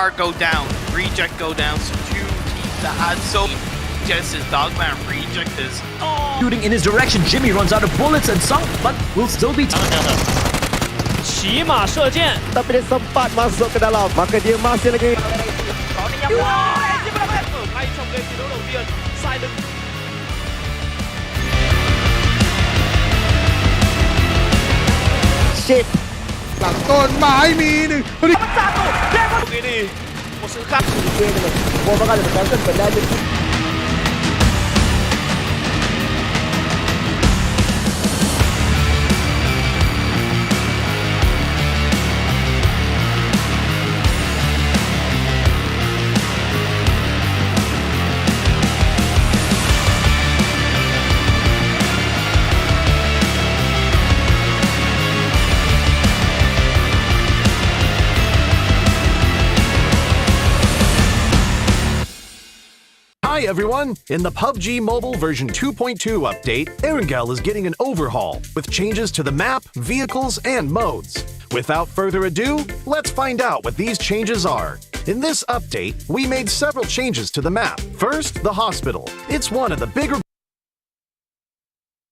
PMR go down, Reject go down, so 2 teams that had so just as Dogma and Reject is shooting in his direction. Jimmy runs out of bullets and some, but will still be. 骑马射箭 Tapi dia sempat masuk ke dalam, maka dia masih lagi. ngay trong game thi đấu đầu tiên sai lưng Shit หลังต้นไม้มีหนึ่ง đi đi một sự khác Gua bakal bergantung pada dia. Hi everyone! In the PUBG Mobile version 2.2 update, Erangel is getting an overhaul with changes to the map, vehicles, and modes. Without further ado, let's find out what these changes are. In this update, we made several changes to the map. First, the hospital. It's one of the bigger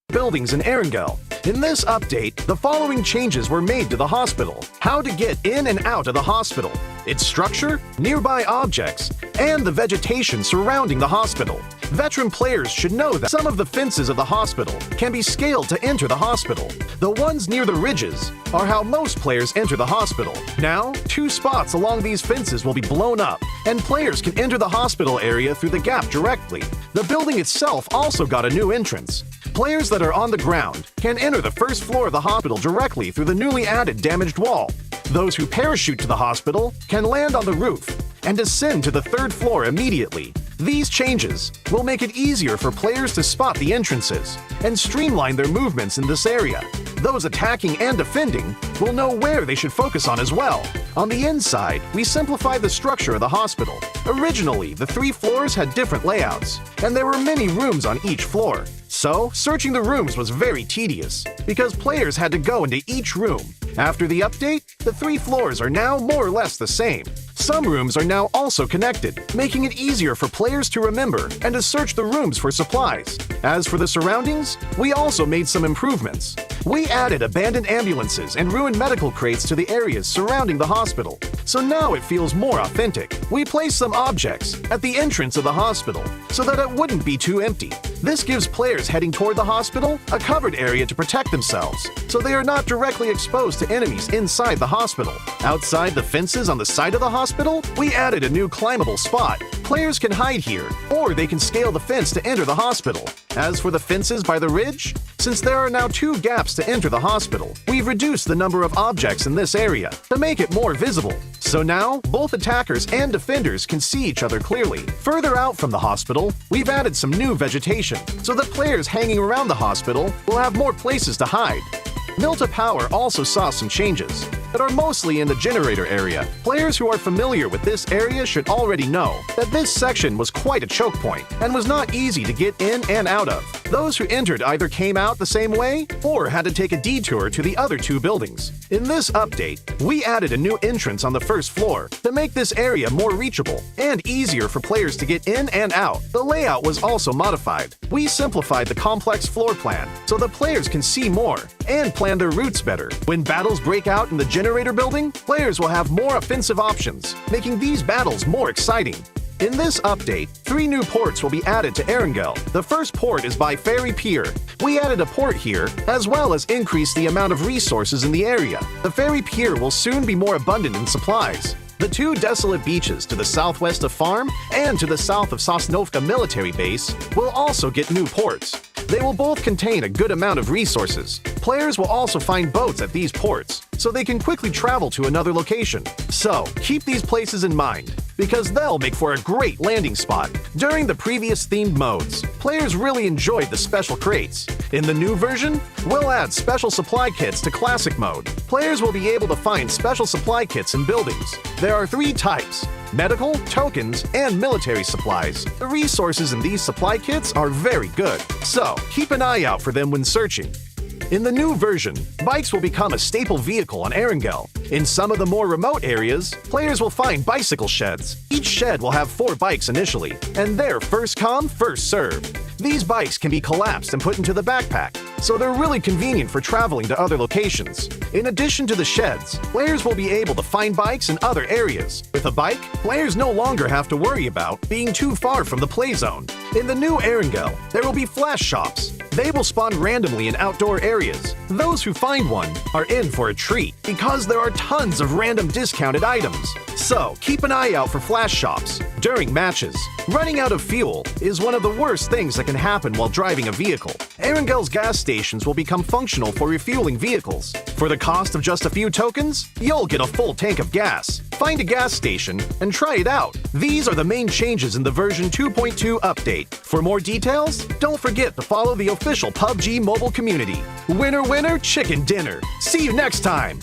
buildings in Erangel. In this update, the following changes were made to the hospital. How to get in and out of the hospital, its structure, nearby objects, and the vegetation surrounding the hospital. Veteran players should know that some of the fences of the hospital can be scaled to enter the hospital. The ones near the ridges are how most players enter the hospital. Now, 2 spots along these fences will be blown up, and players can enter the hospital area through the gap directly. The building itself also got a new entrance. Players that are on the ground can enter the first floor of the hospital directly through the newly added damaged wall. Those who parachute to the hospital can land on the roof and descend to the 3rd floor immediately. These changes will make it easier for players to spot the entrances and streamline their movements in this area. Those attacking and defending will know where they should focus on as well. On the inside, we simplified the structure of the hospital. Originally, the 3 floors had different layouts, and there were many rooms on each floor. So, searching the rooms was very tedious, because players had to go into each room. After the update, the 3 floors are now more or less the same. Some rooms are now also connected, making it easier for players to remember and to search the rooms for supplies. As for the surroundings, we also made some improvements. We added abandoned ambulances and ruined medical crates to the areas surrounding the hospital, so now it feels more authentic. We placed some objects at the entrance of the hospital so that it wouldn't be too empty. This gives players heading toward the hospital a covered area to protect themselves, so they are not directly exposed to enemies inside the hospital. Outside the fences on the side of the hospital, we added a new climbable spot. Players can hide here, or they can scale the fence to enter the hospital. As for the fences by the ridge, since there are now 2 gaps to enter the hospital, we've reduced the number of objects in this area to make it more visible. So now, both attackers and defenders can see each other clearly. Further out from the hospital, we've added some new vegetation, so that players hanging around the hospital will have more places to hide. Milta Power also saw some changes that are mostly in the generator area. Players who are familiar with this area should already know that this section was quite a choke point and was not easy to get in and out of. Those who entered either came out the same way or had to take a detour to the other 2 buildings. In this update, we added a new entrance on the 1st floor to make this area more reachable and easier for players to get in and out. The layout was also modified. We simplified the complex floor plan so that players can see more and plan their routes better. When battles break out in the generator building, players will have more offensive options, making these battles more exciting. In this update, 3 new ports will be added to Erangel. The first port is by Ferry Pier. We added a port here, as well as increased the amount of resources in the area. The Ferry Pier will soon be more abundant in supplies. The 2 desolate beaches to the southwest of Farm and to the south of Sosnovka military base will also get new ports. They will both contain a good amount of resources. Players will also find boats at these ports, so they can quickly travel to another location. So, keep these places in mind, because they'll make for a great landing spot. During the previous themed modes, players really enjoyed the special crates. In the new version, we'll add special supply kits to classic mode. Players will be able to find special supply kits in buildings. There are 3 types: medical, tokens, and military supplies. The resources in these supply kits are very good, so keep an eye out for them when searching. In the new version, bikes will become a staple vehicle on Erangel. In some of the more remote areas, players will find bicycle sheds. Each shed will have 4 bikes initially, and they're first come, first served. These bikes can be collapsed and put into the backpack, so they're really convenient for traveling to other locations. In addition to the sheds, players will be able to find bikes in other areas. With a bike, players no longer have to worry about being too far from the play zone. In the new Erangel, there will be flash shops. They will spawn randomly in outdoor areas. Those who find one are in for a treat because there are tons of random discounted items. So keep an eye out for flash shops during matches. Running out of fuel is one of the worst things that can happen while driving a vehicle. Erangel's gas stations will become functional for refueling vehicles. For the cost of just a few tokens, you'll get a full tank of gas. Find a gas station and try it out. These are the main changes in the version 2.2 update. For more details, don't forget to follow the official PUBG Mobile community. Winner, winner, chicken dinner. See you next time!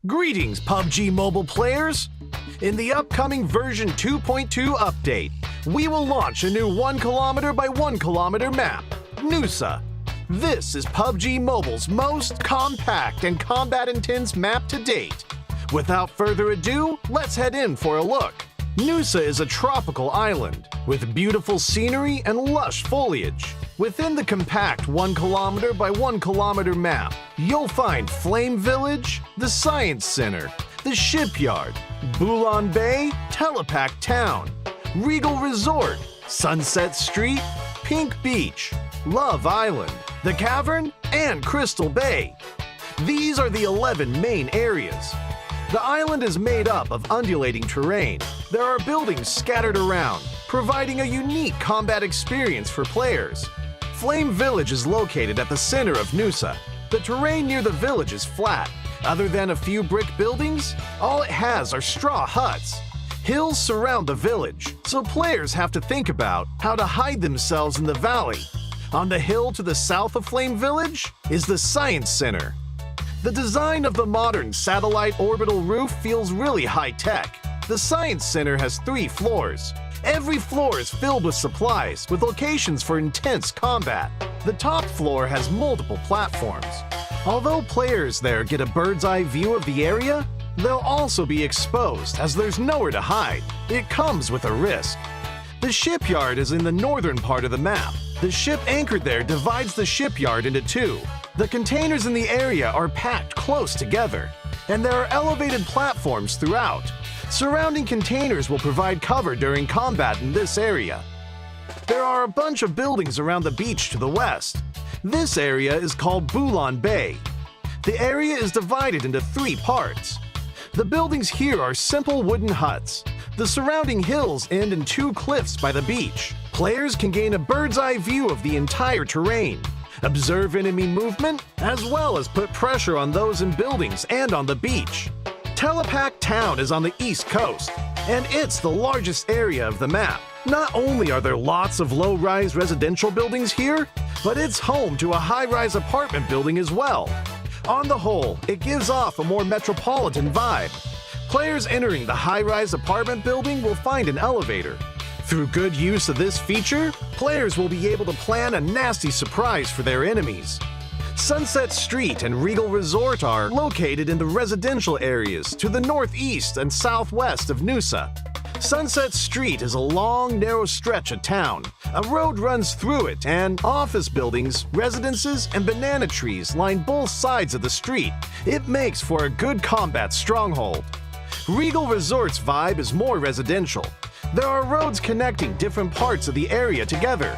Greetings, PUBG Mobile players! In the upcoming version 2.2 update, we will launch a new 1 km by 1 km map, Nusa. This is PUBG Mobile's most compact and combat-intense map to date. Without further ado, let's head in for a look. Nusa is a tropical island with beautiful scenery and lush foliage. Within the compact 1 km by 1 km map, you'll find Flame Village, the Science Center, the Shipyard, Bulan Bay, Telepak Town, Regal Resort, Sunset Street, Pink Beach, Love Island, the Cavern, and Crystal Bay. These are the 11 main areas. The island is made up of undulating terrain. There are buildings scattered around, providing a unique combat experience for players. Flame Village is located at the center of Nusa. The terrain near the village is flat. Other than a few brick buildings, all it has are straw huts. Hills surround the village, so players have to think about how to hide themselves in the valley. On the hill to the south of Flame Village is the Science Center. The design of the modern satellite orbital roof feels really high-tech. The Science Center has 3 floors. Every floor is filled with supplies, with locations for intense combat. The top floor has multiple platforms. Although players there get a bird's-eye view of the area, they'll also be exposed as there's nowhere to hide. It comes with a risk. The shipyard is in the northern part of the map. The ship anchored there divides the shipyard into 2. The containers in the area are packed close together, and there are elevated platforms throughout. Surrounding containers will provide cover during combat in this area. There are a bunch of buildings around the beach to the west. This area is called Bulan Bay. The area is divided into 3 parts. The buildings here are simple wooden huts. The surrounding hills end in 2 cliffs by the beach. Players can gain a bird's-eye view of the entire terrain, observe enemy movement, as well as put pressure on those in buildings and on the beach. Telepak Town is on the east coast, and it's the largest area of the map. Not only are there lots of low-rise residential buildings here, but it's home to a high-rise apartment building as well. On the whole, it gives off a more metropolitan vibe. Players entering the high-rise apartment building will find an elevator. Through good use of this feature, players will be able to plan a nasty surprise for their enemies. Sunset Street and Regal Resort are located in the residential areas to the northeast and southwest of Nusa. Sunset Street is a long, narrow stretch of town. A road runs through it, and office buildings, residences, and banana trees line both sides of the street. It makes for a good combat stronghold. Regal Resort's vibe is more residential. There are roads connecting different parts of the area together.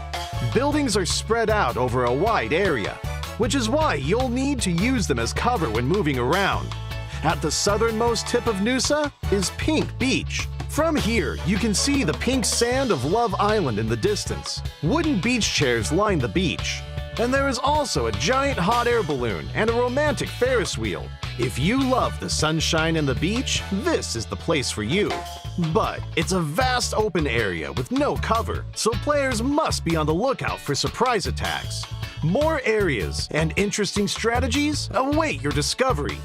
Buildings are spread out over a wide area, which is why you'll need to use them as cover when moving around. At the southernmost tip of Nusa is Pink Beach. From here, you can see the pink sand of Love Island in the distance. Wooden beach chairs line the beach. And there is also a giant hot air balloon and a romantic Ferris wheel. If you love the sunshine and the beach, this is the place for you. But it's a vast open area with no cover, so players must be on the lookout for surprise attacks. More areas and interesting strategies await your discovery.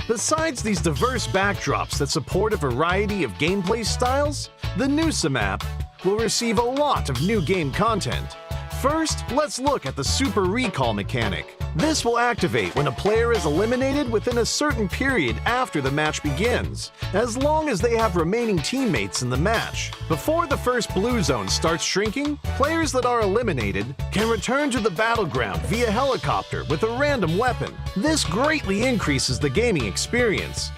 Besides these diverse backdrops that support a variety of gameplay styles, the Nusa map will receive a lot of new game content. First, let's look at the Super Recall mechanic. This will activate when a player is eliminated within a certain period after the match begins, as long as they have remaining teammates in the match. Before the first blue zone starts shrinking, players that are eliminated can return to the battleground via helicopter with a random weapon. This greatly increases the gaming experience.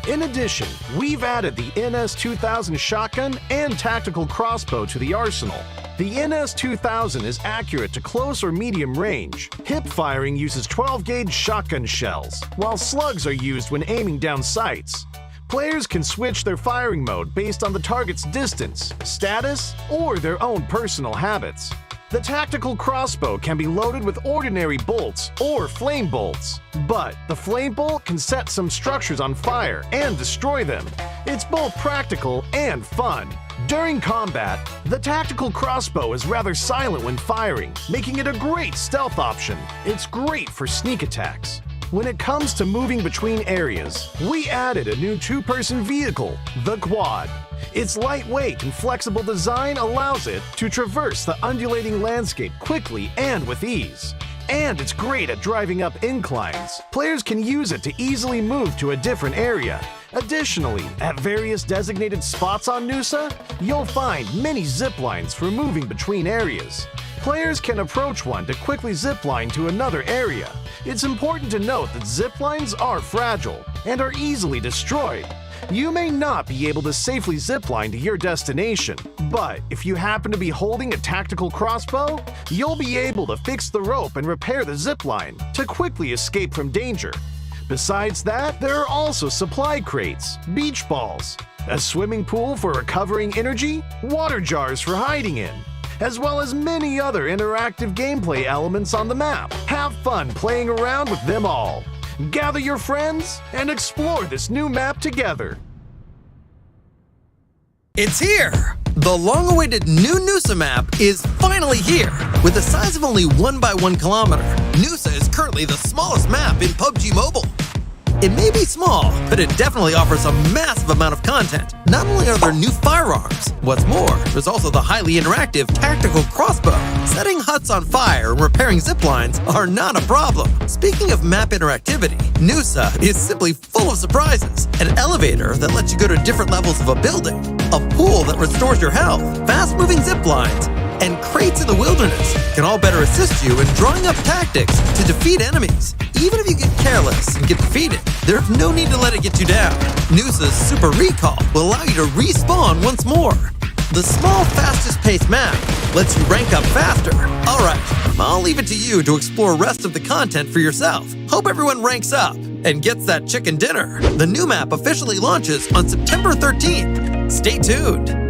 In addition, we've added the NS-2000 shotgun and tactical crossbow to the arsenal. The NS-2000 is accurate to close or medium range. Hip firing uses 12-gauge shotgun shells, while slugs are used when aiming down sights. Players can switch their firing mode based on the target's distance, status, or their own personal habits. The tactical crossbow can be loaded with ordinary bolts or flame bolts, but the flame bolt can set some structures on fire and destroy them. It's both practical and fun. During combat, the tactical crossbow is rather silent when firing, making it a great stealth option. It's great for sneak attacks. When it comes to moving between areas, we added a new two-person vehicle, the Quad. Its lightweight and flexible design allows it to traverse the undulating landscape quickly and with ease. And it's great at driving up inclines. Players can use it to easily move to a different area. Additionally, at various designated spots on Nusa, you'll find many zip lines for moving between areas. Players can approach one to quickly zipline to another area. It's important to note that ziplines are fragile and are easily destroyed. You may not be able to safely zipline to your destination, but if you happen to be holding a tactical crossbow, you'll be able to fix the rope and repair the zipline to quickly escape from danger. Besides that, there are also supply crates, beach balls, a swimming pool for recovering energy, water jars for hiding in, as well as many other interactive gameplay elements on the map. Have fun playing around with them all. Gather your friends and explore this new map together. It's here! The long-awaited new Nusa map is finally here! With a size of only 1 by 1 kilometer, Nusa is currently the smallest map in PUBG Mobile. It may be small, but it definitely offers a massive amount of content. Not only are there new firearms, what's more, there's also the highly interactive tactical crossbow. Setting huts on fire and repairing ziplines are not a problem. Speaking of map interactivity, Nusa is simply full of surprises. An elevator that lets you go to different levels of a building, a pool that restores your health, fast-moving ziplines, and crates in the wilderness can all better assist you in drawing up tactics to defeat enemies. Even if you get careless and get defeated, there's no need to let it get you down. Nusa's Super Recall will allow you to respawn once more. The small, fastest-paced map lets you rank up faster. Alright, I'll leave it to you to explore the rest of the content for yourself. Hope everyone ranks up and gets that chicken dinner. The new map officially launches on September 13th. Stay tuned.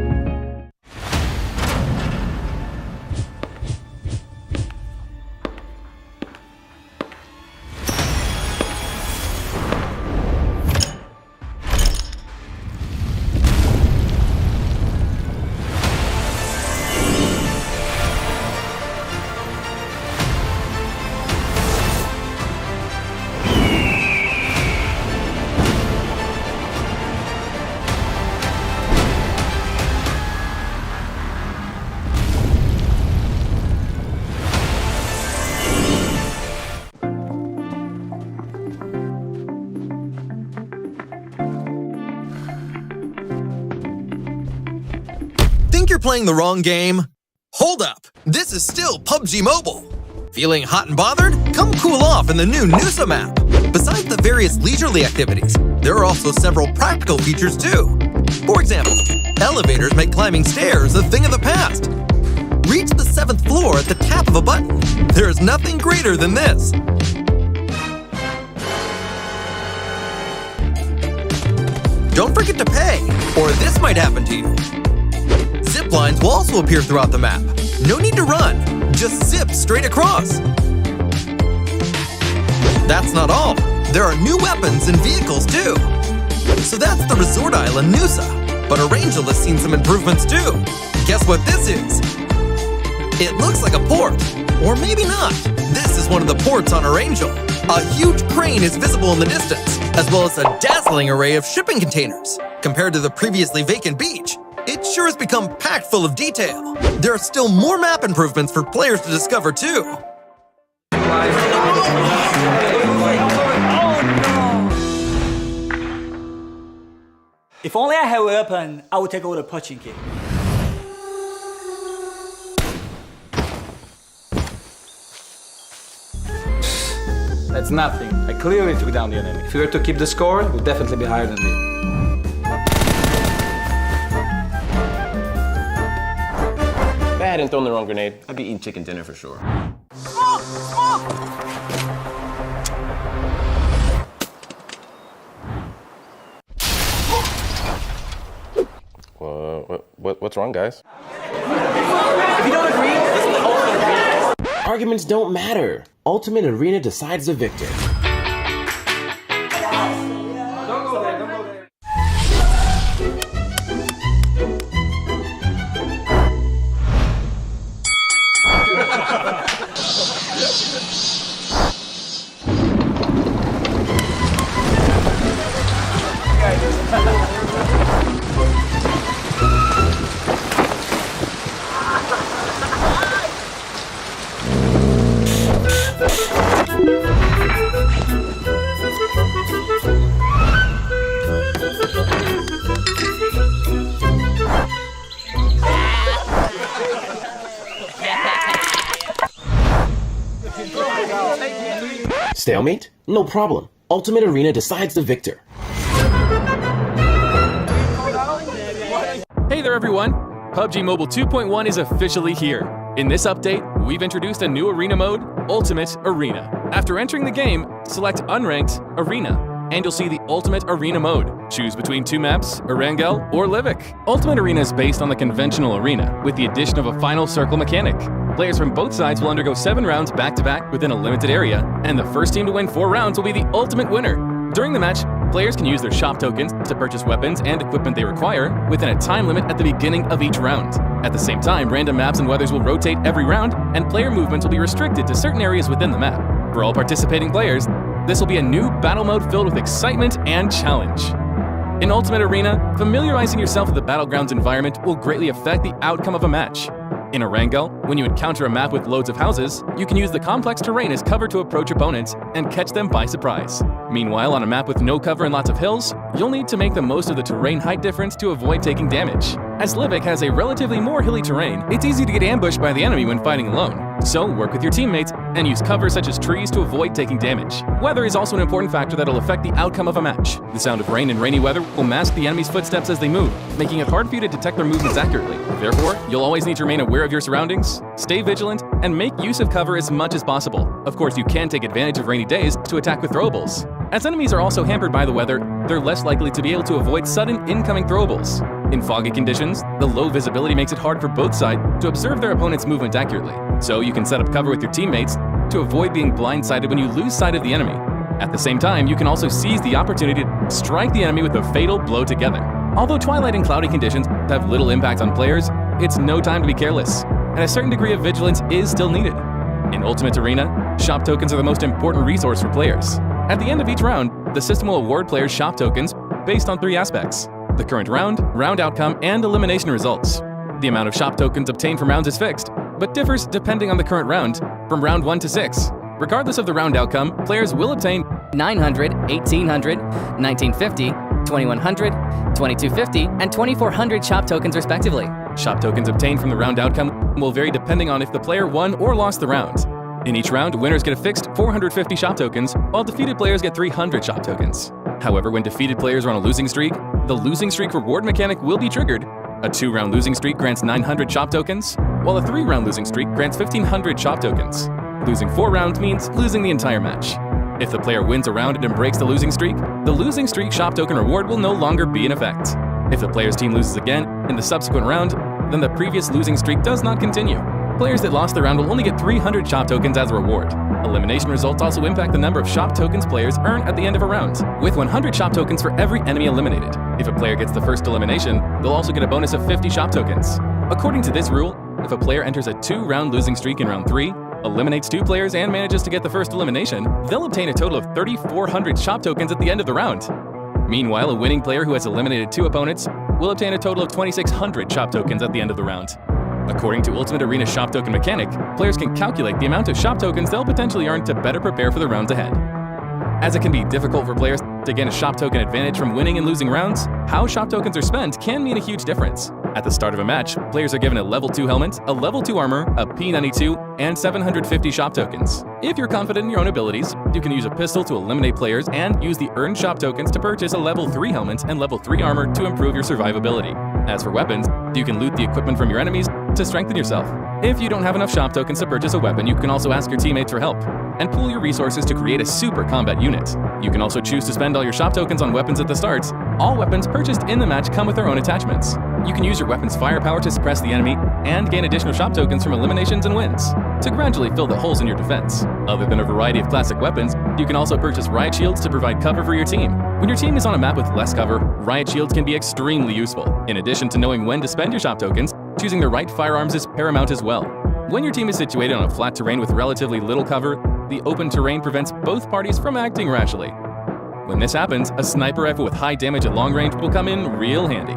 Think you're playing the wrong game? Hold up! This is still PUBG Mobile! Feeling hot and bothered? Come cool off in the new Nusa map! Besides the various leisurely activities, there are also several practical features too. For example, elevators make climbing stairs a thing of the past. Reach the 7th floor score at the tap of a button. There is nothing greater than this. Don't forget to pay, or this might happen to you. Zip lines will also appear throughout the map. No need to run, just zip straight across. That's not all. There are new weapons and vehicles too. So that's the resort island Nusa, but Arangel has seen some improvements too. Guess what this is? It looks like a port, or maybe not. This is one of the ports on Arangel. A huge crane is visible in the distance, as well as a dazzling array of shipping containers. Compared to the previously vacant beach, it sure has become packed full of detail. There are still more map improvements for players to discover too. If only I had a weapon, I would take over the punching kick. That's nothing. I clearly took down the enemy. If we were to keep the score, it would definitely be higher than this. If I hadn't thrown the wrong grenade, I'd be eating chicken dinner for sure. Smoke! Smoke! What's wrong, guys? If you don't agree, listen to Ultimate. Arguments don't matter. Ultimate Arena decides the victor. Don't go there, don't go there. Stalemate? No problem. Ultimate Arena decides the victor. Hey there everyone! PUBG Mobile 2.1 is officially here. In this update, we've introduced a new arena mode, Ultimate Arena. After entering the game, select Unranked Arena, and you'll see the Ultimate Arena mode. Choose between two maps, Erangel or Livik. Ultimate Arena is based on the conventional arena, with the addition of a final circle mechanic. Players from both sides will undergo 7 rounds back-to-back within a limited area, and the first team to win 4 rounds will be the ultimate winner. During the match, players can use their shop tokens to purchase weapons and equipment they require within a time limit at the beginning of each round. At the same time, random maps and weathers will rotate every round, and player movements will be restricted to certain areas within the map. For all participating players, this will be a new battle mode filled with excitement and challenge. In Ultimate Arena, familiarizing yourself with the Battlegrounds environment will greatly affect the outcome of a match. In Erangel, when you encounter a map with loads of houses, you can use the complex terrain as cover to approach opponents and catch them by surprise. Meanwhile, on a map with no cover and lots of hills, you'll need to make the most of the terrain height difference to avoid taking damage. As Livik has a relatively more hilly terrain, it's easy to get ambushed by the enemy when fighting alone. So work with your teammates and use cover such as trees to avoid taking damage. Weather is also an important factor that'll affect the outcome of a match. The sound of rain and rainy weather will mask the enemy's footsteps as they move, making it hard for you to detect their movements accurately. Therefore, you'll always need to remain aware of your surroundings, stay vigilant, and make use of cover as much as possible. Of course, you can take advantage of rainy days to attack with throwables. As enemies are also hampered by the weather, they're less likely to be able to avoid sudden incoming throwables. In foggy conditions, the low visibility makes it hard for both sides to observe their opponent's movement accurately. So you can set up cover with your teammates to avoid being blindsided when you lose sight of the enemy. At the same time, you can also seize the opportunity to strike the enemy with a fatal blow together. Although twilight and cloudy conditions have little impact on players, it's no time to be careless, and a certain degree of vigilance is still needed. In Ultimate Arena, shop tokens are the most important resource for players. At the end of each round, the system will award players shop tokens based on 3 aspects: the current round, round outcome, and elimination results. The amount of shop tokens obtained from rounds is fixed, but differs depending on the current round, from round 1 to 6. Regardless of the round outcome, players will obtain 900, 1800, 1950, 2100, 2250, and 2400 shop tokens respectively. Shop tokens obtained from the round outcome will vary depending on if the player won or lost the round. In each round, winners get a fixed 450 shop tokens, while defeated players get 300 shop tokens. However, when defeated players are on a losing streak, the losing streak reward mechanic will be triggered. A 2-round losing streak grants 900 shop tokens, while a 3-round losing streak grants 1,500 shop tokens. Losing 4 rounds means losing the entire match. If the player wins a round and breaks the losing streak shop token reward will no longer be in effect. If the player's team loses again in the subsequent round, then the previous losing streak does not continue. Players that lost the round will only get 300 shop tokens as a reward. Elimination results also impact the number of shop tokens players earn at the end of a round, with 100 shop tokens for every enemy eliminated. If a player gets the first elimination, they'll also get a bonus of 50 shop tokens. According to this rule, if a player enters a 2-round losing streak in round 3, eliminates 2 players and manages to get the first elimination, they'll obtain a total of 3,400 shop tokens at the end of the round. Meanwhile, a winning player who has eliminated 2 opponents will obtain a total of 2,600 shop tokens at the end of the round. According to Ultimate Arena's shop token mechanic, players can calculate the amount of shop tokens they'll potentially earn to better prepare for the rounds ahead. As it can be difficult for players to gain a shop token advantage from winning and losing rounds, how shop tokens are spent can mean a huge difference. At the start of a match, players are given a level 2 helmet, a level 2 armor, a P92, and 750 shop tokens. If you're confident in your own abilities, you can use a pistol to eliminate players and use the earned shop tokens to purchase a level 3 helmet and level 3 armor to improve your survivability. As for weapons, you can loot the equipment from your enemies to strengthen yourself. If you don't have enough shop tokens to purchase a weapon, you can also ask your teammates for help and pool your resources to create a super combat unit. You can also choose to spend all your shop tokens on weapons at the start. All weapons purchased in the match come with their own attachments. You can use your weapon's firepower to suppress the enemy and gain additional shop tokens from eliminations and wins to gradually fill the holes in your defense. Other than a variety of classic weapons, you can also purchase riot shields to provide cover for your team. When your team is on a map with less cover, riot shields can be extremely useful. In addition to knowing when to spend your shop tokens, choosing the right firearms is paramount as well. When your team is situated on a flat terrain with relatively little cover, the open terrain prevents both parties from acting rashly. When this happens, a sniper rifle with high damage at long range will come in real handy.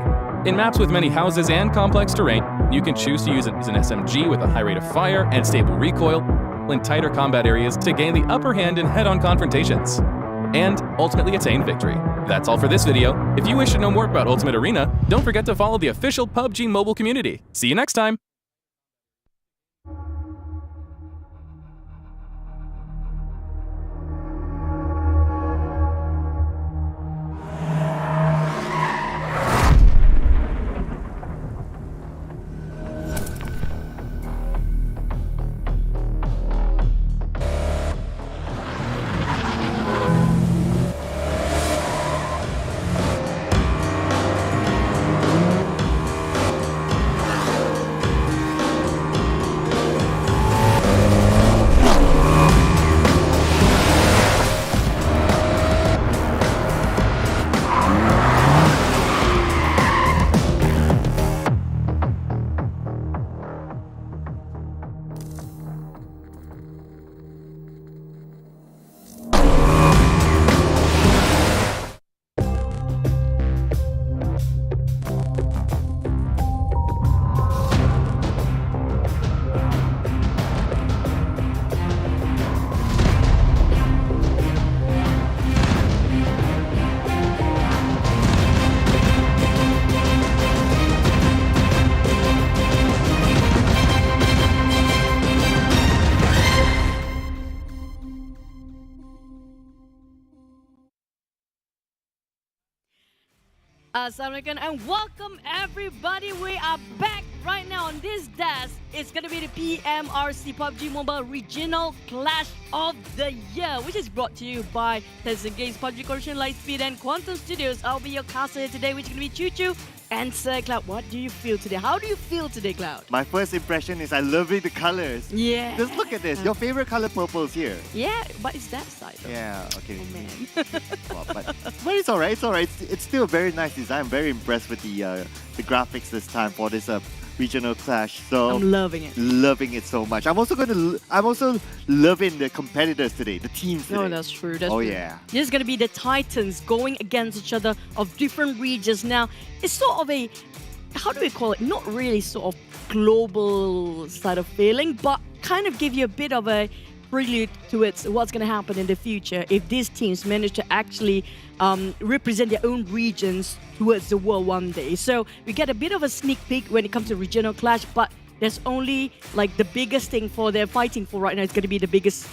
In maps with many houses and complex terrain, you can choose to use an SMG with a high rate of fire and stable recoil in tighter combat areas to gain the upper hand in head-on confrontations, and ultimately attain victory. That's all for this video. If you wish to know more about Ultimate Arena, don't forget to follow the official PUBG Mobile community. See you next time! Assalamualaikum and welcome everybody. We are back right now on this desk. It's going to be the PMRC PUBG Mobile Regional Clash of the Year, which is brought to you by FaZe Games, PUBG Corporation, Lightspeed and Quantum Studios. I'll be your caster here today, which is going to be Choo Choo and Sir Cloud. What do you feel today? How do you feel today, Cloud? My first impression is I love the colors. Yeah. Just look at this. Your favorite color purple is here. Yeah, but it's that side though. Yeah, okay. Oh man. Well, but it's alright, it's alright. It's still a very nice design. I'm very impressed with the graphics this time for this regional clash. So I'm loving it. Loving it so much. I'm also loving the competitors today, the teams today. Oh, that's true. That's true. Yeah. This is going to be the Titans going against each other of different regions. Now, it's sort of a, how do we call it? Not really sort of global side of feeling, but kind of give you a bit of a prelude to what's going to happen in the future if these teams manage to actually represent their own regions towards the world one day. So we get a bit of a sneak peek when it comes to regional clash, but there's only like the biggest thing for they're fighting for right now is going to be the biggest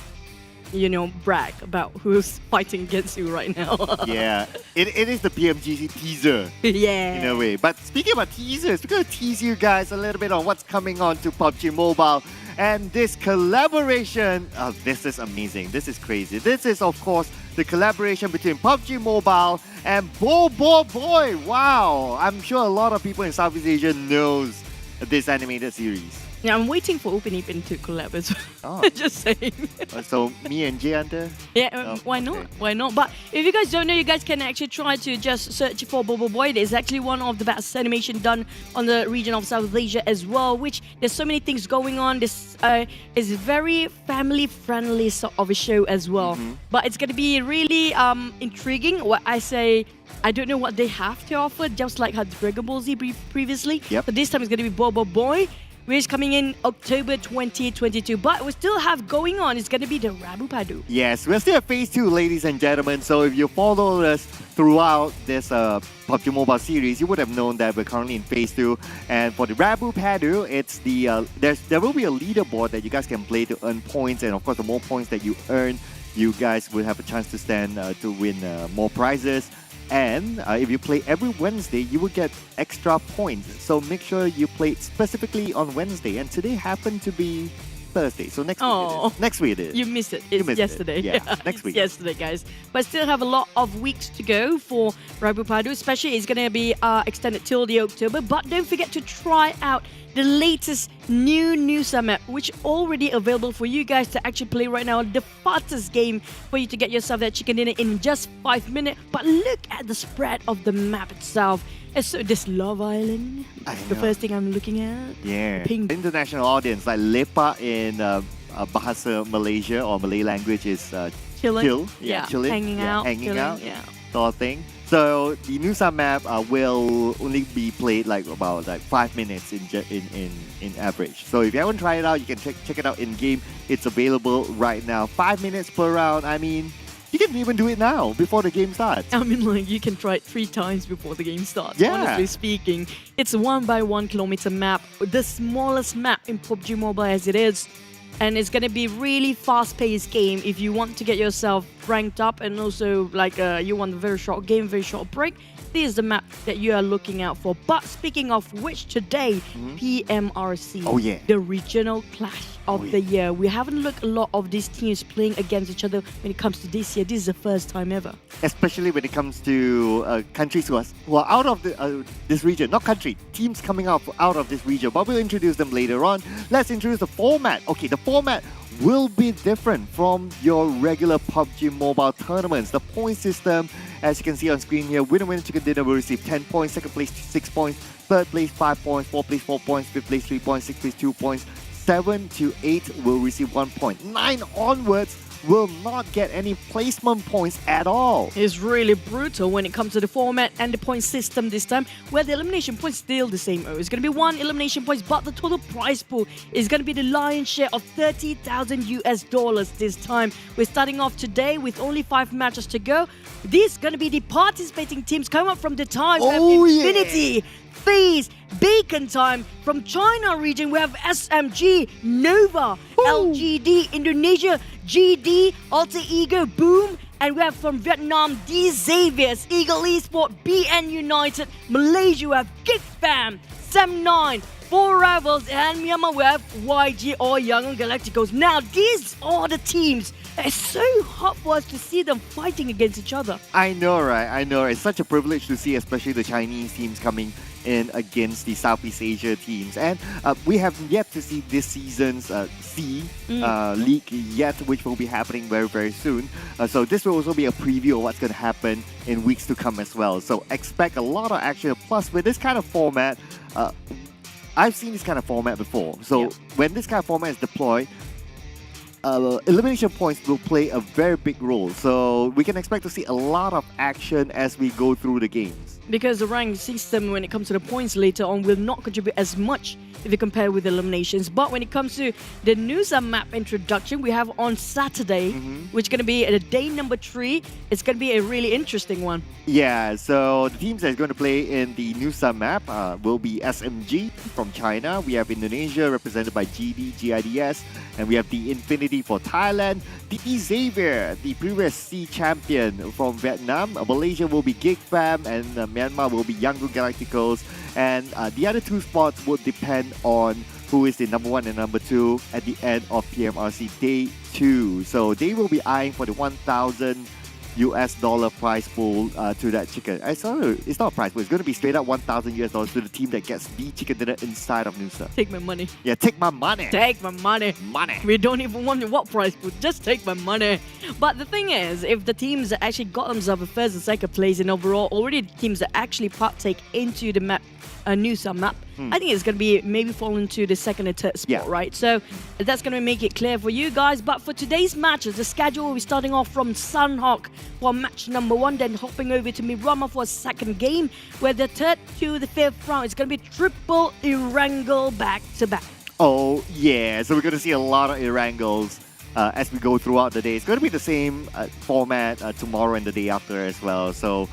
brag about who's fighting against you right now. Yeah, it is the PMGC teaser. Yeah. In a way. But speaking about teasers, we're going to tease you guys a little bit on what's coming on to PUBG Mobile. And this collaboration, this is amazing. This is crazy. This is, of course, the collaboration between PUBG Mobile and Bo Bo Boy. Wow. I'm sure a lot of people in Southeast Asia knows this animated series. Yeah, I'm waiting for Open Ipin to collab as well. Oh. Just saying. So me and Jay Hunter? Yeah, why not? Why not? But if you guys don't know, you guys can actually try to just search for Bobo Boy. It's actually one of the best animation done on the region of South Asia as well, which there's so many things going on. This is very family-friendly sort of a show as well. But it's going to be really intriguing. What I say, I don't know what they have to offer, just like how Dragon Ball Z previously. Yep. So this time it's going to be Bobo Boy, which is coming in October 2022. But we still have going on, it's going to be the Rabu Padu. Yes, we're still at Phase 2, ladies and gentlemen. So if you followed us throughout this PUBG Mobile series, you would have known that we're currently in Phase 2. And for the Rabu Padu, it's the there will be a leaderboard that you guys can play to earn points. And of course, the more points that you earn, you guys will have a chance to stand to win more prizes. And if you play every Wednesday, you will get extra points. So make sure you play specifically on Wednesday. And today happened to be Thursday. So next week it is. Next week it is. You missed it. It's yesterday. Yeah, next week. Yesterday, guys. But still have a lot of weeks to go for Rabu Padu. Especially it's going to be extended till the October. But don't forget to try out the latest new Nusa map, which already available for you guys to actually play right now. The fastest game for you to get yourself that chicken dinner in just 5 minutes. But look at the spread of the map itself. It's so this Love Island. That's the first thing I'm looking at. Yeah. Pink. International audience like lepak in Bahasa Malaysia or Malay language is Chilling. chill. Yeah. Chilling. Hanging out. Hanging chilling, out. Yeah. Sort of thing. So the Nusa map will only be played like about 5 minutes in average. So if you haven't tried it out, you can check it out in game. It's available right now. 5 minutes per round. I mean, you can even do it now before the game starts. I mean, like, you can try it 3 times before the game starts. Yeah. Honestly speaking, it's a 1x1 kilometer map, the smallest map in PUBG Mobile as it is. And it's going to be really fast-paced game if you want to get yourself ranked up and also like you want a very short game, very short break. This is the map that you are looking out for. But speaking of which, today, PMRC, oh, yeah. the regional clash of the year. We haven't looked a lot of these teams playing against each other when it comes to this year. This is the first time ever. Especially when it comes to countries who are out of this region. Not country, teams coming out of this region. But we'll introduce them later on. Let's introduce the format. Okay, the format will be different from your regular PUBG Mobile tournaments. The point system, as you can see on screen here, winner chicken dinner will receive 10 points, second place 6 points, third place 5 points, fourth place 4 points, fifth place 3 points, sixth place 2 points, 7 to 8 will receive 1 point. 9 onwards will not get any placement points at all. It's really brutal when it comes to the format and the point system this time, where the elimination points still the same. It's going to be 1 elimination points, but the total prize pool is going to be the lion's share of $30,000 this time. We're starting off today with only 5 matches to go. These are going to be the participating teams coming up from the time. We have Infinity, FaZe, Bacon Time. From China region, we have SMG, Nova, LGD, Indonesia, GD, Alter Ego, Boom. And we have from Vietnam, D Xaviers, Eagle Esports, BN United. Malaysia, we have Geek Fam, Sam9, 4 Rivals, and Myanmar, we have YG or Yangon Galacticos. Now, these are the teams. It's so hard for us to see them fighting against each other. I know, right? I know. It's such a privilege to see, especially the Chinese teams coming in against the Southeast Asia teams. And we have yet to see this season's C League yet, which will be happening very, very soon. So this will also be a preview of what's going to happen in weeks to come as well. So expect a lot of action. Plus, with this kind of format, I've seen this kind of format before. So when this kind of format is deployed, elimination points will play a very big role. So we can expect to see a lot of action as we go through the games. Because the rank system, when it comes to the points later on, will not contribute as much if you compare with eliminations. But when it comes to the Nusa map introduction, we have on Saturday, which is going to be day number 3. It's going to be a really interesting one. Yeah, so the teams that's going to play in the Nusa map will be SMG from China. We have Indonesia represented by GIDS, and we have the Infinity for Thailand. the Xavier, the previous C champion from Vietnam. Malaysia will be Geek and Myanmar will be Yangon Galacticos. And the other two spots would depend on who is the number 1 and number 2 at the end of PMRC Day 2. So they will be eyeing for the $1,000 prize pool to that chicken. It's not a prize pool. It's going to be straight up $1,000 to the team that gets the chicken dinner inside of Nusa. Take my money. Yeah, take my money. Take my money. Money. We don't even want what prize pool. Just take my money. But the thing is, if the teams that actually got themselves a first and second place in overall, already the teams that actually partake into the map, a Nusa map, I think it's going to be maybe fall into the second and third spot, right? So that's going to make it clear for you guys. But for today's matches, the schedule will be starting off from Sunhawk for match number 1, then hopping over to Miramar for a second game, where the third to the 5th round is going to be triple Erangel back-to-back. Oh, yeah. So we're going to see a lot of Erangels as we go throughout the day. It's going to be the same format tomorrow and the day after as well. So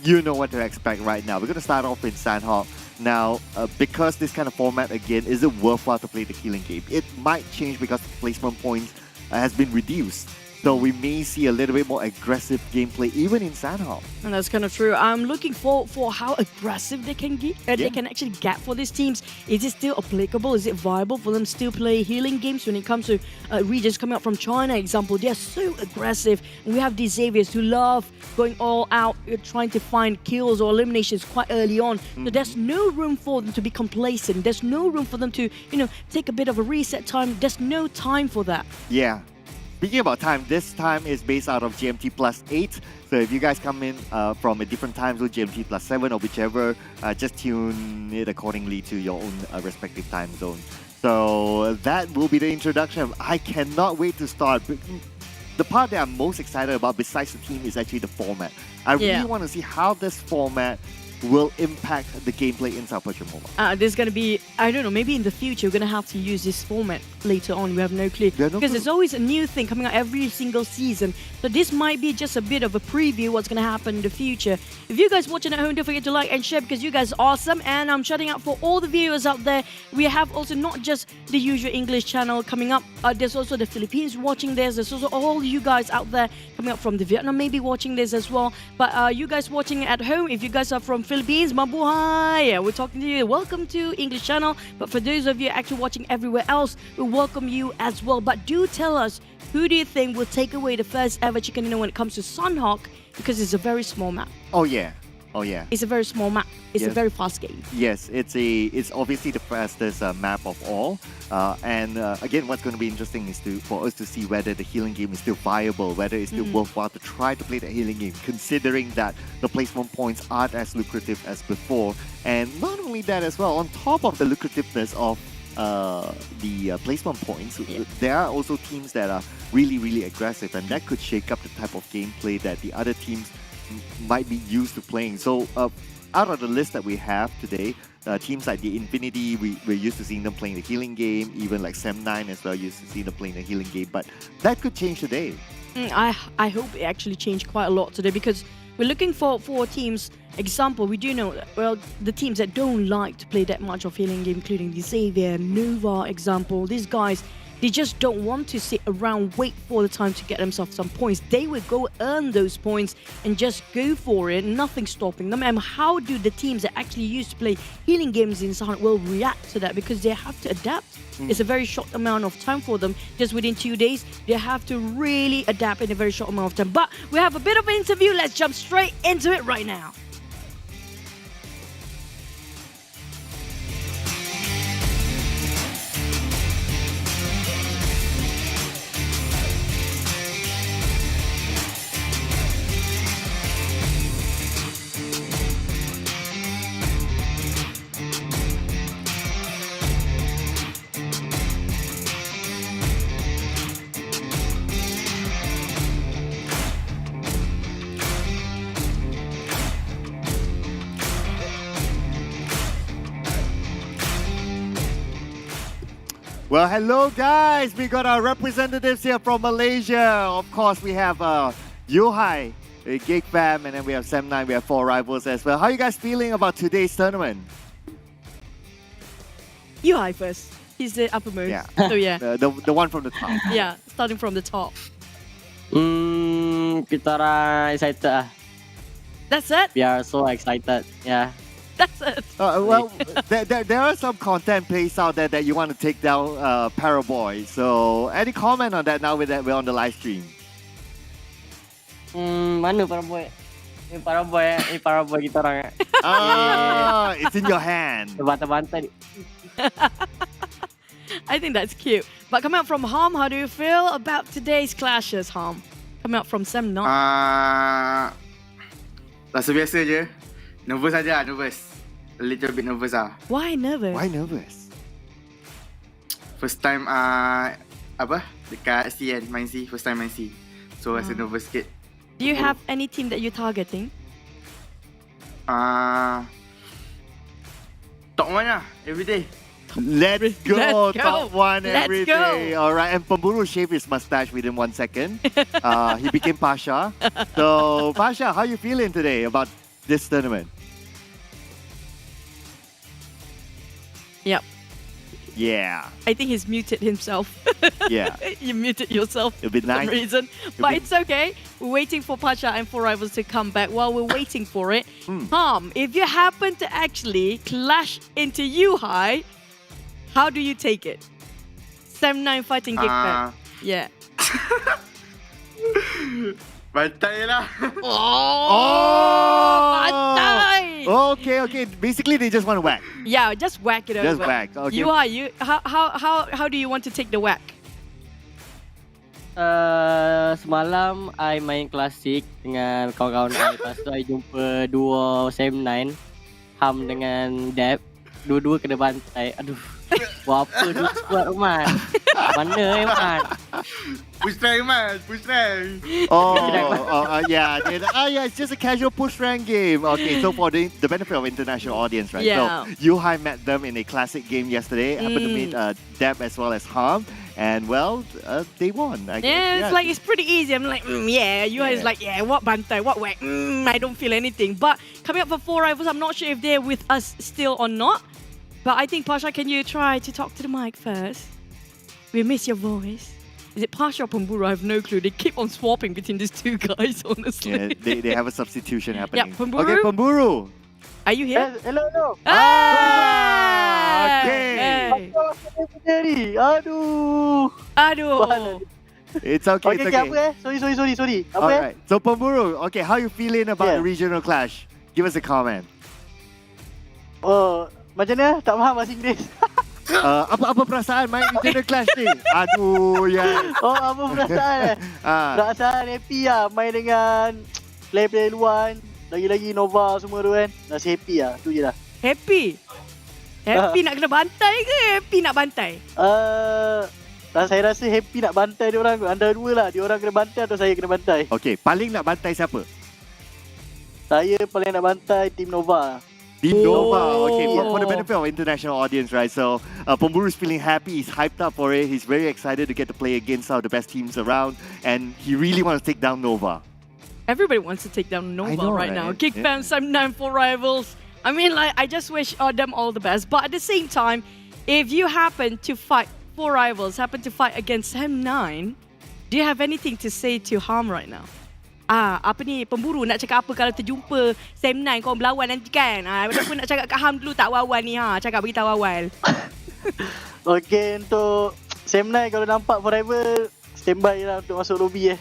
you know what to expect right now. We're going to start off in Sunhawk. Now, because this kind of format, again, is it worthwhile to play the healing game? It might change because placement points has been reduced. So we may see a little bit more aggressive gameplay even in Sandhawk. And that's kind of true. I'm looking for how aggressive they can get. They can actually get for these teams. Is it still applicable? Is it viable for them to still play healing games when it comes to regions coming up from China? Example, they're so aggressive. And we have these Xaviers who love going all out, trying to find kills or eliminations quite early on. So there's no room for them to be complacent. There's no room for them to, take a bit of a reset time. There's no time for that. Yeah. Speaking about time, this time is based out of GMT plus 8. So if you guys come in from a different time zone, GMT plus 7 or whichever, just tune it accordingly to your own respective time zone. So that will be the introduction. I cannot wait to start. The part that I'm most excited about besides the team is actually the format. I really want to see how this format will impact the gameplay inside PUBG Mobile. There's going to be, I don't know, maybe in the future we're going to have to use this format later on. We have no clue. Because there's always a new thing coming out every single season. So this might be just a bit of a preview what's going to happen in the future. If you guys watching at home, don't forget to like and share because you guys are awesome. And I'm shouting out for all the viewers out there. We have also not just the usual English channel coming up. There's also the Philippines watching this. There's also all you guys out there coming up from the Vietnam maybe watching this as well. But you guys watching at home, if you guys are from Philippines, mabuhay! Yeah, we're talking to you. Welcome to English channel. But for those of you actually watching everywhere else, we welcome you as well. But do tell us, who do you think will take away the first ever chicken dinner when it comes to Sunhawk? Because it's a very small map. Oh yeah. Oh yeah. It's a very small map. It's a very fast game. Yes, it's obviously the fastest map of all. And again, what's going to be interesting is for us to see whether the healing game is still viable, whether it's still worthwhile to try to play the healing game, considering that the placement points aren't as lucrative as before. And not only that as well, on top of the lucrativeness of the placement points, there are also teams that are really, really aggressive, and that could shake up the type of gameplay that the other teams might be used to playing. So out of the list that we have today, teams like the Infinity, we're used to seeing them playing the healing game, even like Sem9 as well, used to see them playing the healing game, but that could change today. I hope it actually changed quite a lot today because we're looking for teams. Example, we do know that, well, the teams that don't like to play that much of healing game, including the Xavier, Nova, example, these guys, they just don't want to sit around, wait for the time to get themselves some points. They will go earn those points and just go for it, nothing stopping them. And how do the teams that actually used to play healing games in Sahara will react to that? Because they have to adapt. It's a very short amount of time for them. Just within 2 days, they have to really adapt in a very short amount of time. But we have a bit of an interview. Let's jump straight into it right now. Well, hello guys, we got our representatives here from Malaysia. Of course, we have Yohai, Geek Fam, and then we have Sem9, we have 4 rivals as well. How are you guys feeling about today's tournament? Yohai first. He's the uppermost. Yeah. So yeah. The one from the top. Yeah, starting from the top. Kita orang excited ah. That's it? We are so excited. Yeah. That's it. Well, there are some content placed out there that you want to take down Paraboy. So, any comment on that now that we're on the live stream? Mana Paraboy? Ini Paraboy kita orang. It's in your hand. Bantai-bantai. I think that's cute. But coming out from Harm, how do you feel about today's clashes, Harm? Coming out from Sam, no? Rasa biasa je. Nervous saja, nervous. A little bit nervous ah. Why nervous? Why nervous? First time dekat C kan, main C, first time main C. So rasa nervous sikit. Do you have any team that you're targeting? Dogma lah, every day. Let's go. Top one Let's every go. day. All right. And Pemburu shaved his mustache within 1 second. He became Pasha. So, Pasha, how you feeling today about this tournament? Yep. Yeah. I think he's muted himself. Yeah. You muted yourself It'll be for nice. some reason. But it's okay. We're waiting for Pasha and 4Rivals to come back. While we're waiting for it, Harm, if you happen to actually clash into U-High, how do you take it? 7-9 fighting Geek Fam. Yeah. Bantai lah. Bantai! Okay. Basically, they just want to whack. Yeah, just whack it over. Just whack. Okay. How do you want to take the whack? Semalam I main klasik dengan kawan-kawan I. Lepas tu I jumpa duo Sam 9, Ham dengan Deb. Dua-dua kena bantai. Aduh. Buat apa dua squad Man? Mana Man? Push rank man, push rank. Yeah. It's just a casual push rank game. Okay, so for the benefit of international audience, right? Yeah. So U-High met them in a classic game yesterday. Happened to meet Deb as well as Ham. And well, they won. I guess. It's like it's pretty easy. I'm like, U-High is like, what bantai, what whack. I don't feel anything. But coming up for 4Rivals, I'm not sure if they're with us still or not. But I think, Pasha, can you try to talk to the mic first? We miss your voice. Is it Pasha or Pemburu? I have no clue. They keep on swapping between these two guys, honestly. Yeah, they have a substitution happening. Yeah, Pemburu? Okay, Pemburu. Are you here? Hello. Okay. Aduh. It's okay, it's okay. Sorry. Alright, so Pemburu, okay, how you feeling about the regional clash? Give us a comment. Macam mana? Tak faham bahasa Inggeris. Apa perasaan main regional clash ni? Aduh, ya. Apa perasaan? Perasaan happy lah main dengan player-player luar. Lagi-lagi Nova semua tu kan. Rasa happy lah, tu je lah. Happy? Happy nak kena bantai ke happy nak bantai? Saya rasa happy nak bantai dia orang. Antara dua lah. Dia orang kena bantai atau saya kena bantai. Okay, paling nak bantai siapa? Saya paling nak bantai Team Nova. Team Nova, okay, for the benefit of international audience, right? So, Pemburu is feeling happy, he's hyped up for it, he's very excited to get to play against some of the best teams around, and he really wants to take down Nova. Everybody wants to take down Nova right now. Geek fans, I'm 9 4Rivals. I mean, like, I just wish them all the best. But at the same time, if you happen to fight 4Rivals, happen to fight against M9, do you have anything to say to Harm right now? Apa ni, Pemburu nak cakap apa kalau terjumpa Sam 9 kau berlawan nanti kan? Apa nak cakap kat Ham dulu tak awal ni cakap beritahu awal. Okay, untuk Sam 9 kalau nampak forever, standby lah untuk masuk lobby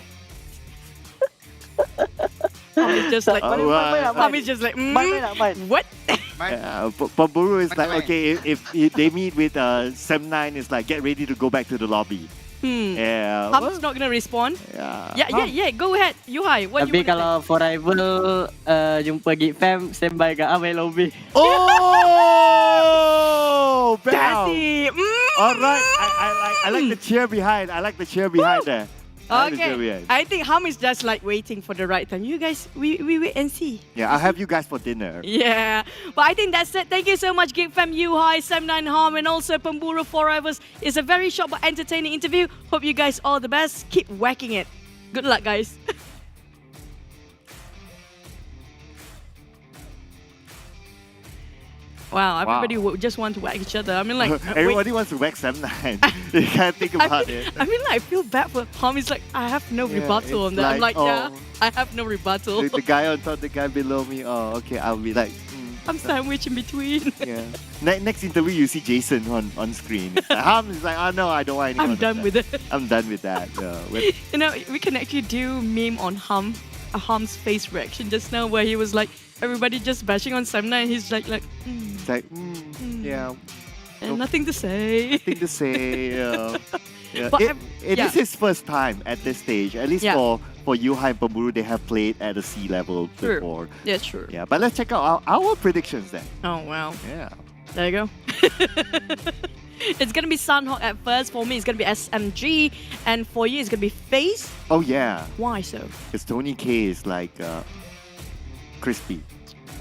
It's just like, It's just like, what? Pemburu is like, okay, if they meet with Sam 9, it's like, get ready to go back to the lobby. Yeah. Ham's not gonna respond. Yeah. Go ahead. U-High, what Tapi you kalau forever jumpa Geek Fam, standby kat awal lobby. Oh, Sassy. Alright, I like the cheer behind. I like the cheer behind there. Okay, I think Ham is just like waiting for the right time. You guys, we wait and see. Yeah, I'll have you guys for dinner. Yeah, but I think that's it. Thank you so much, Geek Fam, U-High, Sam 9 Ham, and also Pemburu 4Rivals. It's a very short but entertaining interview. Hope you guys all the best. Keep whacking it. Good luck, guys. Wow, everybody would just want to whack each other. I mean, like everybody wants to whack 7-9. You can't think about it. I mean, like, I feel bad for Ham. He's like, I have no rebuttal on that. I'm like, yeah, I have no rebuttal. The guy on top, the guy below me. Oh, okay. I'll be like, I'm sandwiched in between. Yeah. Next interview, you see Jason on screen. Ham is like, oh no, I don't want anyone. I'm done with it. I'm done with that. You know, we can actually do meme on Ham's face reaction just now, where he was like, everybody just bashing on 7-9. He's like, It's like, yeah. And nothing to say. Nothing to say. Yeah. But it is his first time at this stage. At least for Yuhai and Pemburu, they have played at a sea level before. Yeah, true. Yeah, but let's check out our predictions then. Oh, wow. Yeah. There you go. It's going to be Sunhawk at first. For me, it's going to be SMG. And for you, it's going to be FaZe. Oh, yeah. Why so? Because Tony K is like crispy.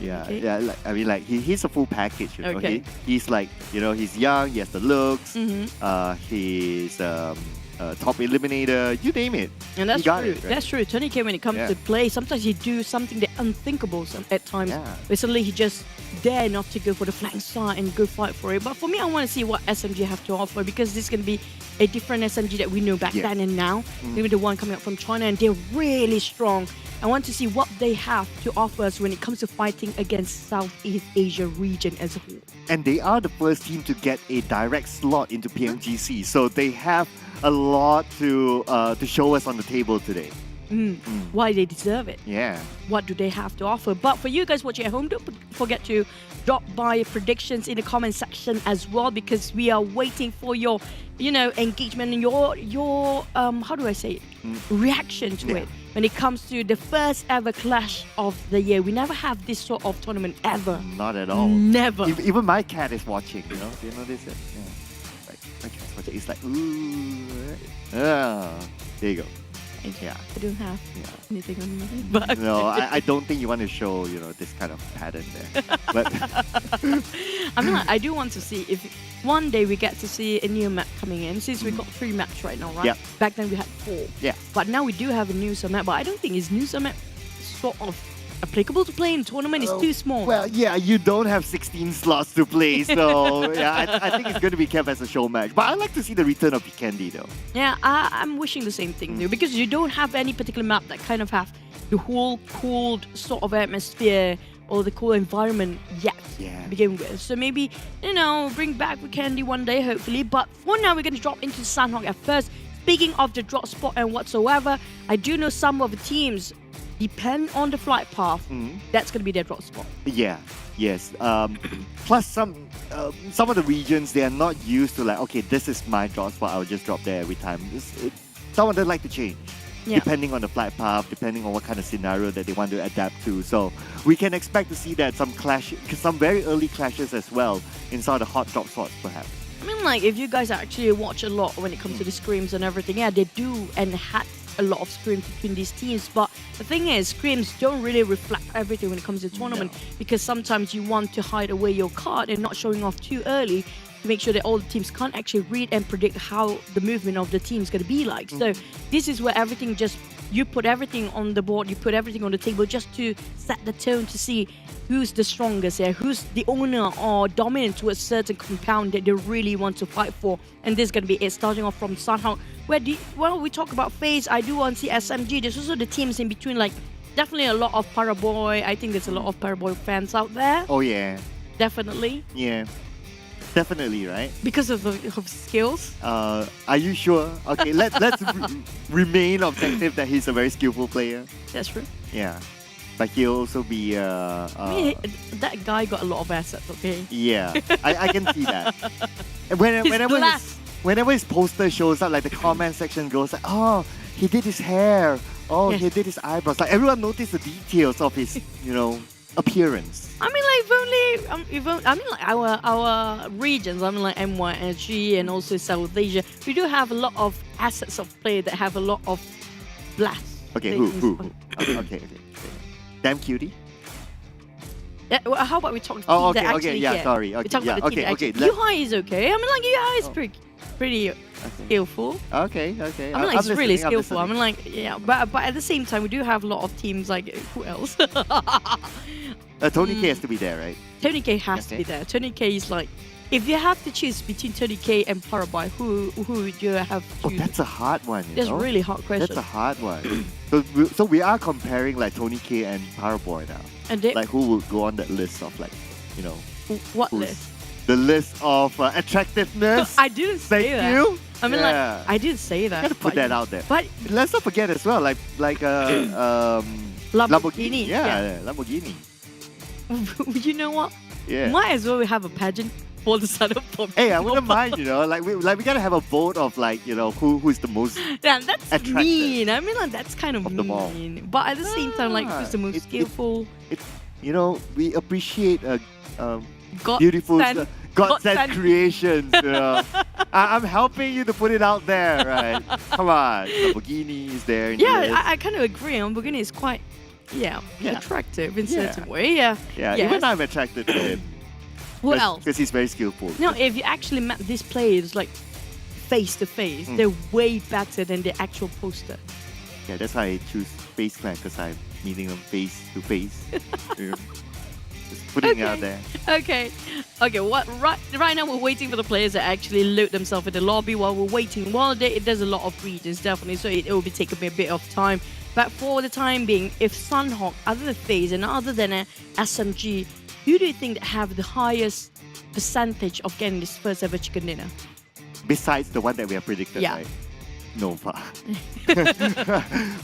Yeah, yeah. I mean, like he's a full package. You know? Okay. He's like, you know, he's young. He has the looks. Mm-hmm. He's top eliminator. You name it. And that's true. Right? That's true. Tony K, when it comes to play, sometimes he do something that unthinkable. At times, recently he just dare not to go for the flank side and go fight for it. But for me, I want to see what SMG have to offer, because this is going to be a different SMG that we know back then and now. Maybe the one coming up from China, and they're really strong. I want to see what they have to offer us when it comes to fighting against Southeast Asia region as a whole. And they are the first team to get a direct slot into PMGC, so they have a lot to show us on the table today. Why they deserve it. Yeah. What do they have to offer? But for you guys watching at home, don't forget to drop by predictions in the comment section as well, because we are waiting for your, engagement and your how do I say it? Reaction to it when it comes to the first ever clash of the year. We never have this sort of tournament ever. Not at all. Never. Even my cat is watching. Do you notice it? Yeah. Like my cat's watching. It's like ooh. There you go. Yeah. I don't have anything on me. But no, I don't think you want to show, this kind of pattern there. But I mean, I do want to see if one day we get to see a new map coming in, since we got 3 maps right now, right? Yep. Back then we had 4. Yeah. But now we do have a new map, but I don't think is new map sort of applicable to play in tournament. It's too small. Well, yeah, you don't have 16 slots to play, so yeah, I think it's going to be kept as a show match. But I like to see the return of Vikendi though. Yeah, I'm wishing the same thing too, because you don't have any particular map that kind of have the whole cool sort of atmosphere or the cool environment yet to begin with. So maybe, bring back Vikendi one day, hopefully. But for now, we're going to drop into Sunhawk at first. Speaking of the drop spot and whatsoever, I do know some of the teams depend on the flight path. That's going to be their drop spot. Yeah, yes. Plus some of the regions, they are not used to like, okay, this is my drop spot, I'll just drop there every time. Some of them like to change, depending on the flight path, depending on what kind of scenario that they want to adapt to. So we can expect to see that some very early clashes as well in some of the hot drop spots perhaps. I mean, like, if you guys actually watch a lot when it comes to the scrims and everything, they do and had a lot of scrims between these teams. But the thing is, scrims don't really reflect everything when it comes to the tournament, because sometimes you want to hide away your card and not showing off too early to make sure that all the teams can't actually read and predict how the movement of the team is going to be like. So this is where everything you put everything on the board, you put everything on the table just to set the tone to see who's the strongest here, who's the owner or dominant to a certain compound that they really want to fight for. And this is going to be it, starting off from Sunhawk. We talk about FaZe, I do want to see SMG. There's also the teams in between, like definitely a lot of Paraboy. I think there's a lot of Paraboy fans out there. Oh yeah. Definitely. Yeah. Definitely, right? Because of skills. Are you sure? Okay, let's remain objective that he's a very skillful player. That's true. Yeah. But he'll also be I mean, that guy got a lot of assets, okay? Yeah, I can see that. And whenever his poster shows up, like the comment section goes like, oh, he did his hair. Oh, he did his eyebrows. Like everyone noticed the details of his, appearance. I mean, like our regions. I mean, like MYSG and also South Asia. We do have a lot of assets of play that have a lot of blast. Okay, who? Okay. Damn cutie. Yeah, well, how about we talk to teams that actually sorry. Okay, we talk about the team that actually. Yuhai is okay. I mean, like Yuhai is pretty skillful. Okay. I mean, like, it's really skillful. I mean, like, but at the same time, we do have a lot of teams. Like, who else? Tony K has to be there, right? Tony K has to be there. Tony K is like, if you have to choose between Tony K and Paraboy, who would you have to choose? Oh, that's a hard one. That's a really hard question. That's a hard one. so we are comparing like Tony K and Paraboy now. And they, like who would go on that list of like, you know? What list? The list of attractiveness. I didn't say Thank that. you. I mean, like, I didn't say that. You gotta put that out there. But let's not forget as well, like Lamborghini. Yeah, Lamborghini. You know what? Yeah. Might as well have a pageant for the son of PUBG. Hey, I wouldn't mind, you know, like we gotta have a vote of like, you know, who's the most yeah, that's attractive. mean. I mean, like, that's kind of them all. mean. But at the same time, like, who's the most skillful? You know, we appreciate God beautiful sent- God-sent creations. You know? I'm helping you to put it out there, right? Come on, Lamborghini is there. Yeah, I kind of agree. Lamborghini is quite, attractive in certain way. Yeah. Yeah, Yes. even I'm attracted to him. Who else? Because he's very skillful. No, if you actually met these players like face to face, they're way better than the actual poster. Yeah, that's why I choose FaZe Clan, because I'm meeting them face to face. You know, just putting it out there. Okay. What right now we're waiting for the players to actually load themselves in the lobby while we're waiting. Well, there's a lot of regions definitely, so it will be taking me a bit of time. But for the time being, if Sunhawk, other than FaZe and other than SMG, who do you think that have the highest percentage of getting this first ever chicken dinner? Besides the one that we have predicted, Yeah. right? Nova.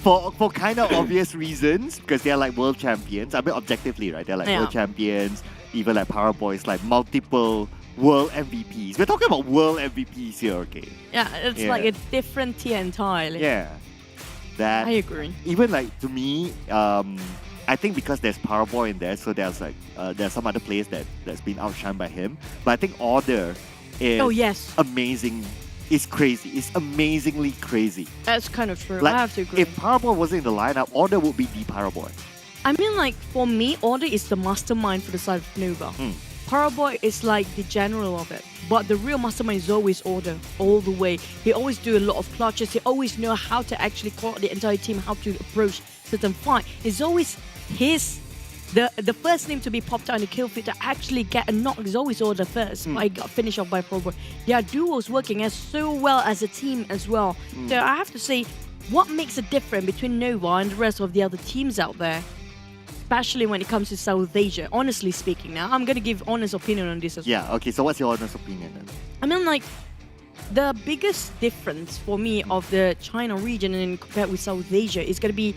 for kind of obvious reasons, because they're like world champions. I mean, objectively, right? They're like world champions. Even like Power Boys, like multiple world MVPs. We're talking about world MVPs here, okay? Yeah, it's like a different tier entirely. Yeah. That I agree. Even like to me, I think because there's Power Boy in there, so there's like there's some other players that's been outshined by him. But I think Order is amazing. It's crazy. It's amazingly crazy. That's kind of true. Like, I have to agree. If Power Boy wasn't in the lineup, Order would be the Power Boy. I mean, like, for me, Order is the mastermind for the side of Nova. Paraboy is like the general of it. But the real mastermind is always Order, all the way. He always do a lot of clutches. He always know how to actually coordinate the entire team, how to approach certain fight. It's always the first name to be popped out in the kill feed to actually get a knock is always Order first. I got finished off by Paraboy. Their duos working as so well as a team as well. So I have to say, what makes a difference between Nova and the rest of the other teams out there? Especially when it comes to South Asia, honestly speaking. Now, I'm going to give honest opinion on this as well. Yeah, okay, so what's your honest opinion then? I mean, like, the biggest difference for me of the China region and compared with South Asia is going to be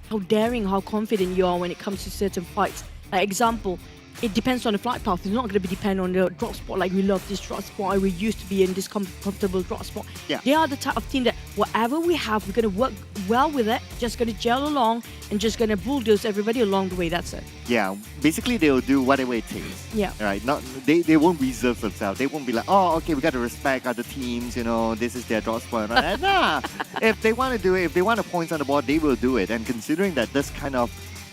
how daring, how confident you are when it comes to certain fights. Like, example, it depends on the flight path. It's not going to be depend on the drop spot. Like, we love this drop spot. We used to be in this comfortable drop spot. Yeah. They are the type of team that whatever we have, we're going to work well with it. Just going to gel along and just going to bulldoze everybody along the way. That's it. Yeah, basically they'll do whatever it takes. Yeah. Right. Not they won't reserve themselves. They won't be like, oh, okay, we got to respect other teams. You know, this is their drop spot. Nah. If they want to do it, if they want the points on the board, they will do it. And considering that this kind of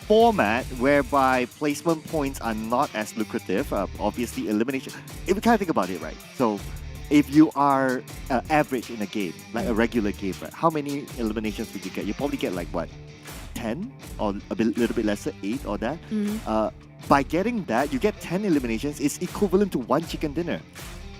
format whereby placement points are not as lucrative, obviously elimination. If you kind of think about it, right? So if you are average in a game, like a regular game, right? How many eliminations would you get? You probably get like what, 10 or little bit lesser, 8 or that. By getting that, you get 10 eliminations. It's equivalent to 1 chicken dinner.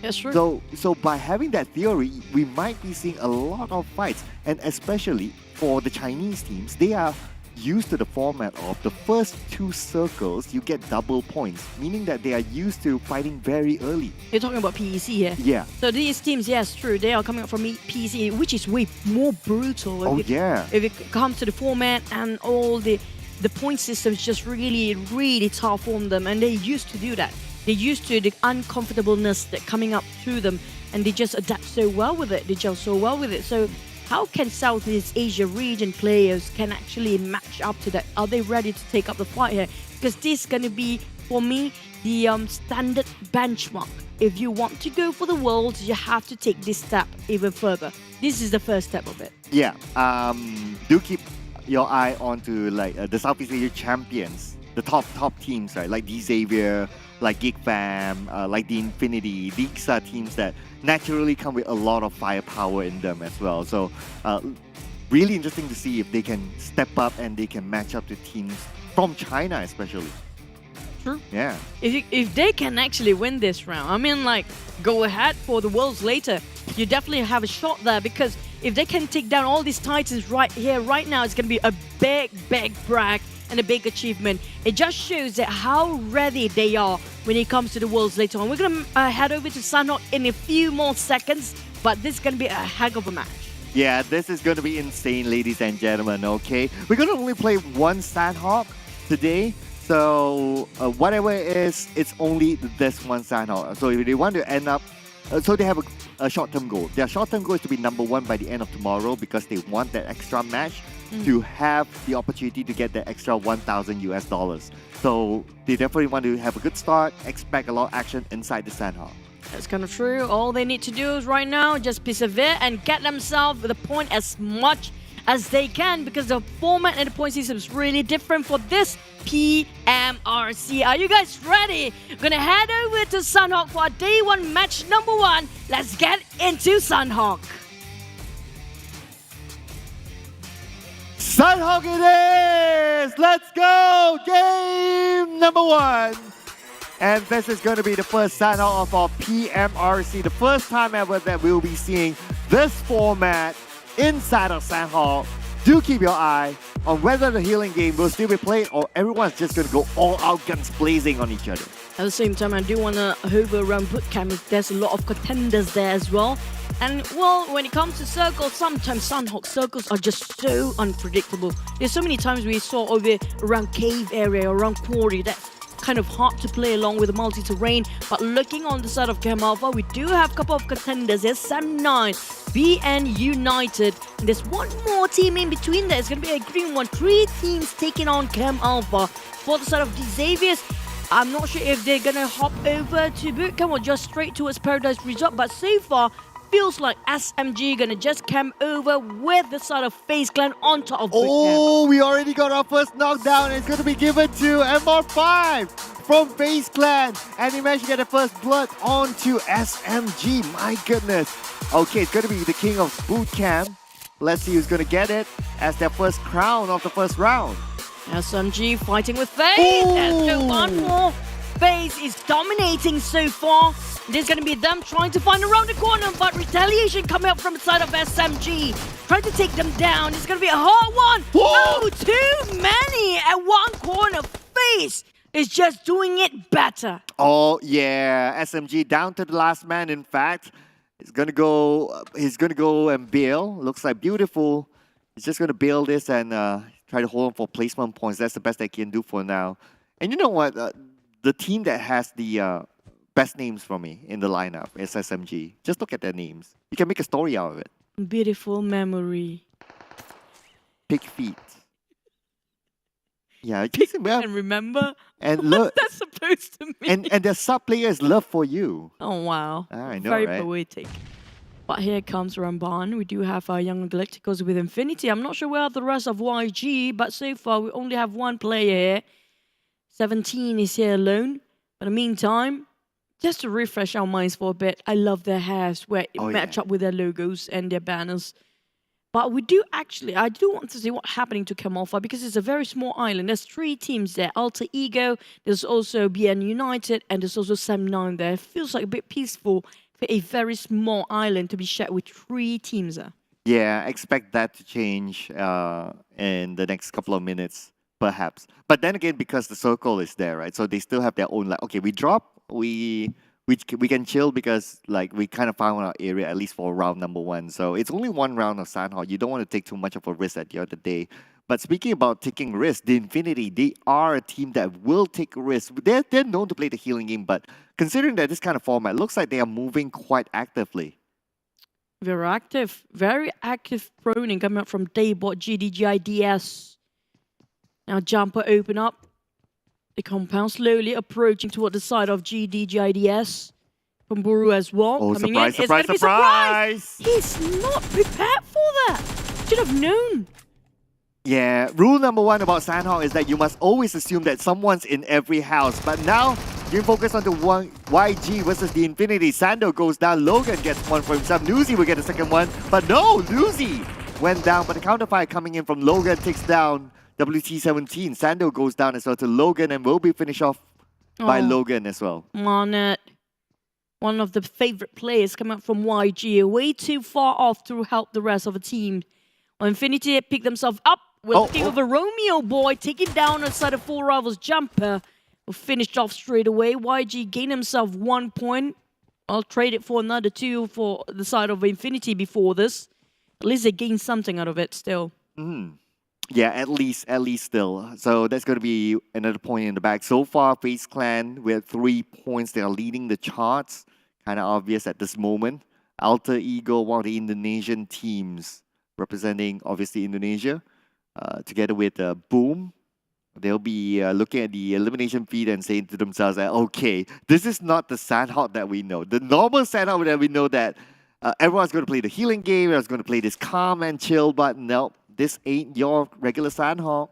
That's true. So by having that theory, we might be seeing a lot of fights, and especially for the Chinese teams, they are used to the format of the first 2 circles, you get double points, meaning that they are used to fighting very early. You're talking about PEC here? Yeah. So these teams, yes, true, they are coming up from PEC, which is way more brutal. If it comes to the format and all the point system is just really, really tough on them, and they used to do that. They're used to the uncomfortableness that coming up to them, and they just adapt so well with it. They gel so well with it. So how can Southeast Asia region players can actually match up to that? Are they ready to take up the fight here? Because this is going to be, for me, the standard benchmark. If you want to go for the world, you have to take this step even further. This is the first step of it. Yeah. Do keep your eye onto like the Southeast Asia champions, the top teams, right? Like the Xavier, like Geek Fam, like the Infinity. These are teams that naturally come with a lot of firepower in them as well. So really interesting to see if they can step up and they can match up to teams from China especially. True. Yeah. If they can actually win this round, I mean, like, go ahead for the Worlds later. You definitely have a shot there, because if they can take down all these Titans right here, right now, it's going to be a big brag and a big achievement. It just shows that how ready they are when it comes to the Worlds later on. We're going to head over to Sanhok in a few more seconds, but this is going to be a heck of a match. Yeah, this is going to be insane, ladies and gentlemen, okay? We're going to only play one Sanhok today. So whatever it is, it's only this one Sanhok. So if they want to end up, so they have a short-term goal. Their short-term goal is to be #1 by the end of tomorrow, because they want that extra match to have the opportunity to get that extra $1,000. So they definitely want to have a good start, expect a lot of action inside the Sanhok. That's kind of true. All they need to do is right now just persevere and get themselves the point as much as they can, because the format and the point system is really different for this PMRC. Are you guys ready? Gonna head over to Sanhok for our day 1 match #1. Let's get into Sanhok. Sanhok it is! Let's go! Game #1! And this is going to be the first Sanhok of our PMRC. The first time ever that we'll be seeing this format inside of Sanhok. Do keep your eye on whether the healing game will still be played, or everyone's just going to go all out guns blazing on each other. At the same time, I do want to hover around bootcamp. There's a lot of contenders there as well. And, well, when it comes to circles, sometimes Sanhok circles are just so unpredictable. There's so many times we saw over around cave area, around quarry, that's kind of hard to play along with the multi-terrain. But looking on the side of Chem Alpha, we do have a couple of contenders. There's Sam9, BN United. And there's one more team in between there. It's going to be a green one. 3 teams taking on Chem Alpha. For the side of the Xaviers, I'm not sure if they're going to hop over to bootcamp or just straight towards Paradise Resort. But so far, feels like SMG gonna just come over with the side of FaZe Clan on top of bootcamp. Oh, we already got our first knockdown. It's going to be given to MR5 from FaZe Clan. And he managed to get the first blood onto SMG. My goodness. Okay, it's going to be the king of bootcamp. Let's see who's going to get it as their first crown of the first round. SMG fighting with FaZe. There's no one more. FaZe is dominating so far. There's going to be them trying to find around the corner, but retaliation coming up from the side of SMG. Trying to take them down. It's going to be a hard one. Oh, too many at one corner. FaZe is just doing it better. Oh, yeah. SMG down to the last man, in fact. He's going to go and bail. Looks like beautiful. He's just going to bail this and try to hold on for placement points. That's the best I can do for now. And you know what? The team that has the best names for me in the lineup is SMG. Just look at their names. You can make a story out of it. Beautiful memory. Pig feet. Yeah, and remember? And look, what's that supposed to mean? And their sub player is love for you. Oh wow. I know, very right? poetic. But here comes Ramban. We do have our Yangon Galacticos with Infinity. I'm not sure where the rest of YG, but so far we only have one player here. 17 is here alone. But in the meantime, just to refresh our minds for a bit, I love their hairs where it match up with their logos and their banners. But we do actually, I do want to see what's happening to Chem Alpha because it's a very small island. There's 3 teams there. Alter Ego, there's also BN United, and there's also Sam9 there. It feels like a bit peaceful for a very small island to be shared with 3 teams there. Yeah, expect that to change in the next couple of minutes, perhaps. But then again, because the circle is there, right? So they still have their own, like, okay, we drop, we can chill because like we kind of found our area at least for round number 1. So it's only 1 round of Sanhok. You don't want to take too much of a risk at the end of the day. But speaking about taking risks, the Infinity, they are a team that will take risks. They're known to play the healing game, but considering that this kind of format, looks like they are moving quite actively. Very active proning coming up from Daybot, GIDS. Now Jumper open up. The compound slowly approaching toward the side of GIDS. From Buru as well. Oh, coming surprise, in. surprise! He's not prepared for that. Should have known. Yeah, rule number 1 about Sanhok is that you must always assume that someone's in every house. But now, you focus on the YG versus the Infinity. Sando goes down, Logan gets one for himself. Nuzi will get a second one. But no, Nuzi went down. But the counterfire coming in from Logan takes down WT17. Sando goes down as well to Logan and will be finished off by Logan as well. Monet, one of the favorite players coming up from YG, way too far off to help the rest of the team. Well, Infinity pick themselves up. We're looking over Romeo Boy, taking down outside of 4 Rivals jumper. Finished off straight away. YG gained himself 1 point. I'll trade it for another 2 for the side of Infinity before this. At least they gained something out of it still. Yeah, at least still. So that's going to be another point in the back. So far, FaZe Clan with 3 points. They are leading the charts. Kind of obvious at this moment. Alter Ego, one of the Indonesian teams representing, obviously, Indonesia. Together with Boom. They'll be looking at the elimination feed and saying to themselves that, okay, this is not the Sandhawk that we know. The normal Sandhawk that we know that everyone's going to play the healing game, everyone's going to play this calm and chill, but no, this ain't your regular Sandhawk.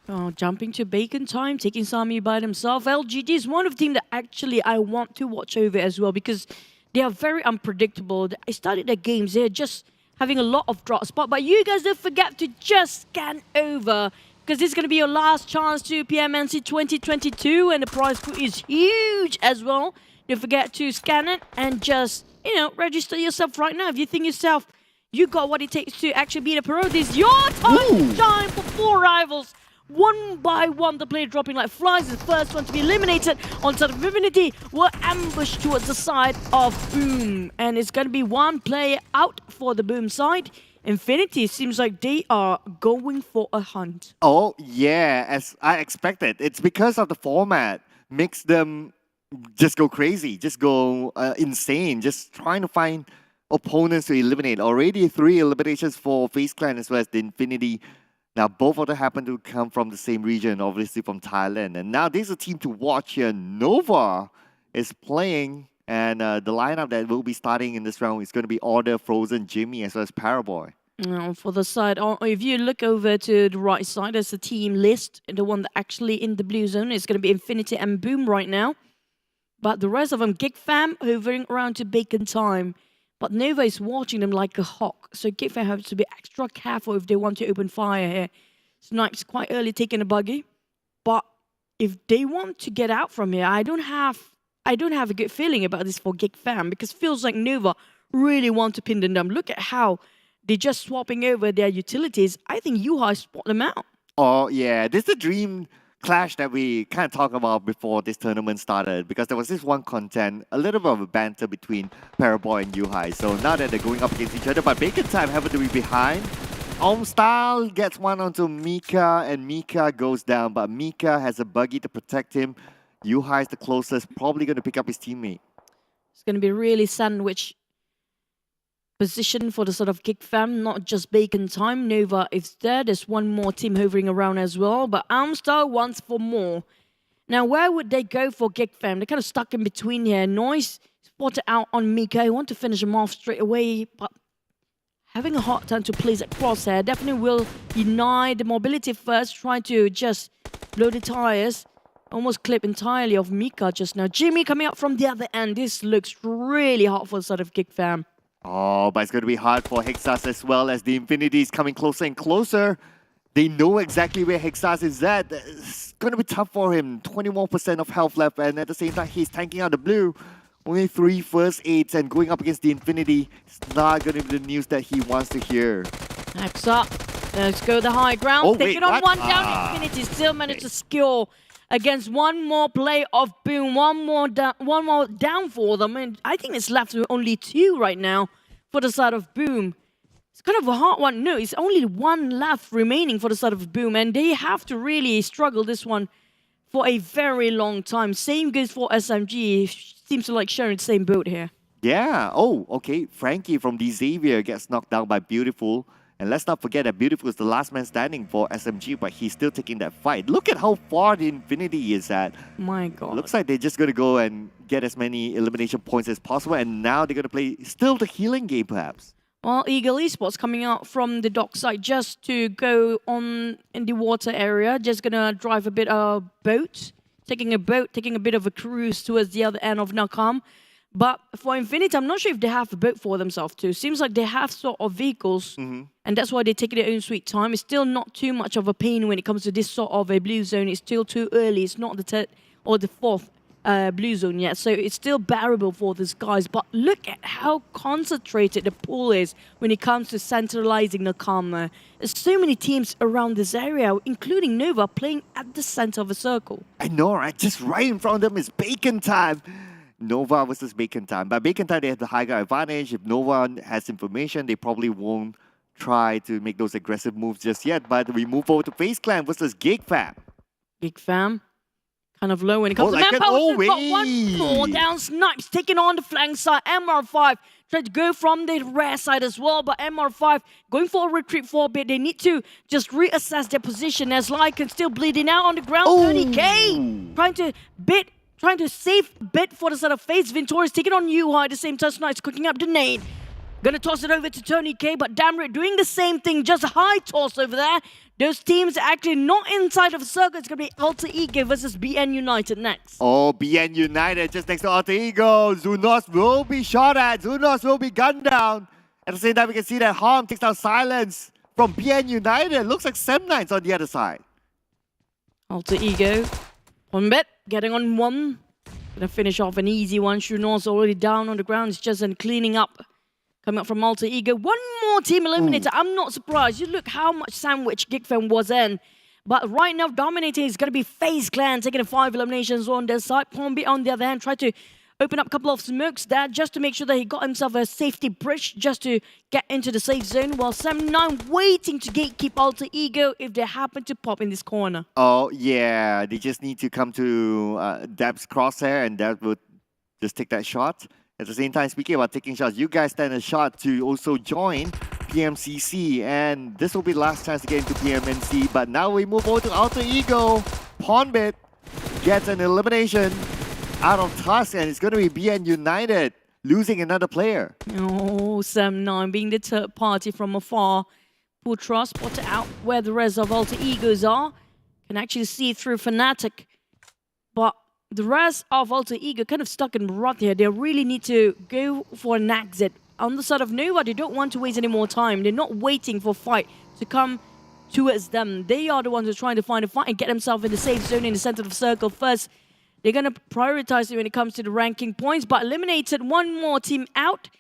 Oh, jumping to Bacon time, taking Sami by themselves. LGD is one of the teams that actually I want to watch over as well because they are very unpredictable. I started their games, they're just having a lot of drop spot, but you guys don't forget to just scan over because this is going to be your last chance to PMNC 2022 and the prize pool is huge as well. Don't forget to scan it and just, you know, register yourself right now. If you think yourself, you got what it takes to actually be a pro, this is your time to shine for 4 Rivals. 1 by 1, the player dropping like flies. The first one to be eliminated on side of Infinity were ambushed towards the side of Boom. And it's going to be 1 player out for the Boom side. Infinity seems like they are going for a hunt. Oh, yeah, as I expected. It's because of the format. Makes them just go crazy, just go insane, just trying to find opponents to eliminate. Already 3 eliminations for FaZe Clan as well as the Infinity. Now, both of them happen to come from the same region, obviously from Thailand. And now there's a team to watch here. Nova is playing, and the lineup that will be starting in this round is going to be Order, Frozen, Jimmy, as well as Paraboy. For the side, if you look over to the right side, there's a team list. The one that actually in the blue zone is going to be Infinity and Boom right now. But the rest of them, Geek Fam, hovering around to Bacon time. But Nova is watching them like a hawk. So Geek Fam has to be extra careful if they want to open fire here. Snipes quite early taking a buggy. But if they want to get out from here, I don't have a good feeling about this for Geek Fam because it feels like Nova really want to pin them down. Look at how they're just swapping over their utilities. I think Yuhai spot them out. Oh, yeah. This is the dream clash that we kind of talked about before this tournament started because there was this one content, a little bit of a banter between Paraboy and Yuhai. So now that they're going up against each other, but Bacon time happened to be behind. Style gets one onto Mika and Mika goes down, but Mika has a buggy to protect him. Yuhai is the closest, probably going to pick up his teammate. It's going to be really sandwich position for the sort of Geek Fam, not just Bacon time. Nova is there. There's one more team hovering around as well, but Amstar wants for more. Now, where would they go for Geek Fam? They're kind of stuck in between here. Noise spotted out on Mika. I want to finish him off straight away, but having a hard time to place at crosshair. Definitely will deny the mobility first, trying to just blow the tires. Almost clip entirely of Mika just now. Jimmy coming up from the other end. This looks really hard for the side of Geek Fam. Oh, but it's going to be hard for Hexas as well as the Infinity is coming closer and closer. They know exactly where Hexas is at. It's going to be tough for him. 21% of health left, and at the same time, he's tanking out the blue. Only 3 first aids, and going up against the Infinity, it's not going to be the news that he wants to hear. Next up, let's go the high ground. Oh, Take it on one down. Infinity still managed to score against one more play of Boom, one more down for them, and I think it's left with only 2 right now for the side of Boom. It's kind of a hard one. No, it's only 1 left remaining for the side of Boom, and they have to really struggle this one for a very long time. Same goes for SMG. Seems to like sharing the same boat here. Yeah. Oh, okay. Frankie from the Xavier gets knocked down by Beautiful. And let's not forget that Beautiful is the last man standing for SMG, but he's still taking that fight. Look at how far the Infinity is at. My God. Looks like they're just going to go and get as many elimination points as possible. And now they're going to play still the healing game, perhaps. Well, Eagle Esports coming out from the dockside just to go on in the water area. Just going to drive a bit of boat. Taking a bit of a cruise towards the other end of Nakam. But for Infinity, I'm not sure if they have a boat for themselves too. Seems like they have sort of vehicles, and that's why they take their own sweet time. It's still not too much of a pain when it comes to this sort of a blue zone. It's still too early. It's not the or the fourth blue zone yet, so it's still bearable for these guys. But look at how concentrated the pool is when it comes to centralizing the karma. There's so many teams around this area, including Nova, playing at the center of a circle. I know, right? Just right in front of them is Bacon Time. Nova versus Bacon Time. But Bacon Time, they have the high ground advantage. If Nova has information, they probably won't try to make those aggressive moves just yet. But we move over to FaZe Clan versus Geek Fam. Geek Fam, kind of low when it comes to manpower. They've got one more down. Snipes taking on the flank side. MR5 trying to go from the rare side as well, but MR5 going for a retreat for a bit. They need to just reassess their position as Lycan still bleeding out on the ground. 30k trying to save a bit for the side of FaZe. Ventori's taking on UI at the same time. Snipes cooking up the nade. Gonna toss it over to Tony K, but Damrit doing the same thing, just a high toss over there. Those teams are actually not inside of the circle. It's gonna be Alter Ego versus BN United next. Oh, BN United just next to Alter Ego. Zunos will be shot at. Zunos will be gunned down. At the same time, we can see that Harm takes down Silence from BN United. Looks like Sem9's on the other side. Alter Ego, one bit, getting on one. Gonna finish off an easy one. Shunor's already down on the ground. It's just cleaning up. Coming up from Alter Ego. One more team eliminator. I'm not surprised. You look how much sandwich Geekfam was in. But right now, dominating is going to be FaZe Clan, taking 5 eliminations on their side. Pombi, on the other hand, tried to open up a couple of smokes there just to make sure that he got himself a safety bridge just to get into the safe zone. While Sem9 waiting to gatekeep Alter Ego if they happen to pop in this corner. Oh, yeah. They just need to come to Dab's crosshair and Dab would just take that shot. At the same time, speaking about taking shots, you guys stand a shot to also join PMCC, and this will be the last chance to get into PMNC. But now we move over to Alter Ego. Pawnbit gets an elimination out of Tusk, and it's going to be BN United losing another player. Oh, Sem9 being the third party from afar. Putra spotted out where the rest of Alter Egos are. Can actually see through Fnatic, but the rest of Alter Ego kind of stuck in rut here. They really need to go for an exit. On the side of Nova, they don't want to waste any more time. They're not waiting for fight to come towards them. They are the ones who are trying to find a fight and get themselves in the safe zone in the center of the circle first. They're going to prioritize it when it comes to the ranking points, but eliminated one more team out.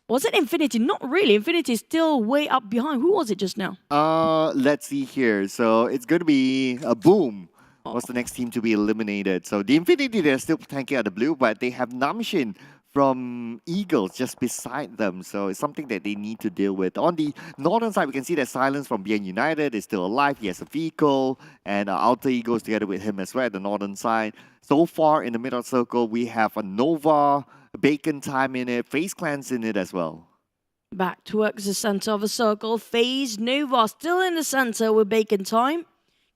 Was it Infinity? Not really. Infinity is still way up behind. Who was it just now? Let's see here. So it's going to be a Boom. What's the next team to be eliminated? So the Infinity, they're still tanking out the blue, but they have Namshin from Eagles just beside them. So it's something that they need to deal with. On the northern side, we can see that Silence from BN United is still alive. He has a vehicle, and Alter Ego is together with him as well at the northern side. So far in the middle circle, we have a Nova, Bacon Time in it, FaZe Clan's in it as well. Back towards the center of the circle. FaZe, Nova still in the center with Bacon Time.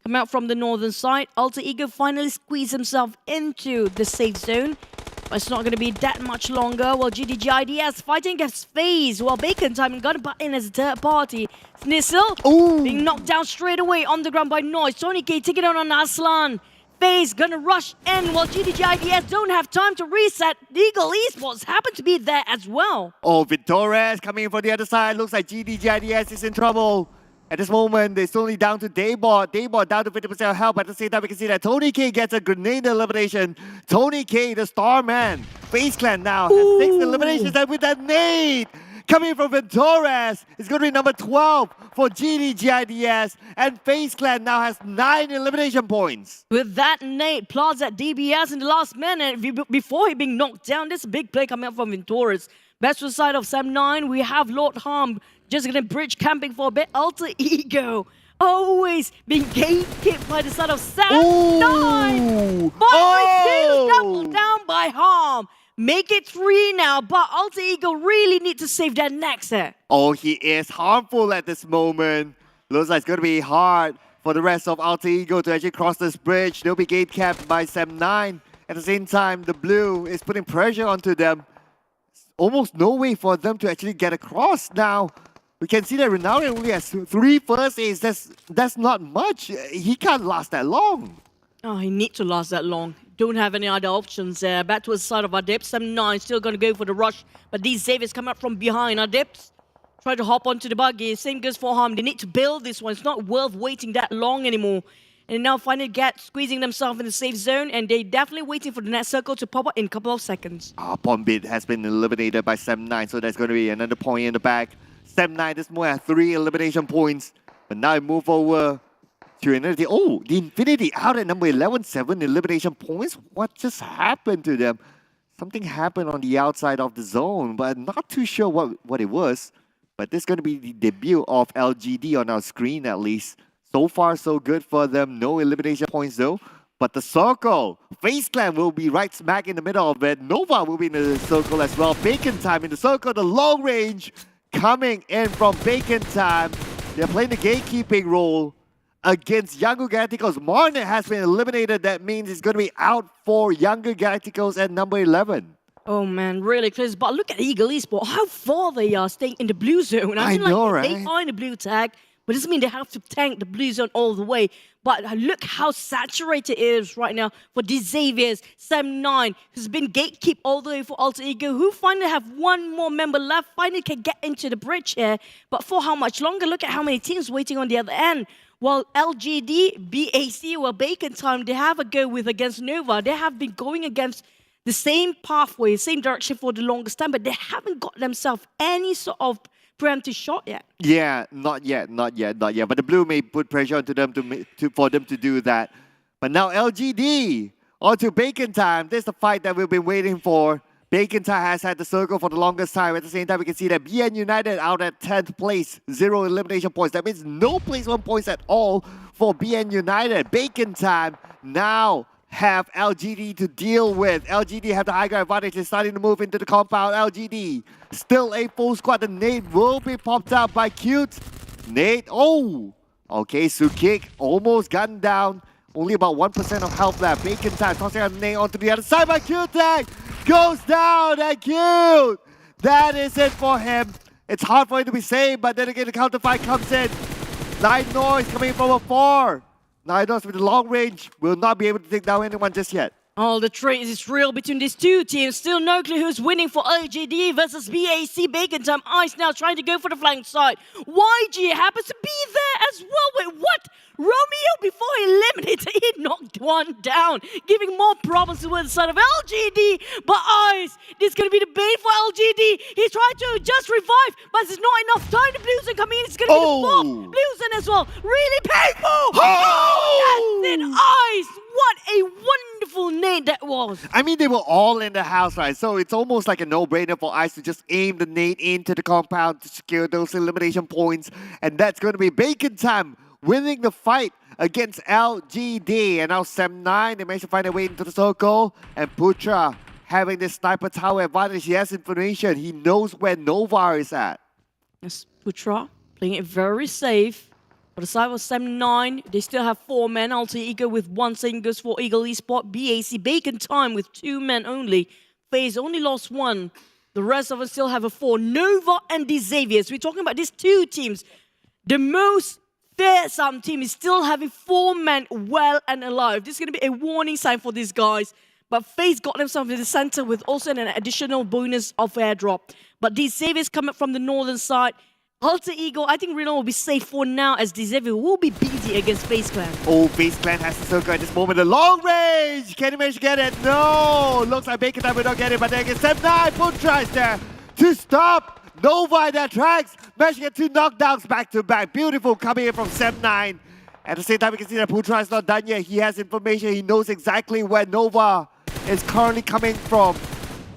Come out from the northern side. Alter Ego finally squeezed himself into the safe zone. But it's not going to be that much longer. While GIDS fighting against FaZe. While Bacon Time got butt in as a third party. Snizzle being knocked down straight away on the ground by Noise. Tony K taking it on Aslan. FaZe gonna rush in while GIDS don't have time to reset. Eagle Esports happen to be there as well. Oh, Vitores coming in from the other side. Looks like GIDS is in trouble. At this moment, it's only down to Daybot. Daybot down to 50% health, but at the same time, we can see that Tony K gets a grenade elimination. Tony K, the star man. FaZe Clan now has 6 eliminations, and with that nade coming from Ventores, it's going to be number 12 for GIDS, and FaZe Clan now has 9 elimination points. With that nade, Plaza DBS in the last minute, before he being knocked down, this big play coming up from Ventores. Best for side of Sem9, we have Lord Harm just gonna bridge camping for a bit. Alter Ego always being gatekept by the side of Sem9. Finally, double down by Harm. Make it 3 now, but Alter Ego really need to save that next hit. Oh, he is harmful at this moment. Looks like it's gonna be hard for the rest of Alter Ego to actually cross this bridge. They'll be gatekept by Sem9. At the same time, the blue is putting pressure onto them. Almost no way for them to actually get across now. We can see that Ronaldo only has 3 first aids. That's not much. He can't last that long. Oh, he needs to last that long. Don't have any other options there. Back to the side of Adepts. Sem9 still going to go for the rush. But these saviors come up from behind. Adepts try to hop onto the buggy. Same goes for Harm. They need to build this one. It's not worth waiting that long anymore. And now finally get squeezing themselves in the safe zone, and they're definitely waiting for the next circle to pop up in a couple of seconds. Bombit has been eliminated by Sem9, so that's going to be another point in the back. Sem9 this morning has 3 elimination points, but now it move over to another team. Oh, the Infinity out at number 11, 7 elimination points. What just happened to them? Something happened on the outside of the zone, but I'm not too sure what it was. But this is going to be the debut of LGD on our screen at least. So far, so good for them. No elimination points though. But the circle, FaZe Clan will be right smack in the middle of it. Nova will be in the circle as well. Bacon Time in the circle, the long range coming in from Bacon Time. They're playing the gatekeeping role against Yangon Galacticos. Marnet has been eliminated. That means it's going to be out for Yangon Galacticos at number 11. Oh man, really close. But look at Eagle Esports, how far they are staying in the blue zone. I know, like, right? They are in the blue tag, but it doesn't mean they have to tank the blue zone all the way. But look how saturated it is right now for the Xaviers. Sem9, who's been gatekeep all the way for Alter Ego, who finally have one more member left, finally can get into the bridge here. But for how much longer? Look at how many teams waiting on the other end. While LGD, BAC, Bacon Time, they have a go with against Nova. They have been going against the same pathway, same direction for the longest time, but they haven't got themselves any sort of preemptive shot yet. Yeah, not yet. But the blue may put pressure onto them for them to do that. But now LGD onto Bacon Time. This is the fight that we've been waiting for. Bacon Time has had the circle for the longest time. At the same time, we can see that BN United out at 10th place, 0 elimination points. That means no placement points at all for BN United. Bacon Time now have LGD to deal with. LGD have the high ground advantage. They're starting to move into the compound. LGD still a full squad. The nade will be popped out by Cute. Nade, oh! Okay, Sukik almost gotten down. Only about 1% of health left. Bacon Time tossing out the nade onto the other side by Cute Tag. Goes down and Cute! That is it for him. It's hard for him to be saved, but then again the counter fight comes in. Light Noise coming from afar. Nidos with the long range will not be able to take down anyone just yet. Oh, the trade is real between these two teams. Still no clue who's winning for LGD versus BAC. Bacon Time Ice now trying to go for the flank side. YG happens to be there as well. Wait, what? Romeo, before he eliminated, he knocked one down, giving more problems towards the side of LGD. But Ice, this is going to be the bait for LGD. He's trying to just revive, but there's not enough time. The Blues are coming in. It's going to be the fourth Blues in as well. Really painful. Oh! That's it, Ice. What a wonderful nade that was. I mean, they were all in the house, right? So it's almost like a no-brainer for Ice to just aim the nade into the compound to secure those elimination points. And that's going to be Bacon Time winning the fight against LGD. And now Sem9, they managed to find their way into the circle. And Putra having this sniper tower advantage. He has information. He knows where Nova is at. Yes, Putra playing it very safe. For the side of Sem9, they still have 4 men. Alter Ego with 1 singles for Eagle Esports. BAC Bacon Time with 2 men only. FaZe only lost 1. The rest of us still have a 4. Nova and the Xaviers. We're talking about these 2 teams. The most fearsome team is still having 4 men well and alive. This is going to be a warning sign for these guys. But FaZe got themselves in the center with also an additional bonus of airdrop. But the Xaviers coming from the northern side. Alter Ego, I think Reno will be safe for now as the Xavier will be busy against FaZe Clan. Oh, FaZe Clan has the circle at this moment. The long range! Can he manage to get it? No! Looks like Bacon Time will not get it, but then again, Sem9 full tries there to stop Nova in their tracks. Managed to get 2 knockdowns back to back. Beautiful coming in from Sem9. At the same time, we can see that Putra is not done yet. He has information. He knows exactly where Nova is currently coming from.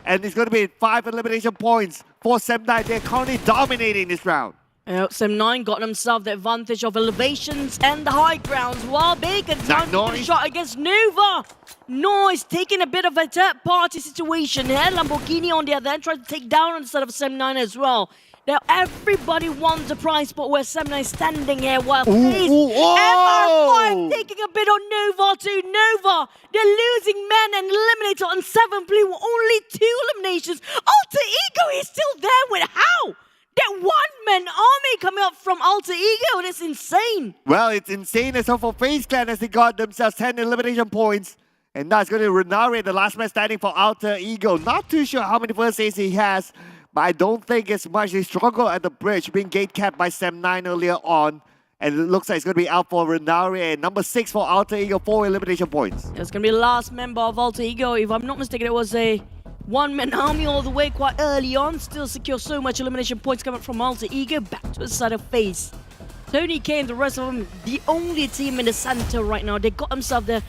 And it's going to be 5 elimination points for Sem9. They're currently dominating this round. Sem9 got themselves the advantage of elevations and the high grounds, while Bacon Time took a shot against Nova. Noise taking a bit of a third-party situation here. Lamborghini on the other end trying to take down on the side of Sem9 as well. Now everybody wants a prize spot where Sem9 is standing here while FaZe MR5 taking a bit on Nova too. Nova, they're losing men and eliminator on 7 blue. Only 2 eliminations. Alter Ego is still there with how? That 1-man army coming up from Alter Ego. That's insane. Well, it's insane as well for FaZe Clan as they got themselves 10 elimination points. And now it's going to narrate the last man standing for Alter Ego. Not too sure how many first aids he has, but I don't think it's much. They struggle at the bridge, being gate capped by Sem9 earlier on. And it looks like it's going to be out for Renari and number 6 for Alter Ego, 4 elimination points. It's going to be the last member of Alter Ego. If I'm not mistaken, it was a one-man army all the way quite early on. Still secure so much elimination points coming from Alter Ego. Back to the side of FaZe. Tony K and the rest of them, the only team in the center right now. They got themselves the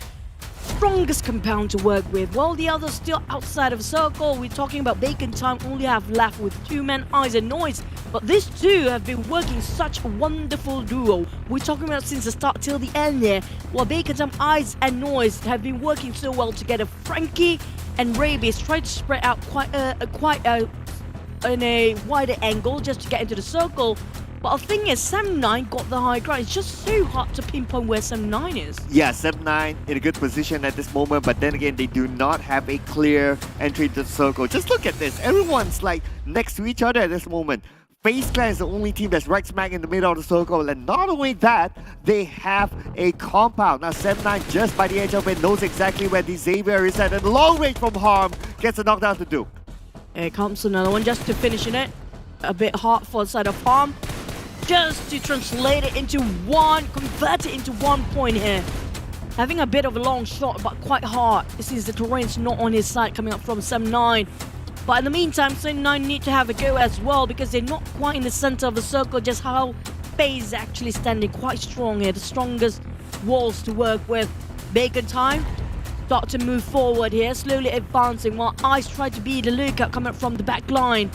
strongest compound to work with. While the others still outside of the circle. We're talking about Bacon Time only have left with 2 men, Eyes and Noise. But these two have been working such a wonderful duo. We're talking about since the start till the end there. While Bacon Time, Eyes and Noise have been working so well together. Frankie and Rabies tried to spread out in a wider angle just to get into the circle. But the thing is, Sam9 got the high ground. It's just so hard to pinpoint where Sam9 is. Yeah, Sam9 in a good position at this moment, but then again, they do not have a clear entry to the circle. Just look at this. Everyone's like next to each other at this moment. FaZe Clan is the only team that's right smack in the middle of the circle, and not only that, they have a compound. Now, Sam9 just by the edge of it knows exactly where the Xavier is at, and long range from Harm gets a knockdown to do. Here comes another one just to finish in it. A bit hard for the side of Harm. Just to translate it into one, convert it into 1 point here. Having a bit of a long shot, but quite hard. This is the terrain's not on his side coming up from Sam9. But in the meantime, Sam9 need to have a go as well because they're not quite in the center of the circle. Just how FaZe is actually standing quite strong here. The strongest walls to work with. Bacon Time start to move forward here, slowly advancing while Ice try to be the lookout coming from the back line.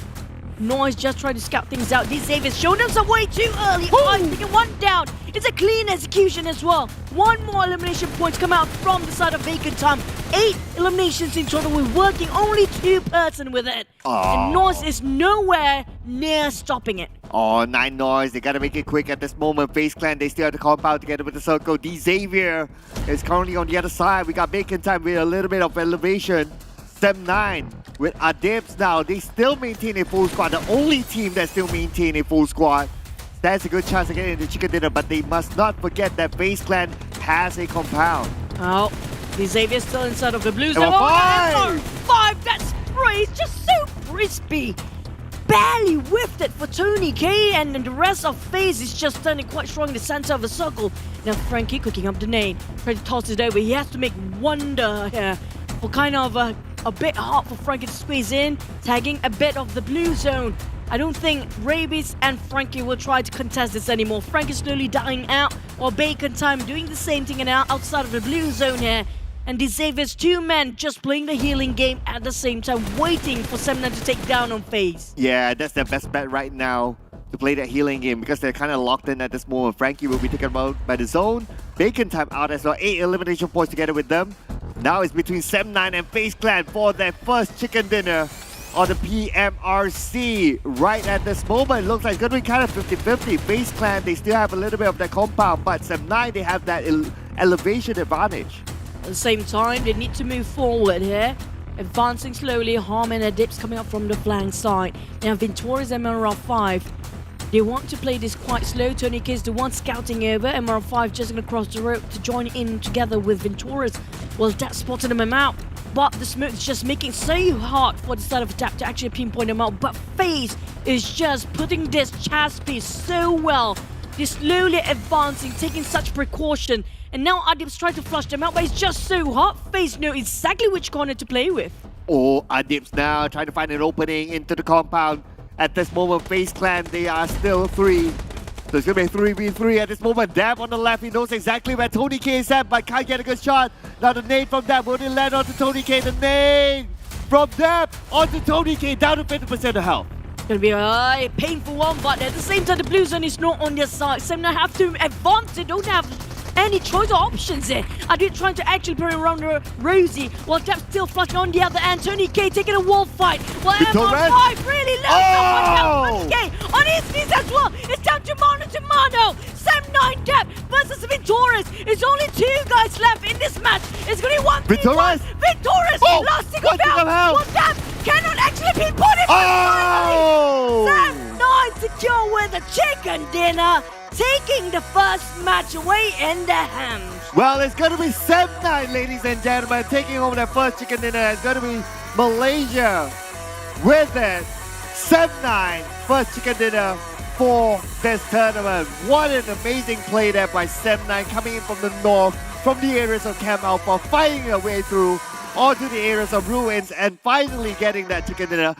Noise just trying to scout things out. These Xavier's showing them some way too early. Ice picking one down. It's a clean execution as well. 1 more elimination points come out from the side of Bacon Time. 8 eliminations in total. We're working only 2 person with it. And Noise is nowhere near stopping it. Oh, 9 Noise. They gotta make it quick at this moment. FaZe Clan, they still have the compound together with the circle. The Xavier is currently on the other side. We got Bacon Time with a little bit of elevation. Sam9 with Adibs now. They still maintain a full squad. The only team that still maintain a full squad. That's a good chance to get into chicken dinner, but they must not forget that FaZe Clan has a compound. Oh, the Xavier's still inside of the blue zone. Oh, 5! That spray is just so crispy. Barely whiffed it for Tony K, and then the rest of FaZe is just standing quite strong in the center of the circle. Now Frankie cooking up the nade. Trying to toss it over. He has to make wonder here. For kind of a bit hard for Frankie to squeeze in, tagging a bit of the blue zone. I don't think Rabies and Frankie will try to contest this anymore. Frankie's slowly dying out, while Bacon Time doing the same thing and out outside of the blue zone here. And the Xavier's 2 men just playing the healing game at the same time, waiting for Sam9 to take down on FaZe. Yeah, that's their best bet right now to play that healing game because they're kind of locked in at this moment. Frankie will be taken out by the zone. Bacon Time out as well. 8 elimination points together with them. Now it's between Sam9 and FaZe Clan for their first chicken dinner on the PMRC. Right at this moment, it looks like it's going to be kind of 50-50. FaZe Clan, they still have a little bit of that compound, but Sam9, they have that elevation advantage. At the same time, they need to move forward here. Advancing slowly, Harm and Adips coming up from the flank side. Now Ventoris and MR5. They want to play this quite slow. Tony K is the one scouting over. MR5 just going to cross the road to join in together with Ventoris. Well, that spotted him out. But the smoke is just making it so hard for the side of attack to actually pinpoint him out. But FaZe is just putting this chess piece so well. They're slowly advancing, taking such precaution. And now Adib's trying to flush them out, but it's just so hard. FaZe know exactly which corner to play with. Oh, Adib's now trying to find an opening into the compound. At this moment, FaZe Clan, they are still 3. So it's going to be a 3v3 at this moment. Dab on the left, he knows exactly where Tony K is at, but can't get a good shot. Now the nade from Dab will only land onto Tony K. The nade from Dab onto Tony K, down to 50% of health. It's going to be a painful one, but at the same time, the blue zone is not on their side. So now have to advance. They don't have any choice or options there. Adib trying to actually put around Rosie, while Dab still flushing on the other end. Tony K taking a wall fight. Well, MR5 really low. Tony K on his knees as well. It's down to mano to mano. Sam9 Dab versus Ventoris. It's only 2 guys left in this match. It's going to be 1v1. Ventoris last single down. Well, Dab cannot actually pinpoint it. Sam9 secure with a chicken dinner, taking the first match away in the hands. Well, it's going to be Sam9, ladies and gentlemen, taking home their first chicken dinner. It's going to be Malaysia with it. Sam9, first chicken dinner for this tournament. What an amazing play there by Sem9 coming in from the north, from the areas of Camp Alpha, fighting their way through onto the areas of Ruins and finally getting that chicken dinner.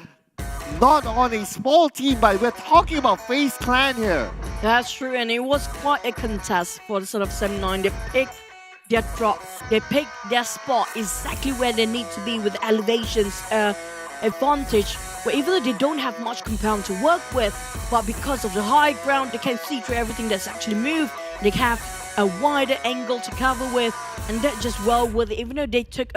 Not on a small team, but we're talking about FaZe Clan here. That's true, and it was quite a contest for the sort of Sem9. They picked their drop, they picked their spot exactly where they need to be with elevations advantage, where even though they don't have much compound to work with, but because of the high ground, they can see through everything that's actually moved. They have a wider angle to cover with, and that's just well worth it, even though they took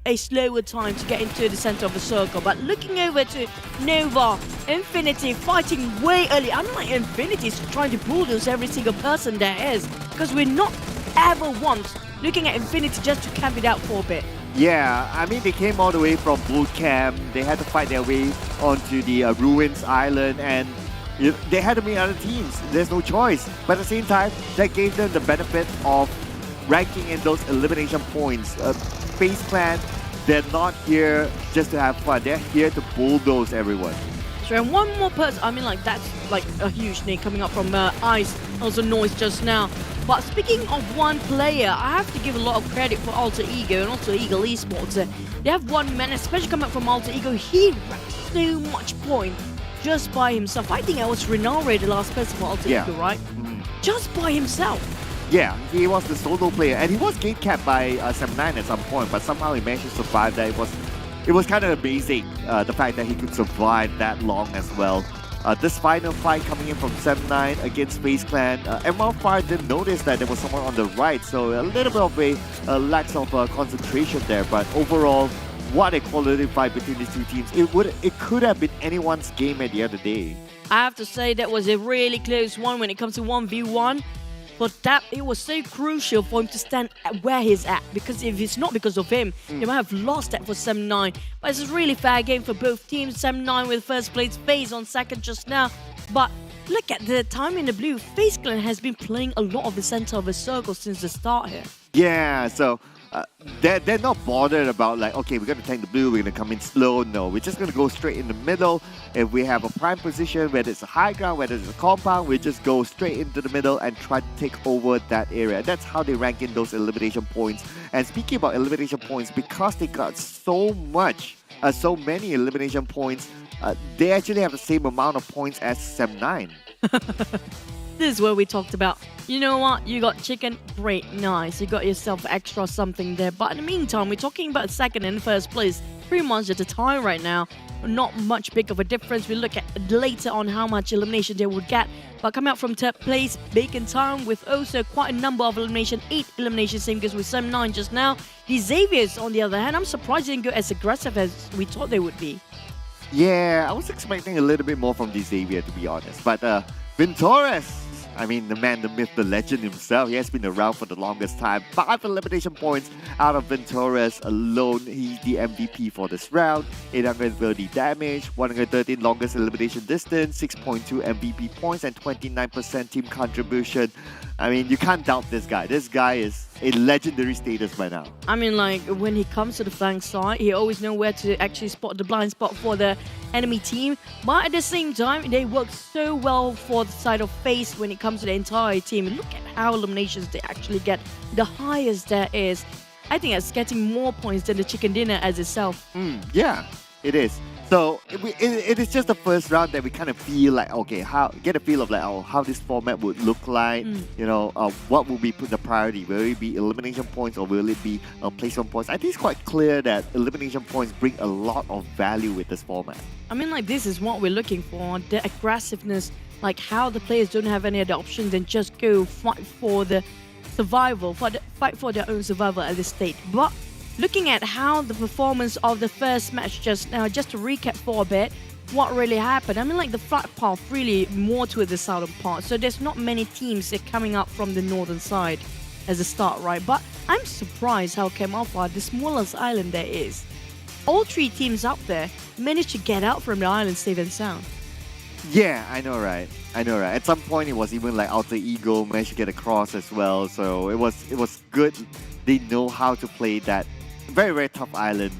a slower time to get into the center of the circle. But looking over to Nova, Infinity fighting way early. Unlike Infinity is trying to bulldoze every single person there is, because we're not ever once looking at Infinity just to camp it out for a bit. Yeah, I mean, they came all the way from boot camp. They had to fight their way onto the Ruins Island, and they had to meet other teams. There's no choice. But at the same time, that gave them the benefit of ranking in those elimination points. FaZe Clan, they're not here just to have fun. They're here to bulldoze everyone. Sure, and one more person, I mean, like, that's like a huge name coming up from Ice, also Noise just now. But speaking of one player, I have to give a lot of credit for Alter Ego and also Eagle Esports. They have one man, especially coming up from Alter Ego, he racked so much point just by himself. I think I was Renare the last person for Alter Ego, right? Just by himself. Yeah, he was the solo player, and he was gate capped by Sem9 at some point, but somehow he managed to survive that. It was kind of amazing, the fact that he could survive that long as well. This final fight coming in from Sem9 against FaZe Clan, MR5 didn't notice that there was someone on the right, so a little bit of a lack of concentration there, but overall, what a quality fight between these two teams. It could have been anyone's game at the end of the day. I have to say that was a really close one when it comes to 1v1. But that, it was so crucial for him to stand at where he's at, because if it's not because of him, they might have lost that for Sem9. But it's a really fair game for both teams. Sem9 with first place, FaZe on second just now. But look at the time in the blue. FaZe Clan has been playing a lot of the center of the circle since the start here. Yeah, so they're not bothered about like, okay, we're going to tank the blue, we're going to come in slow. No, we're just going to go straight in the middle. If we have a prime position, whether it's a high ground, whether it's a compound, we just go straight into the middle and try to take over that area. That's how they rank in those elimination points. And speaking about elimination points, because they got so many elimination points, they actually have the same amount of points as Sem9. This is where we talked about, you know what, you got chicken, great, nice, you got yourself extra something there. But in the meantime, we're talking about second and first place, pretty much at a tie right now. Not much big of a difference. We look at later on how much elimination they would get. But coming out from third place, Bacon Town with also quite a number of elimination, 8 eliminations, same goes with Sem9 just now. The Xaviers, on the other hand, I'm surprised they didn't go as aggressive as we thought they would be. Yeah, I was expecting a little bit more from the Xavier, to be honest. But Ventores, I mean, the man, the myth, the legend himself, he has been around for the longest time. 5 elimination points out of Ventores alone. He's the MVP for this round. 830 damage, 113 longest elimination distance, 6.2 MVP points, and 29% team contribution. I mean, you can't doubt this guy. This guy is a legendary status by now. I mean, like, when he comes to the flank side, he always knows where to actually spot the blind spot for the enemy team. But at the same time, they work so well for the side of FaZe when it comes to the entire team. Look at how eliminations they actually get. The highest there is. I think it's getting more points than the chicken dinner as itself. Yeah, it is. So it is just the first round that we kind of feel like, okay, get a feel of like, how this format would look like. You know, what will be the priority? Will it be elimination points or will it be placement points? I think it's quite clear that elimination points bring a lot of value with this format. I mean, like, this is what we're looking for. The aggressiveness, like how the players don't have any other options than just go fight for the survival, fight for their own survival at this state. But looking at how the performance of the first match just now, just to recap for a bit, what really happened. I mean, like, the flight path really more to the southern part, so there's not many teams that coming up from the northern side as a start, right? But I'm surprised how Camp Alpha, the smallest island there is, all 3 teams up there managed to get out from the island safe and sound. Yeah, I know, right? At some point, it was even like Alter Ego managed to get across as well, so it was good. They know how to play that very, very tough island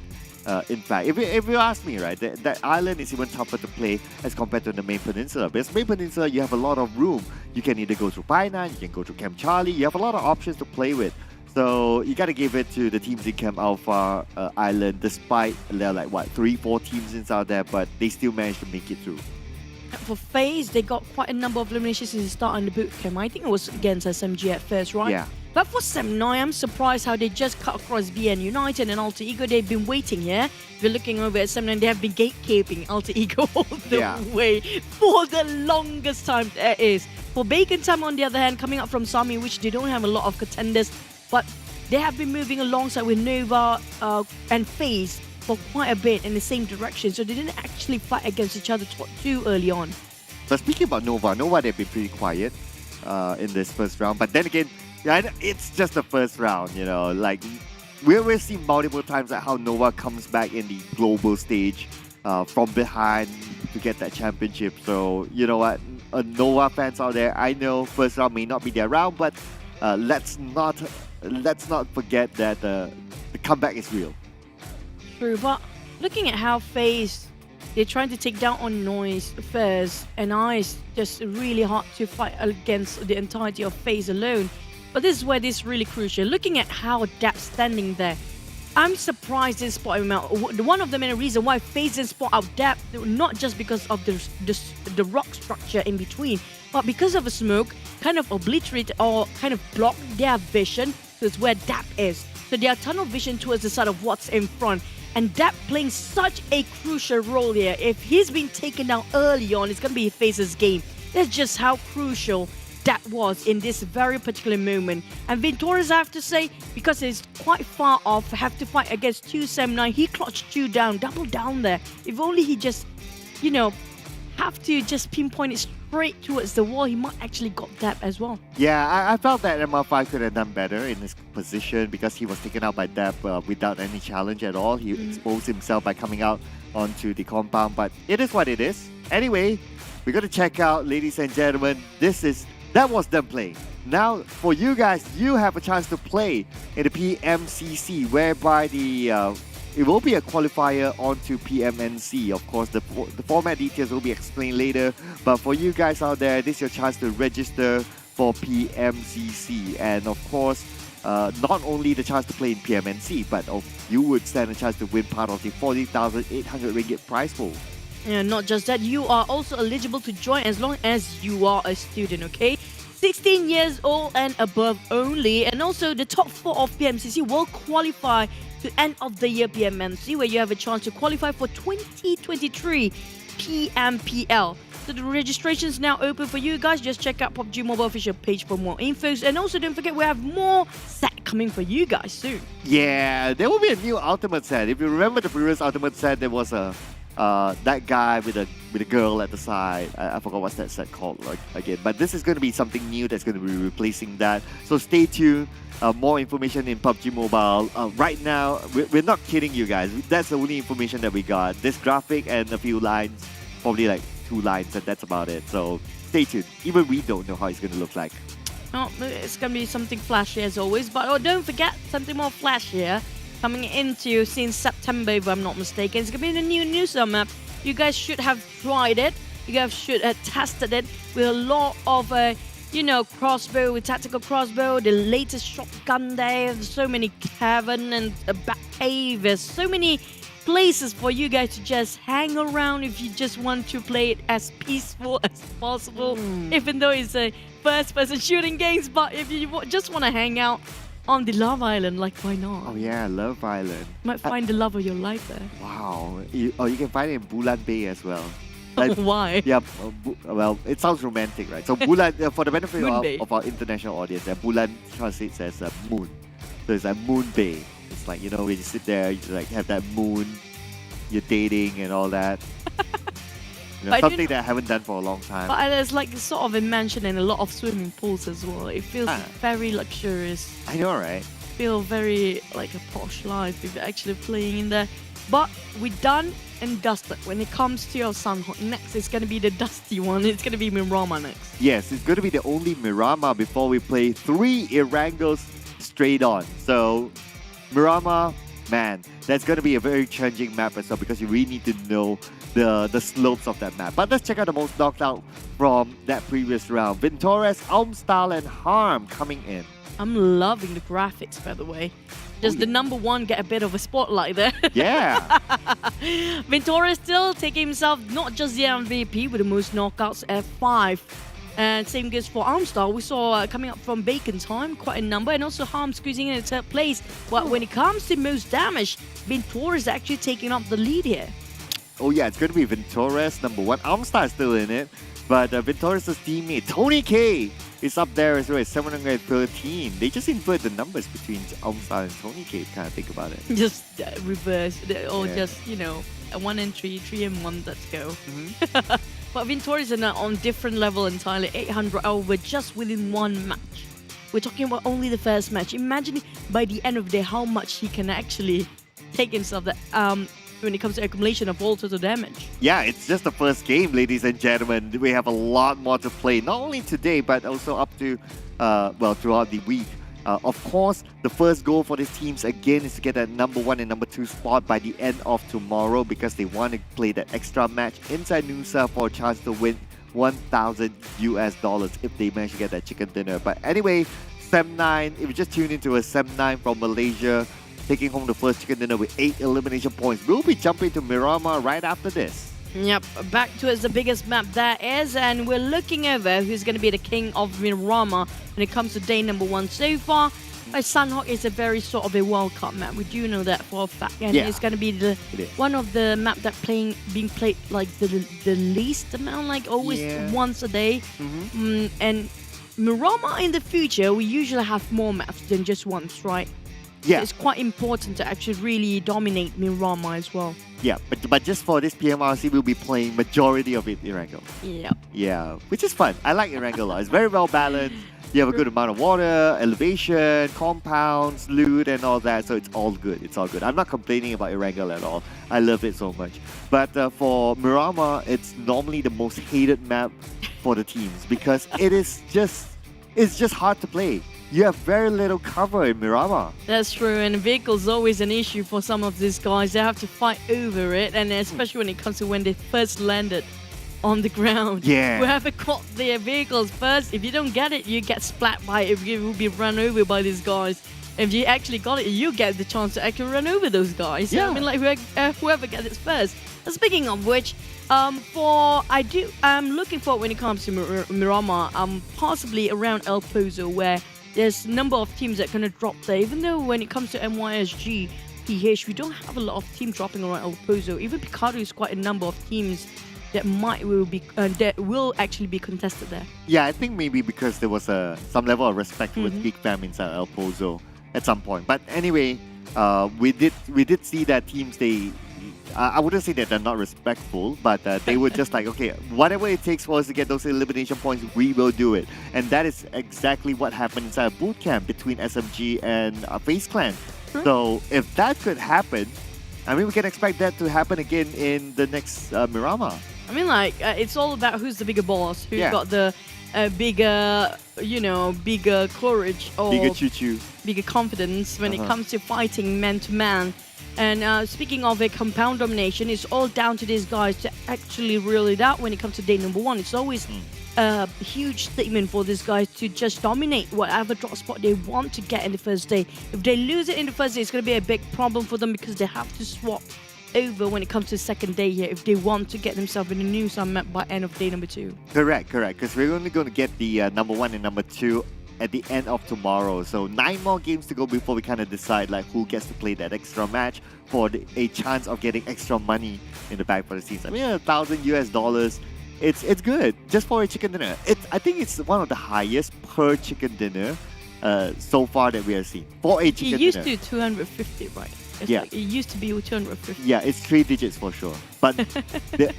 In fact, if you ask me, right, that island is even tougher to play as compared to the main peninsula. Because main peninsula, you have a lot of room. You can either go through Painan, you can go through Camp Charlie. You have a lot of options to play with. So you got to give it to the teams in Camp Alpha Island, despite there are like, what, 3-4 teams inside there, but they still managed to make it through. For FaZe, they got quite a number of eliminations since the start in the boot camp. I think it was against SMG at first, right? Yeah. But for Sem9, I'm surprised how they just cut across BN United and Alter Ego. They've been waiting here. If you're looking over at Sem9, they have been gatekeeping Alter Ego all the way for the longest time there is. For Bacon Time, on the other hand, coming up from Sami, which they don't have a lot of contenders, but they have been moving alongside with Nova and FaZe for quite a bit in the same direction, so they didn't actually fight against each other too early on. So speaking about Nova, they've been pretty quiet in this first round, but then again, it's just the first round, you know, like we've seen multiple times like how Nova comes back in the global stage from behind to get that championship. So you know what, Nova fans out there, I know first round may not be their round, but let's not forget that the comeback is real. True, but looking at how FaZe, they're trying to take down on Noise first, and Ice just really hard to fight against the entirety of FaZe alone. But this is where this is really crucial. Looking at how Dap's standing there, I'm surprised they spot him out. One of the main reasons why FaZe didn't spot out Dap, not just because of the rock structure in between, but because of a smoke, kind of obliterated or kind of blocked their vision towards where Dap is. So their tunnel vision towards the side of what's in front. And Dap playing such a crucial role here. If he's been taken down early on, it's going to be FaZe's game. That's just how crucial Dap was in this very particular moment. And Venturas, I have to say, because he's quite far off, have to fight against 2 Sem9. He clutched 2 down, double down there. If only he just, you know, have to just pinpoint it straight towards the wall, he might actually got Dap as well. Yeah, I felt that MR5 could have done better in his position because he was taken out by Dap without any challenge at all. He exposed himself by coming out onto the compound, but it is what it is. Anyway, we're going to check out, ladies and gentlemen, that was them playing. Now, for you guys, you have a chance to play in the PMCC, whereby it will be a qualifier onto PMNC. Of course, the format details will be explained later. But for you guys out there, this is your chance to register for PMCC. And of course, not only the chance to play in PMNC, but you would stand a chance to win part of the 40,800 ringgit prize pool. And not just that, you are also eligible to join as long as you are a student, okay? 16 years old and above only. And also, the top 4 of PMCC will qualify to end of the year PMMC, where you have a chance to qualify for 2023 PMPL. So the registration is now open for you guys. Just check out PUBG Mobile official page for more infos. And also, don't forget, we have more set coming for you guys soon. Yeah, there will be a new Ultimate set. If you remember the previous Ultimate set, there was that guy with a girl at the side. I forgot what's that set called again. But this is going to be something new that's going to be replacing that. So stay tuned. More information in PUBG Mobile. Right now, we're not kidding you guys. That's the only information that we got. This graphic and a few lines, probably like 2 lines, and that's about it. So stay tuned. Even we don't know how it's going to look like. Oh, it's going to be something flashy as always. But don't forget, something more flashier coming into since September, if I'm not mistaken. It's going to be the new Nusa map. You guys should have tried it. You guys should have tested it with a lot of, crossbow, with tactical crossbow, the latest shotgun there. There's so many cavern and back cave. There's so many places for you guys to just hang around if you just want to play it as peaceful as possible. Even though it's a first-person shooting games, but if you just want to hang out on the Love Island, like, why not? Oh yeah, Love Island. Might find the love of your life there. Wow. You can find it in Bulan Bay as well. Why? Yeah, well, it sounds romantic, right? So Bulan, for the benefit of our international audience, Bulan translates as moon. So it's like Moon Bay. It's like, when you sit there, you like have that moon, you're dating and all that. Something that I haven't done for a long time. But there's like sort of a mansion and a lot of swimming pools as well. It feels very luxurious. I know, right? Feel very like a posh life if you're actually playing in there. But we're done and dusted. When it comes to your Sunhawk, next it's going to be the dusty one. It's going to be Miramar next. Yes, it's going to be the only Miramar before we play 3 Erangels straight on. So Miramar, man, that's going to be a very challenging map as well because you really need to know the slopes of that map. But let's check out the most knocked out from that previous round. Ventores, Almstyle, and Harm coming in. I'm loving the graphics, by the way. Does the number one get a bit of a spotlight there? Yeah. Ventores still taking himself not just the MVP with the most knockouts at 5. And same goes for Armstar. We saw coming up from Bacon Time quite a number, and also Harm squeezing in at third place. But when it comes to most damage, Ventores is actually taking up the lead here. Oh yeah, it's going to be Ventores number 1. Armstar is still in it, but Ventores' teammate Tony K is up there as well at 713. They just invert the numbers between Armstar and Tony K, kind of think about it. Just reverse, or just, you know, 1 and 3, 3 and 1, let's go. But Ventores are now on different level entirely, 800 over just within 1 match. We're talking about only the first match. Imagine by the end of the day how much he can actually take himself that, when it comes to accumulation of all total damage. Yeah, it's just the first game, ladies and gentlemen. We have a lot more to play, not only today, but also up to, throughout the week. Of course, the first goal for these teams again is to get that number 1 and number 2 spot by the end of tomorrow because they want to play that extra match inside Nusa for a chance to win $1,000 if they manage to get that chicken dinner. But anyway, Sem9, if you just tune into a Sem9 from Malaysia, taking home the first chicken dinner with 8 elimination points. We'll be jumping to Miramar right after this. Yep, back towards the biggest map there is, and we're looking over who's going to be the king of Miramar when it comes to day number 1 so far. Sunhawk is a very sort of a World Cup map. We do know that for a fact, and it's going to be the one of the map that being played like the least amount, like always once a day. And Miramar in the future, we usually have more maps than just once, right? Yeah. So it's quite important to actually really dominate Miramar as well. Yeah, but just for this PMRC, we'll be playing majority of it Erangel. Yep. Yeah, which is fun. I like Erangel a lot. It's very well balanced. You have a good amount of water, elevation, compounds, loot, and all that. So it's all good. It's all good. I'm not complaining about Erangel at all. I love it so much. But for Miramar, it's normally the most hated map for the teams because it's just hard to play. You have very little cover in Miramar. That's true, and vehicle's always an issue for some of these guys. They have to fight over it, and especially when it comes to when they first landed on the ground. Yeah. Whoever caught their vehicles first, if you don't get it, you get splat by it. You will be run over by these guys. If you actually got it, you get the chance to actually run over those guys. Yeah. I mean, like whoever gets it first. Speaking of which, I'm looking forward when it comes to Miramar, possibly around El Pozo, where there's a number of teams that are going to drop there. Even though when it comes to MYSG, PH, we don't have a lot of teams dropping around El Pozo. Even Picardo is quite a number of teams that will actually be contested there. Yeah, I think maybe because there was some level of respect with Big Fam inside El Pozo at some point. But anyway, we did see that teams, I wouldn't say that they're not respectful, but they were just like, okay, whatever it takes for us to get those elimination points, we will do it. And that is exactly what happened inside a boot camp between SMG and FaZe Clan. So if that could happen, I mean, we can expect that to happen again in the next Miramar. I mean, like, it's all about who's the bigger boss, who's got the bigger courage or bigger choo-choo, bigger confidence when it comes to fighting man-to-man. And speaking of a compound domination, it's all down to these guys to actually reel it out when it comes to day number 1. It's always a huge statement for these guys to just dominate whatever drop spot they want to get in the first day. If they lose it in the first day, it's going to be a big problem for them because they have to swap over when it comes to the second day here if they want to get themselves in a new Sun map by end of day number 2. Correct. Because we're only going to get the number 1 and number 2 at the end of tomorrow. So 9 more games to go before we kind of decide like who gets to play that extra match for a chance of getting extra money in the bag for the season. I mean, $1,000, it's good just for a chicken dinner. I think it's one of the highest per chicken dinner so far that we have seen for a chicken dinner. It used to 250, right? Like, it used to be 250. Yeah, it's 3 digits for sure. But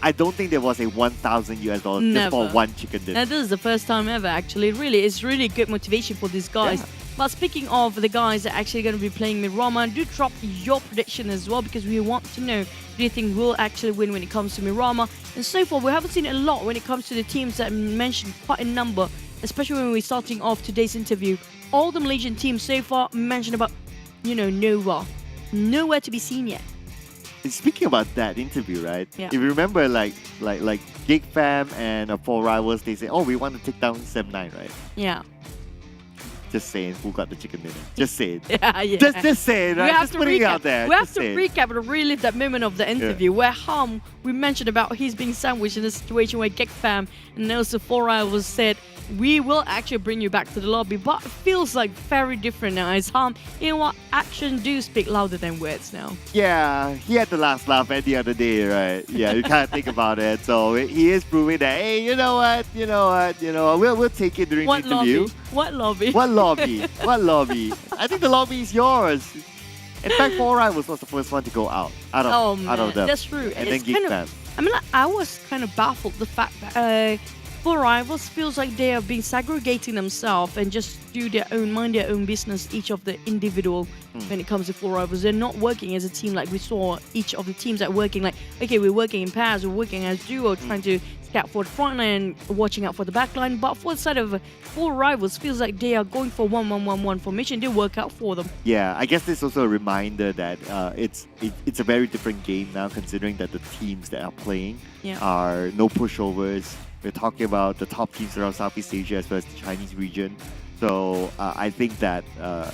I don't think there was a $1,000 just for one chicken dinner. Now, this is the first time ever, actually. Really, it's really good motivation for these guys. Yeah. But speaking of the guys that are actually going to be playing Miramar, do drop your prediction as well because we want to know who you think will actually win when it comes to Miramar. And so far, we haven't seen it a lot when it comes to the teams that mentioned quite a number, especially when we're starting off today's interview. All the Malaysian teams so far mentioned about, Nova, nowhere to be seen yet. Speaking about that interview, right? Yeah. If you remember, like Geek Fam and 4Rivals, they say, "Oh, we want to take down 7-9, right?" Yeah. Just saying, who got the chicken dinner? Just say it. Yeah. Just say it, right? Just putting it out there. We have Just to say it. recap and relive that moment of the interview where Ham, we mentioned about he's being sandwiched in a situation where Geek Fam and also 4Rivals said, we will actually bring you back to the lobby, but it feels like very different now. As Ham, you know what? Actions do speak louder than words now. Yeah, he had the last laugh at the other day, right? Yeah, you can't think about it. So he is proving that, hey, you know what, we'll take it during the interview. What lobby? What lobby? What lobby? I think the lobby is yours. In fact, 4Rivals was the first one to go out of them. That's true. And then Geek Fam. I mean, I was kind of baffled the fact that 4Rivals feels like they have been segregating themselves and just mind their own business, each of the individual when it comes to 4Rivals. They're not working as a team like we saw each of the teams that working like, okay, we're working in pairs, we're working as duo, trying to scout for the front line, watching out for the back line. But for the side of 4Rivals, feels like they are going for 1-1-1-1 formation. They work out for them. Yeah, I guess this is also a reminder that it's a very different game now, considering that the teams that are playing are no pushovers. We're talking about the top teams around Southeast Asia as well as the Chinese region. So I think that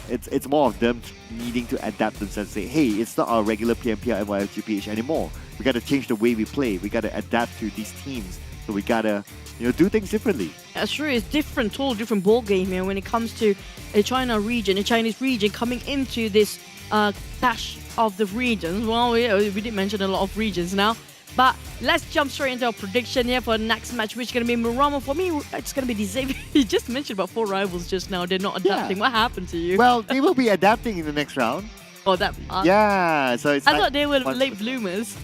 it's more of them needing to adapt themselves and say, hey, it's not our regular PMPL, MYFGPH anymore. We got to change the way we play. We got to adapt to these teams. So we got to do things differently. That's true. It's different, total different ball game here when it comes to a Chinese region coming into this clash of the regions. Well, we did mention a lot of regions now. But let's jump straight into our prediction here for the next match, which is going to be Murama. For me, it's going to be Xavier. You just mentioned about 4Rivals just now. They're not adapting. What happened to you? Well, they will be adapting in the next round. Oh, that. Yeah, so it's. I thought they were late bloomers.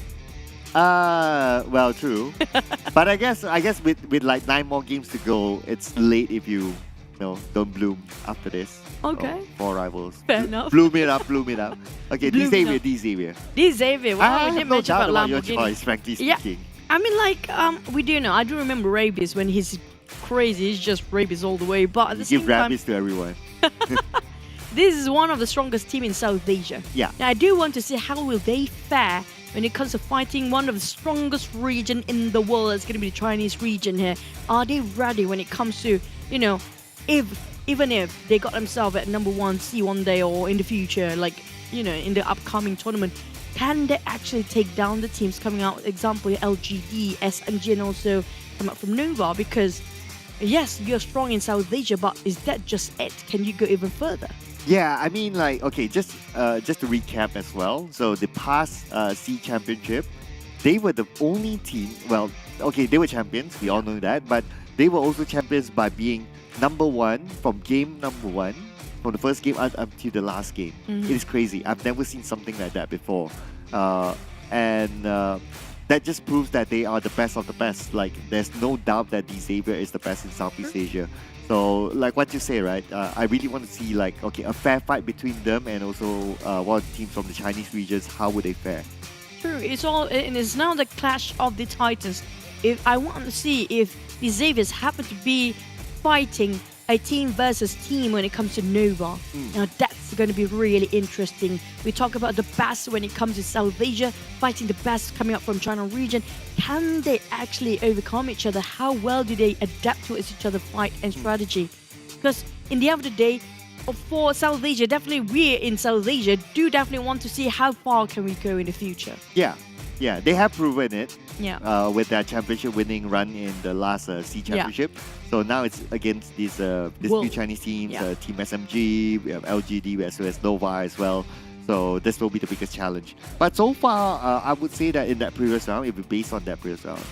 Well, true. But I guess with like 9 more games to go, it's late if you don't bloom after this. Okay. 4Rivals. Fair enough. Bloom it up. Okay, D Xavier. Well, we didn't mention about Lamborghini. Your choice, frankly speaking. I mean, like, we do know. I do remember Rabies when he's crazy. He's just Rabies all the way. But at the same give time, rabies to everyone. This is one of the strongest teams in South Asia. Yeah. Now, I do want to see how will they fare when it comes to fighting one of the strongest region in the world. It's going to be the Chinese region here. Are they ready when it comes to, even if they got themselves at number 1 seed one day or in the future, like, in the upcoming tournament, can they actually take down the teams coming out? Example, LGD, SMG, and also come out from Nova? Because, yes, you're strong in South Asia, but is that just it? Can you go even further? Yeah, I mean, like, okay, just to recap as well. So the past C Championship, they were the only team. Well, okay, they were champions. We all know that, but they were also champions by being number 1 from game number 1, from the first game up to the last game. It is crazy. I've never seen something like that before. And that just proves that they are the best of the best. Like, there's no doubt that Xavier is the best in Southeast Asia. So, like what you say, right? I really want to see, like, okay, a fair fight between them and also one of the teams from the Chinese regions. How would they fare? True. It's now the clash of the titans. If I want to see if the Xaviers happen to be fighting a team versus team when it comes to Nova. Now that's going to be really interesting. We talk about the best when it comes to South Asia, fighting the best coming up from China region. Can they actually overcome each other? How well do they adapt to each other fight and strategy? Because in the end of the day, for South Asia, definitely we in South Asia do definitely want to see how far can we go in the future. Yeah, they have proven it. Yeah. With their championship winning run in the last C Championship. So now it's against these new Chinese teams, Team SMG, we have LGD as well as Nova as well. So this will be the biggest challenge. But so far, I would say that in that previous round, if we base on that previous round,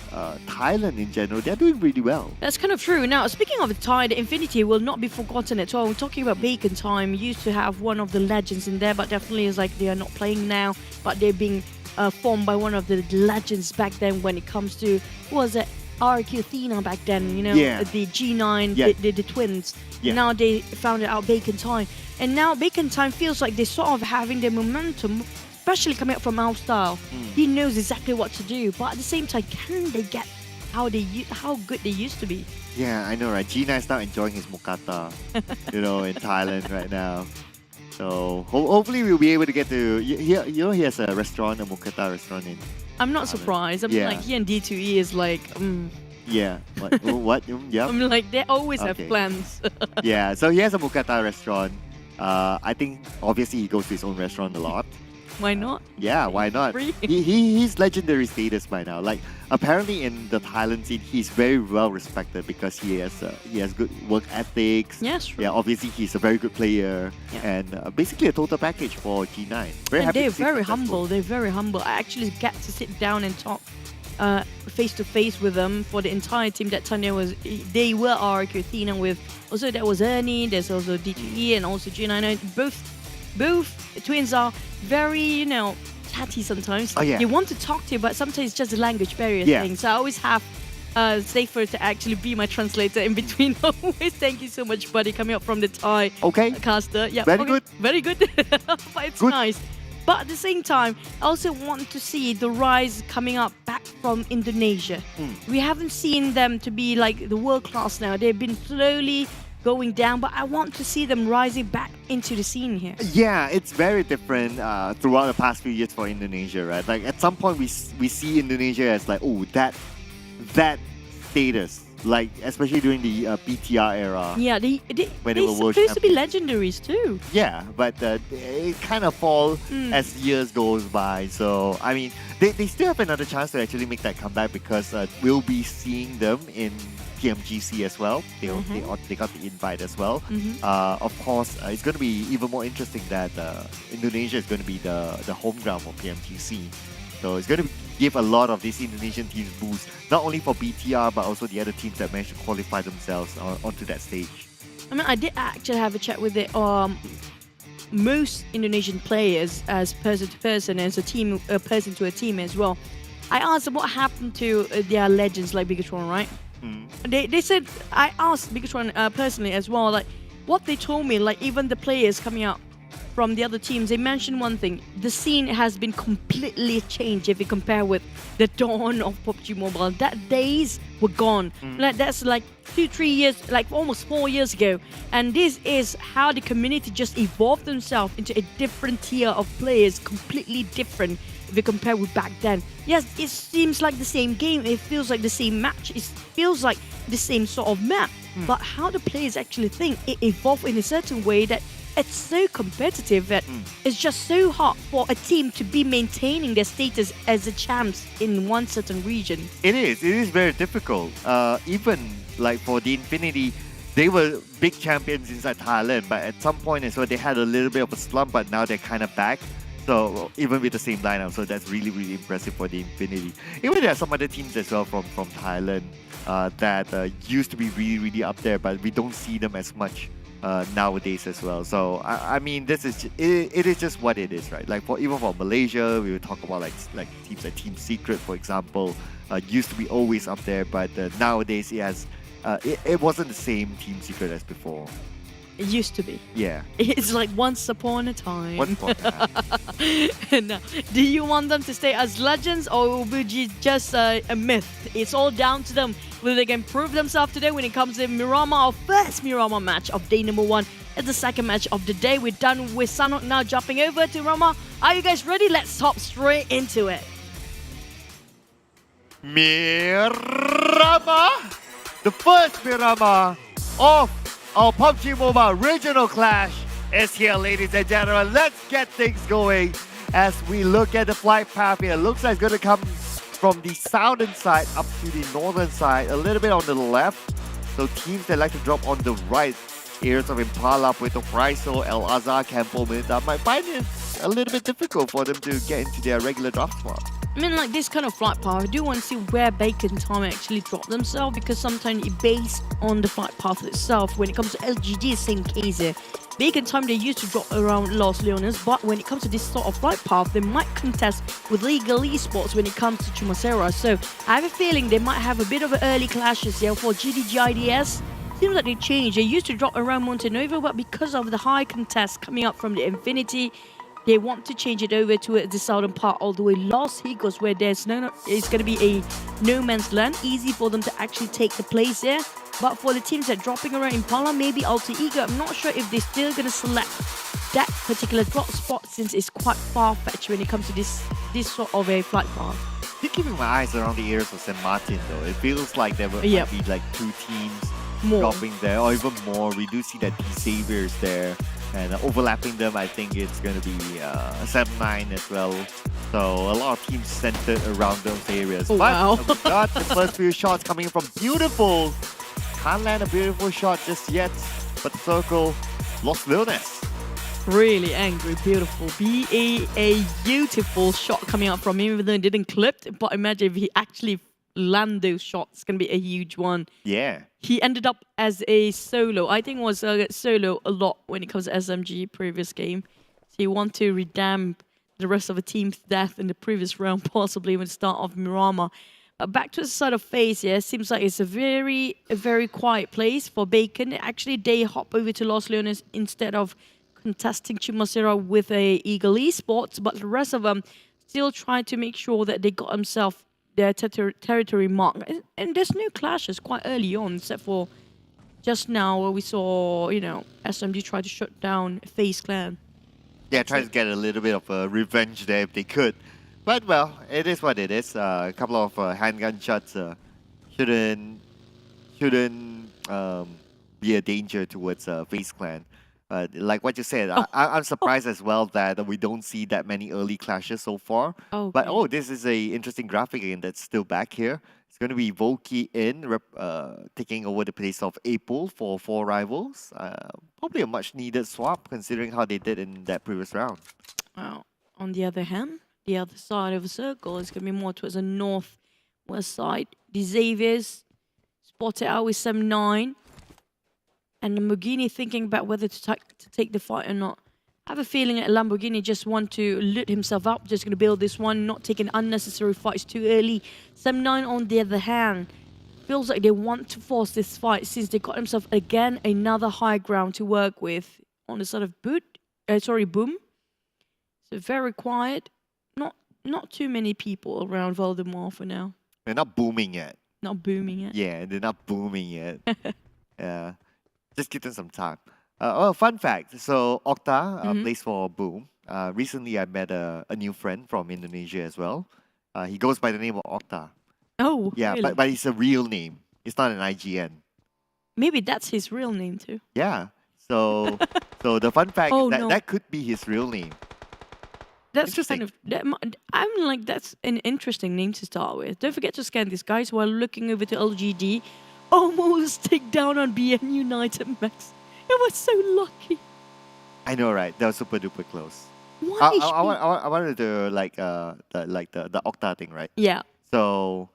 Thailand in general, they're doing really well. That's kind of true. Now, speaking of Thai, the Infinity will not be forgotten at all. We're talking about Bacon Time. We used to have one of the legends in there, but definitely it's like they are not playing now, but they're being formed by one of the legends back then when it comes to, what was it? RQ Athena back then, the G9, the twins. Now they found it out Bacon Time. And now Bacon Time feels like they're sort of having their momentum, especially coming up from our style. He knows exactly what to do, but at the same time, can they get how good they used to be? Yeah, I know, right? G9 is now enjoying his Mookata, in Thailand right now. So hopefully we'll be able to get to. He has a restaurant, a Mookata restaurant in. I'm not surprised. I mean, like here in D2E is like. Yeah. What? Yeah. I'm like they always have Okay. plans. Yeah. So he has a Mookata restaurant. I think obviously he goes to his own restaurant a lot. Why not? Yeah, why not? Free. He's legendary status by now. Like apparently in the Thailand scene, he's very well respected because he has good work ethics. Yes. True. Yeah, obviously he's a very good player and basically a total package for G9. Very And happy. they're to see very successful. humble. They're very humble. I actually get to sit down and talk face to face with them for the entire team. That time they were RQ Athena with. Also there was Ernie. There's also D2E and also G9. Both twins are very, chatty sometimes. Oh, yeah. You want to talk to you, but sometimes it's just a language barrier thing. So I always have Safer to actually be my translator in between. Always. Thank you so much, buddy, coming up from the Thai caster. Yeah, Very good. Very good. But it's nice. But at the same time, I also want to see the rise coming up back from Indonesia. We haven't seen them to be like the world class now. They've been slowly going down, but I want to see them rising back into the scene here. Yeah, it's very different throughout the past few years for Indonesia, right? Like at some point we see Indonesia as like, oh, that status, like especially during the BTR era. Yeah, they're world supposed to be legendaries too. Yeah, but it kind of fall as years goes by. So I mean, they still have another chance to actually make that comeback because we'll be seeing them in PMGC as well. They got the invite as well. Of course, it's going to be even more interesting that Indonesia is going to be the home ground for PMGC. So it's going to give a lot of these Indonesian teams boost, not only for BTR but also the other teams that managed to qualify themselves onto that stage. I mean, I did actually have a chat with the most Indonesian players as person to person, as a team, person to a team as well. I asked them what happened to their legends like Bigatron, right? They said, I asked Bigatron personally as well, like what they told me, like even the players coming out from the other teams, they mentioned one thing: the scene has been completely changed if you compare with the dawn of PUBG Mobile. That days were gone. Like that's like 2-3 years, like almost 4 years ago. And this is how the community just evolved themselves into a different tier of players, completely different if you compare with back then. Yes, it seems like the same game, it feels like the same match, it feels like the same sort of map. But how the players actually think, it evolved in a certain way that it's so competitive that it's just so hard for a team to be maintaining their status as the champs in one certain region. It is very difficult. Even like for the Infinity, they were big champions inside Thailand, but at some point as well they had a little bit of a slump, but now they're kind of back. So even with the same lineup, so that's really, really impressive for the Infinity. Even there are some other teams as well from Thailand that used to be really, really up there, but we don't see them as much nowadays as well. So I mean, this is it is just what it is, right? Like even for Malaysia, we would talk about like teams like Team Secret, for example, used to be always up there, but nowadays it wasn't the same Team Secret as before. It used to be. Yeah. It's like once upon a time. Once upon a time. Now, do you want them to stay as legends or will you just a myth? It's all down to them. Whether they can prove themselves today when it comes to Miramar, our first Miramar match of day number 1. It's the second match of the day. We're done with Sanok now, jumping over to Miramar. Are you guys ready? Let's hop straight into it. Miramar! The first Miramar of our PUBG Mobile Regional Clash is here, ladies and gentlemen. Let's get things going as we look at the flight path here. Looks like it's going to come from the southern side up to the northern side, a little bit on the left. So teams that like to drop on the right, areas of Impala, Puerto Friso, El Azhar, Campo Minda, might find it a little bit difficult for them to get into their regular draft spot. I mean, like this kind of flight path, I do want to see where Bacon Time actually drop themselves, because sometimes it's based on the flight path itself. When it comes to LGG, same case here. Bacon Time, they used to drop around Los Leones, but when it comes to this sort of flight path, they might contest with legal esports when it comes to Chumacera. So I have a feeling they might have a bit of early clashes here for GIDS. Seems like they changed. They used to drop around Montenovo, but because of the high contest coming up from the Infinity, they want to change it over to the southern part, all the way Los Higos, where there's it's going to be a no man's land. Easy for them to actually take the place there. But for the teams that are dropping around Impala, maybe Alter Ego, I'm not sure if they're still going to select that particular drop spot since it's quite far-fetched when it comes to this sort of a flight path. Still keeping my eyes around the areas of St. Martin though. It feels like there might be like 2 teams dropping there, or even more. We do see that Xavier is there, and overlapping them, I think it's going to be 7-9 as well. So a lot of teams centered around those areas. Oh, but wow. we got the first few shots coming from Beautiful. Can't land a beautiful shot just yet, but the circle, Los Leones. Really angry, beautiful. A beautiful shot coming out from him, even though it didn't clip. But imagine if he actually land those shots, it's going to be a huge one. Yeah. He ended up as a solo. I think it was solo a lot when it comes to SMG previous game. So he want to redeem the rest of the team's death in the previous round, possibly with the start of Myanmar. Back to the side of FaZe, yeah, seems like it's a very quiet place for Bacon. Actually, they hop over to Los Leones instead of contesting Chumacera with a Eagle Esports, but the rest of them still try to make sure that they got themselves their territory marked. And there's no clashes quite early on, except for just now where we saw, SMG try to shut down FaZe clan. Yeah, try to get a little bit of revenge there if they could. But, well, it is what it is. A couple of handgun shots shouldn't be a danger towards FaZe clan. Like what you said, I'm surprised as well that we don't see that many early clashes so far. Oh, but this is a interesting graphic again that's still back here. It's going to be Volky taking over the place of Apple for 4 rivals. Probably a much needed swap considering how they did in that previous round. Well, on the other hand, the other side of the circle is going to be more towards the northwest side. The Xaviers spotted out with 7-9. And Lamborghini thinking about whether to take the fight or not. I have a feeling that Lamborghini just want to loot himself up, just going to build this one, not taking unnecessary fights too early. 7-9 on the other hand, feels like they want to force this fight since they got themselves again another high ground to work with on the side of Boom. So very quiet, not too many people around Voldemort for now. They're not booming yet. Not booming yet. Yeah, they're not booming yet. Yeah. Just give them some time. Fun fact. So Okta plays for Boom. Recently, I met a new friend from Indonesia as well. He goes by the name of Okta. Oh, yeah, really? but it's a real name. It's not an IGN. Maybe that's his real name too. Yeah. So the fun fact is that that could be his real name. That's kind of. I'm like, that's an interesting name to start with. Don't forget to scan these guys while looking over to LGD. Almost take down on BN United Max. It was so lucky. I know, right? That was super duper close. Why I wanted to the Okta thing, right? Yeah. So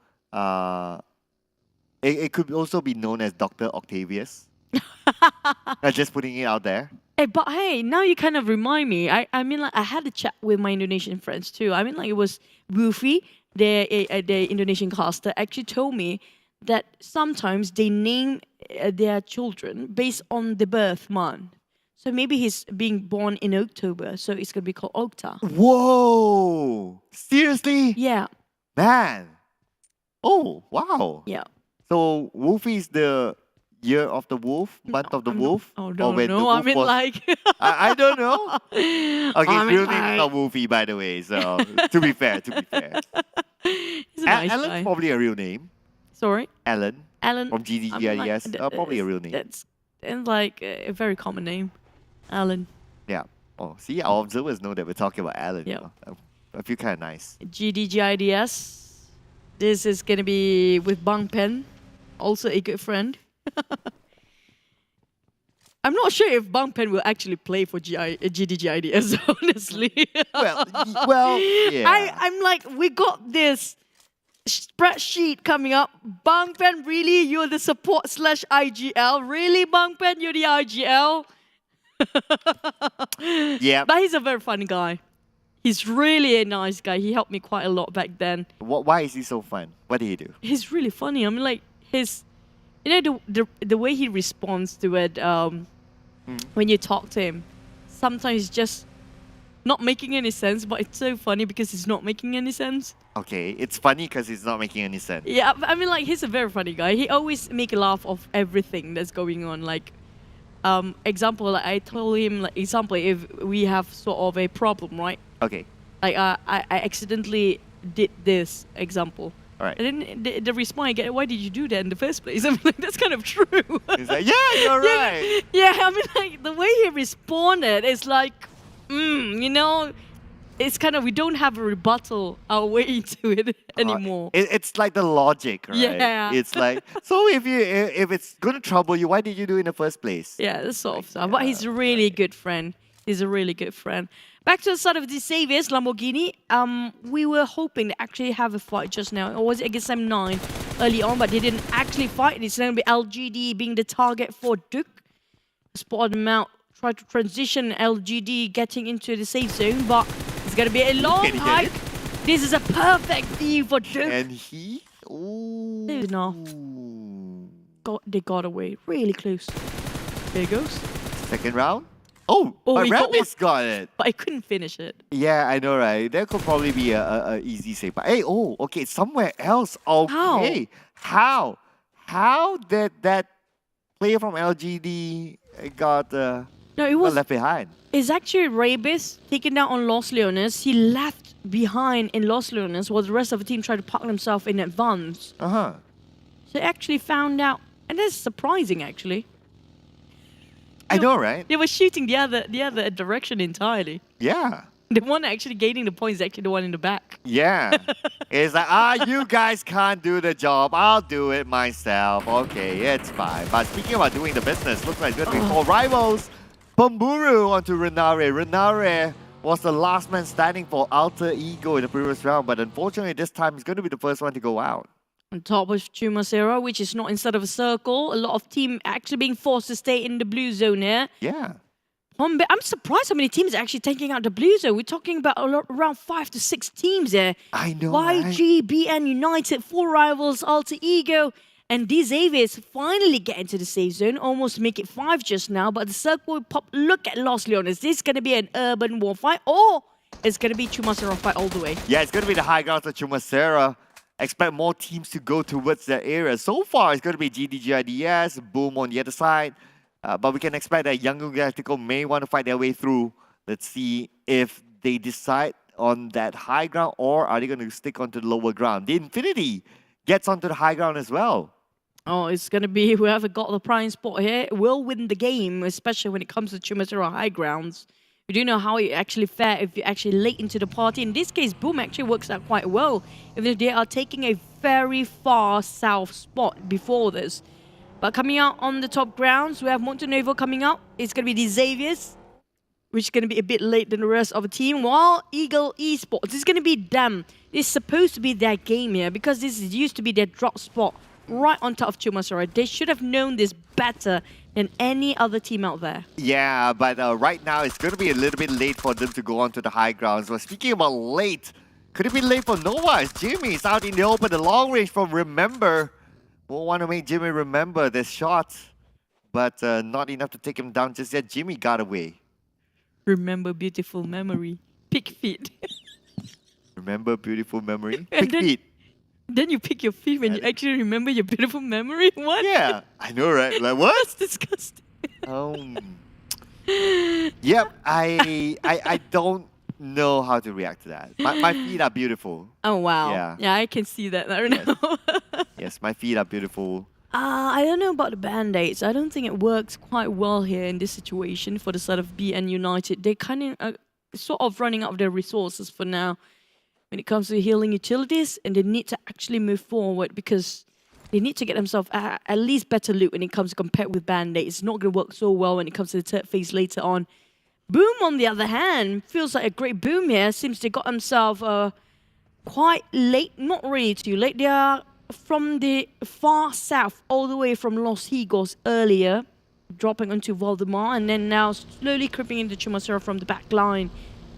it could also be known as Dr. Octavius. Just putting it out there. Hey, but hey, now you kind of remind me. I mean, like, I had a chat with my Indonesian friends too. I mean, like, it was Woofy, the Indonesian caster, actually told me that sometimes they name their children based on the birth month. So maybe he's being born in October, so it's going to be called Okta. Whoa! Seriously? Yeah. Man. Oh, wow. Yeah. So Wolfie is the year of the wolf, month of the wolf? Oh, no, I mean, like... I don't know. Okay, I mean, real name is not Wolfie, by the way, so to be fair. He's a nice Alan's guy. probably a real name. Sorry? Alan from GIDS, probably a real name. That's like a very common name. Alan. Yeah. Oh, see, our observers know that we're talking about Alan. Yeah. I feel kind of nice. GIDS. This is going to be with Bang Pen, also a good friend. I'm not sure if Bang Pen will actually play for GIDS, honestly. well, yeah. I'm like, we got this spreadsheet coming up. Bang Pen, really? You're the support / IGL? Really, Bang Pen? You're the IGL? Yeah. But he's a very funny guy. He's really a nice guy. He helped me quite a lot back then. Why is he so fun? What did he do? He's really funny. I mean, like, the way he responds to it when you talk to him, sometimes it's just not making any sense, but it's so funny because it's not making any sense. Okay, it's funny because it's not making any sense. Yeah, I mean, like, he's a very funny guy. He always make a laugh of everything that's going on. Like, example, like I told him, like example, if we have sort of a problem, right? Okay. Like I accidentally did this example. All right. And then the response I get, why did you do that in the first place? I'm like, that's kind of true. He's like, yeah, you're right. Yeah, I mean, like the way he responded is like, you know, it's kind of, we don't have a rebuttal our way into it anymore. It's like the logic, right? Yeah. It's like, so if it's going to trouble you, why did you do it in the first place? Yeah, that sort of stuff. But he's a really good friend. He's a really good friend. Back to the start of the Xavier's Lamborghini. We were hoping to actually have a fight just now. Or was it against M9 early on, but they didn't actually fight. It's going to be LGD being the target for Duke. Spotted them out. Try to transition LGD getting into the safe zone, but it's going to be a long hike. This is a perfect view for Duke. And he? Ooh. They got away. Really close. There he goes. Second round? Oh, my Rabbits got it. But I couldn't finish it. Yeah, I know, right? That could probably be a easy save. But hey, okay, it's somewhere else. Okay. How did that player from LGD got left behind? It's actually Rabis taken down on Los Leones. He left behind in Los Leones while the rest of the team tried to park themselves in advance. So they actually found out, and that's surprising actually. I know, right? They were shooting the other direction entirely. Yeah. The one actually gaining the points is actually the one in the back. Yeah. It's like, you guys can't do the job. I'll do it myself. Okay, it's fine. But speaking about doing the business, looks like it's going to be 4 rivals. Bamburu onto Renare. Renare was the last man standing for Alter Ego in the previous round, but unfortunately this time he's going to be the first one to go out. On top of Chumacero, which is not inside of a circle. A lot of team actually being forced to stay in the blue zone here. Yeah. I'm surprised how many teams are actually taking out the blue zone. We're talking about around 5 to 6 teams there. I know, YG, BN United, 4 rivals, Alter Ego, and these Avies finally get into the safe zone. Almost make it 5 just now, but the circle will pop. Look at Los Leones. This is going to be an urban war fight, or it's going to be Chumacero fight all the way. Yeah, it's going to be the high ground of Chumacero. Expect more teams to go towards that area. So far, it's going to be GIDS, Boom on the other side. But we can expect that Yangon Galacticos may want to fight their way through. Let's see if they decide on that high ground, or are they going to stick onto the lower ground? The Infinity gets onto the high ground as well. Oh, it's going to be whoever got the prime spot here will win the game, especially when it comes to Chumacero high grounds. We do know how it actually fare if you're actually late into the party. In this case, Boom actually works out quite well, even if they are taking a very far south spot before this. But coming out on the top grounds, we have Montenegro coming out. It's going to be the Xaviers, which is going to be a bit late than the rest of the team. While Eagle Esports is going to be them. It's supposed to be their game here because this used to be their drop spot right on top of Chumacero. They should have known this better than any other team out there. Yeah, but right now it's going to be a little bit late for them to go on to the high grounds. But speaking about late, could it be late for Nova? As Jimmy is out in the open, the long range from Remember. Won't want to make Jimmy remember this shot, but not enough to take him down just yet. Jimmy got away. Remember beautiful memory. Pick feet. Remember beautiful memory? Pick feet. Then you pick your feet when you actually remember your beautiful memory? What? Yeah, I know, right? Like, what? That's disgusting. Yep, I don't know how to react to that. My feet are beautiful. Oh, wow. Yeah, I can see that right now. Yes, my feet are beautiful. I don't know about the Band-Aids. I don't think it works quite well here in this situation for the side of BN United. They kind of sort of running out of their resources for now when it comes to healing utilities, and they need to actually move forward because they need to get themselves at least better loot when it comes to compare with Band-Aid. It's not going to work so well when it comes to the third phase later on. Boom, on the other hand, feels like a great Boom here. Seems they got themselves quite late, not really too late. They are from the far south, all the way from Los Higos earlier, dropping onto Valdemar, and then now slowly creeping into Chumacero from the back line.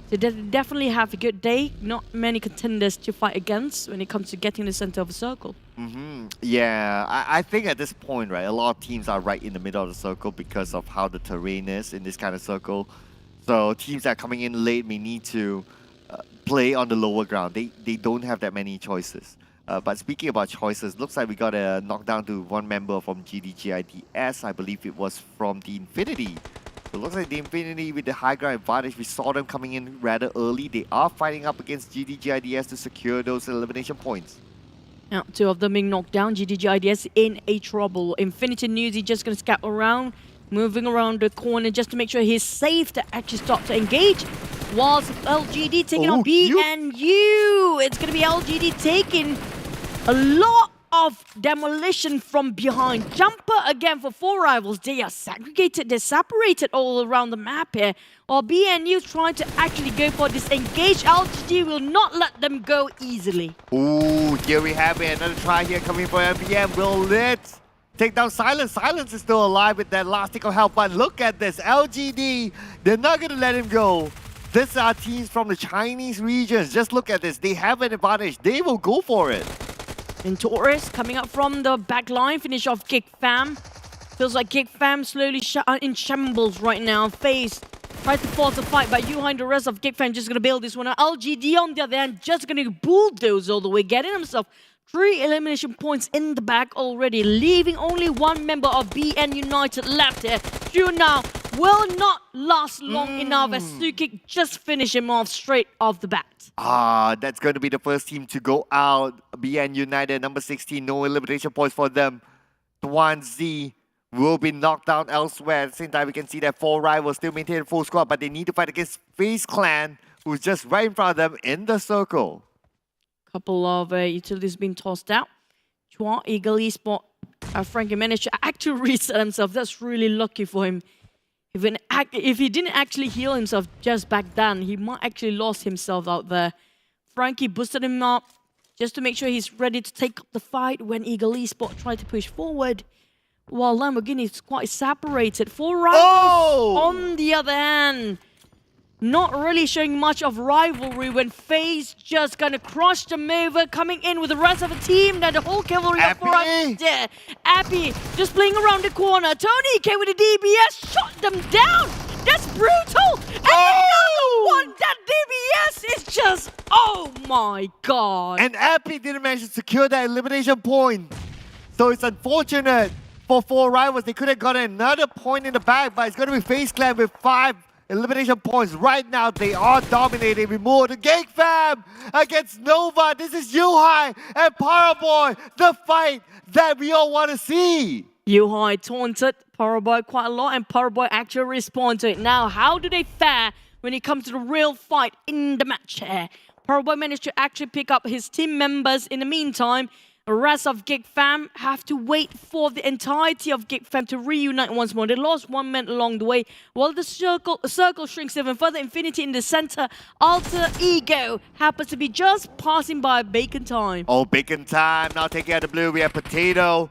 So they definitely have a good day. Not many contenders to fight against when it comes to getting the center of the circle. Yeah, I think at this point, right, a lot of teams are right in the middle of the circle because of how the terrain is in this kind of circle. So teams that are coming in late may need to play on the lower ground. They don't have that many choices. But speaking about choices, looks like we got a knockdown to one member from GIDS. I believe it was from the Infinity. It looks like the Infinity with the high ground advantage. We saw them coming in rather early. They are fighting up against GIDS to secure those elimination points. Now, two of them being knocked down. GIDS in a trouble. Infinity Newsy just going to scout around, moving around the corner just to make sure he's safe to actually start to engage. Whilst LGD taking on BNU. It's going to be LGD taking a lot of demolition from behind. Jumper again for 4 rivals. They are segregated, they're separated all around the map here. While BNU trying to actually go for this engage, LGD will not let them go easily. Ooh, here we have it. Another try here coming for MPM. Will it take down Silence? Silence is still alive with that last tick of health, but look at this. LGD, they're not going to let him go. These are teams from the Chinese regions. Just look at this. They have an advantage. They will go for it. And Taurus coming up from the back line, finish off Geek Fam. Feels like Geek Fam slowly in shambles right now. FaZe tries to force a fight, but Yuhai and the rest of Geek Fam just going to bail this one out. LGD on the other hand, just going to bulldoze all the way, getting himself 3 elimination points in the bag already, leaving only one member of BN United left here. Drew now will not last long enough as Sukik just finish him off straight off the bat. That's going to be the first team to go out. BN United, number 16, no elimination points for them. Tuan Z will be knocked down elsewhere. At the same time, we can see that 4 rivals still maintain full squad, but they need to fight against FaZe Clan, who's just right in front of them in the circle. Couple of utilities being tossed out. Chua, Eagle Esports, Frankie managed to actually reset himself. That's really lucky for him. If he didn't actually heal himself just back then, he might actually lost himself out there. Frankie boosted him up just to make sure he's ready to take up the fight when Eagle Esports tried to push forward. While Lamborghini is quite separated. 4 rivals on the other hand. Not really showing much of rivalry when FaZe just gonna crush them over, coming in with the rest of the team. Now the whole cavalry of 4 rivals there. Appy just playing around the corner. Tony came with the DBS, shot them down. That's brutal. And another one, that DBS is just, oh my god. And Appy didn't manage to secure that elimination point. So it's unfortunate for 4 rivals. They could have gotten another point in the bag, but it's gonna be FaZe Clan with 5 elimination points. Right now, they are dominating. We move to Geek Fam against Nova. This is Yuhai and Paraboy. The fight that we all want to see. Yuhai taunted Paraboy quite a lot, and Paraboy actually responded to it. Now, how do they fare when it comes to the real fight in the match here? Paraboy managed to actually pick up his team members. In the meantime, the rest of Geek Fam have to wait for the entirety of Geek Fam to reunite once more. They lost 1 man along the way. While the circle shrinks even further, Infinity in the center, Alter Ego happens to be just passing by Bacon Time. Oh, Bacon Time. Now taking out the blue, we have Potato.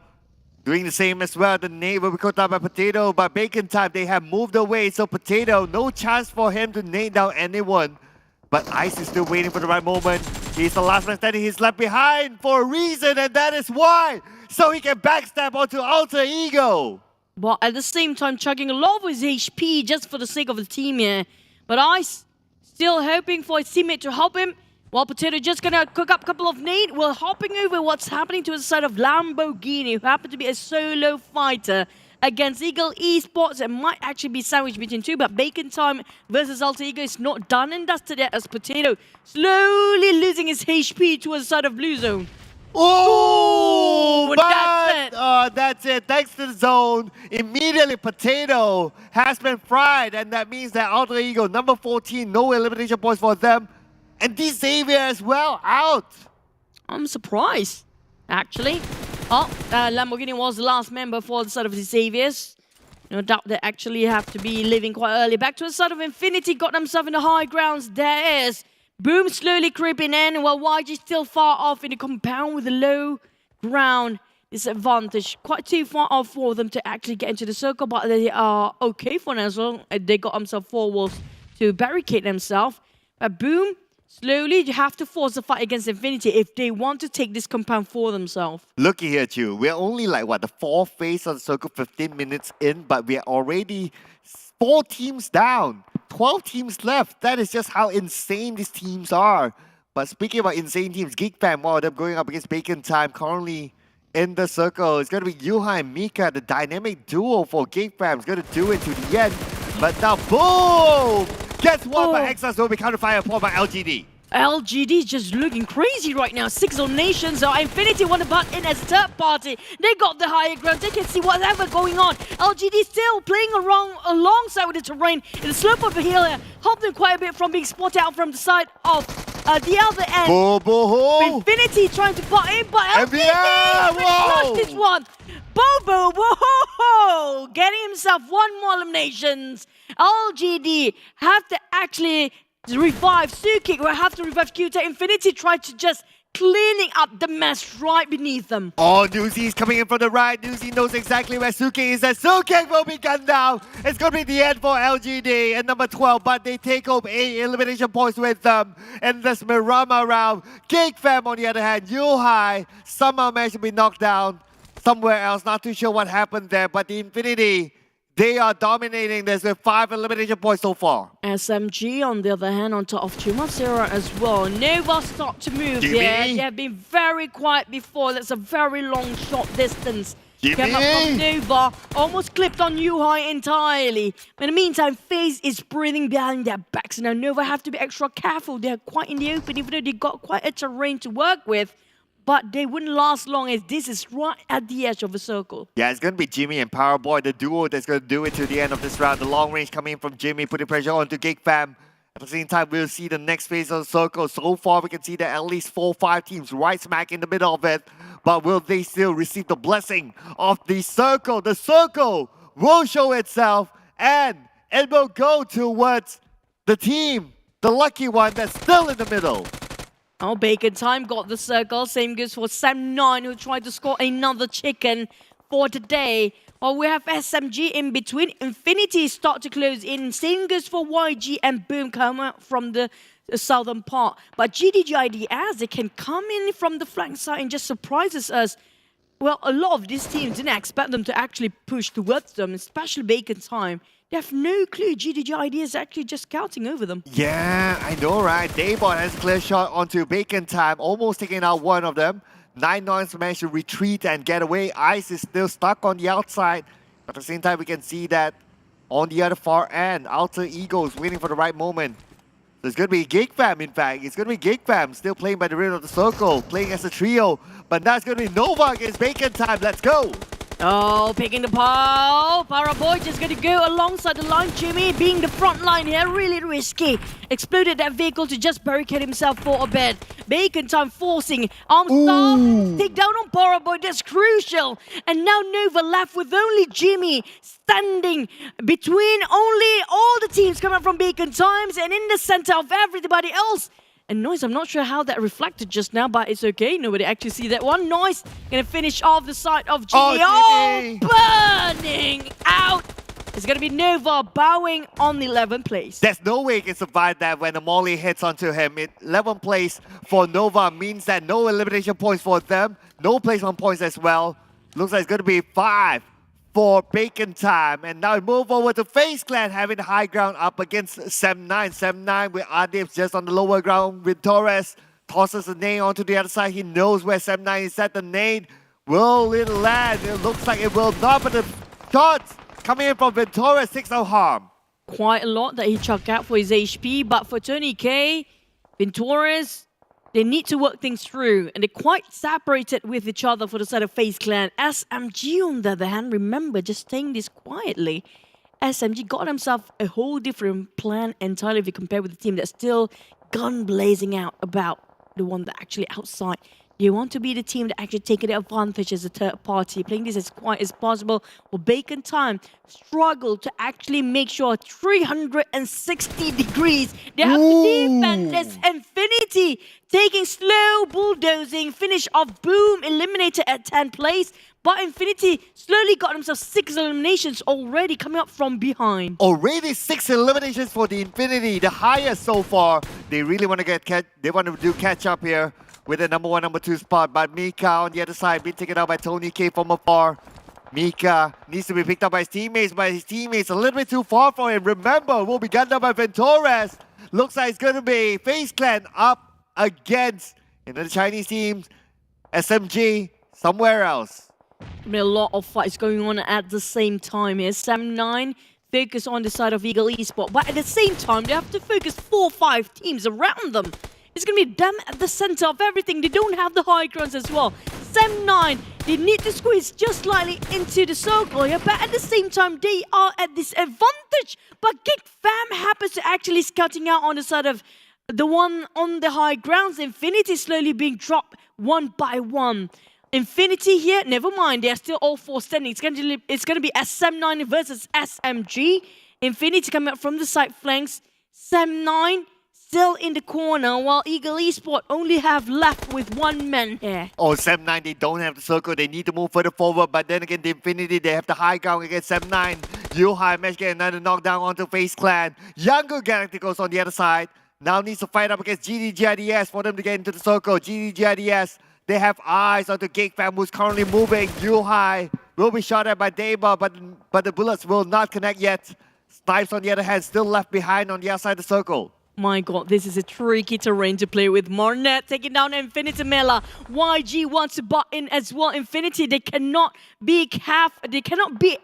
Doing the same as well. The nade will be caught out by Potato. But Bacon Time, they have moved away. So Potato, no chance for him to nade down anyone. But Ice is still waiting for the right moment. He's the last man standing. He's left behind for a reason, and that is why. So he can backstab onto Alter Ego. But at the same time, chugging a lot of his HP just for the sake of the team here. But Ice still hoping for his teammate to help him. While Potato just gonna cook up a couple of nades. We're hopping over what's happening to the side of Lamborghini, who happen to be a solo fighter against Eagle Esports. It might actually be sandwiched between 2, but Bacon Time versus Alter Ego is not done and dusted yet as Potato slowly losing his HP towards the side of Blue Zone. Oh, that's it. Thanks to the zone, immediately Potato has been fried, and that means that Alter Ego, number 14, no elimination points for them. And D Xavier as well, out. I'm surprised, actually. Lamborghini was the last member for the side of the Xaviers. No doubt they actually have to be leaving quite early. Back to the side of Infinity, got themselves in the high grounds. There is Boom slowly creeping in, while YG still far off in the compound with a low ground disadvantage. Quite too far off for them to actually get into the circle, but they are okay for now as well. They got themselves 4 walls to barricade themselves. But Boom, slowly, you have to force a fight against Infinity if they want to take this compound for themselves. Looky here, Chu. We're only like, what, the 4th phase of the circle, 15 minutes in, but we're already 4 teams down. 12 teams left. That is just how insane these teams are. But speaking about insane teams, Geek Fam, one of them going up against Bacon Time, currently in the circle. It's going to be Yuhai and Mika, the dynamic duo for Geek Fam. It's going to do it to the end. But now, boom! Gets one by Exas, will be counter-fire upon by LGD. LGD is just looking crazy right now. 6 donations. So Infinity want to butt in as third party. They got the higher ground. They can see whatever going on. LGD still playing around alongside with the terrain. In the slope of the hill here, helped them quite a bit from being spotted out from the side of the other end. Infinity trying to butt in, but LGD flushed this one. Bobo, whoa! Getting himself one more eliminations. LGD have to actually revive Suki, will have to revive Q-Tech. Infinity tried to just cleaning up the mess right beneath them. Oh, Newsy is coming in from the right. Newsy knows exactly where Suki is, and Suki will be gunned down. It's going to be the end for LGD and number 12, but they take home 8 elimination points with them in this Mirama round. Geek Fam, on the other hand, Yuhai somehow managed to be knocked down somewhere else. Not too sure what happened there, but the Infinity, they are dominating this with 5 elimination points so far. SMG, on the other hand, on top of 2-0 as well. Nova start to move there. They have been very quiet before. That's a very long shot distance. Came up from Nova, almost clipped on Yuhai entirely. But in the meantime, FaZe is breathing behind their backs. Now Nova have to be extra careful. They're quite in the open, even though they got quite a terrain to work with. But they wouldn't last long as this is right at the edge of the circle. Yeah, it's going to be Jimmy and Powerboy, the duo that's going to do it to the end of this round. The long range coming in from Jimmy, putting pressure onto Geek Fam. At the same time, we'll see the next phase of the circle. So far, we can see that at least 4-5 teams right smack in the middle of it. But will they still receive the blessing of the circle? The circle will show itself, and it will go towards the team, the lucky one that's still in the middle. Oh, Bacon Time got the circle. Same goes for Sam9, who tried to score another chicken for today. Well, we have SMG in between. Infinity start to close in. Same goes for YG and Boom come out from the southern part. But GIDS, they can come in from the flank side and just surprises us. Well, a lot of these teams didn't expect them to actually push towards them, especially Bacon Time. They have no clue GIDS is actually just scouting over them. Yeah, I know, right? Daybot has a clear shot onto Bacon Time, almost taking out one of them. 9-9 managed to retreat and get away. Ice is still stuck on the outside. At the same time, we can see that on the other far end, Alter Ego is waiting for the right moment. So it's going to be Geek Fam, in fact. It's going to be Geek Fam, still playing by the rim of the circle, playing as a trio. But now it's going to be Nova against Bacon Time. Let's go! Oh, picking the pole. Paraboy just going to go alongside the line. Jimmy being the front line here, really risky. Exploded that vehicle to just barricade himself for a bit. Bacon Time forcing Armstar. Take down on Paraboy, that's crucial. And now Nova left with only Jimmy standing between only all the teams coming from Bacon Times and in the center of everybody else. And Noise, I'm not sure how that reflected just now, but it's okay. Nobody actually see that one. Noise gonna finish off the side of Jimmy. Oh, burning out. It's gonna be Nova bowing on the 11th place. There's no way he can survive that when the molly hits onto him. 11th place for Nova means that no elimination points for them. No placement points as well. Looks like it's gonna be 5 for Bacon Time. And now we move over to FaZe Clan having the high ground up against Sam9. Sam9 with Adibs just on the lower ground with Torres. Tosses the nade onto the other side. He knows where Sam9 is at. The nade will it land? It looks like it will not, but the shots coming in from Ventura, 6 no harm. Quite a lot that he chucked out for his HP, but for Tony K, Ventura's, they need to work things through, and they're quite separated with each other for the side of FaZe Clan. SMG, on the other hand, remember, just saying this quietly, SMG got himself a whole different plan entirely if you compare with the team that's still gun blazing out about the one that actually outside. You want to be the team that actually take advantage as a third party, playing this as quiet as possible. Well, Bacon Time struggle to actually make sure 360 degrees. They have to defend this Infinity, taking slow bulldozing, finish off Boom, eliminated at 10th place. But Infinity slowly got himself 6 eliminations already coming up from behind. Already 6 eliminations for the Infinity, the highest so far. They really want to do catch up here with the number 1, number 2 spot. But Mika on the other side being taken out by Tony K from afar. Mika needs to be picked up by his teammates, but his teammates a little bit too far for him. Remember, will be gunned down by Ventores. Looks like it's going to be FaZe Clan up against the Chinese teams. SMG somewhere else. There are a lot of fights going on at the same time here. Sam9 focus on the side of Eagle Esports, but at the same time, they have to focus 4 or 5 teams around them. It's going to be them at the center of everything. They don't have the high grounds as well. Sam9, they need to squeeze just slightly into the circle here, but at the same time, they are at disadvantage. But Geek Fam happens to actually scouting out on the side of the one on the high grounds. Infinity slowly being dropped one by one. Infinity here, never mind, they're still all 4 standing. It's going to be SM9 versus SMG. Infinity coming up from the side flanks. Sam9 still in the corner, while Eagle Esports only have left with 1 man here. Oh, Sam9, they don't have the circle. They need to move further forward. But then again, the Infinity, they have the high ground against Sam9. Yuhai managed to get another knockdown onto FaZe Clan. Yangon Galacticos on the other side. Now needs to fight up against GIDS for them to get into the circle. GIDS, they have eyes on the Geek Fam who's currently moving. Yuhai will be shot at by Deba, but the bullets will not connect yet. Snipes, on the other hand, still left behind on the outside of the circle. My god, this is a tricky terrain to play with. Marnet taking down Infinity Mela. YG wants to butt in as well. Infinity, they cannot be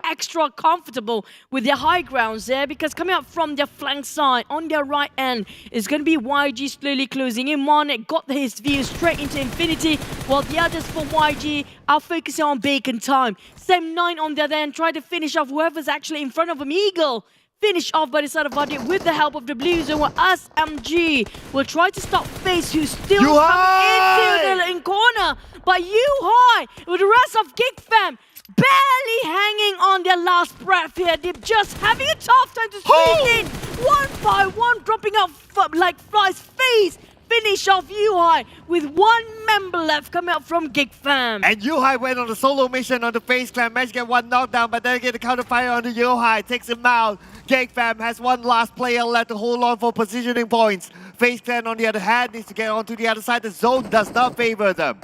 extra comfortable with their high grounds there, because coming up from their flank side on their right end is going to be YG slowly closing in. Marnet got his view straight into Infinity, while the others for YG are focusing on Bacon time. Sam9 on the other end try to finish off whoever's actually in front of him. Eagle finished off by the side of Buddy with the help of the Blues, and SMG will try to stop FaZe, who's still coming into the corner. But Yuhai, with the rest of Geek Fam, barely hanging on their last breath here. They're just having a tough time to squeeze in. 1 by 1, dropping out like flies. FaZe finish off Yuhai with 1 member left coming out from Geek Fam. And Yuhai went on a solo mission on the FaZe Clan, managed to get 1 knockdown, but then again the counterfire on the Yuhai takes him out. Geek Fam has 1 last player left to hold on for positioning points. FaZe Clan on the other hand needs to get onto the other side. The zone does not favor them.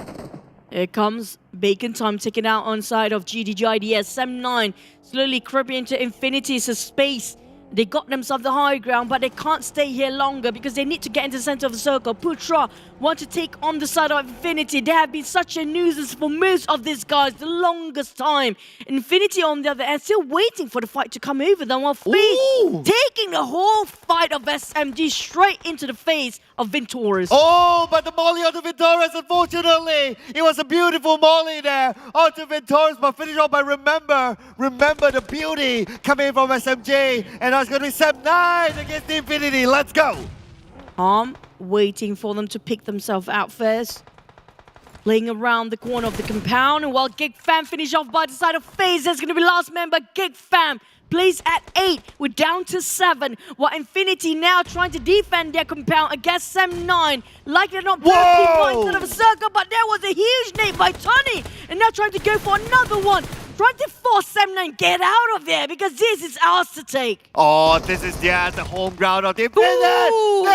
Here comes Bacon time taken out on side of GIDS. Sam9 slowly creeping into Infinity's space. They got themselves the high ground, but they can't stay here longer because they need to get into the center of the circle. Putra want to take on the side of Infinity. They have been such a nuisance for most of these guys the longest time. Infinity on the other end still waiting for the fight to come over them, while FaZe taking the whole fight of SMG straight into the face of Venturus. Oh, but the molly onto Venturus, unfortunately. It was a beautiful molly there onto Venturus, but finished off by Remember the beauty coming from SMG. And now it's going to be Sam9 against the Infinity. Let's go. Waiting for them to pick themselves out first. Playing around the corner of the compound, and while Geek Fam finish off by the side of FaZe, there's going to be last member. Geek Fam plays at 8. We're down to 7. While Infinity now trying to defend their compound against Sam9. Like they're not bursting points out of a circle, but there was a huge nade by Tony. And now trying to go for another one. Trying to force Sam9 get out of there, because this is ours to take. Oh, this is the home ground of the Infinity.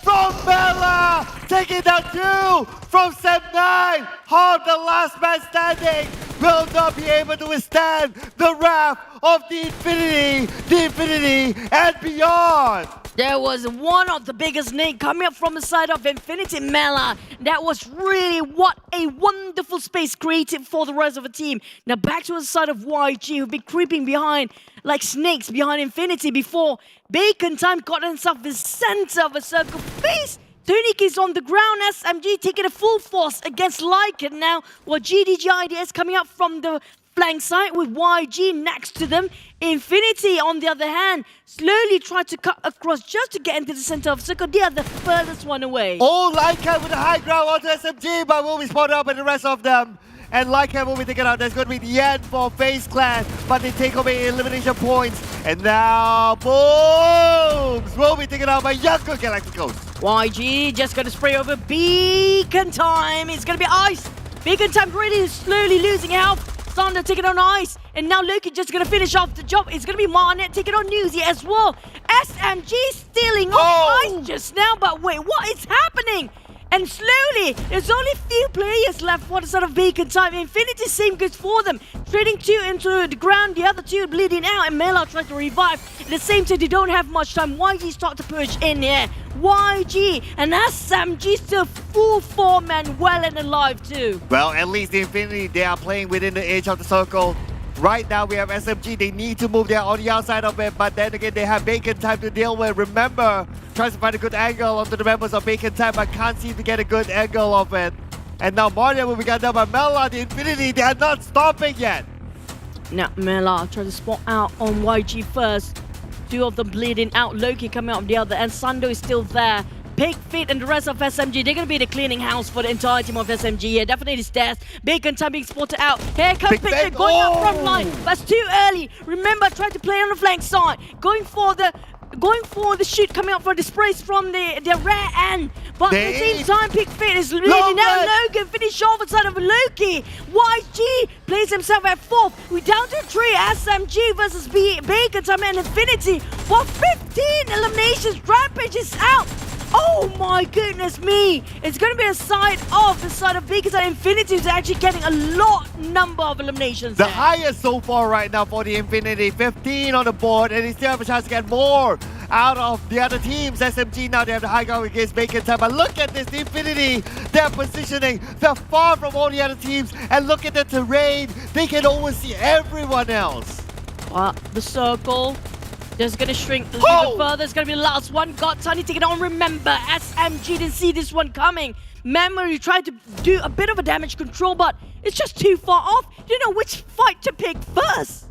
From Bella, taking down 2 from Sam9. Half the last man standing will not be able to withstand the wrath of the Infinity and beyond. There was one of the biggest nades coming up from the side of Infinity Mela. That was really what a wonderful space created for the rest of the team. Now back to the side of YG, who've been creeping behind like snakes behind Infinity before Bacon time got himself the center of a circle. FaZe Tunic is on the ground. SMG taking a full force against Lycan now, while GIDS coming up from the flank side with YG next to them. Infinity, on the other hand, slowly tried to cut across just to get into the center of the circle. They are the furthest one away. Oh, Lycan with the high ground onto SMG, but will be spotted up by the rest of them. And Lycan will be taken out. That's going to be the end for FaZe Clan, but they take away elimination points. And now, Booms will be taken out by Yangon Galacticos. YG just going to spray over Beacon time. It's going to be ice. Beacon time really slowly losing health. Thunder taking on ice, and now Loki just gonna finish off the job. It's gonna be Marnet taking on Newsy as well. SMG stealing off ice just now, but wait, what is happening? And slowly, there's only few players left for the sort of Bacon Time. Infinity, same goes for them. Trading 2 into the ground, the other 2 bleeding out, and Mela tries to revive. At the same time, they don't have much time. YG start to push in here. YG and SMG still full form and well and alive too. Well, at least the Infinity, they are playing within the edge of the circle. Right now, we have SMG. They need to move there on the outside of it, but then again, they have Bacon Time to deal with. Remember, tries to find a good angle onto the members of Bacon Time, but can't seem to get a good angle of it. And now Mario will be got down by Mela. The Infinity, they are not stopping yet. Now, Mela tries to spot out on YG first. 2 of them bleeding out. Loki coming out of the other, and Sando is still there. Pig Feet and the rest of SMG, they're going to be the cleaning house for the entire team of SMG. Yeah, definitely stairs. Bacon Time being spotted out. Here comes Big Feet going up front line. That's too early. Remember, try to play on the flank side. Going for the shoot coming out for the sprays from the rear end. But at the same time, Pig Feet is leading out. Logan finish off inside of Loki. YG plays himself at 4th. We're down to 3. SMG versus Bacon Time and Infinity. For 15 eliminations, Rampage is out. Oh my goodness me! It's going to be a side of Bacon Time. Infinity is actually getting a number of eliminations. The highest so far right now for the Infinity, 15 on the board, and they still have a chance to get more out of the other teams. SMG now, they have the high ground against Bacon Time, but look at this, the Infinity, their positioning, they're far from all the other teams, and look at the terrain, they can oversee everyone else. The circle just gonna shrink a little further. It's gonna be the last one. Got Tiny taking on. Remember, SMG didn't see this one coming. Memory tried to do a bit of a damage control, but it's just too far off. You know which fight to pick first.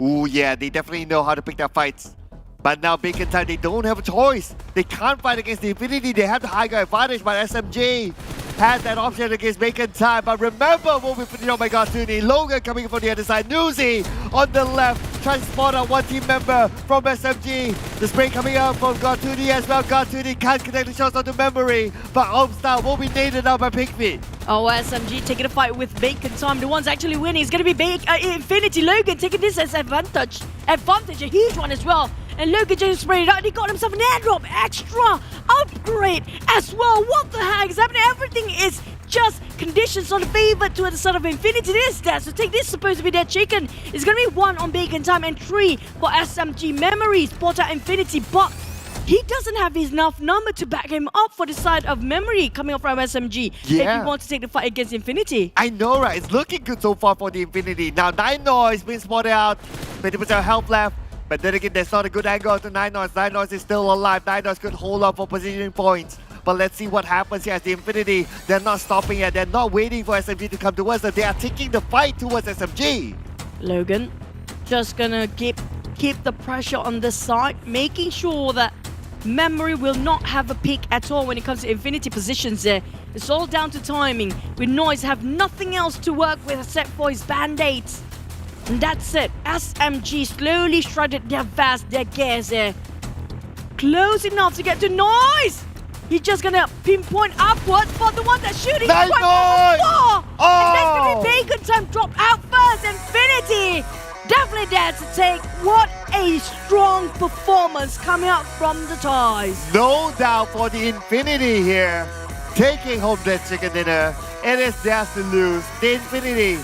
Ooh, yeah, they definitely know how to pick their fights. But now Bacon Time, they don't have a choice. They can't fight against the Infinity. They have the high ground advantage, but SMG has that option against Bacon Time. But remember what we put on by Gartuni. Logan coming from the other side. Newsy on the left, trying to spot out one team member from SMG. The spray coming out from Gartuni as well. Gartuni can't connect the shots onto Memory, but Homestar will be nailed out by Pigfeet. Oh, SMG taking a fight with Bacon Time. The one's actually winning is going to be Infinity. Logan taking this as advantage, a huge one as well. And Logan just sprayed it out and he got himself an airdrop extra upgrade as well. What the heck is happening? Everything is just conditions on the favor to the side of Infinity. This that. So take this supposed to be their chicken. It's going to be 1 on Bacon Time and 3 for SMG. Memory spot out Infinity, but he doesn't have enough number to back him up for the side of Memory coming up from SMG. Yeah. If he wants to take the fight against Infinity. I know, right? It's looking good so far for the Infinity. Now, Nine Noise being spotted out. 20% health left. But then again, there's not a good angle to Nine Noise. Nine Noise is still alive. Nine Noise could hold up for positioning points. But let's see what happens here as the Infinity. They're not stopping yet. They're not waiting for SMG to come towards them. They are taking the fight towards SMG. Logan just gonna keep the pressure on this side, making sure that Memory will not have a pick at all when it comes to Infinity positions there. It's all down to timing. With Noise have nothing else to work with except for his band-aids. And that's it. SMG slowly shredded their vast, their gears there. Close enough to get to Noise. He's just gonna pinpoint upwards for the one that's shooting. Nice Noise! And that's gonna be Bacon Time drop out first. Infinity definitely there to take. What a strong performance coming out from the ties. No doubt for the Infinity here. Taking home that chicken dinner. It is theirs to lose. The Infinity.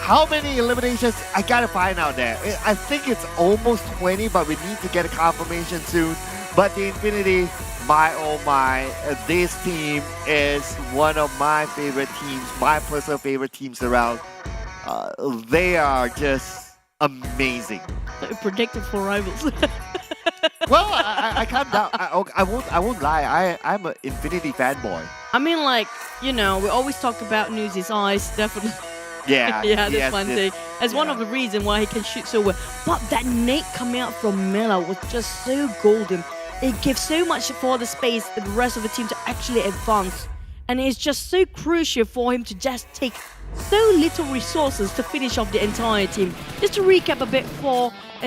How many eliminations? I gotta find out there. I think it's almost 20, but we need to get a confirmation soon. But the Infinity, my oh my, this team is one of my favorite teams, my personal favorite teams around. They are just amazing. So predictable rivals. Well, I can't doubt. I won't lie. I'm an Infinity fanboy. I mean, like, you know, we always talk about Newsy's eyes, definitely. Yeah, yeah, that's one thing. That's one of the reasons why he can shoot so well. But that nade coming out from Mela was just so golden. It gives so much for the space for the rest of the team to actually advance. And it's just so crucial for him to just take so little resources to finish off the entire team. Just to recap a bit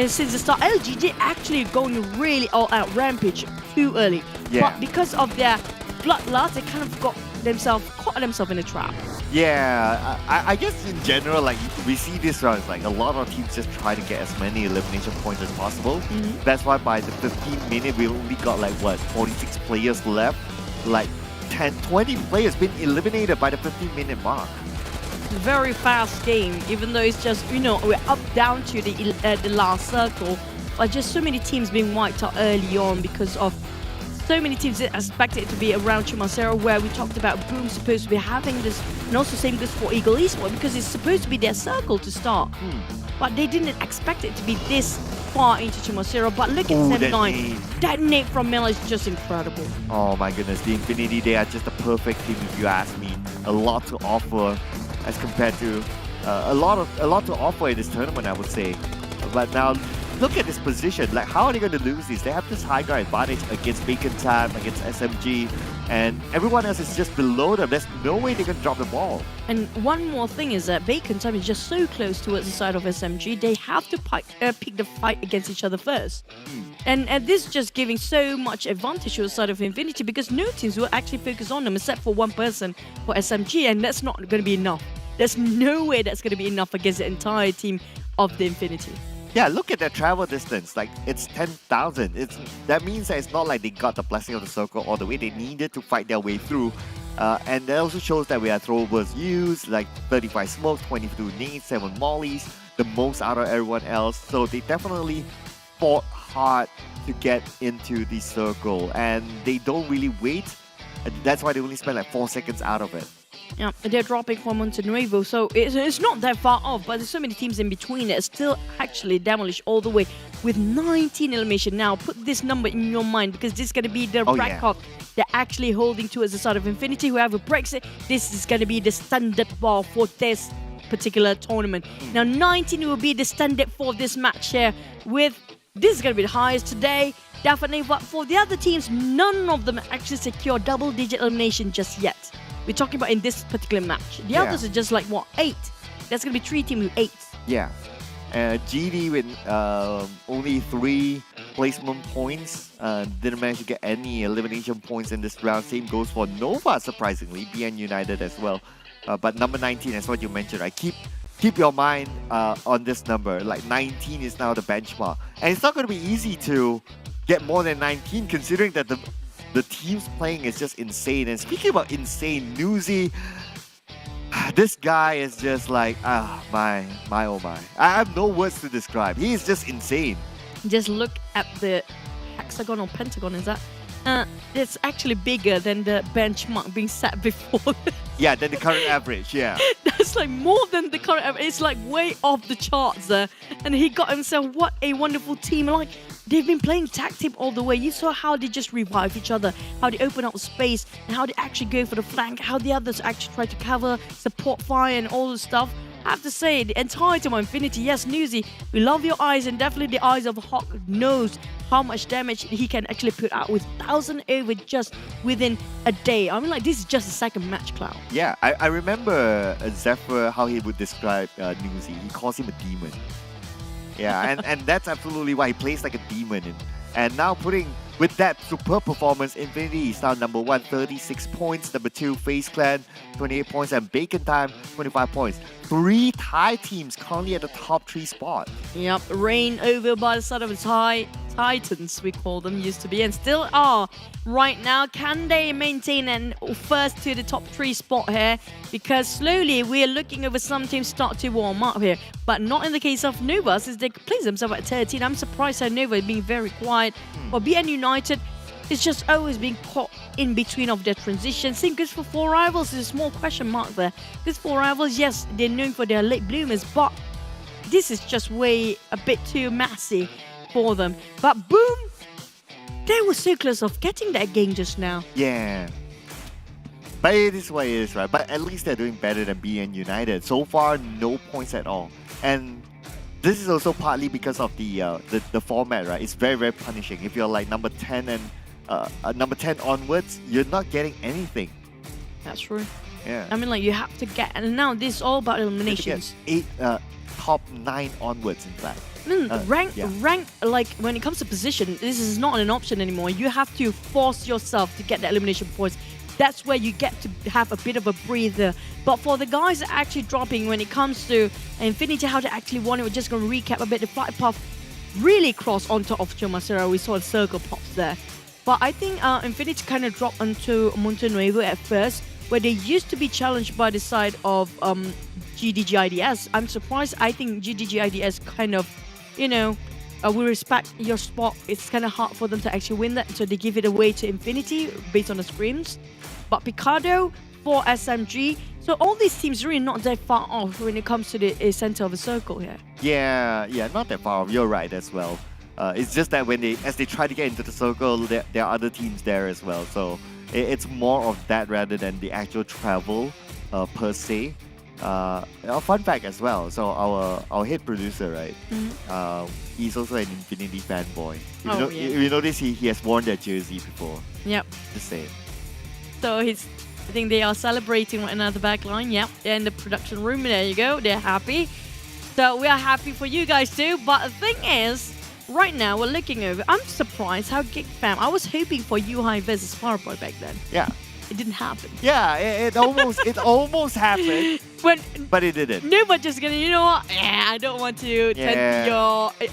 since the start, LG did actually going really all out Rampage too early. Yeah. But because of their bloodlust, they kind of caught themselves in a trap. Yeah, I guess in general, like we see this round, like a lot of teams just try to get as many elimination points as possible. That's why by the 15th minute, we only got like what, 46 players left. Like 10, 20 players been eliminated by the 15-minute mark. Very fast game, even though it's just, you know, we're up down to the last circle, but just so many teams being wiped out early on because of so many teams that expected it to be around Chumacero, where we talked about Boom supposed to be having this, and also same goes for Eagle Esports because it's supposed to be their circle to start. But they didn't expect it to be this far into Chumacero. But look at Seven9. That nade from Miller is just incredible. Oh my goodness, the Infinity, they are just a perfect team if you ask me. A lot to offer as compared to a lot to offer in this tournament, I would say. But now look at this position. Like, how are they going to lose this? They have this high ground advantage against Bacon Time, against SMG, and everyone else is just below them. There's no way they can drop the ball. And one more thing is that Bacon Time is just so close towards the side of SMG. They have to pick the fight against each other first. And this is just giving so much advantage to the side of Infinity because no teams will actually focus on them except for one person for SMG, and that's not going to be enough. There's no way that's going to be enough against the entire team of the Infinity. Yeah, look at that travel distance. Like, it's 10,000. That means that it's not like they got the blessing of the circle all the way. They needed to fight their way through. And that also shows that we had throwables used, like 35 smokes, 22 nades, 7 mollies, the most out of everyone else. So they definitely fought hard to get into the circle. And they don't really wait. That's why they only spent like 4 seconds out of it. Yeah, they're dropping from Montenuevo, so it's not that far off, but there's so many teams in between that still actually demolish all the way with 19 elimination. Now, put this number in your mind because this is going to be the record they're actually holding towards the side of Infinity. Whoever breaks it, this is going to be the standard bar for this particular tournament. Now, 19 will be the standard for this match here with... This is going to be the highest today, definitely, but for the other teams, none of them actually secure double-digit elimination just yet. We're talking about in this particular match. The others are just like, what, 8? That's going to be 3 teams with 8. Yeah. GD with only 3 placement points. Didn't manage to get any elimination points in this round. Same goes for Nova, surprisingly. BN United as well. But number 19, that's what you mentioned, right? Keep your mind on this number. Like, 19 is now the benchmark. And it's not going to be easy to get more than 19, considering that the teams playing is just insane. And speaking about insane, Newsy, this guy is just like, my oh my. I have no words to describe. He is just insane. Just look at the hexagon or pentagon, is that? It's actually bigger than the benchmark being set before. Yeah, than the current average, yeah. That's like more than the current average. It's like way off the charts there. And he got himself, what a wonderful team. Like, they've been playing tag team all the way. You saw how they just revive each other, how they open up space, and how they actually go for the flank, how the others actually try to cover, support fire, and all the stuff. I have to say, the entire team of Infinity, yes, Newsy, we love your eyes, and definitely the eyes of Hawk knows how much damage he can actually put out with 1,000 over just within a day. I mean, like, this is just the second match, Cloud. Yeah, I remember Zephyr, how he would describe Newsy. He calls him a demon. Yeah, and that's absolutely why he plays like a demon. And now putting, with that superb performance, Infinity is now number 1, 36 points. Number 2, FaZe Clan, 28 points. And Bacon Time, 25 points. 3 Thai teams currently at the top 3 spot. Yep, reign over by the side of its Titans, we call them, used to be, and still are right now. Can they maintain and first to the top 3 spot here? Because slowly we're looking over some teams start to warm up here, but not in the case of Nova, since they place themselves at 13. I'm surprised how Nova is being very quiet. But BN United is just always being caught in between of their transition. Same goes for 4 Rivals. There's a small question mark there. Because 4 Rivals, yes, they're known for their late bloomers, but this is just way a bit too messy for them. But Boom, they were so close of getting that game just now. Yeah. But it is what it is, right? But at least they're doing better than BN United. So far, no points at all. And this is also partly because of the format, right? It's very, very punishing. If you're like number 10 and number 10 onwards, you're not getting anything. That's true. Yeah. I mean, like, you have to get, and now this is all about eliminations. 8, top 9 onwards, in fact. Rank, like, when it comes to position, this is not an option anymore. You have to force yourself to get the elimination points. That's where you get to have a bit of a breather. But for the guys that are actually dropping when it comes to Infinity, how they actually won it, we're just going to recap a bit. The flight path really crossed on top of Chumacero. We saw a circle pops there. But I think Infinity kind of dropped onto Monte Nuevo at first, where they used to be challenged by the side of GIDS. I'm surprised. I think GIDS kind of, we respect your spot. It's kind of hard for them to actually win that, so they give it away to Infinity based on the scrims. But Picardo for SMG. So all these teams really not that far off when it comes to the center of the circle here. Yeah, not that far off. You're right as well. It's just that as they try to get into the circle, there are other teams there as well. So it's more of that rather than the actual travel per se. A fun fact as well. So our head producer, right? He's also an Infinity fanboy. If you notice, he has worn their jersey before. Yep. Just say it. So I think they are celebrating right now at the back line. Yep, they're in the production room. There you go. They're happy. So we are happy for you guys too. But the thing is, right now we're looking over. I'm surprised how Geek fam. I was hoping for Yuhai versus Fireboy back then. Yeah. It didn't happen. Yeah, it almost happened. But it didn't. No, but just gonna, you know what? Yeah, I don't want to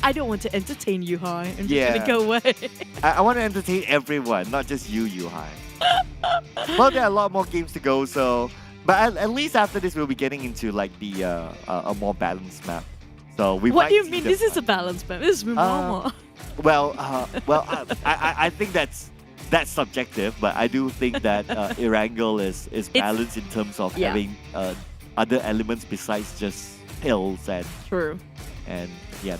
I don't want to entertain Yuhai. I'm just gonna go away. I want to entertain everyone, not just you, Yuhai. Well, there are a lot more games to go, so but at least after this we'll be getting into like the a more balanced map. So we. What do you mean? This is a balanced map. This is Myanmar. I think that's subjective, but I do think that Erangel is balanced in terms of having other elements besides just hills and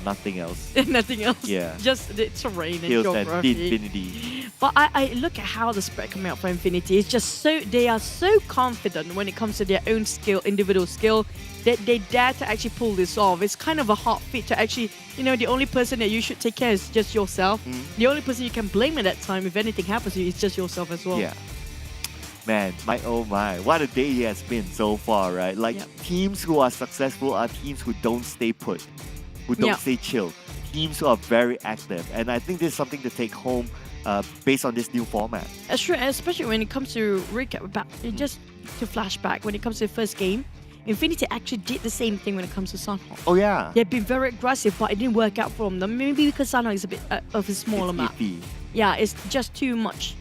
nothing else. Nothing else. Yeah. Just the terrain and hills geography. And Infinity. But I look at how the spread coming out for Infinity. It's just they are so confident when it comes to their own skill, individual skill, that they dare to actually pull this off. It's kind of a hard feat to actually, the only person that you should take care is just yourself. The only person you can blame at that time if anything happens to you is just yourself as well. Yeah. Man, oh my, what a day he has been so far, right? Like, teams who are successful are teams who don't stay put, who don't stay chill. Teams who are very active. And I think this is something to take home based on this new format. That's true, especially when it comes to recap about just to flashback when it comes to the first game. Infinity actually did the same thing when it comes to Sunhawk. Oh yeah. They've been very aggressive, but it didn't work out for them. Maybe because Sunhawk is a bit of a smaller map. Iffy. Yeah, it's just too much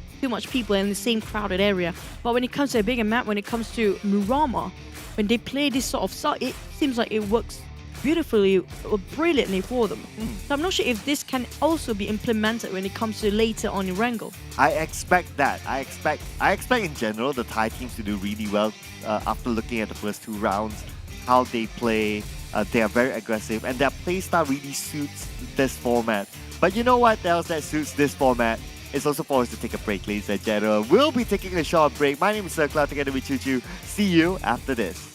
people in the same crowded area. But when it comes to a bigger map, when it comes to Murama, when they play this sort of style, it seems like it works beautifully or brilliantly for them. So I'm not sure if this can also be implemented when it comes to later on in Erangel. I expect that. I expect in general the Thai teams to do really well after looking at the first two rounds, how they play. They are very aggressive and their playstyle really suits this format. But you know what else that suits this format? It's also for us to take a break, ladies and gentlemen. We'll be taking a short break. My name is Sir Cloud together with Choo Choo. See you after this.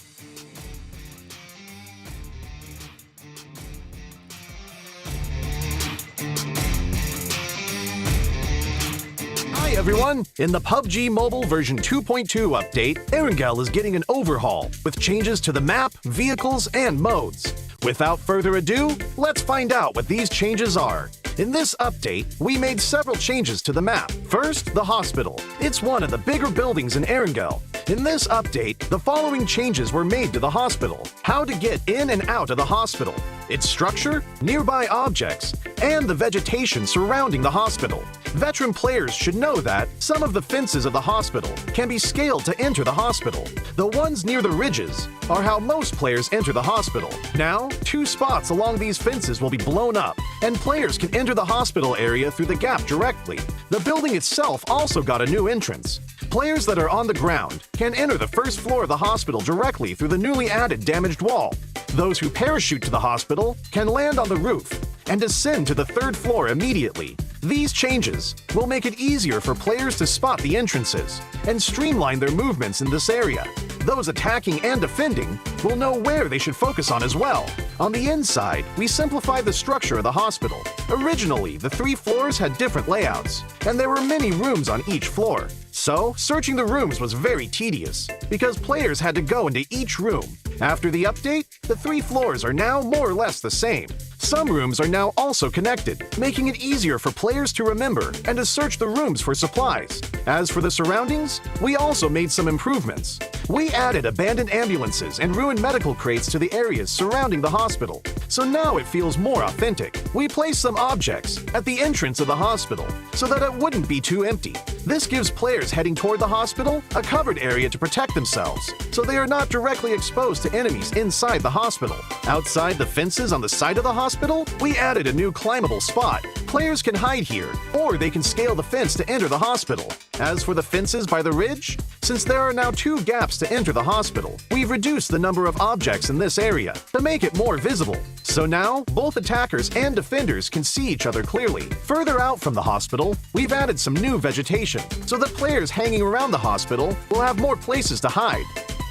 Hi everyone! In the PUBG Mobile version 2.2 update, Erangel is getting an overhaul with changes to the map, vehicles, and modes. Without further ado, let's find out what these changes are. In this update, we made several changes to the map. First, the hospital. It's one of the bigger buildings in Erangel. In this update, the following changes were made to the hospital. How to get in and out of the hospital, its structure, nearby objects, and the vegetation surrounding the hospital. Veteran players should know that some of the fences of the hospital can be scaled to enter the hospital. The ones near the ridges are how most players enter the hospital. Now, 2 spots along these fences will be blown up, and players can enter the hospital area through the gap directly. The building itself also got a new entrance. Players that are on the ground can enter the first floor of the hospital directly through the newly added damaged wall. Those who parachute to the hospital can land on the roof and descend to the 3rd floor immediately. These changes will make it easier for players to spot the entrances and streamline their movements in this area. Those attacking and defending will know where they should focus on as well. On the inside, we simplified the structure of the hospital. Originally, the 3 floors had different layouts, and there were many rooms on each floor. So, searching the rooms was very tedious, because players had to go into each room. After the update, the 3 floors are now more or less the same. Some rooms are now also connected, making it easier for players to remember and to search the rooms for supplies. As for the surroundings, we also made some improvements. We added abandoned ambulances and ruined medical crates to the areas surrounding the hospital. so now it feels more authentic. We placed some objects at the entrance of the hospital so that it wouldn't be too empty. This gives players heading toward the hospital a covered area to protect themselves, so they are not directly exposed to enemies inside the hospital. Outside the fences on the side of the hospital, we added a new climbable spot. Players can hide here, or they can scale the fence to enter the hospital. As for the fences by the ridge, since there are now 2 gaps to enter the hospital, we've reduced the number of objects in this area to make it more visible. So now, both attackers and defenders can see each other clearly. Further out from the hospital, we've added some new vegetation, so that players hanging around the hospital will have more places to hide.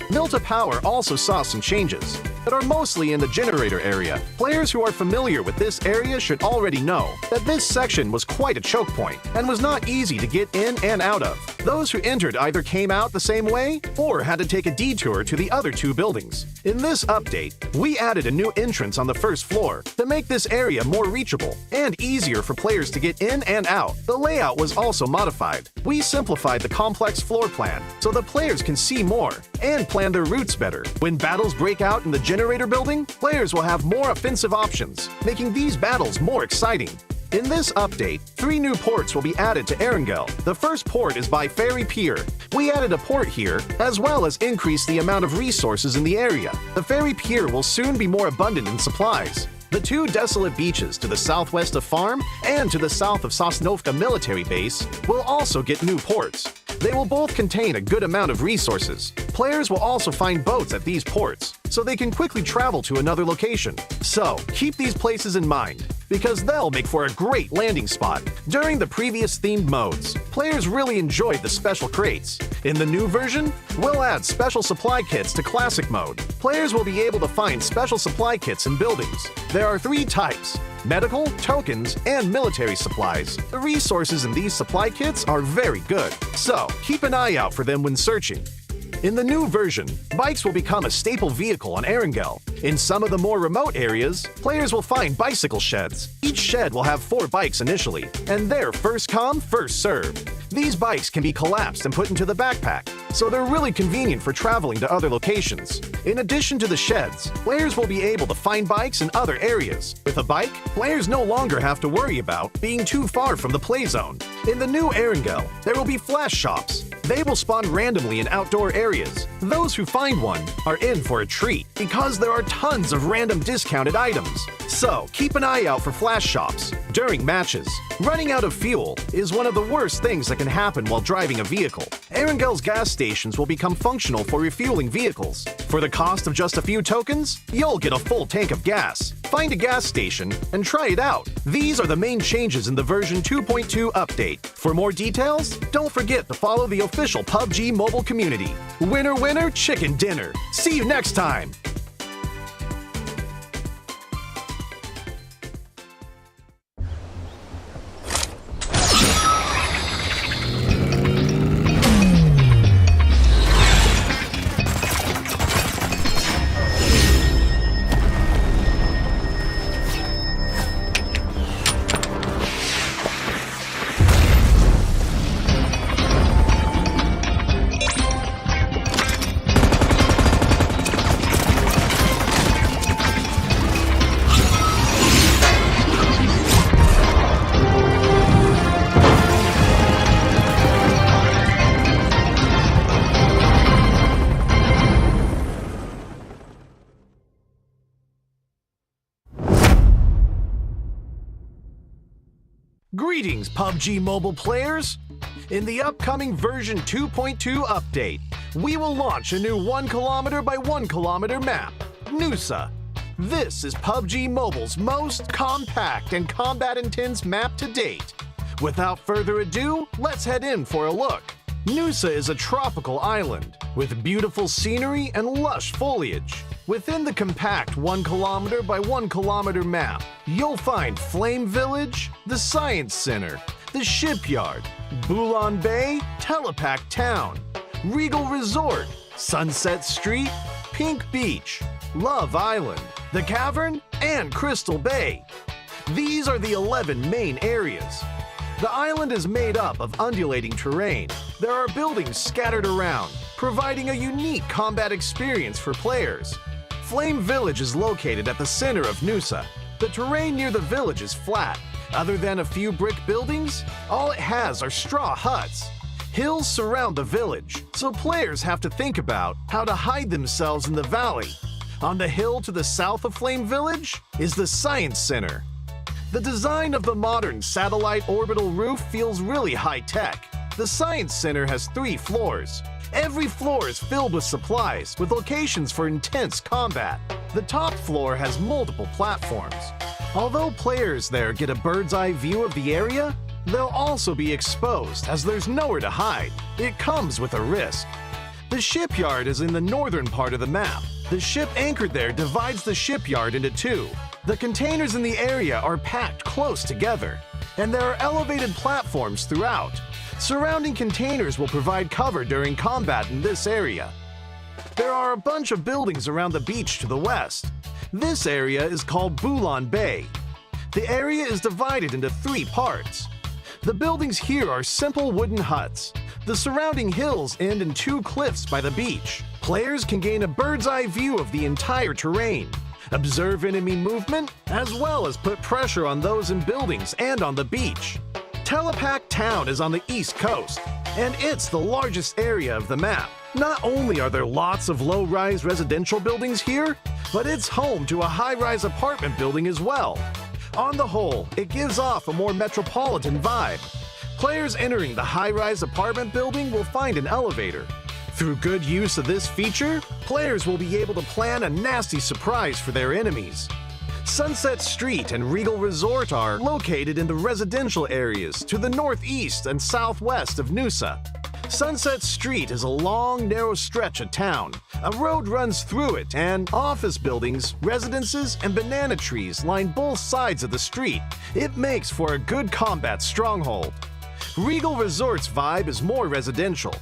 Milta Power also saw some changes that are mostly in the generator area. Players who are familiar with this area should already know that this section was quite a choke point and was not easy to get in and out of. Those who entered either came out the same way or had to take a detour to the other 2 buildings. In this update, we added a new entrance on the first floor to make this area more reachable and easier for players to get in and out. The layout was also modified. We simplified the complex floor plan so the players can see more and plan their routes better. When battles break out in the generator building, players will have more offensive options, making these battles more exciting. In this update, 3 new ports will be added to Erangel. The first port is by Ferry Pier. We added a port here, as well as increased the amount of resources in the area. The Ferry Pier will soon be more abundant in supplies. The 2 desolate beaches to the southwest of Farm and to the south of Sosnovka military base will also get new ports. They will both contain a good amount of resources. Players will also find boats at these ports, so they can quickly travel to another location. So, keep these places in mind, because they'll make for a great landing spot. During the previous themed modes, players really enjoyed the special crates. In the new version, we'll add special supply kits to classic mode. Players will be able to find special supply kits in buildings. There are 3 types: medical, tokens, and military supplies. The resources in these supply kits are very good, so keep an eye out for them when searching. In the new version, bikes will become a staple vehicle on Erangel. In some of the more remote areas, players will find bicycle sheds. Each shed will have 4 bikes initially, and they're first come, first served. These bikes can be collapsed and put into the backpack, so they're really convenient for traveling to other locations. In addition to the sheds, players will be able to find bikes in other areas. With a bike, players no longer have to worry about being too far from the play zone. In the new Erangel, there will be flash shops. They will spawn randomly in outdoor areas. Those who find one are in for a treat, because there are tons of random discounted items. So, keep an eye out for flash shops during matches. Running out of fuel is one of the worst things that can happen while driving a vehicle. Erangel's gas stations will become functional for refueling vehicles. For the cost of just a few tokens, you'll get a full tank of gas. Find a gas station and try it out. These are the main changes in the version 2.2 update. For more details, don't forget to follow the official PUBG Mobile community. Winner, winner, chicken dinner. See you next time. Greetings, PUBG Mobile players! In the upcoming version 2.2 update, we will launch a new 1 kilometer by 1 kilometer map, Nusa. This is PUBG Mobile's most compact and combat-intense map to date. Without further ado, let's head in for a look. Nusa is a tropical island with beautiful scenery and lush foliage. Within the compact 1 kilometer by 1 kilometer map, you'll find Flame Village, the Science Center, the Shipyard, Bulan Bay, Telepac Town, Regal Resort, Sunset Street, Pink Beach, Love Island, the Cavern, and Crystal Bay. These are the 11 main areas. The island is made up of undulating terrain. There are buildings scattered around, providing a unique combat experience for players. Flame Village is located at the center of Nusa. The terrain near the village is flat. Other than a few brick buildings, all it has are straw huts. Hills surround the village, so players have to think about how to hide themselves in the valley. On the hill to the south of Flame Village is the Science Center. The design of the modern satellite orbital roof feels really high-tech. The Science Center has 3 floors. Every floor is filled with supplies, with locations for intense combat. The top floor has multiple platforms. Although players there get a bird's-eye view of the area, they'll also be exposed as there's nowhere to hide. It comes with a risk. The shipyard is in the northern part of the map. The ship anchored there divides the shipyard into 2. The containers in the area are packed close together, and there are elevated platforms throughout. Surrounding containers will provide cover during combat in this area. There are a bunch of buildings around the beach to the west. This area is called Bulan Bay. The area is divided into 3 parts. The buildings here are simple wooden huts. The surrounding hills end in 2 cliffs by the beach. Players can gain a bird's-eye view of the entire terrain, observe enemy movement, as well as put pressure on those in buildings and on the beach. Telepak Town is on the east coast, and it's the largest area of the map. Not only are there lots of low-rise residential buildings here, but it's home to a high-rise apartment building as well. On the whole, it gives off a more metropolitan vibe. Players entering the high-rise apartment building will find an elevator. Through good use of this feature, players will be able to plan a nasty surprise for their enemies. Sunset Street and Regal Resort are located in the residential areas to the northeast and southwest of Nusa. Sunset Street is a long, narrow stretch of town. A road runs through it, and office buildings, residences, and banana trees line both sides of the street. It makes for a good combat stronghold. Regal Resort's vibe is more residential.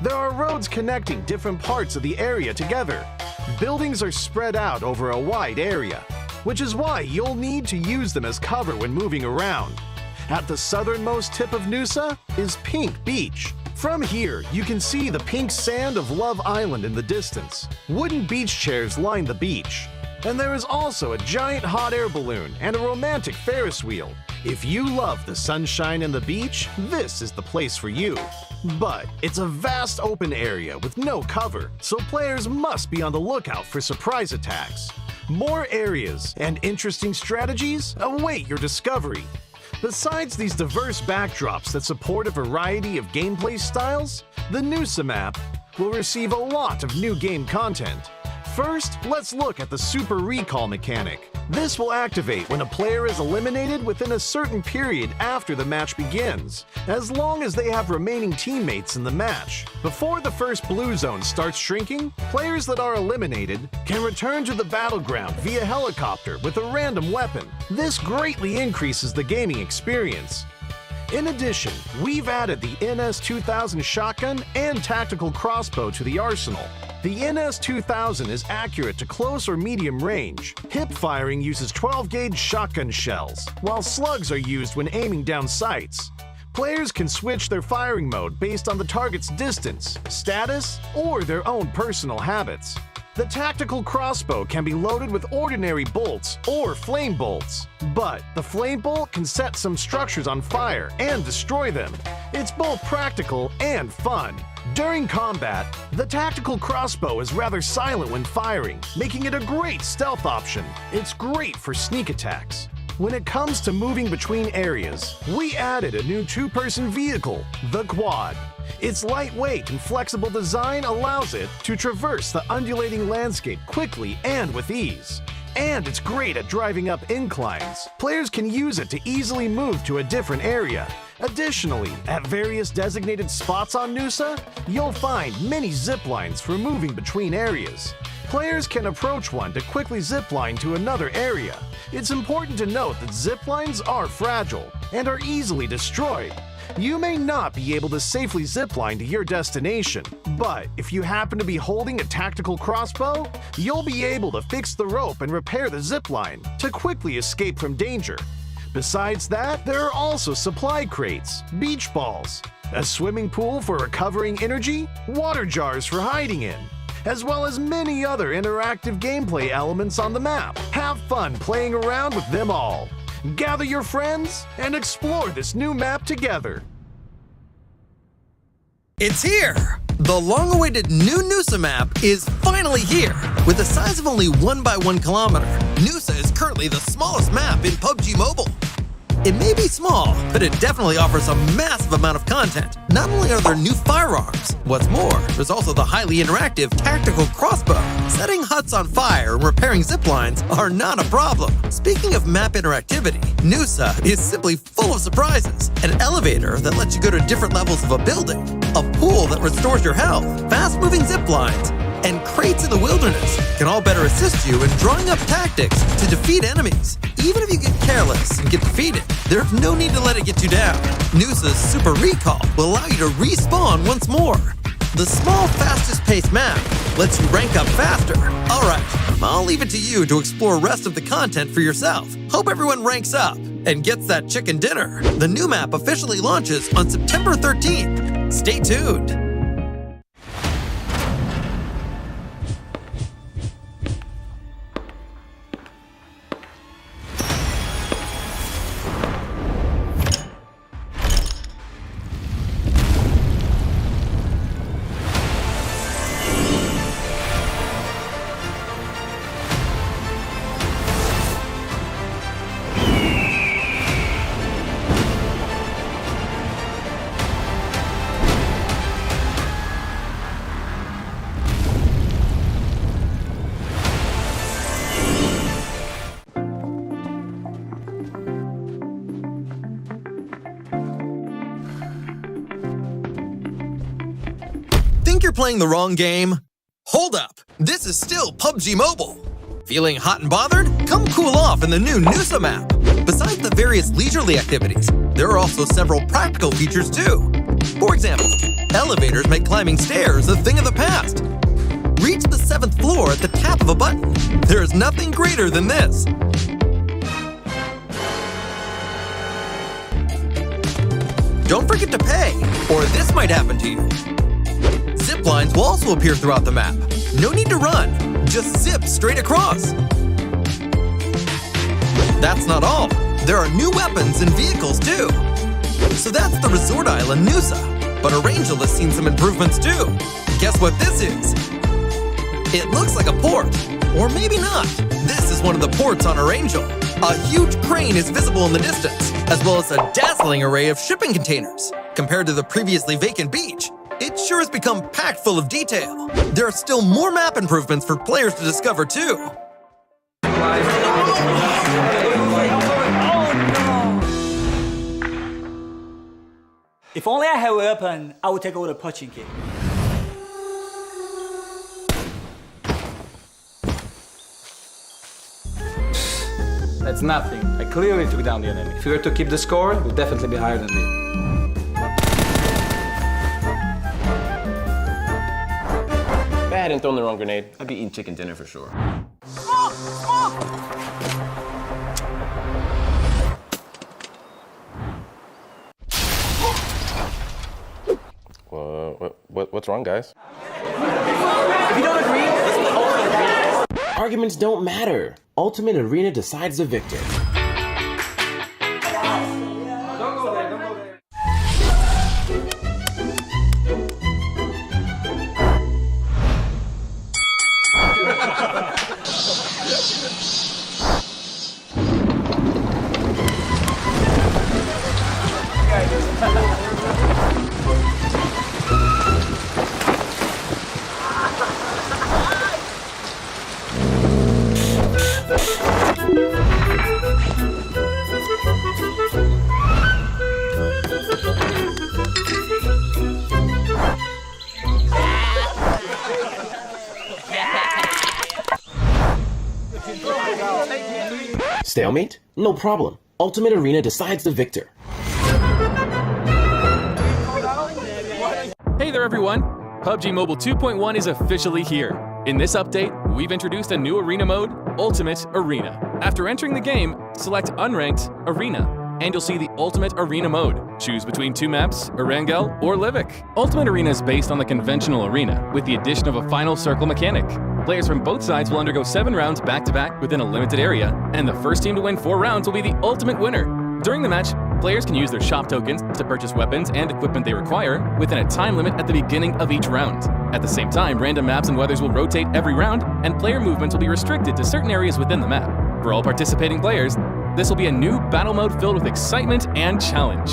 There are roads connecting different parts of the area together. Buildings are spread out over a wide area, which is why you'll need to use them as cover when moving around. At the southernmost tip of Nusa is Pink Beach. From here, you can see the pink sand of Love Island in the distance. Wooden beach chairs line the beach. And there is also a giant hot air balloon and a romantic Ferris wheel. If you love the sunshine and the beach, this is the place for you. But it's a vast open area with no cover, so players must be on the lookout for surprise attacks. More areas and interesting strategies await your discovery. Besides these diverse backdrops that support a variety of gameplay styles, the Nusa map will receive a lot of new game content. First, let's look at the Super Recall mechanic. This will activate when a player is eliminated within a certain period after the match begins, as long as they have remaining teammates in the match. Before the first blue zone starts shrinking, players that are eliminated can return to the battleground via helicopter with a random weapon. This greatly increases the gaming experience. In addition, we've added the NS-2000 shotgun and tactical crossbow to the arsenal. The NS-2000 is accurate to close or medium range. Hip firing uses 12-gauge shotgun shells, while slugs are used when aiming down sights. Players can switch their firing mode based on the target's distance, status, or their own personal habits. The tactical crossbow can be loaded with ordinary bolts or flame bolts, but the flame bolt can set some structures on fire and destroy them. It's both practical and fun. During combat, the tactical crossbow is rather silent when firing, making it a great stealth option. It's great for sneak attacks. When it comes to moving between areas, we added a new 2-person vehicle, the Quad. Its lightweight and flexible design allows it to traverse the undulating landscape quickly and with ease. And it's great at driving up inclines. Players can use it to easily move to a different area. Additionally, at various designated spots on Nusa, you'll find many zip lines for moving between areas. Players can approach one to quickly zipline to another area. It's important to note that zip lines are fragile and are easily destroyed. You may not be able to safely zipline to your destination, but if you happen to be holding a tactical crossbow, you'll be able to fix the rope and repair the zipline to quickly escape from danger. Besides that, there are also supply crates, beach balls, a swimming pool for recovering energy, water jars for hiding in, as well as many other interactive gameplay elements on the map. Have fun playing around with them all. Gather your friends and explore this new map together. It's here! The long-awaited new Nusa map is finally here! With a size of only 1 by 1 kilometer, Nusa is currently the smallest map in PUBG Mobile. It may be small, but it definitely offers a massive amount of content. Not only are there new firearms, what's more, there's also the highly interactive tactical crossbow. Setting huts on fire and repairing zip lines are not a problem. Speaking of map interactivity, Nusa is simply full of surprises. An elevator that lets you go to different levels of a building, a pool that restores your health, fast-moving zip lines, and crates in the wilderness can all better assist you in drawing up tactics to defeat enemies. Even if you get careless and get defeated, there's no need to let it get you down. Nusa's Super Recall will allow you to respawn once more. The small, fastest-paced map lets you rank up faster. Alright, I'll leave it to you to explore the rest of the content for yourself. Hope everyone ranks up and gets that chicken dinner. The new map officially launches on September 13th. Stay tuned. Think you're playing the wrong game? Hold up! This is still PUBG Mobile! Feeling hot and bothered? Come cool off in the new Nusa map! Besides the various leisurely activities, there are also several practical features too. For example, elevators make climbing stairs a thing of the past. Reach the 7th floor at the tap of a button. There is nothing greater than this. Don't forget to pay, or this might happen to you. Zip lines will also appear throughout the map. No need to run, just zip straight across. That's not all. There are new weapons and vehicles too. So that's the resort island Nusa. But Arangel has seen some improvements too. Guess what this is? It looks like a port, or maybe not. This is one of the ports on Arangel. A huge crane is visible in the distance, as well as a dazzling array of shipping containers. Compared to the previously vacant beach, it sure has become packed full of detail. There are still more map improvements for players to discover too. If only I had a weapon, I would take over the punching kit. That's nothing. I clearly took down the enemy. If we were to keep the score, it would definitely be higher than this. If I hadn't thrown the wrong grenade, I'd be eating chicken dinner for sure. Smoke! Smoke! What's wrong, guys? If you don't agree, let's play Ultimate Arena. Arguments don't matter. Ultimate Arena decides the victor. Stalemate? No problem. Ultimate Arena decides the victor. Hey there everyone! PUBG Mobile 2.1 is officially here. In this update, we've introduced a new arena mode, Ultimate Arena. After entering the game, select Unranked Arena. and you'll see the Ultimate Arena mode. Choose between two maps, Erangel or Livik. Ultimate Arena is based on the conventional arena, with the addition of a final circle mechanic. Players from both sides will undergo 7 rounds back-to-back within a limited area, and the first team to win 4 rounds will be the ultimate winner. During the match, players can use their shop tokens to purchase weapons and equipment they require within a time limit at the beginning of each round. At the same time, random maps and weathers will rotate every round, and player movements will be restricted to certain areas within the map. For all participating players, this will be a new battle mode filled with excitement and challenge.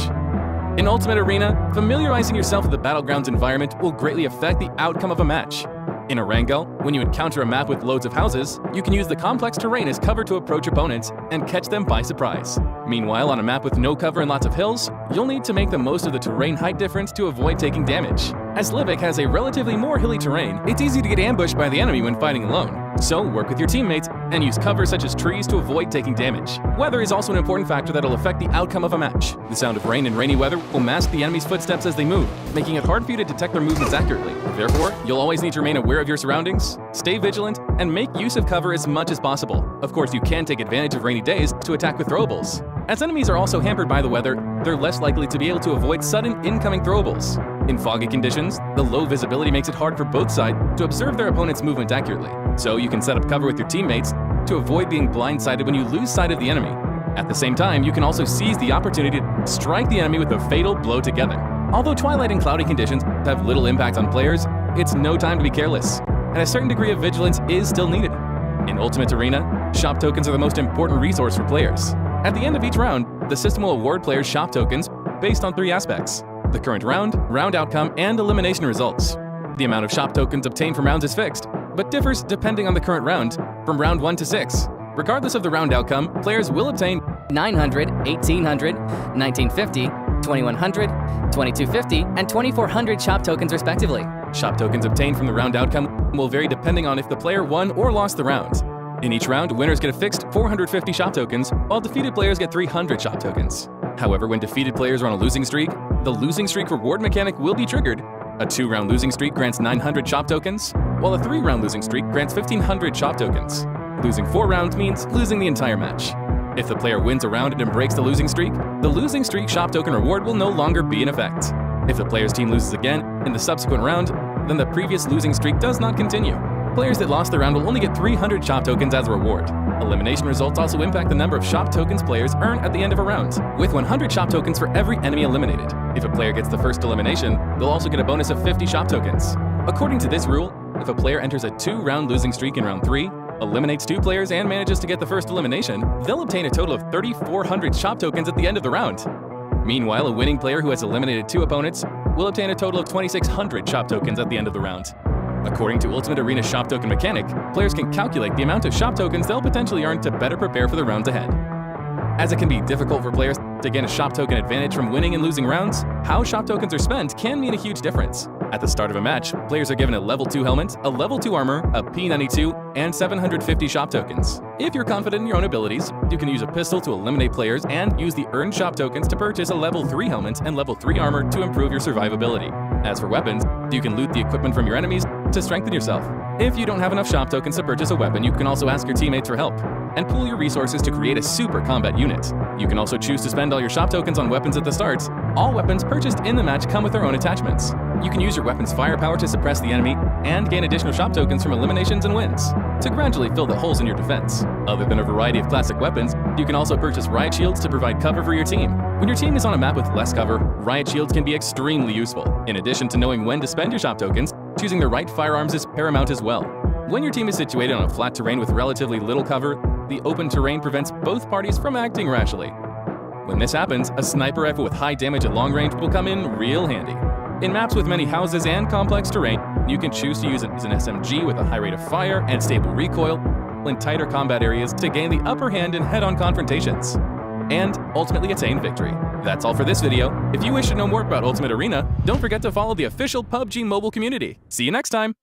In Ultimate Arena, familiarizing yourself with the Battlegrounds environment will greatly affect the outcome of a match. In Erangel, when you encounter a map with loads of houses, you can use the complex terrain as cover to approach opponents and catch them by surprise. Meanwhile, on a map with no cover and lots of hills, you'll need to make the most of the terrain height difference to avoid taking damage. As Livik has a relatively more hilly terrain, it's easy to get ambushed by the enemy when fighting alone. So work with your teammates and use cover such as trees to avoid taking damage. Weather is also an important factor that'll affect the outcome of a match. The sound of rain and rainy weather will mask the enemy's footsteps as they move, making it hard for you to detect their movements accurately. Therefore, you'll always need to remain aware of your surroundings, stay vigilant, and make use of cover as much as possible. Of course, you can take advantage of rainy days to attack with throwables. As enemies are also hampered by the weather, they're less likely to be able to avoid sudden incoming throwables. In foggy conditions, the low visibility makes it hard for both sides to observe their opponent's movement accurately. So you can set up cover with your teammates to avoid being blindsided when you lose sight of the enemy. At the same time, you can also seize the opportunity to strike the enemy with a fatal blow together. Although twilight and cloudy conditions have little impact on players, it's no time to be careless, and a certain degree of vigilance is still needed. In Ultimate Arena, shop tokens are the most important resource for players. At the end of each round, the system will award players shop tokens based on 3 aspects: the current round, round outcome, and elimination results. The amount of shop tokens obtained from rounds is fixed, but differs depending on the current round, from round 1 to 6. Regardless of the round outcome, players will obtain 900, 1800, 1950, 2100, 2250, and 2400 shop tokens respectively. Shop tokens obtained from the round outcome will vary depending on if the player won or lost the round. In each round, winners get a fixed 450 shop tokens, while defeated players get 300 shop tokens. However, when defeated players are on a losing streak, the losing streak reward mechanic will be triggered. A 2-round losing streak grants 900 shop tokens, while a 3-round losing streak grants 1500 shop tokens. Losing 4 rounds means losing the entire match. If the player wins a round and breaks the losing streak shop token reward will no longer be in effect. If the player's team loses again in the subsequent round, then the previous losing streak does not continue. Players that lost the round will only get 300 shop tokens as a reward. Elimination results also impact the number of shop tokens players earn at the end of a round, with 100 shop tokens for every enemy eliminated. If a player gets the first elimination, they'll also get a bonus of 50 shop tokens. According to this rule, if a player enters a 2-round losing streak in round 3, eliminates 2 players, and manages to get the first elimination, they'll obtain a total of 3,400 shop tokens at the end of the round. Meanwhile, a winning player who has eliminated 2 opponents will obtain a total of 2,600 shop tokens at the end of the round. According to Ultimate Arena shop token mechanic, players can calculate the amount of shop tokens they'll potentially earn to better prepare for the rounds ahead. As it can be difficult for players to gain a shop token advantage from winning and losing rounds, how shop tokens are spent can mean a huge difference. At the start of a match, players are given a level 2 helmet, a level 2 armor, a P92, and 750 shop tokens. If you're confident in your own abilities, you can use a pistol to eliminate players and use the earned shop tokens to purchase a level 3 helmet and level 3 armor to improve your survivability. As for weapons, you can loot the equipment from your enemies to strengthen yourself. If you don't have enough shop tokens to purchase a weapon, you can also ask your teammates for help and pool your resources to create a super combat unit. You can also choose to spend all your shop tokens on weapons at the start. All weapons purchased in the match come with their own attachments. You can use your weapon's firepower to suppress the enemy and gain additional shop tokens from eliminations and wins to gradually fill the holes in your defense. Other than a variety of classic weapons, you can also purchase riot shields to provide cover for your team. When your team is on a map with less cover, riot shields can be extremely useful. In addition to knowing when to spend your shop tokens, choosing the right firearms is paramount as well. When your team is situated on a flat terrain with relatively little cover, the open terrain prevents both parties from acting rashly. When this happens, a sniper rifle with high damage at long range will come in real handy. In maps with many houses and complex terrain, you can choose to use an SMG with a high rate of fire and stable recoil in tighter combat areas to gain the upper hand in head-on confrontations and ultimately attain victory. That's all for this video. If you wish to know more about Ultimate Arena, don't forget to follow the official PUBG Mobile community. See you next time!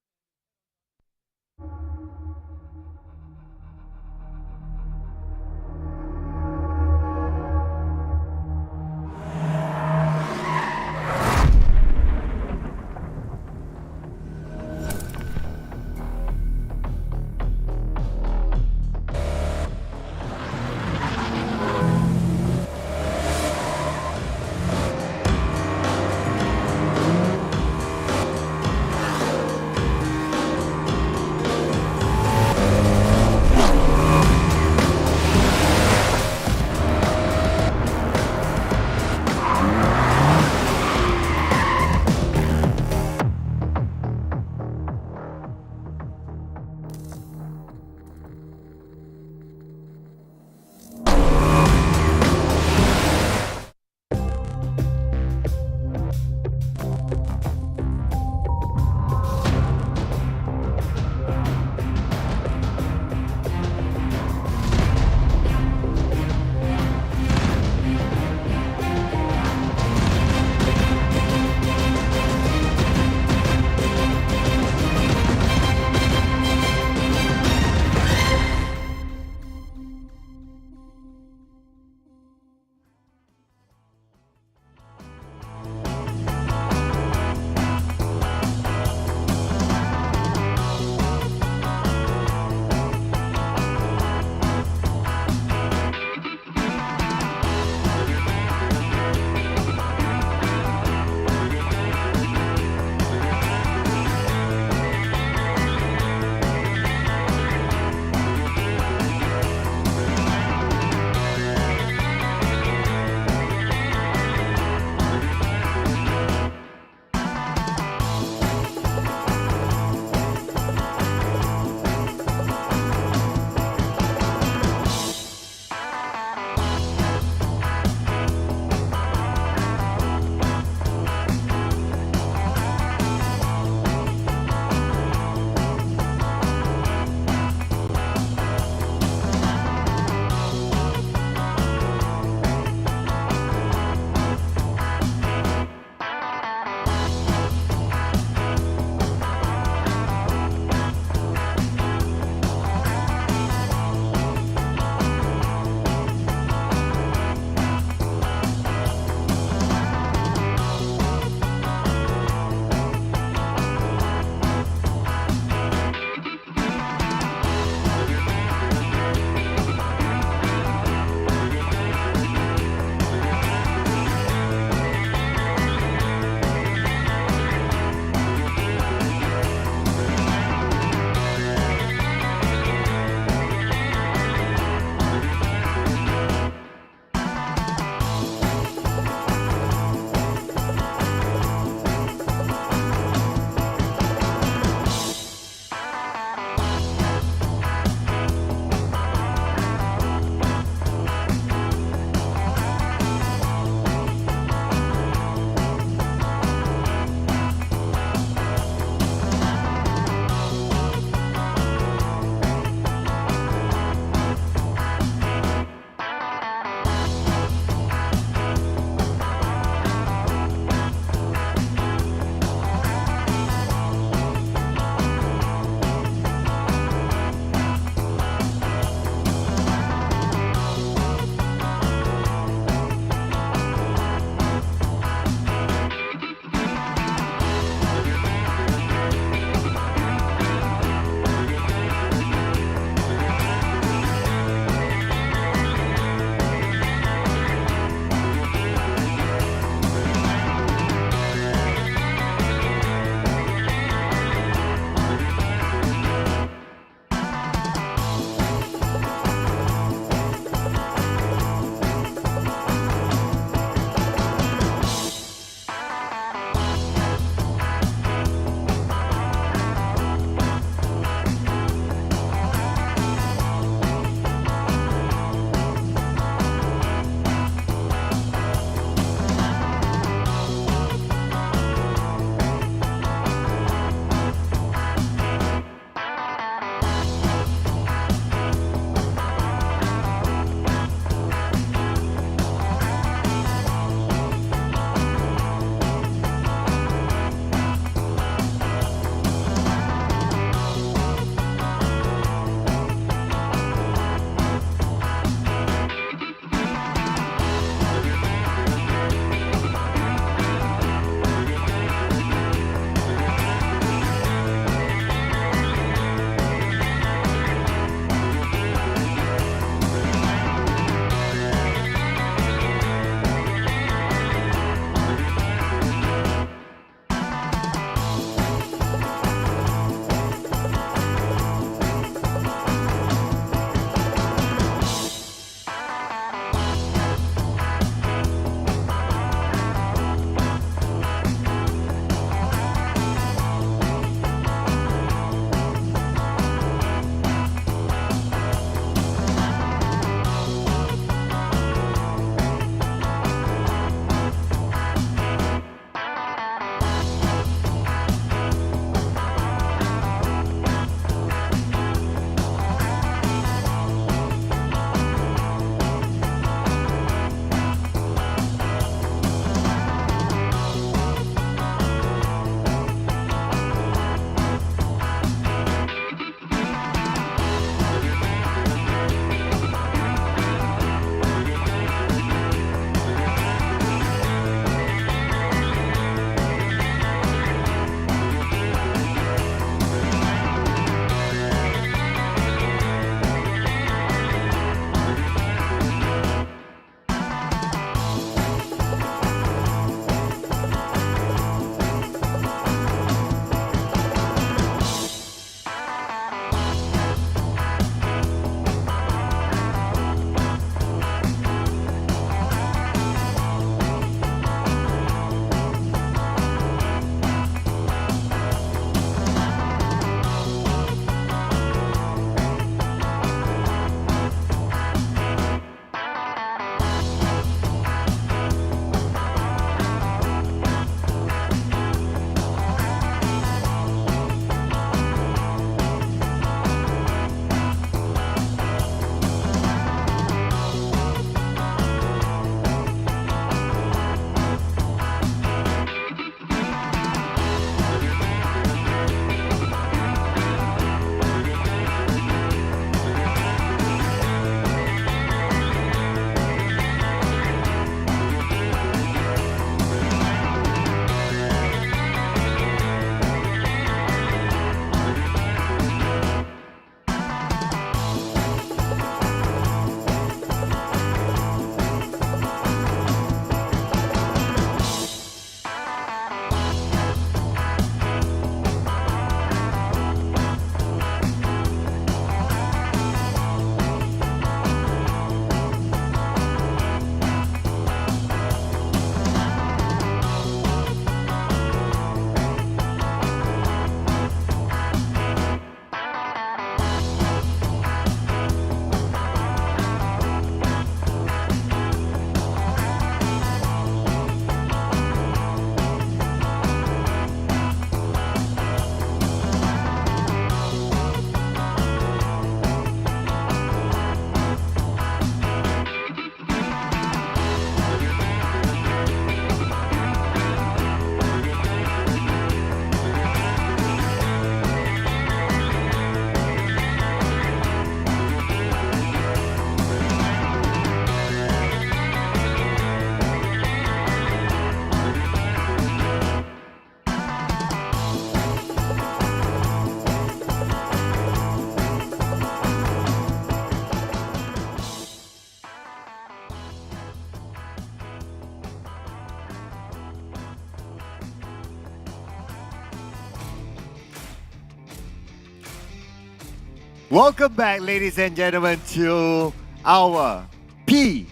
Welcome back, ladies and gentlemen, to our PMRC,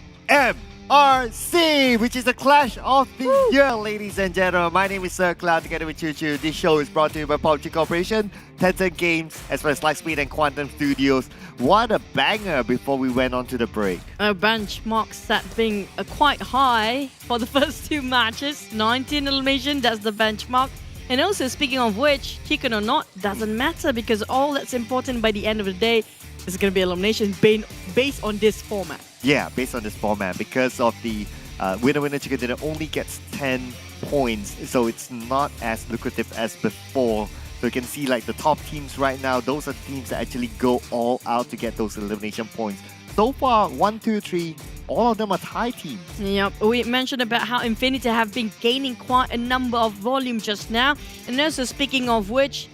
which is the Clash of the Year, ladies and gentlemen. My name is Sir Cloud, together with Choo Choo. This show is brought to you by PUBG Corporation, Tencent Games, as well as Lightspeed and Quantum Studios. What a banger before we went on to the break. A benchmark set being quite high for the first two matches. 19 elimination, that's the benchmark. And also, speaking of which, chicken or not, doesn't matter because all that's important by the end of the day is going to be elimination based on this format. Yeah, based on this format, because of the winner chicken dinner only gets 10 points, so it's not as lucrative as before. So you can see like the top teams right now, those are teams that actually go all out to get those elimination points. So far, 1, 2, 3, all of them are Thai teams. Yep, we mentioned about how Infinity have been gaining quite a number of volume just now. And also speaking of which,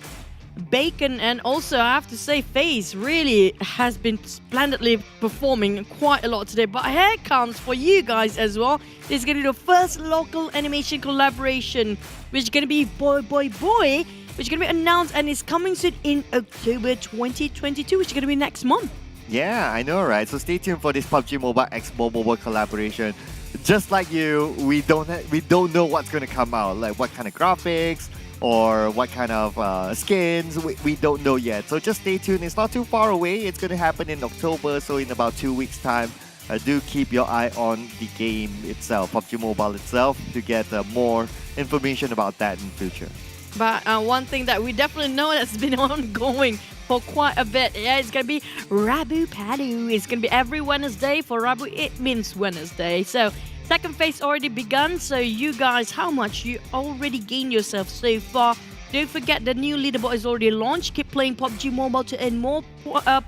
Bacon and also I have to say FaZe really has been splendidly performing quite a lot today. But here comes for you guys as well. This is going to be the first local animation collaboration, which is going to be Boy, which is going to be announced and is coming soon in October 2022, which is going to be next month. Yeah, I know, right? So stay tuned for this PUBG Mobile X Mobile collaboration. Just like you, we don't know what's going to come out, like what kind of graphics or what kind of skins. We don't know yet. So just stay tuned. It's not too far away. It's going to happen in October, so in about 2 weeks' time. Do keep your eye on the game itself, PUBG Mobile itself, to get more information about that in the future. But one thing that we definitely know that's been ongoing for quite a bit, yeah, it's going to be Rabu Padu. It's going to be every Wednesday. For Rabu, it means Wednesday. So second phase already begun. So you guys, how much you already gained yourself so far? Don't forget the new leaderboard is already launched. Keep playing PUBG Mobile to earn more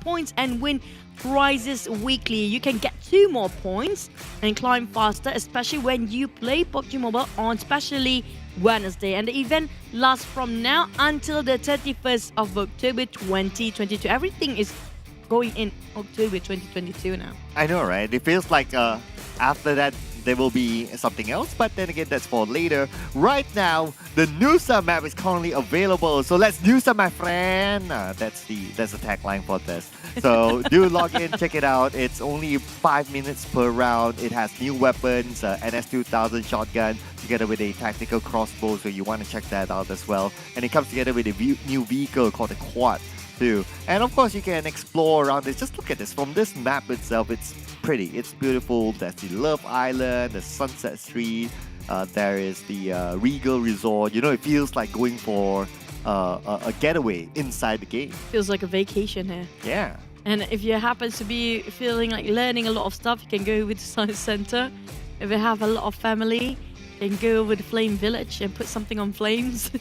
points and win prizes weekly. You can get 2 more points and climb faster, especially when you play PUBG Mobile on especially Wednesday. And the event lasts from now until the 31st of October 2022. Everything is going in October 2022 now. I know, right? It feels like after that there will be something else, but then again, that's for later. Right now, the Nusa map is currently available, so let's Nusa, my friend. That's the tagline for this. So do log in, check it out. It's only 5 minutes per round. It has new weapons, NS2000 shotgun, together with a tactical crossbow, so you want to check that out as well. And it comes together with a new vehicle called the Quad too. And of course, you can explore around this. Just look at this. From this map itself, it's pretty. It's beautiful. There's the Love Island, the Sunset Street. There is the Regal Resort. You know, it feels like going for a getaway inside the game. Feels like a vacation here. Yeah. And if you happen to be feeling like learning a lot of stuff, you can go with the Science Center. If you have a lot of family, you can go over the Flame Village and put something on flames.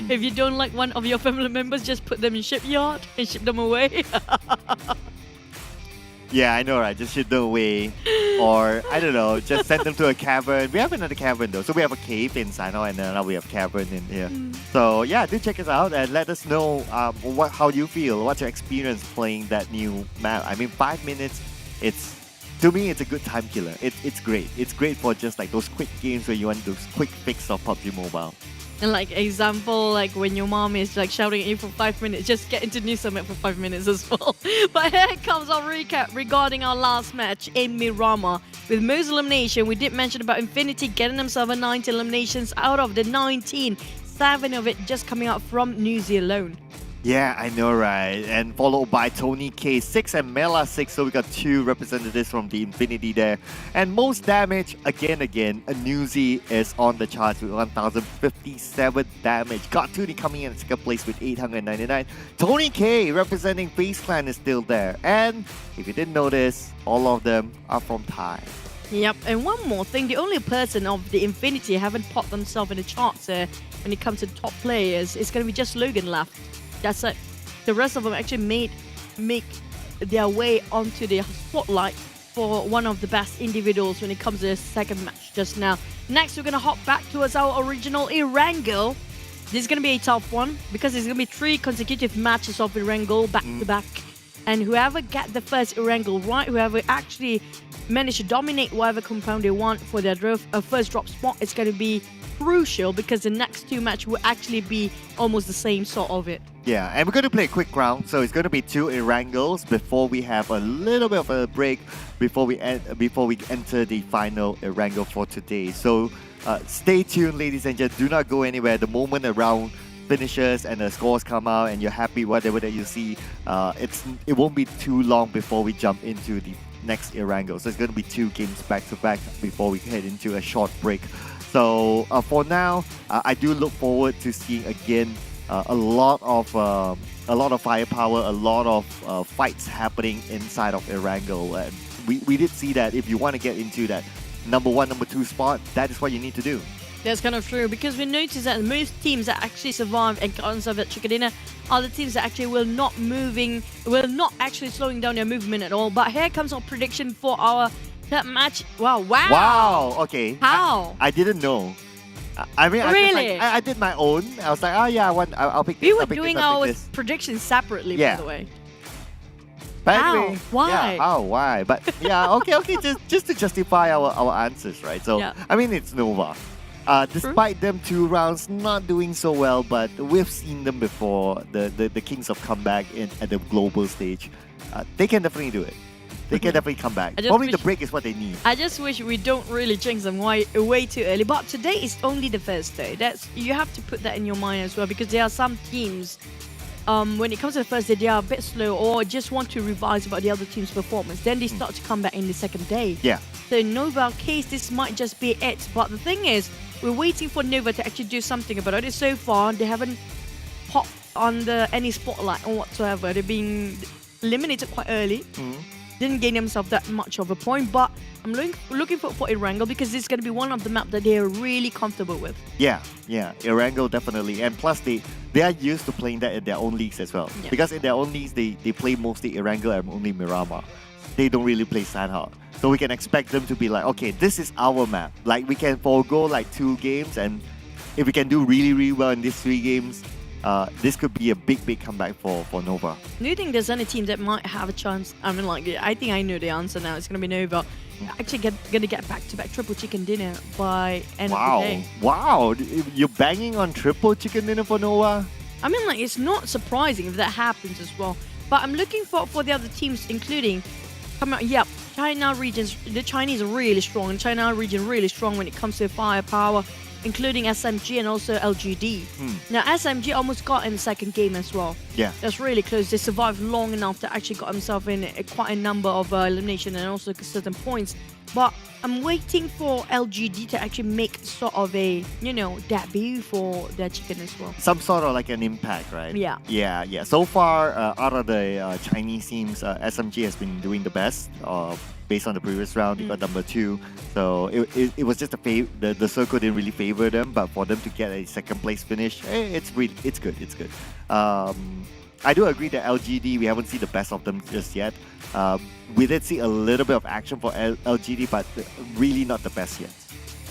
If you don't like one of your family members, just put them in shipyard and ship them away. Yeah, I know, right? Just ship them away. Or, I don't know, just send them to a cavern. We have another cavern though. So we have a cave inside now, and now we have cavern in here. So yeah, do check us out and let us know how you feel. What's your experience playing that new map? I mean, 5 minutes, to me, it's a good time killer. It's great. It's great for just like those quick games where you want those quick fix of PUBG Mobile. And like example, like when your mom is like shouting at you for 5 minutes, just get into New Summit for 5 minutes as well. But here comes our recap regarding our last match in Miramar. With most elimination, we did mention about Infinity getting themselves 90 eliminations out of the 19. 7 of it just coming out from New Zealand alone. Yeah, I know, right? And followed by Tony K 6 and Mela 6. So we got 2 representatives from the Infinity there. And most damage, again, a Newsy is on the charts with 1,057 damage. Got Tootie coming in second place with 899. Tony K representing FaZe Clan is still there. And if you didn't notice, all of them are from Thai. Yep, and one more thing, the only person of the Infinity haven't popped themselves in the charts when it comes to top players is going to be just Logan left. That's it. The rest of them actually make their way onto the spotlight for one of the best individuals when it comes to the second match just now. Next, we're going to hop back towards our original Erangel. This is going to be a tough one because it's going to be 3 consecutive matches of Erangel back to back. And whoever get the first Erangel right, whoever actually managed to dominate whatever compound they want for their first drop spot, it's going to be crucial because the next two matches will actually be almost the same sort of it. Yeah, and we're going to play a quick round, so it's going to be 2 Erangels before we have a little bit of a break before we enter the final Erangel for today. So stay tuned, ladies and gents. Do not go anywhere. The moment a round finishes and the scores come out and you're happy whatever that you see, it won't be too long before we jump into the next Erangel. So it's going to be 2 games back to back before we head into a short break. So for now, I do look forward to seeing again a lot of firepower, a lot of fights happening inside of Erangel. And we did see that if you want to get into that number 1, number 2 spot, that is what you need to do. That's kind of true because we noticed that most teams that actually survive and can't survive at Chicken Dinner are the teams that actually will not actually slowing down their movement at all. But here comes our prediction for our third match. Wow. Okay. How? I didn't know. I mean, really? I did my own. I was like, oh yeah, I'll pick this. We were doing our predictions separately, by the way. But how? anyway, Why? Yeah, how? Why? But yeah, okay. Just to justify our answers, right? So I mean, it's Nova. Despite them 2 rounds not doing so well, but we've seen them before. The Kings of Comeback at the global stage. They can definitely do it. They can definitely come back. Probably the break is what they need. I just wish we don't really jinx them way too early. But today is only the first day. You have to put that in your mind as well because there are some teams, when it comes to the first day, they are a bit slow or just want to revise about the other team's performance. Then they start to come back in the second day. Yeah. So in Nova's case, this might just be it. But the thing is, we're waiting for Nova to actually do something about it. So far, they haven't popped under any spotlight or whatsoever. They're being eliminated quite early. Didn't gain themselves that much of a point, but I'm looking for Erangel because this is going to be one of the maps that they're really comfortable with. Yeah, Erangel definitely. And plus, they are used to playing that in their own leagues as well. Yeah. Because in their own leagues, they play mostly Erangel and only Miramar. They don't really play Sandhawk. So we can expect them to be like, okay, this is our map. Like, we can forego like 2 games, and if we can do really, really well in these 3 games, this could be a big comeback for Nova. Do you think there's any team that might have a chance? I mean, like, I think I know the answer now. It's going to be Nova. Actually, going to get back-to-back triple chicken dinner by end of the day. Wow, you're banging on triple chicken dinner for Nova? I mean, like, it's not surprising if that happens as well. But I'm looking for the other teams, including, China regions. The Chinese are really strong, and China region really strong when it comes to firepower, including SMG and also LGD. Now, SMG almost got in the second game as well. Yeah. That's really close. They survived long enough to actually got themselves in quite a number of elimination and also certain points. But I'm waiting for LGD to actually make sort of a, debut for their chicken as well. Some sort of like an impact, right? Yeah. Yeah. So far, out of the Chinese teams, SMG has been doing the best. Based on the previous round, they got number 2. So it was just the circle didn't really favor them, but for them to get a second place finish, it's good. I do agree that LGD, we haven't seen the best of them just yet. We did see a little bit of action for LGD, but really not the best yet.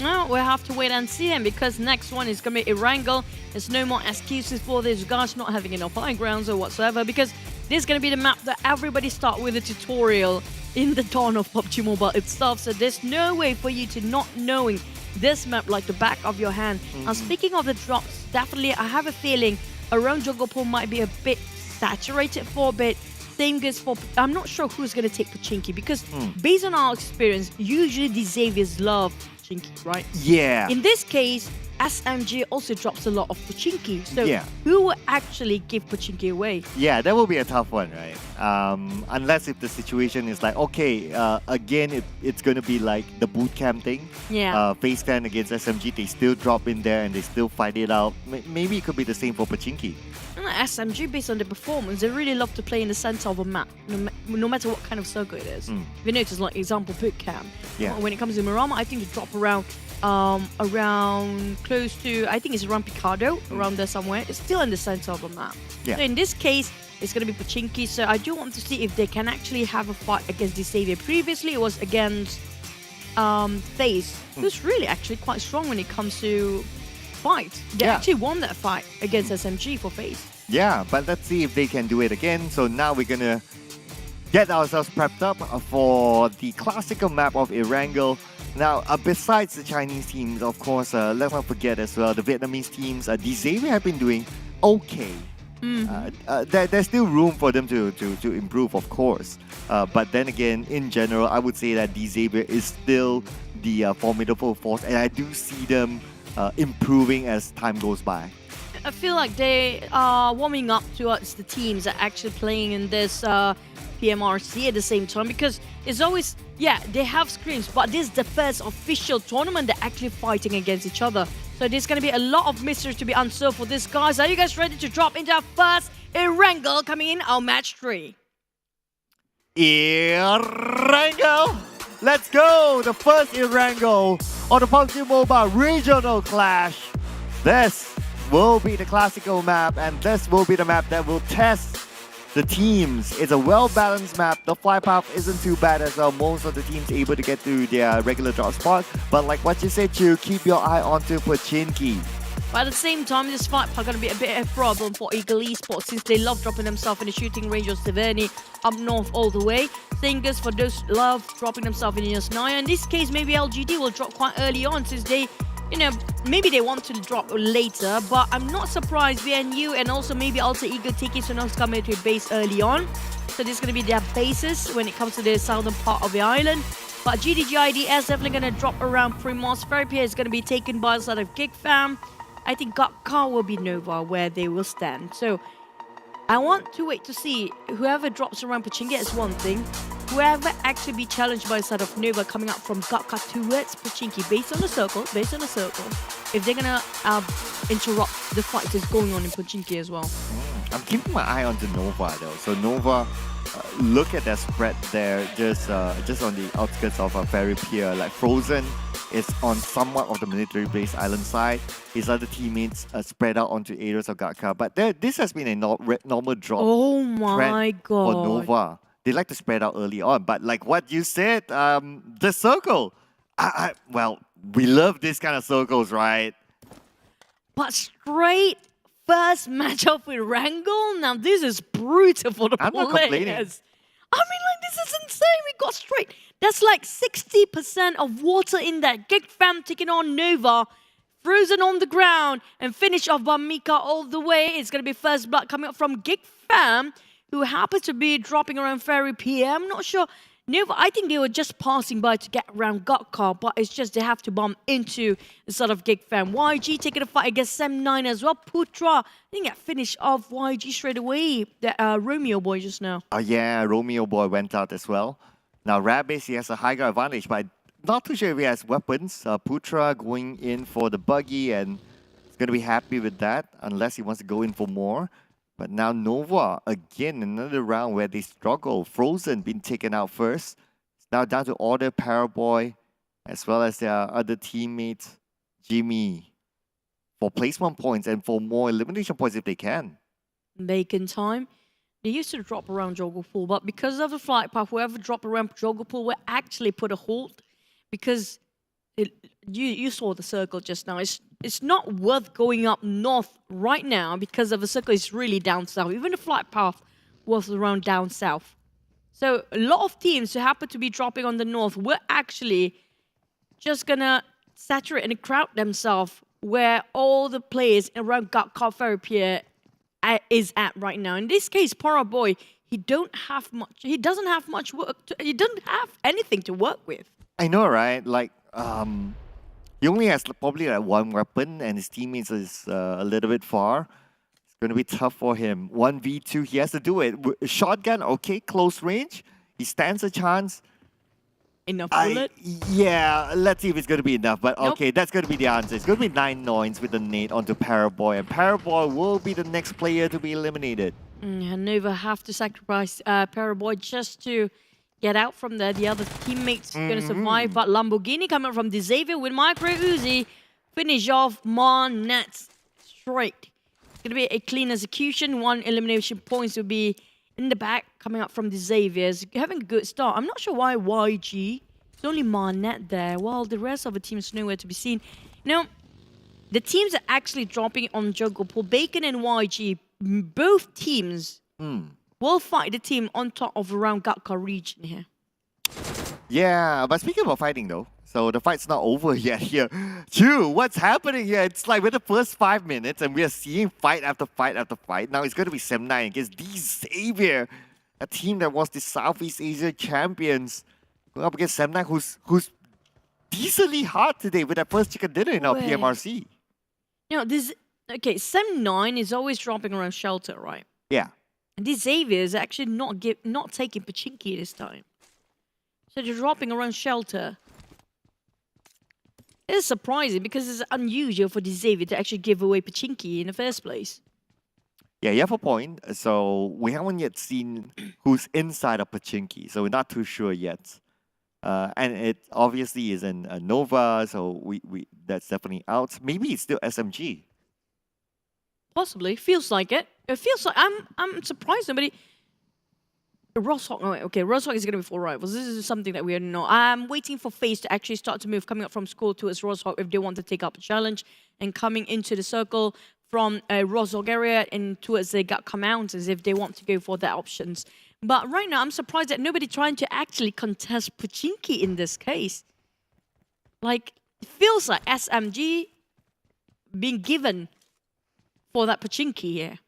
Well, we'll have to wait and see him because next one is going to be Erangel. There's no more excuses for these guys not having enough high grounds or whatsoever because this is going to be the map that everybody start with a tutorial in the dawn of PUBG Mobile itself. So there's no way for you to not knowing this map like the back of your hand. Now, speaking of the drops, definitely I have a feeling around Jungle Pool might be a bit saturated for a bit. Same goes for, I'm not sure who's going to take Pachinki because based on our experience, usually the Xaviers love Pachinki, right? Yeah. In this case, SMG also drops a lot of Pachinki. So yeah. Who will actually give Pachinki away? Yeah, that will be a tough one, right? Unless if the situation is like, okay, again, it's going to be like the boot camp thing. Yeah. FaZe Clan against SMG, they still drop in there and they still fight it out. Maybe it could be the same for Pachinki. SMG, based on the performance, they really love to play in the center of a map, no matter what kind of circle it is. If you notice, like example, boot camp. Yeah. When it comes to Miramar, I think they drop around close to, I think it's around Picado, around there somewhere. It's still in the center of a map. Yeah. So in this case, it's going to be Pachinki. So I do want to see if they can actually have a fight against the Xavier. Previously, it was against FaZe, who's really actually quite strong when it comes to fight. They actually won that fight against SMG for FaZe. Yeah, but let's see if they can do it again. So now we're going to get ourselves prepped up for the classical map of Erangel. Now, besides the Chinese teams, of course, let's not forget as well, the Vietnamese teams, Xavier have been doing okay. There's still room for them to improve, of course. But then again, in general, I would say that Xavier is still the formidable force, and I do see them improving as time goes by. I feel like they are warming up towards the teams that are actually playing in this PMRC at the same time, because it's always, yeah, they have scrims, but this is the first official tournament they're actually fighting against each other. So there's going to be a lot of mysteries to be answered for these guys. Are you guys ready to drop into our first Erangel coming in our match 3? Erangel! Let's go! The first Erangel on the PUBG Mobile Regional Clash. This will be the classical map, and this will be the map that will test the teams. It's a well-balanced map. The fly path isn't too bad as well. Most of the teams able to get to their regular drop spot. But like what you said, Chu, keep your eye onto Pochinki. But at the same time, this fight is going to be a bit of a problem for Eagle Esports, since they love dropping themselves in the shooting range of Severny up north all the way. Singers for those love dropping themselves in Yasnaya. In this case, maybe LGD will drop quite early on, since they, you know, maybe they want to drop later, but I'm not surprised VNU and also maybe also Eagle taking Sonos coming to a base early on. So this is going to be their bases when it comes to the southern part of the island. But GIDS definitely going to drop around Primos. Ferripier is going to be taken by the side of Geek Fam. I think Car will be Nova where they will stand. So I want to wait to see whoever drops around Pochinki is one thing. Whoever actually be challenged by the side of Nova coming up from Gatka towards Pochinki based on the circle, if they're gonna interrupt the fight that's going on in Pochinki as well. I'm keeping my eye on the Nova though. So Nova, look at that spread there, just on the outskirts of Ferry Pier. Like Frozen is on somewhat of the military base island side. His other teammates spread out onto areas of Gatka. But this has been a normal drop. Oh my god! God! For Nova, they like to spread out early on. But like what you said, the circle. Well, we love this kind of circles, right? But straight first matchup with Wrangle. Now this is brutal for the I'm players. not complaining. I mean, like, this is insane. We got straight. That's like 60% of water in that. Geek Fam taking on Nova. Frozen on the ground. And finish off by Mika all the way. It's going to be first blood coming up from Geek Fam, who happens to be dropping around Ferry Pier. I'm not sure. Nova, I think they were just passing by to get around Gatka, but it's just they have to bump into the sort of Geek Fam. YG taking a fight against Sem9 as well. Putra, I think that finished off YG straight away. The Romeo boy just now. Oh yeah, Romeo boy went out as well. Now Rabbids, he has a higher advantage, but not too sure if he has weapons. Putra going in for the buggy, and he's going to be happy with that, unless he wants to go in for more. But now Nova, again, another round where they struggle. Frozen being taken out first. It's now down to Order, Paraboy, as well as their other teammates, Jimmy, for placement points and for more elimination points if they can. Bacon time. They used to drop around Joggle Pool, but because of the flight path, whoever dropped around Joggle Pool will actually put a halt, because you saw the circle just now. It's not worth going up north right now because of the circle is really down south. Even the flight path was around down south. So a lot of teams who happen to be dropping on the north were actually just gonna saturate and crowd themselves where all the players around Gatka Ferry Pier is at right now. In this case, Paraboy, he doesn't have much work. He doesn't have anything to work with. I know, right? Like, he only has probably like one weapon, and his teammates is a little bit far. It's going to be tough for him. 1v2, he has to do it. Shotgun, okay, close range. He stands a chance. Enough bullet? Yeah, let's see if it's going to be enough. But okay, that's going to be the answer. It's going to be 9 noins with the nade onto Paraboy. And Paraboy will be the next player to be eliminated. Nova have to sacrifice Paraboy just to get out from there. The other teammates going to survive. But Lamborghini coming from Xavier with Micro Uzi. Finish off Marnets straight. It's going to be a clean execution. 1 elimination points will be in the back coming up from the Xaviers. Having a good start. I'm not sure why YG. It's only Marnet there, while the rest of the team's nowhere to be seen. Now, the teams are actually dropping on Juggle Pool. Bacon and YG, both teams will fight the team on top of around Gatka region here. Yeah, but speaking about fighting though, So the fight's not over yet here. Chew, what's happening here? It's like we're the first 5 minutes and we are seeing fight after fight after fight. Now it's going to be Sem9 against Xavier, a team that was the Southeast Asia champions, going up against Sem9, who's decently hard today with that first chicken dinner in our PMRC. You know, this... Okay, Sem9 is always dropping around shelter, right? Yeah. And this Xavier is actually not taking Pachinki this time. So they're dropping around shelter. It's surprising because it's unusual for this Xavier to actually give away Pachinki in the first place. Yeah, you have a point. So we haven't yet seen who's inside of Pachinki, so we're not too sure yet. And it obviously is in Nova, so we that's definitely out. Maybe it's still SMG. Possibly. Feels like it. It feels like... I'm surprised nobody... Rosshawk... Oh, okay, Rosshawk is going to be 4 rivals. This is something that we don't know. I'm waiting for FaZe to actually start to move, coming up from school towards Rosshawk if they want to take up a challenge, and coming into the circle from Rosshawk area and towards the Gatka Mountains if they want to go for their options. But right now, I'm surprised that nobody trying to actually contest Pachinki in this case. Like, it feels like SMG being given for that Pachinki here.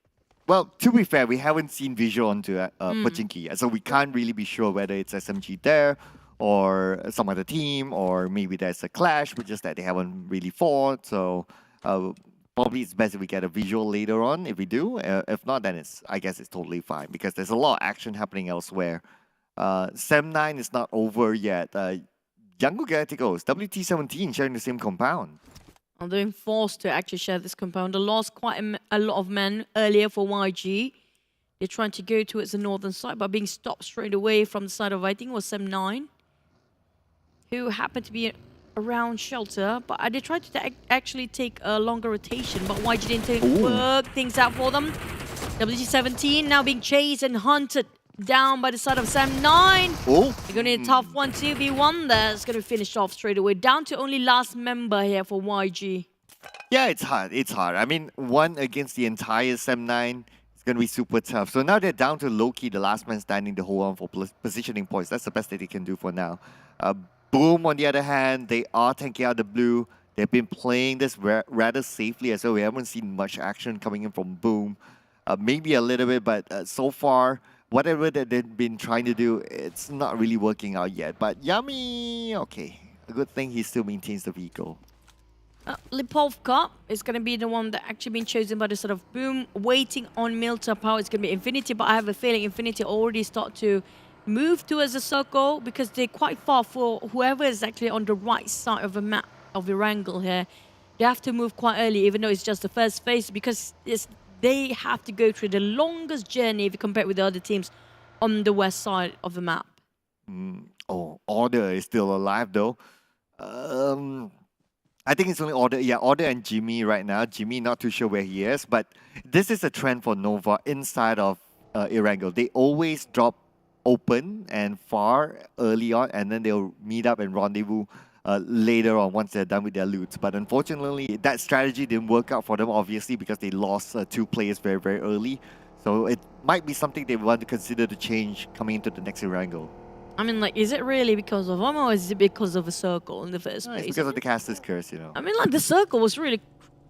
Well, to be fair, we haven't seen visual onto Pachinki yet, so we can't really be sure whether it's SMG there or some other team, or maybe there's a clash, but just that they haven't really fought. So probably it's best if we get a visual later on. If we do, if not, then I guess it's totally fine because there's a lot of action happening elsewhere. Sem9 is not over yet. Yangon Galacticos, WT17 sharing the same compound. Are being forced to actually share this compound. They lost quite a lot of men earlier for YG. They're trying to go towards the northern side, but being stopped straight away from the side of, I think it was Sem9, who happened to be around shelter. But they tried to actually take a longer rotation, but YG didn't work things out for them. WT17 now being chased and hunted down by the side of Sem9. Oh. They're going to need a tough 1-2v1 there. It's going to finish off straight away. Down to only last member here for YG. Yeah, it's hard. It's hard. I mean, one against the entire Sem9 is going to be super tough. So now they're down to Loki, the last man standing, to hold on for positioning points. That's the best that they can do for now. Boom, on the other hand, they are tanking out the blue. They've been playing this rather safely as well. We haven't seen much action coming in from Boom. Maybe a little bit, but so far, whatever that they've been trying to do, it's not really working out yet. But Yummy, okay. A good thing he still maintains the vehicle. Lipovka is going to be the one that actually been chosen by the sort of Boom. Waiting on Milta Power, it's going to be Infinity, but I have a feeling Infinity already start to move towards the circle because they're quite far for whoever is actually on the right side of the map of the angle here. They have to move quite early, even though it's just the first phase, because they have to go through the longest journey if you compare it with the other teams on the west side of the map. Oh, Order is still alive though. I think it's only Order. Yeah, Order and Jimmy right now. Jimmy, not too sure where he is, but this is a trend for Nova inside of Erangel. They always drop open and far early on, and then they'll meet up and rendezvous later on once they're done with their loot. But unfortunately, that strategy didn't work out for them, obviously, because they lost 2 players very, very early. So it might be something they want to consider to change coming into the next Erangel. I mean, like, is it really because of them or is it because of a circle in the first place? It's because of the caster's curse, you know. I mean, like, the circle was really,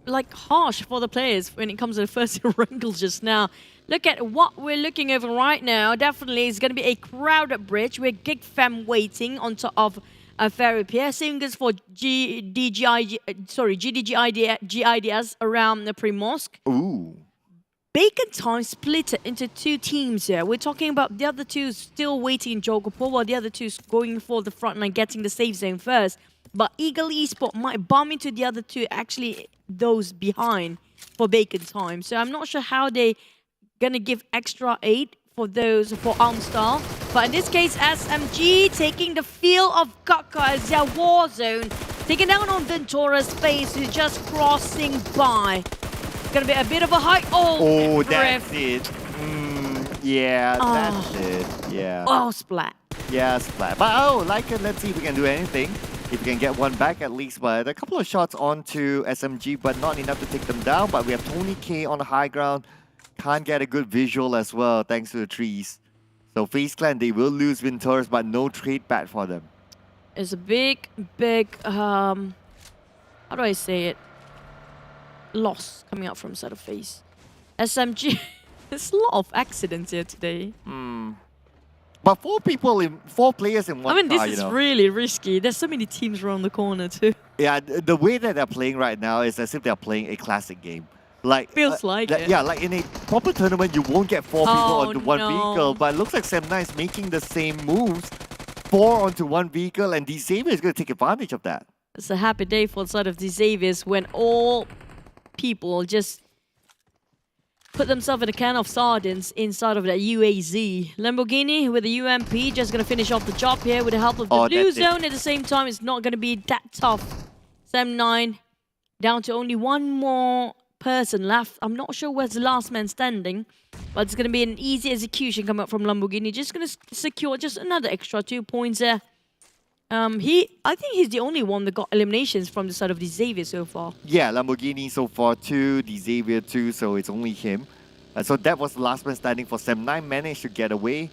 like, harsh for the players when it comes to the first Erangel just now. Look at what we're looking over right now. Definitely, it's going to be a crowded bridge with Geek Fam waiting on top of Ferry Pier. Same goes for GIDS around the Primorsk. Ooh. Bacon Time split it into 2 teams here. We're talking about the other 2 still waiting in Jogopur, while the other 2 going for the front line, getting the safe zone first. But Eagle Esports might bump into the other 2, actually those behind for Bacon Time. So I'm not sure how they gonna give extra aid for those for Armstar. But in this case, SMG taking the field of Kaka as their war zone, taking down on Ventura's space, who's just crossing by. Gonna be a bit of a height. Oh, that's it. Yeah, that's it. Yeah. Oh, splat. Yeah, splat. But let's see if we can do anything. If we can get one back at least. But a couple of shots onto SMG, but not enough to take them down. But we have Tony K on the high ground. Can't get a good visual as well, thanks to the trees. So FaZe Clan, they will lose Ventures, but no trade back for them. It's a big, how do I say it? Loss coming out from side of FaZe. SMG, there's a lot of accidents here today. But four players in one I mean, this car, is you know. really risky. There's so many teams around the corner too. Yeah, the way that they're playing right now is as if they're playing a classic game. Like Feels like it. Yeah, like in a proper tournament, you won't get four people onto one no. vehicle. But it looks like Sam9 is making the same moves. 4 onto one vehicle, and Xavier is going to take advantage of that. It's a happy day for the side of Xaviers when all people just put themselves in a can of sardines inside of that UAZ. Lamborghini with the UMP just going to finish off the job here with the help of the blue zone. At the same time, it's not going to be that tough. Sam9 down to only one more person left. I'm not sure where's the last man standing, but it's going to be an easy execution coming up from Lamborghini. Just going to secure just another extra 2 points there. I think he's the only one that got eliminations from the side of the Xavier so far. Yeah, Lamborghini so far 2, the Xavier 2, so it's only him. So that was the last man standing for Sam9, managed to get away.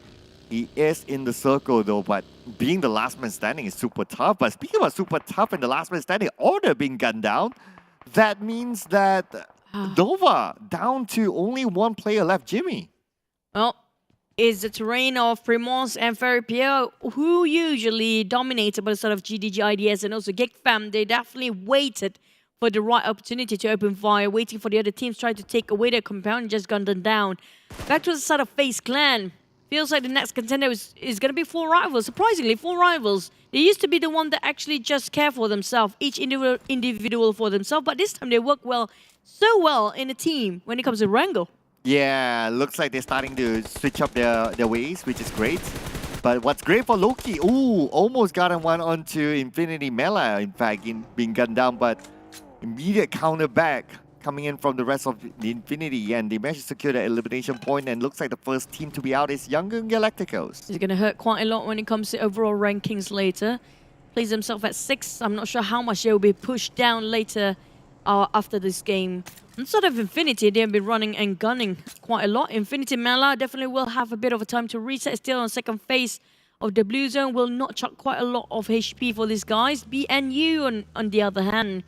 He is in the circle though, but being the last man standing is super tough. But speaking about super tough and the last man standing order being gunned down, that means that Dova down to only one player left, Jimmy. Well, is the terrain of Primos and PMPL, who usually dominated by the side of GIDS and also Geek fam. They definitely waited for the right opportunity to open fire, waiting for the other teams trying to take away their compound and just gunned them down. Back to the side of FaZe Clan. Feels like the next contender is going to be 4 rivals. Surprisingly, 4 rivals. They used to be the one that actually just care for themselves, each individual for themselves, but this time they work so well in a team when it comes to Wrangle. Yeah, looks like they're starting to switch up their ways, which is great. But what's great for Loki, almost got him one onto Infinity Mela, in fact, being gunned down, but immediate counter back coming in from the rest of the Infinity, and they managed to secure the elimination point, and looks like the first team to be out is Yangon Galacticos. It's going to hurt quite a lot when it comes to overall rankings later. Plays himself at 6. I'm not sure how much they will be pushed down later after this game. Instead of Infinity, they've been running and gunning quite a lot. Infinity Mela definitely will have a bit of a time to reset. Still on second phase of the blue zone. Will not chuck quite a lot of HP for these guys. BNU on the other hand.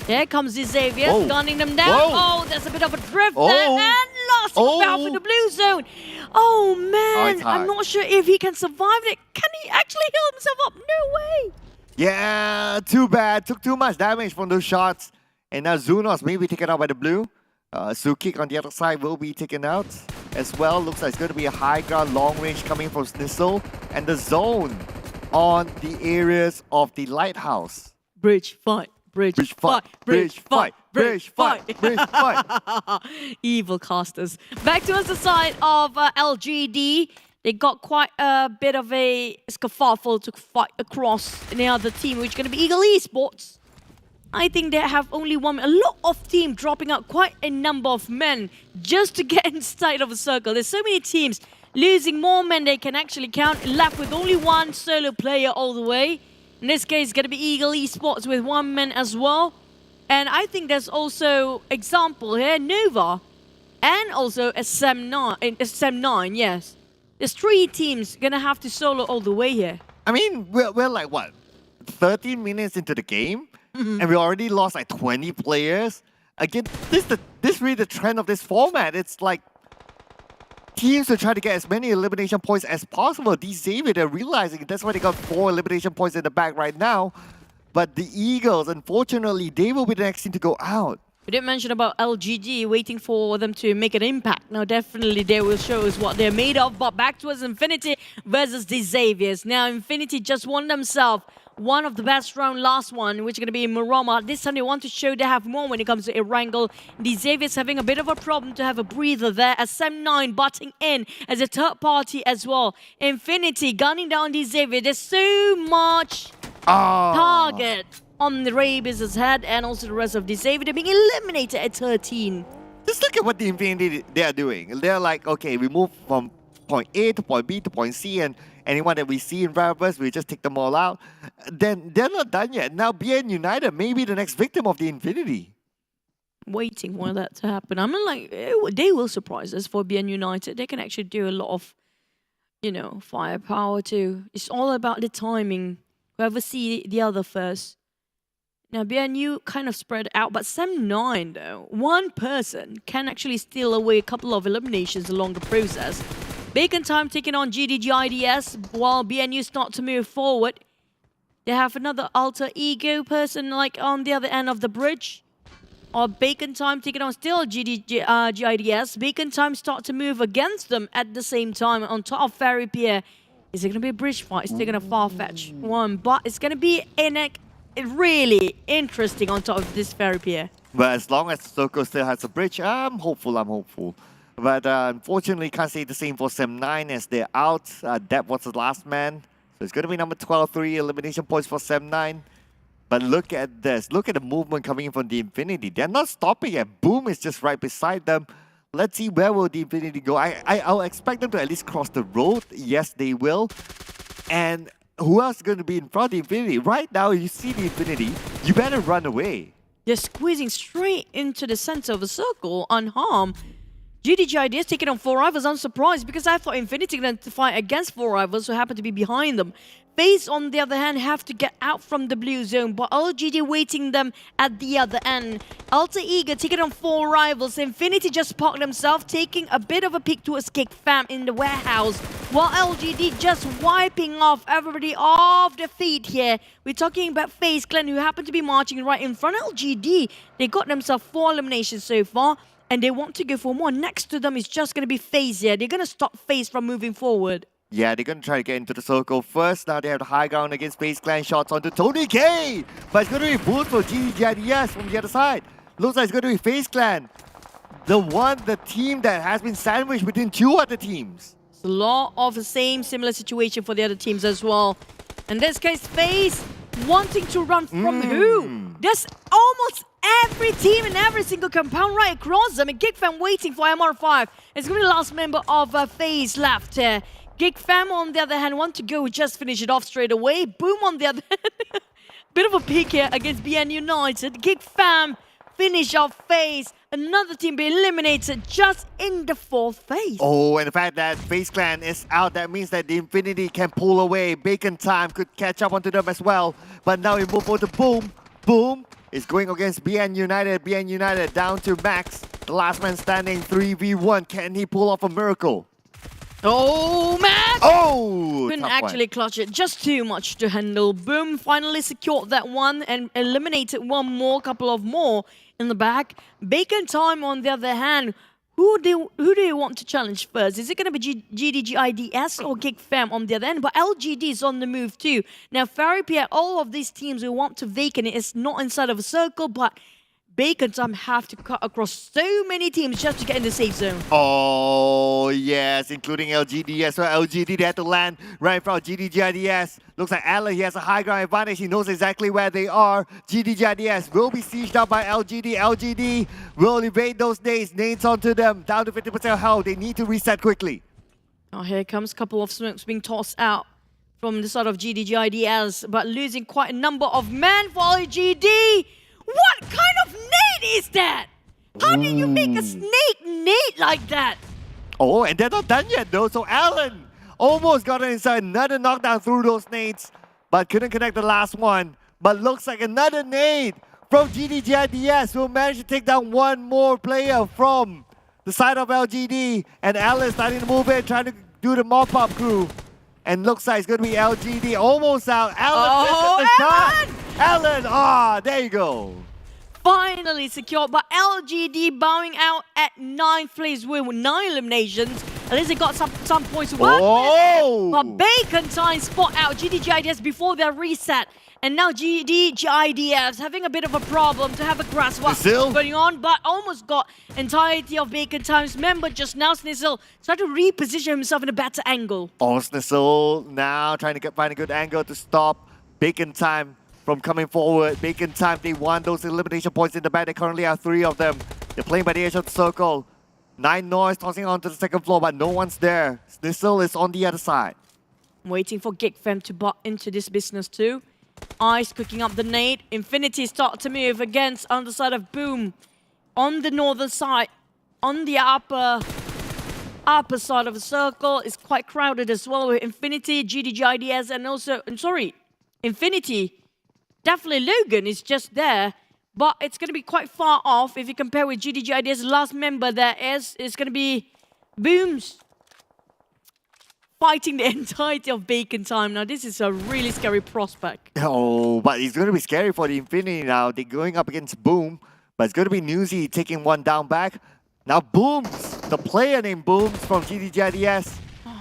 Here comes the Xavier, gunning them down. Oh, there's a bit of a drift there. And lost power for the blue zone. Oh, man. I'm not sure if he can survive it. Can he actually heal himself up? No way. Yeah, too bad. Took too much damage from those shots. And now Zunos may be taken out by the blue. Sukik on the other side will be taken out as well. Looks like it's going to be a high ground, long range coming from Snissel. And the zone on the areas of the lighthouse. Bridge fight. Bridge fight. Bridge fight. Bridge fight. Bridge fight. Evil casters. Back to us the side of LGD. They got quite a bit of a scuffle to fight across the other team, which is going to be Eagle Esports. I think they have only one. A lot of teams dropping out quite a number of men just to get inside of a circle. There's so many teams losing more men they can actually count, left with only one solo player all the way. In this case, it's going to be Eagle Esports with 1 man as well. And I think there's also example here, Nova, and also a SM9, yes. There's 3 teams going to have to solo all the way here. I mean, we're like, what, 13 minutes into the game? And we already lost like 20 players. Again, this really the trend of this format. It's like teams are trying to get as many elimination points as possible. These Xavier, they're realizing that's why they got 4 elimination points in the back right now. But the Eagles, unfortunately, they will be the next team to go out. We didn't mention about LGD waiting for them to make an impact. Now, definitely they will show us what they're made of. But back to us, Infinity versus the Xaviers. Now, Infinity just won themselves one of the best round, last one, which is going to be Murama. This time they want to show they have more when it comes to a wrangle. The Xavier's having a bit of a problem to have a breather there as SM9 butting in as a third party as well. Infinity gunning down the Xavier. There's so much target on the Rabies' head and also the rest of the Xavier. They're being eliminated at 13. Just look at what the Infinity they are doing. They're like, okay, we move from point A to point B to point C, and anyone that we see in front of us, we just take them all out. Then they're not done yet. Now BN United may be the next victim of the Infinity. Waiting for that to happen. I mean, like, they will surprise us for BN United. They can actually do a lot of, you know, firepower too. It's all about the timing. Whoever see the other first. Now, BNU kind of spread out, but Sem9, though, one person can actually steal away a couple of eliminations along the process. Bacon Time taking on GIDS, while BNU start to move forward. They have another alter ego person, like, on the other end of the bridge. Or Bacon Time taking on still GIDS. Bacon Time start to move against them at the same time on top of Ferry Pier. Is it going to be a bridge fight? It's taking a far-fetched one, but it's going to be really interesting on top of this Ferry Pier. But as long as Soko still has a bridge, I'm hopeful. But unfortunately, can't say the same for Sem9 as they're out. Depp was the last man. So it's going to be number 12, 3 elimination points for Sem9. But look at this. Look at the movement coming in from the Infinity. They're not stopping it. Boom is just right beside them. Let's see where will the Infinity go. I'll expect them to at least cross the road. Yes, they will. And who else is going to be in front of the Infinity? Right now, you see the Infinity, you better run away. They're squeezing straight into the center of the circle, unharmed. GIDS taking on 4 rivals. I'm surprised because I thought Infinity going to fight against 4 rivals who happen to be behind them. FaZe, on the other hand, have to get out from the blue zone, but LGD waiting them at the other end. Alter Ego taking on 4 rivals. Infinity just parked themselves, taking a bit of a peek towards Geek Fam in the warehouse, while LGD just wiping off everybody off their feet here. We're talking about FaZe Clan, who happen to be marching right in front of LGD. They got themselves 4 eliminations so far, and they want to go for more. Next to them is just going to be FaZe here. They're going to stop FaZe from moving forward. Yeah, they're going to try to get into the circle first. Now they have the high ground against FaZe Clan. Shots onto Tony K. But it's going to be boost for GIDS from the other side. Looks like it's going to be FaZe Clan. The team that has been sandwiched between 2 other teams. It's a lot of the similar situation for the other teams as well. In this case, FaZe wanting to run from who? There's almost every team in every single compound right across them. And Geek Fam waiting for MR5. It's going to be the last member of FaZe left here. Geek Fam, on the other hand, want to go just finish it off straight away. Boom, on the other hand. Bit of a peek here against BN United. Geek Fam finish off FaZe. Another team be eliminated just in the 4th phase. Oh, and the fact that FaZe Clan is out, that means that the Infinity can pull away. Bacon Time could catch up onto them as well. But now we move on to Boom. Boom is going against BN United. BN United down to Max. The last man standing, 3v1. Can he pull off a miracle? Oh, Max! Oh! Couldn't actually clutch it. Just too much to handle. Boom finally secured that one and eliminated couple of more in the back. Bacon Time, on the other hand, who do you want to challenge first? Is it going to be GIDS or Geek Fam on the other end? But LGD is on the move too. Now, Ferry Pierre, all of these teams who want to vacate it is not inside of a circle, but Bacon Time have to cut across so many teams just to get in the safe zone. Oh, yes, including LGD as well. LGD, they had to land right in front of GIDS. Looks like Alan, he has a high ground advantage. He knows exactly where they are. GIDS will be sieged up by LGD. LGD will evade those nades. Nades onto them. Down to 50% health. They need to reset quickly. Oh, here comes a couple of smokes being tossed out from the side of GIDS, but losing quite a number of men for LGD. What kind of nade is that? How do you make a snake nade like that? Oh, and they're not done yet though. So Alan almost got inside. Another knockdown through those nades, but couldn't connect the last one. But looks like another nade from GIDS will manage to take down one more player from the side of LGD. And Alan starting to move in, trying to do the mop-up crew. And looks like it's going to be LGD almost out. Alan missed the shot. Alan, there you go. Finally secured, but LGD bowing out at 9th place with 9 eliminations. At least they got some points to work with. But Bacon Time spot out GIDS before their reset. And now GIDS having a bit of a problem to have a grasp what's going on, but almost got entirety of Bacon Time's member just now. Snizzle started to reposition himself in a better angle. Oh, Snizzle now trying to find a good angle to stop Bacon Time from coming forward. Bacon Time, they won those elimination points in the back. They currently have 3 of them. They're playing by the edge of the circle. 9 Noise tossing onto the 2nd floor, but no one's there. Snizzle is on the other side. Waiting for Geek Fam to butt into this business too. Ice cooking up the nade. Infinity start to move against on the side of Boom. On the northern side, on the upper side of the circle, is quite crowded as well with Infinity, GIDS, and also, Infinity, definitely Logan is just there, but it's going to be quite far off if you compare with GIDS. Last member there is going to be Booms fighting the entirety of Bacon Time. Now, this is a really scary prospect. Oh, but it's going to be scary for the Infinity now. They're going up against Boom, but it's going to be Newsy taking one down back. Now, Booms, the player named Booms from GIDS,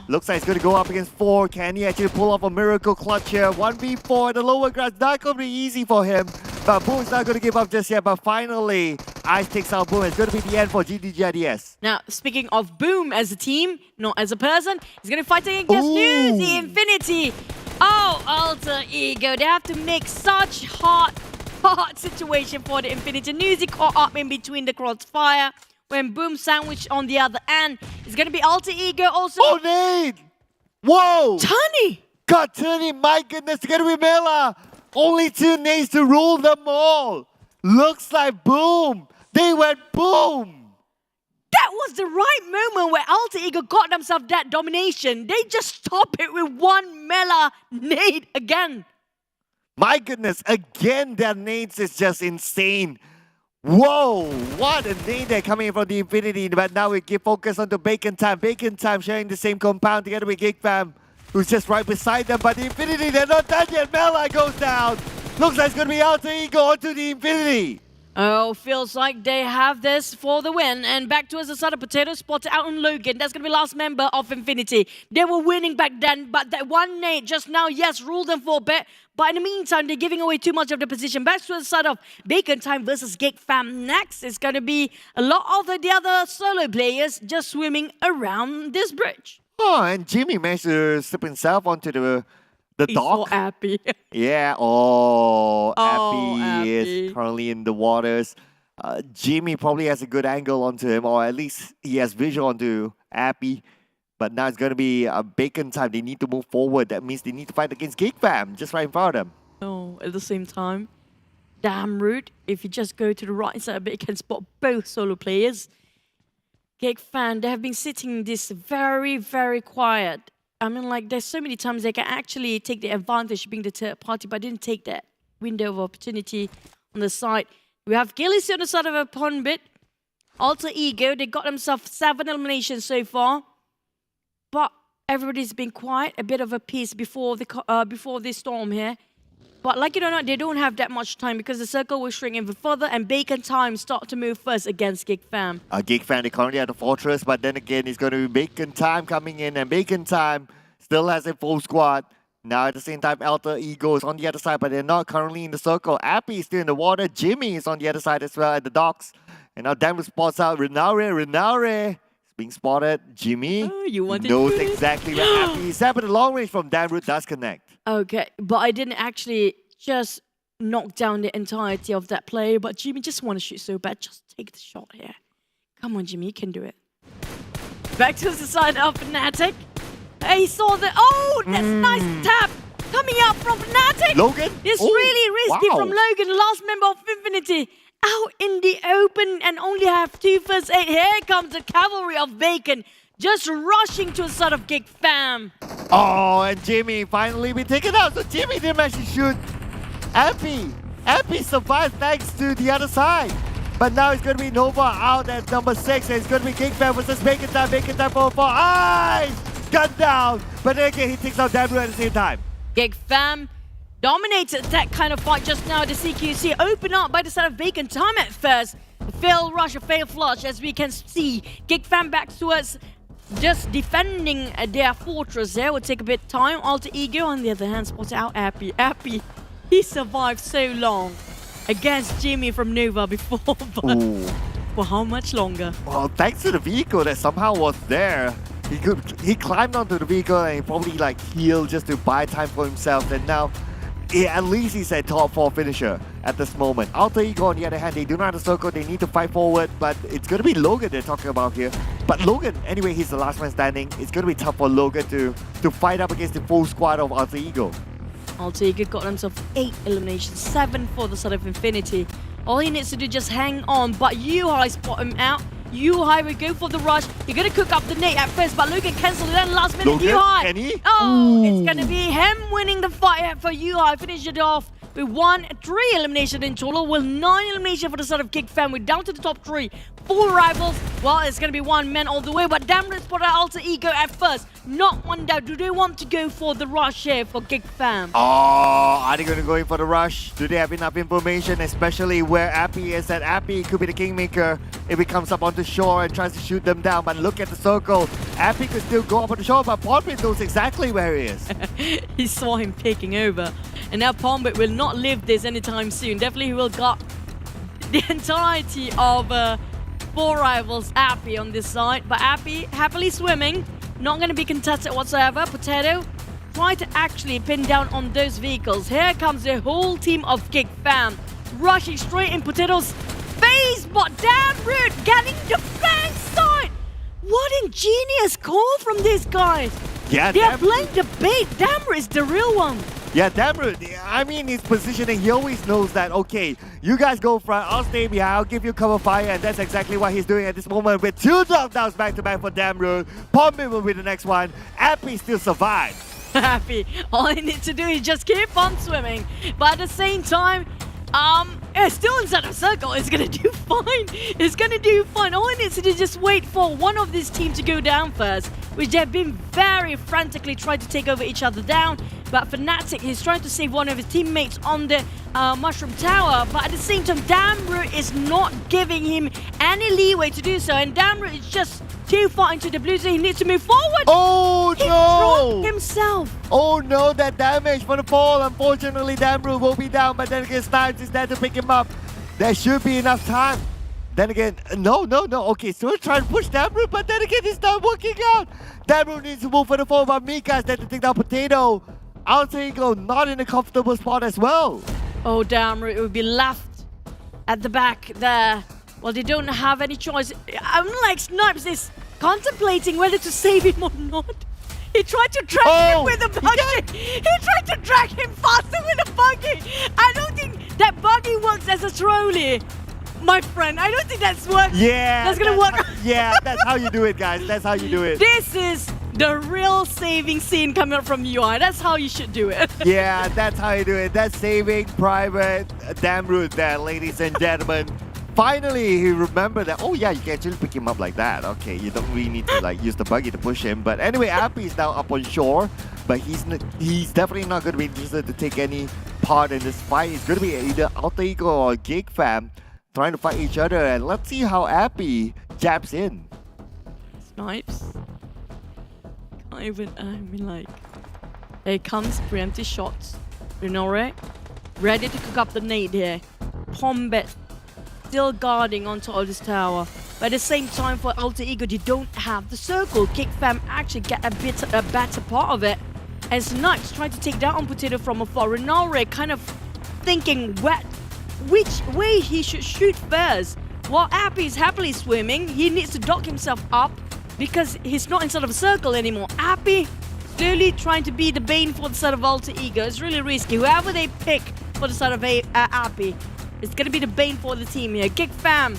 looks like it's going to go up against 4. Can he actually pull off a miracle clutch here? 1v4 in the lower grass, not going to be easy for him. But Boom's not going to give up just yet. But finally, Ice takes out Boom. It's going to be the end for GIDS. Now, speaking of Boom as a team, not as a person, he's going to fight against Newsy Infinity. Oh, Alter Ego. They have to make such hard situation for the Infinity. Newsy caught up in between the crossfire. When Boom sandwiched on the other end, it's going to be Alter Ego also. Oh, Nate! Whoa! Tony! God, Tony, my goodness, it's going to be Mela. Only 2 nades to rule them all. Looks like Boom. They went boom. That was the right moment where Alter Ego got themselves that domination. They just stopped it with one Mela nade again. My goodness, again, their nades is just insane. Whoa, what a nade they're coming from the Infinity. But now we keep focus on the Bacon Time. Bacon Time sharing the same compound together with Geek Fam, who's just right beside them. But the Infinity, they're not done yet. Mela goes down. Looks like it's going to be Alter Ego onto the Infinity. Oh, feels like they have this for the win. And back to us, the side of Potato spotted out on Logan. That's going to be last member of Infinity. They were winning back then, but that one nade just now, yes, ruled them for a bit. But in the meantime, they're giving away too much of the position. Back to the side of Bacon Time versus Geek Fam. Next is going to be a lot of the other solo players just swimming around this bridge. Oh, and Jimmy managed to slip himself onto the He's dock. so happy. Yeah, Appy is currently in the waters. Jimmy probably has a good angle onto him, or at least he has visual onto Appy. But now it's going to be Bacon Time. They need to move forward. That means they need to fight against Geek Fam, just right in front of them. Oh, at the same time, damn rude. If you just go to the right side a bit, you can spot both solo players. Geek Fam, they have been sitting this very, very quiet. I mean, like, there's so many times they can actually take the advantage being the third party, but didn't take that window of opportunity on the side. We have Gillis on the side of a pond bit. Alter Ego, they got themselves 7 eliminations so far. But everybody's been quiet, a bit of a peace before the storm here. But like it or not, they don't have that much time because the circle will shrink even further and Bacon Time start to move first against Geek Fam. Geek Fam, they currently at the fortress, but then again, it's going to be Bacon Time coming in, and Bacon Time still has a full squad. Now at the same time, Alter Ego is on the other side, but they're not currently in the circle. Appy is still in the water. Jimmy is on the other side as well at the docks. And now Damru spots out Renaure. Being spotted. Jimmy knows exactly where Appy is at, but the long range from Damru does connect. Okay, but I didn't actually just knock down the entirety of that play, but Jimmy just want to shoot so bad. Just take the shot here. Come on, Jimmy, you can do it. Back to the side of Fnatic. He saw the... Oh, that's nice tap coming out from Fnatic. Logan? It's really risky from Logan, the last member of Infinity. Out in the open and only have 2 first aid. Here comes the cavalry of Bacon, just rushing to the side of Geek Fam. Oh, and Jimmy finally been taken out. So Jimmy didn't actually shoot Appy. Appy survived thanks to the other side. But now it's going to be Nova out at number 6. And it's going to be Geek Fam versus Bacon Time. Bacon Time for eyes. Gun down. But then again, he takes out Damru at the same time. Geek Fam dominated that kind of fight just now. The CQC open up by the side of Bacon Time at first. A failed rush, a failed flush, as we can see. Geek Fam back towards just defending their fortress there. Will take a bit of time. Alter Ego, on the other hand, spotted out Appy. Appy, he survived so long against Jimmy from Nova before, but for how much longer? Well, thanks to the vehicle that somehow was there. He climbed onto the vehicle and he probably like healed just to buy time for himself. And now, at least he's a top 4 finisher at this moment. Alter Ego, on the other hand, they do not have a circle. They need to fight forward, but it's going to be Logan they're talking about here. But Logan, anyway, he's the last man standing. It's going to be tough for Logan to fight up against the full squad of Alter Ego. Alter Ego got himself 8 eliminations, 7 for the side of Infinity. All he needs to do is just hang on, but Yuhai spot him out. Yuhai will go for the rush. You're going to cook up the nade at first, but Logan cancels it. Then last minute, Logan, Yuhai. can he? Oh, it's going to be him winning the fight for Yuhai. Finish it off with 3 elimination in total, with 9 elimination for the side of Geek Fam. We're down to the top 3. 4 rivals. Well, it's going to be 1 man all the way, but damn it, spotted Alter Ego at first. Not one doubt. Do they want to go for the rush here for Geek Fam? Oh, are they going to go in for the rush? Do they have enough information, especially where Appy is? That Appy could be the kingmaker if he comes up onto shore and tries to shoot them down. But look at the circle. Appy could still go up on the shore, but Pompit knows exactly where he is. He saw him taking over. And now Pombit will not live this anytime soon. Definitely he will got the entirety of 4 rivals Appy on this side. But Appy happily swimming. Not going to be contested whatsoever. Potato try to actually pin down on those vehicles. Here comes the whole team of Geek Fam. Rushing straight in Potato's face. But damn rude. Getting the bank side. What ingenious call from these guys. Yeah, they're playing the bait. Damn is the real one. Yeah, Damru, I mean, his positioning, he always knows that, okay, you guys go front, I'll stay behind, I'll give you cover fire, and that's exactly what he's doing at this moment with 2 knockdowns back-to-back for Damru. Pombit will be the next one. Appy still survives. Happy. All he needs to do is just keep on swimming. But at the same time, it's still inside a circle. It's gonna do fine. It's gonna do fine. All he needs to do is just wait for one of this team to go down first, which they've been very frantically trying to take over each other down. But Fnatic, he's trying to save one of his teammates on the Mushroom Tower. But at the same time, Damru is not giving him any leeway to do so. And Damru is just too far into the blue zone. He needs to move forward. Oh, he no! dropped himself. Oh, no, that damage for the fall. Unfortunately, Damru will be down. But then again, Snipes is there to pick him up. There should be enough time. Then again, no. Okay, so trying to push Damru, but then again, it's not working out. Damru needs to move for the fall, but Mika is there to take down Potato. Alter Ego not in a comfortable spot as well. Oh, Damru, it would be left at the back there. Well, they don't have any choice. Unlike Snipes is contemplating whether to save him or not. He tried to drag him with a buggy. He tried to drag him faster with a buggy. I don't think that buggy works as a trolley. My friend, I don't think that's working. Yeah. That's gonna work. Yeah, that's how you do it, guys. That's how you do it. This is the real saving scene coming up from UI. That's how you should do it. Yeah, that's how you do it. That's saving Private Damru there, ladies and gentlemen. Finally, he remembered that, oh yeah, you can actually pick him up like that. Okay, you don't really need to like use the buggy to push him. But anyway, Appy is now up on shore, but he's definitely not going to be interested to take any part in this fight. It's going to be either Alter Ego or Geek Fam trying to fight each other, and let's see how Appy jabs in. Snipes. Can't even, I mean like, here comes preemptive shots. Renore, ready to cook up the nade here. Pombit still guarding on top of this tower. But at the same time for Alter Ego, they don't have the circle. Geek Fam actually get a better part of it. And Snipes trying to take down Potato from afar. Renore kind of thinking which way he should shoot first. While Appy is happily swimming, he needs to dock himself up because he's not inside of a circle anymore. Appy slowly trying to be the bane for the side of Alter Ego. It's really risky. Whoever they pick for the side of Appy, it's going to be the bane for the team here. Geek Fam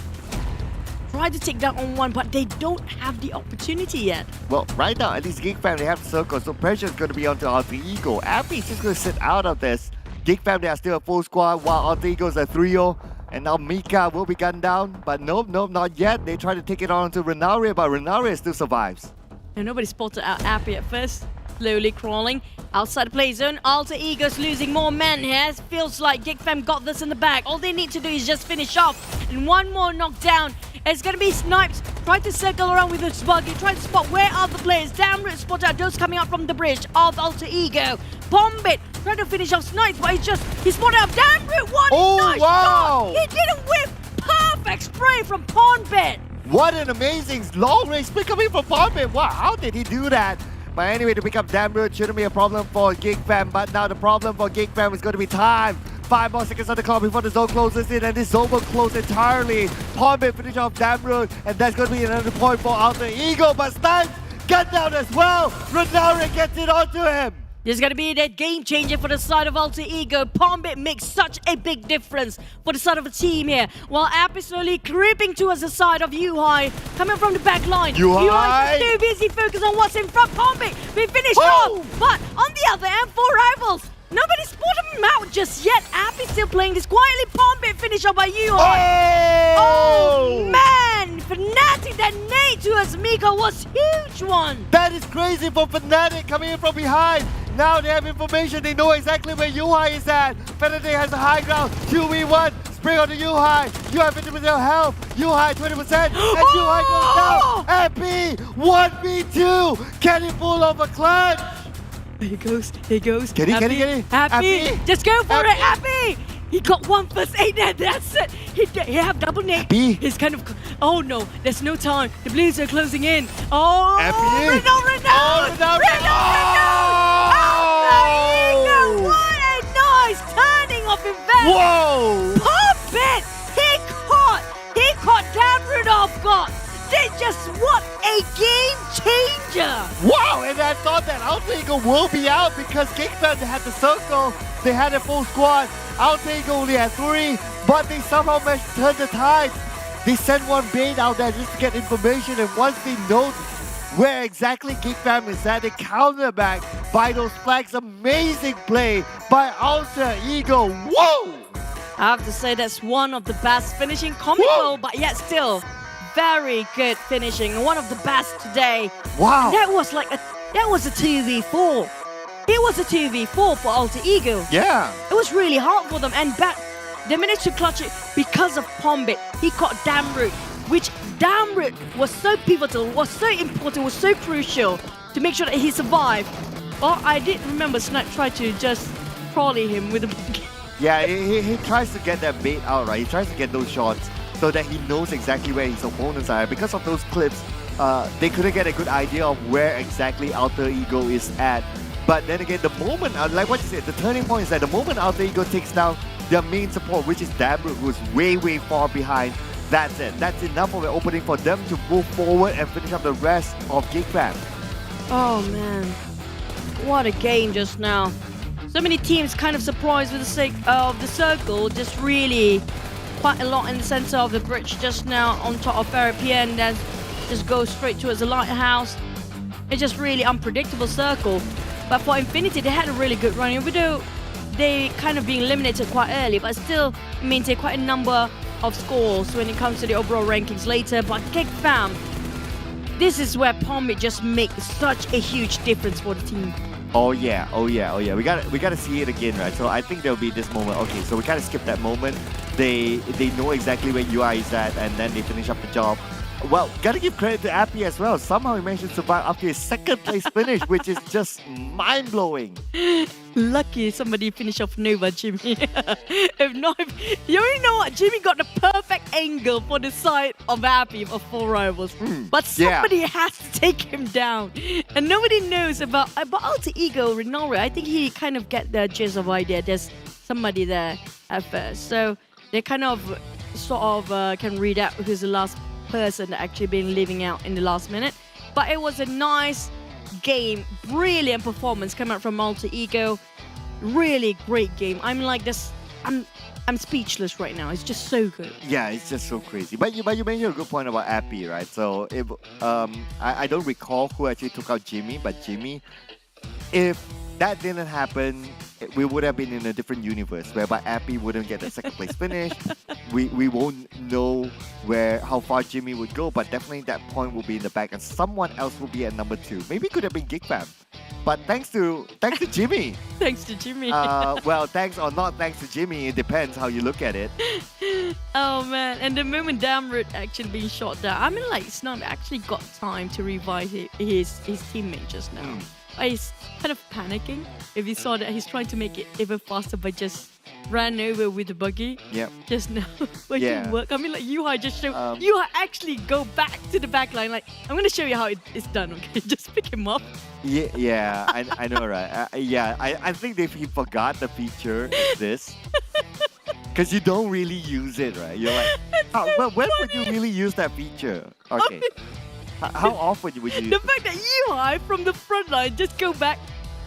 try to take down on one, but they don't have the opportunity yet. Well, right now, at least Geek Fam, they have the circle, so pressure is going to be onto Alter Ego. Appy is just going to sit out of this. Geek Fam, they are still a full squad, while Alter Ego is a trio. And now Mika will be gunned down, but nope, not yet. They try to take it on to Renare, but Renare still survives. And nobody spotted out Appy at first. Slowly crawling outside the play zone. Alter Ego's losing more men here. Feels like Geek Fam got this in the bag. All they need to do is just finish off. And one more knockdown. It's going to be Snipes. Try to circle around with his buggy. Try to spot where are the players. Damn it, spot out those coming up from the bridge of Alter Ego. Pombit trying to finish off Snipes, but he spotted out. Damn it, one nice shot. He didn't whiff. Perfect spray from Pombit. What an amazing long range split coming from Pombit. Wow, how did he do that? But anyway, to pick up Damru shouldn't be a problem for Geek Fam, but now the problem for Geek Fam is going to be time. 5 more seconds on the clock before the zone closes in, and this zone will close entirely. Pombit finish off Damru, and that's going to be another point for Alter Ego, but Snipes got down as well. Renare gets it onto him. This is going to be the game changer for the side of Alter Ego. Pombit makes such a big difference for the side of the team here. While App is slowly creeping towards the side of Yuhai, coming from the back line. Yuhai is too busy focused on what's in front. Pombit, we finished off. But on the other end, 4 rivals. Nobody spotted him out just yet. App is still playing this quietly. Pombit finished off by Yuhai. Oh man! Fnatic, that nade towards Mika was huge one. That is crazy for Fnatic coming in from behind. Now they have information. They know exactly where Yuhai is at. Fnatic has the high ground. 2v1. Spring on the Yuhai. Yuhai 50% health. Yuhai 20%. And Yuhai goes down. Happy 1v2. Can he pull off a clutch? There he goes. There he goes. Can he? Happy. Just go for it, Happy. He got 1 first aid there. That's it. He have double nade. Happy. He's kind of. Oh no. There's no time. The Blues are closing in. Oh. Happy. Renault. What a nice turning of events. Whoa. Pombit. He caught Damrud off guard. What a game changer! Wow, and I thought that Alter Ego will be out because Geekfam had the circle, they had a full squad. Alter Ego only had 3, but they somehow managed to turn the tide. They sent one bait out there just to get information, and once they know where exactly Geekfam is at, they counter back by those flags. Amazing play by Alter Ego. Whoa! I have to say that's one of the best finishing, comical, but yet still very good finishing. One of the best today. Wow. And that was a 2v4. It was a 2v4 for Alter Ego. Yeah. It was really hard for them, and they managed to clutch it because of Pombit. He caught Damrud, which Damrud was so pivotal, was so important, was so crucial to make sure that he survived. Well, I did remember Snipe tried to just trolley him with a... Yeah, he tries to get that bait out, right? He tries to get those shots so that he knows exactly where his opponents are. Because of those clips, they couldn't get a good idea of where exactly Alter Ego is at. But then again, the moment, like what you said, the turning point is that the moment Alter Ego takes down their main support, which is Damrud, who's way far behind, that's it. That's enough of an opening for them to move forward and finish up the rest of Geekfam. Oh man, what a game just now. So many teams kind of surprised with the sake of the circle, just really quite a lot in the center of the bridge just now on top of Therapy, and then just go straight towards the lighthouse. It's just really unpredictable circle. But for Infinity, they had a really good run, even though they kind of being eliminated quite early, but still maintain quite a number of scores when it comes to the overall rankings later. But Geekfam, this is where Pombit just makes such a huge difference for the team. Oh yeah. We gotta see it again, right? So I think there'll be this moment. Okay, so we gotta skip that moment. They know exactly where UI is at, and then they finish up the job. Well, gotta give credit to Appy as well. Somehow he managed to survive up to his second place finish, which is just mind-blowing. Lucky somebody finished off Nova, Jimmy. If not, you already know what? Jimmy got the perfect angle for the side of Appy of 4 rivals. But somebody has to take him down. And nobody knows about Alter Ego, Ronaldo. I think he kind of get the gist of idea. There's somebody there at first. So they kind of can read out who's the last person that actually been leaving out in the last minute. But it was a nice game, brilliant performance coming out from Alter Ego. Really great game. I'm like this. I'm speechless right now. It's just so good. Yeah, it's just so crazy. But you mentioned a good point about Appy, right? So I don't recall who actually took out Jimmy, but Jimmy, if that didn't happen, we would have been in a different universe whereby Appy wouldn't get the second place finish. We won't know how far Jimmy would go, but definitely that point will be in the back and someone else will be at number 2. Maybe it could have been Geekfam. But thanks to Jimmy. Thanks to Jimmy. Well, thanks or not thanks to Jimmy, it depends how you look at it. Oh man, and the moment Damrud actually being shot down, I mean like Snub actually got time to revive his teammate just now. He's kind of panicking. If you saw that, he's trying to make it even faster by just ran over with the buggy. Yep. Just now. But it work. I mean, like Yuhai just show. Yuhai actually go back to the back line. Like, I'm gonna show you how it's done. Okay, just pick him up. Yeah, I know, right? I think he forgot the feature is this. Because you don't really use it, right? You're like, when would you really use that feature? Okay. How often would you use the fact that Yuhai from the front line just go back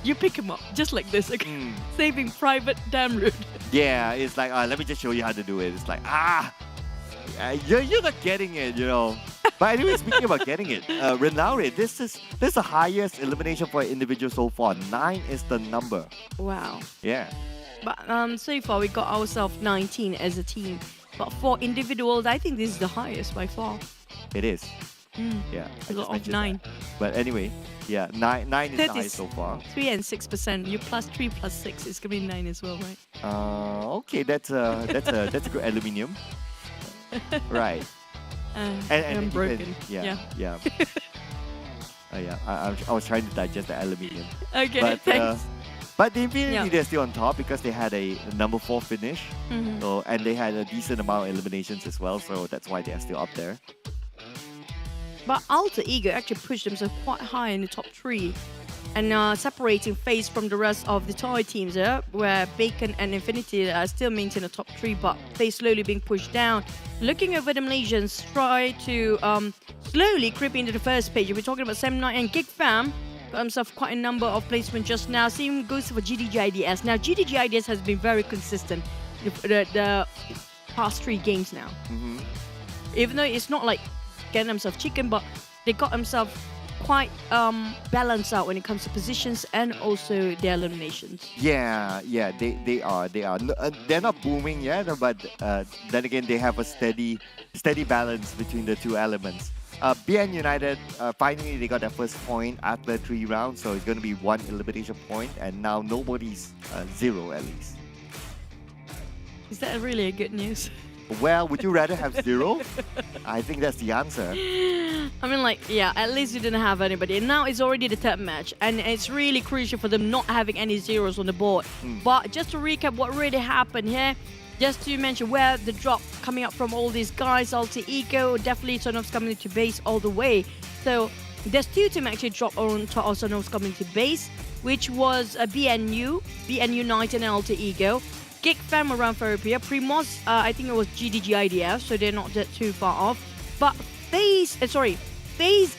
you pick him up just like this, okay? Saving Private Damroot. Yeah, it's like, let me just show you how to do it. It's like, you're not getting it, you know. But anyway, speaking about getting it, Renauri, this is the highest elimination for an individual so far. 9 is the number. Wow. Yeah. But so far we got ourselves 19 as a team. But for individuals, I think this is the highest by far. It is. Yeah. A lot of 9. That. But anyway, yeah, 9 is the highest so far. 3 and 6%. You plus 3 plus 6 is gonna be 9 as well, right? Okay, that's a good aluminium. Right. And I'm broken. Yeah. Yeah. I was trying to digest the aluminium. Okay, but, thanks. But the Infinity, they're still on top because they had a number 4 finish. So, and they had a decent amount of eliminations as well, so that's why they're still up there. But Alter Ego actually pushed themselves quite high in the top 3. And separating FaZe from the rest of the Thai teams, where Bacon and Infinity still maintain the top 3, but FaZe slowly being pushed down. Looking over the Malaysians try to slowly creep into the first page. We're talking about Sam Knight and Geek Fam. Got himself quite a number of placements just now. Same goes for GIDS. Now, GIDS has been very consistent the past 3 games now. Even though it's not like getting themselves chicken, but they got themselves quite balanced out when it comes to positions and also their eliminations. Yeah, they are. They're not booming yet, but then again, they have a steady balance between the 2 elements. BN United, finally they got their first point after 3 rounds, so it's going to be 1 elimination point, and now nobody's 0 at least. Is that really a good news? Well, would you rather have 0? I think that's the answer. I mean, like, yeah, at least you didn't have anybody. And now it's already the 3rd match, and it's really crucial for them not having any zeros on the board. But just to recap what really happened here, just to mention where the drop coming up from all these guys, Alter Ego, definitely Sonov's community base all the way. So there's 2 teams actually dropped on Sonov's community base, which was BNU Knight and Alter Ego. Geek Fam around Therapia, Primos, I think it was GDGIDF, so they're not that too far off. But FaZe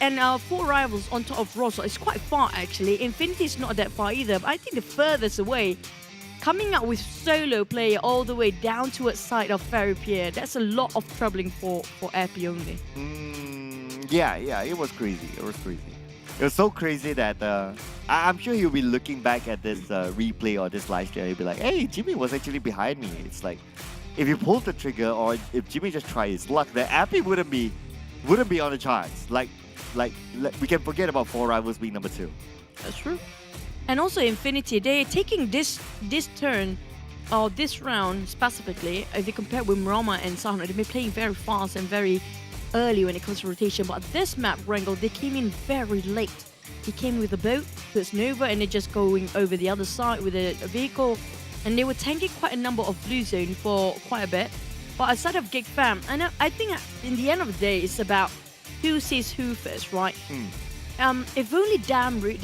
and 4 rivals on top of Rosso is quite far actually. Infinity is not that far either, but I think the furthest away, coming up with solo player all the way down towards side of Therapia, that's a lot of troubling for FP only. Yeah, it was crazy. It was so crazy that I'm sure you'll be looking back at this replay or this live stream. You'll be like, hey, Jimmy was actually behind me. It's like, if you pulled the trigger or if Jimmy just tried his luck, the Appy wouldn't be on the charts. Like we can forget about 4 rivals being number 2. That's true. And also Infinity, they're taking this turn or this round specifically. If you compare with Rama and Sahana, they've been playing very fast and very early when it comes to rotation, but this map, Wrangle, they came in very late. He came with a boat, so it's Nova, and they're just going over the other side with a vehicle, and they were tanking quite a number of blue zone for quite a bit. But aside of Geek Fam, and I think in the end of the day, it's about who sees who first, right? If only Damroot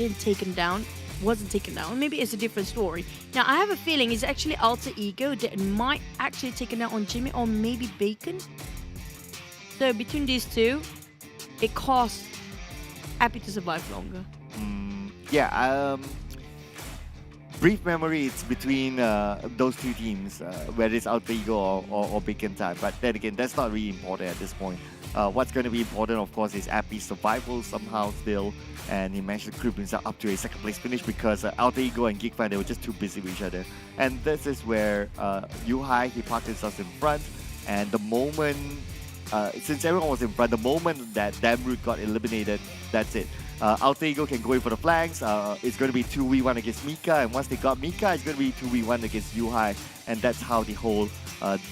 wasn't taken down, maybe it's a different story. Now, I have a feeling it's actually Alter Ego that might actually take it down on Jimmy or maybe Bacon. So between these 2, it costs Happy to survive longer. Brief memory, it's between those 2 teams, whether it's Alter Ego or Bacon time. But then again, that's not really important at this point. What's going to be important, of course, is Appy's survival somehow still, and he managed to creep himself up to a 2nd place finish because Alter Ego and Geek Fan, they were just too busy with each other. And this is where Yuhai, he parked himself in front, and the moment since everyone was in front, the moment that Damroot got eliminated, that's it. Alter Ego can go in for the flanks. It's going to be 2v1 against Mika, and once they got Mika, it's going to be 2v1 against Yuhai, and that's how the whole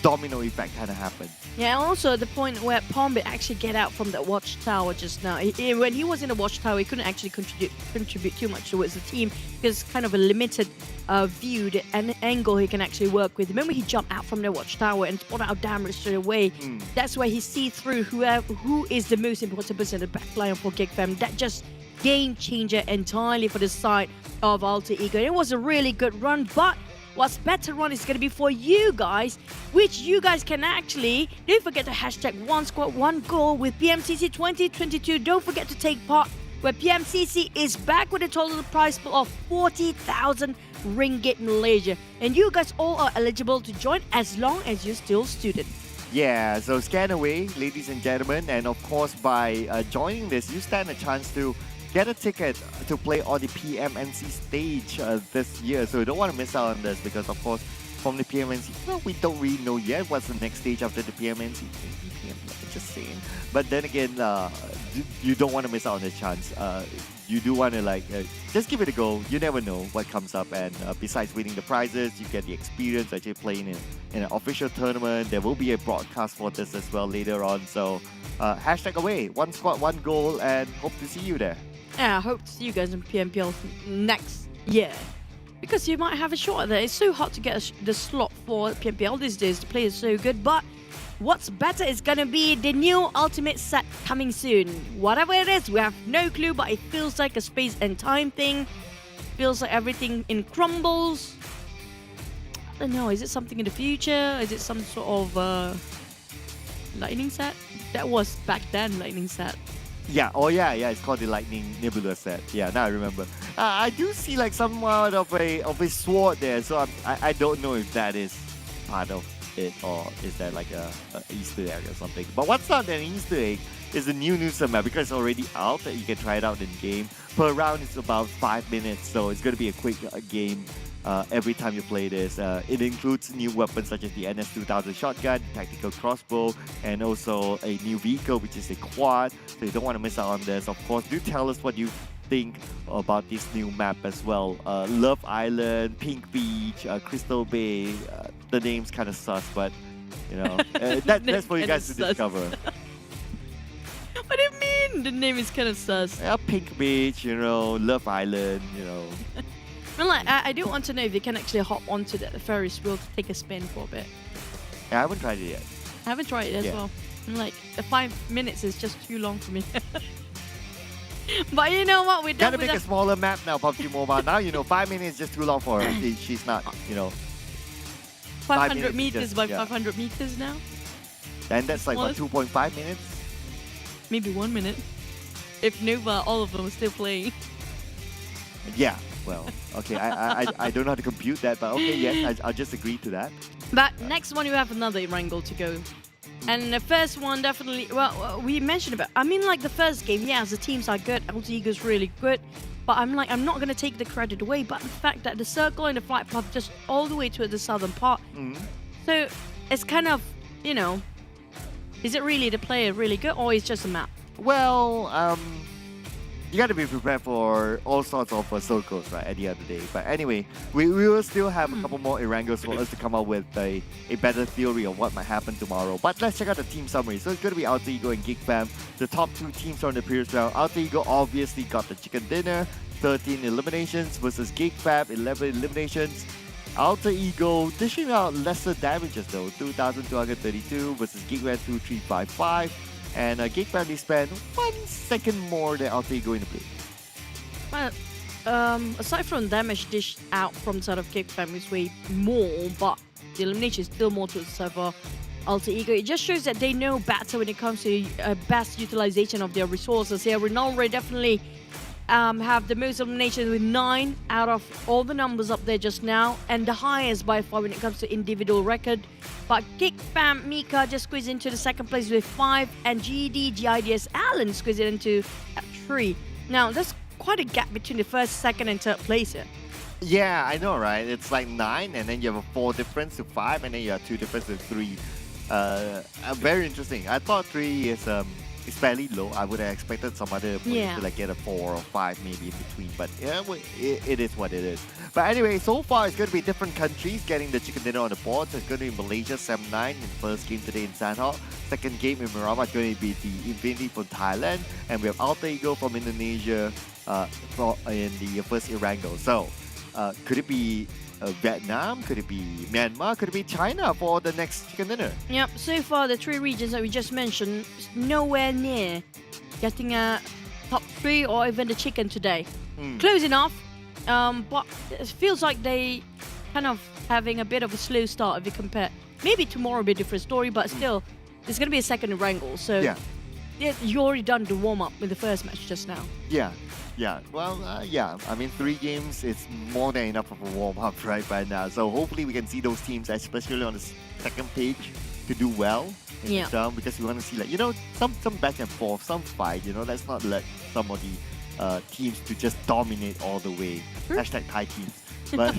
domino effect kind of happened. Yeah, also the point where Pombe actually get out from that watchtower just now. When he was in the watchtower, he couldn't actually contribute too much towards the team because it's kind of a limited view and angle he can actually work with. Remember, he jumped out from the watchtower and spotted out Damroot straight away. That's where he sees through who is the most important person in the backline for Geek Fam. That just game changer entirely for the side of Alter Ego. It was a really good run, but what's better run is going to be for you guys, which you guys can actually, don't forget to hashtag one squad, one goal with PMCC 2022. Don't forget to take part where PMCC is back with a total prize pool of 40,000 ringgit Malaysia. And you guys all are eligible to join as long as you're still student. Yeah, so scan away, ladies and gentlemen, and of course by joining this, you stand a chance to get a ticket to play on the PMNC stage this year. So you don't want to miss out on this because, of course, from the PMNC, well, we don't really know yet what's the next stage after the PMNC. Just saying. But then again, you don't want to miss out on this chance. You do want to just give it a go. You never know what comes up. And besides winning the prizes, you get the experience actually playing in an official tournament. There will be a broadcast for this as well later on. So hashtag away, one squad, one goal, and hope to see you there. Yeah, I hope to see you guys in PMPL next year. Because you might have a shot at that. It's so hard to get the slot for PMPL these days. The play is so good, but what's better is gonna be the new ultimate set coming soon. Whatever it is, we have no clue, but it feels like a space and time thing. Feels like everything in crumbles. I don't know, is it something in the future? Is it some sort of lightning set? That was back then, lightning set. Yeah, it's called the Lightning Nebula set. Yeah, now I remember. I do see like somewhat of a sword there, so I don't know if that is part of it or is that like a Easter egg or something. But what's not an Easter egg is the new map because it's already out. You can try it out in game. Per round it's about 5 minutes, so it's going to be a quick game every time you play this. It includes new weapons such as the NS2000 shotgun, tactical crossbow, and also a new vehicle which is a quad. So you don't want to miss out on this. Of course, do tell us what you think about this new map as well. Love Island, Pink Beach, Crystal Bay. The name's kind of sus, but you know that's for you guys to discover. What do you mean? The name is kind of sus. Yeah, Pink Beach, Love Island, I do want to know if you can actually hop onto the Ferris wheel to take a spin for a bit. Yeah, I haven't tried it yet. I haven't tried it as well. The 5 minutes is just too long for me. But you know what? We're done gotta make a smaller map now, PUBG Mobile. Now 5 minutes is just too long for her. She's not, 500 meters by 500 meters now. And that's like what, 2.5 minutes? Maybe 1 minute. If Nova, all of them are still playing. Yeah. Well, okay, I don't know how to compute that, but okay, yes, I'll just agree to that. But next one, you have another wrangle to go. And the first one, definitely, well, we mentioned about, the first game, the teams are good, Alter Ego's really good, but I'm not going to take the credit away, but the fact that the circle and the flight path just all the way to the southern part. So it's kind of, is it really the player really good, or is it just a map? Well, you got to be prepared for all sorts of circles, right, at the end of the day. But anyway, we will still have a couple more Erangles for us to come up with a better theory of what might happen tomorrow. But let's check out the team summary. So it's going to be Alter Ego and Geek Fam, the top two teams from the previous round. Alter Ego obviously got the chicken dinner, 13 eliminations versus Geek Fam, 11 eliminations. Alter Ego dishing out lesser damages though, 2,232 versus Geek Fam 2,355. And Geek Family spent 1 second more than Alter Ego in the play. Well, aside from damage dished out from side of Geek Family's way more, but the elimination is still more to the side of Alter Ego. It just shows that they know better when it comes to best utilization of their resources here. Ronaldo definitely have the most eliminations with 9 out of all the numbers up there just now, and the highest by far when it comes to individual record. But Geek Fam Mika just squeezed into the second place with 5, and GIDS Alan squeezed into 3. Now, there's quite a gap between the first, second, and third place here. Yeah, I know, right? It's like 9, and then you have a 4 difference to 5, and then you have 2 difference to 3. Very interesting. I thought 3 is fairly low. I would have expected some other players to get a 4 or 5 maybe in between, but yeah, it is what it is. But anyway, so far it's going to be different countries getting the chicken dinner on the board. So it's going to be Malaysia 7-9 in the first game today in Sanhok. Second game in Myanmar is going to be the Infinity from Thailand, and we have Alter Ego from Indonesia in the first Erangel. So could it be Vietnam? Could it be Myanmar? Could it be China for the next chicken dinner? Yep, so far the 3 regions that we just mentioned is nowhere near getting a top 3 or even the chicken today. Close enough, but it feels like they kind of having a bit of a slow start if you compare. Maybe tomorrow will be a different story, but still, it's going to be a second wrangle. So you already done the warm up with the first match just now. Yeah. Well, yeah. I mean, 3 games is more than enough of a warm-up right now. So hopefully we can see those teams, especially on the second page, to do well in this round, because we want to see, like, you know, some back and forth, some fight. You know, let's not let some of the teams to just dominate all the way. Hashtag Thai teams. But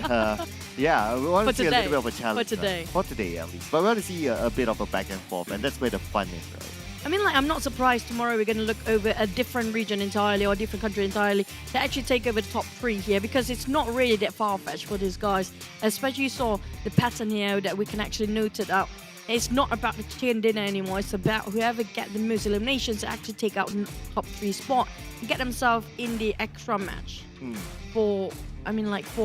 yeah, we want to see a little bit of a challenge. For today at least. But we want to see a bit of a back and forth, and that's where the fun is, right? I mean, like, I'm not surprised tomorrow we're going to look over a different region entirely or a different country entirely to actually take over the top 3 here, because it's not really that far-fetched for these guys. Especially you saw the pattern here that we can actually note it out. It's not about the chicken dinner anymore. It's about whoever get the most eliminations to actually take out the top 3 spot and get themselves in the extra match for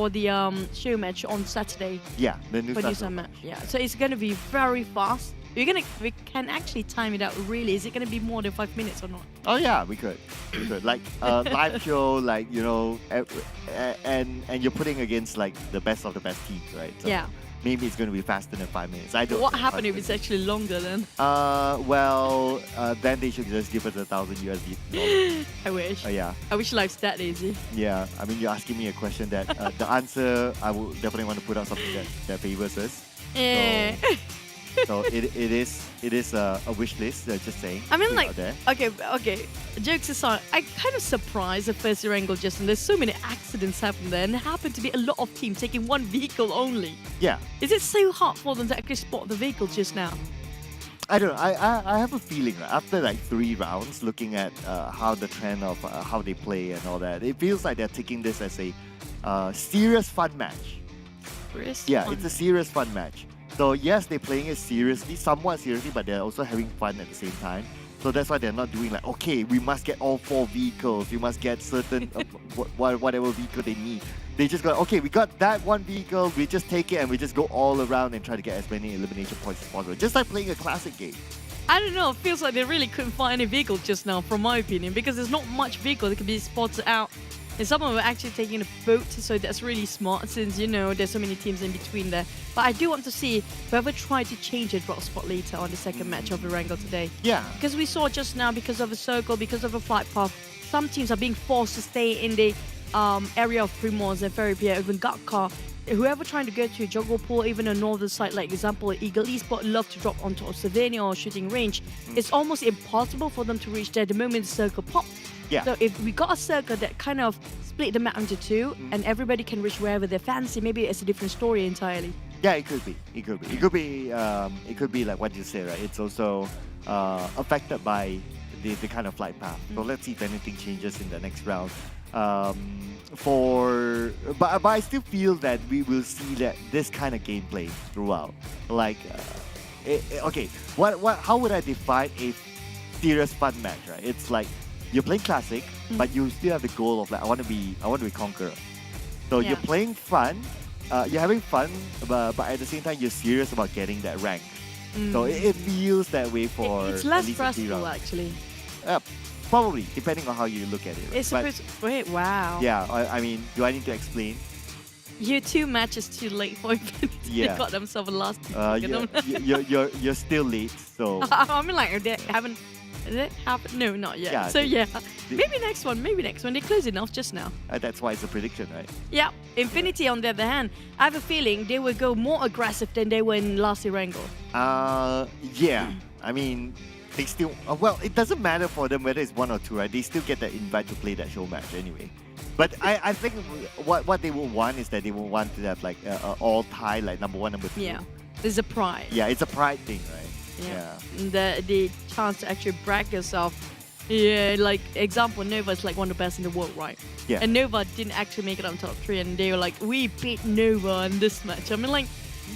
the show match on Saturday. Yeah, the new match. Yeah, so it's going to be very fast. We can actually time it out, really. Is it going to be more than 5 minutes or not? Oh yeah, we could. Like live show, like, you know, and you're putting against like the best of the best teams, right? So yeah. Maybe it's going to be faster than 5 minutes. I don't. What happened if it's actually longer then? Well, then they should just give us $1,000. I wish. Yeah. I wish life's that easy. Yeah. I mean, you're asking me a question that the answer, I will definitely want to put out something that favors us. Yeah. So it is a wish list. Just saying. I mean, like, okay. Jokes aside, I'm kind of surprised at FaZe angle just, and there's so many accidents happened there, and there happened to be a lot of teams taking one vehicle only. Yeah. Is it so hard for them to actually spot the vehicle just now? I don't know. I have a feeling, right, after like 3 rounds, looking at how the trend of how they play and all that, it feels like they're taking this as a serious fun match. It's a serious fun match. So yes, they're playing it seriously, somewhat seriously, but they're also having fun at the same time. So that's why they're not doing like, okay, we must get all 4 vehicles, we must get certain whatever vehicle they need. They just go, okay, we got that one vehicle, we just take it and we just go all around and try to get as many elimination points as possible. Just like playing a classic game. I don't know, it feels like they really couldn't find any vehicle just now, from my opinion, because there's not much vehicle that can be spotted out. And some of them are actually taking a boat, so that's really smart since, you know, there's so many teams in between there. But I do want to see whoever tried to change a drop spot later on the second match of the Wrangle today. Yeah. Because we saw just now, because of a circle, because of a flight path, some teams are being forced to stay in the area of Primos and Ferry Pier, even Gatka. Whoever trying to go to Jungle Pool, even a northern side, like example, Eagle Esports love to drop onto Slovenia or shooting range. It's almost impossible for them to reach there the moment the circle pops. Yeah. So if we got a circle that kind of split the map into 2 and everybody can reach wherever they fancy, maybe it's a different story entirely. Yeah, it could be. It could be like what you say, right? It's also affected by the kind of flight path. So let's see if anything changes in the next round. But I still feel that we will see that this kind of gameplay throughout. Like, okay, how would I define a serious fun match? Right? It's like you're playing classic, but you still have the goal of like I want to be conqueror. So you're playing fun, you're having fun, but at the same time you're serious about getting that rank. So it feels that way for it's less at least stressful actually. Probably, depending on how you look at it. Right? It's supposed to, wait, wow. Yeah, I mean, do I need to explain? You're 2 matches too late for Infinity. Yeah. They got themselves a last you're still late, so. I mean, like, they haven't. Did it happen? No, not yet. Yeah, so maybe next one. They close enough just now. That's why it's a prediction, right? Yeah. Infinity, on the other hand, I have a feeling they will go more aggressive than they were in last year Wrangle. Yeah. I mean, they still. Well, it doesn't matter for them whether it's 1 or 2, right? They still get that invite to play that show match anyway. But I think what they will want is that they will want to have like all tie, like number 1, number 2. Yeah. There's a pride. Yeah, it's a pride thing, right? Yeah. The chance to actually brag yourself. Yeah, like example, Nova is like one of the best in the world, right? Yeah. And Nova didn't actually make it on top 3, and they were like, we beat Nova in this match. I mean, like,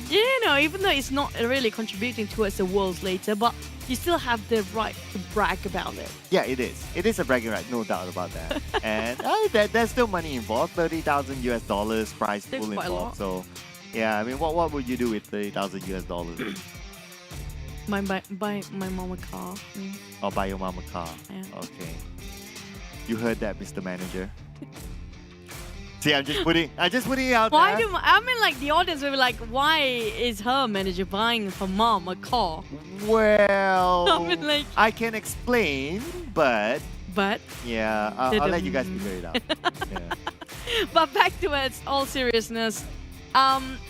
you know, even though it's not really contributing towards the worlds later, but you still have the right to brag about it. Yeah, it is. It is a bragging right, no doubt about that. And there's still money involved, $30,000 prize pool involved. So, yeah, I mean, what would you do with $30,000? Buy my mom a car. Or buy your mom a car. Yeah. Okay. You heard that, Mr. Manager. See, I'm just putting it out Why there. I mean, like, the audience will be like, why is her manager buying her mom a car? Well, I mean, like, I can explain, but yeah, I'll let you guys figure it out. Yeah. But back to it, all seriousness.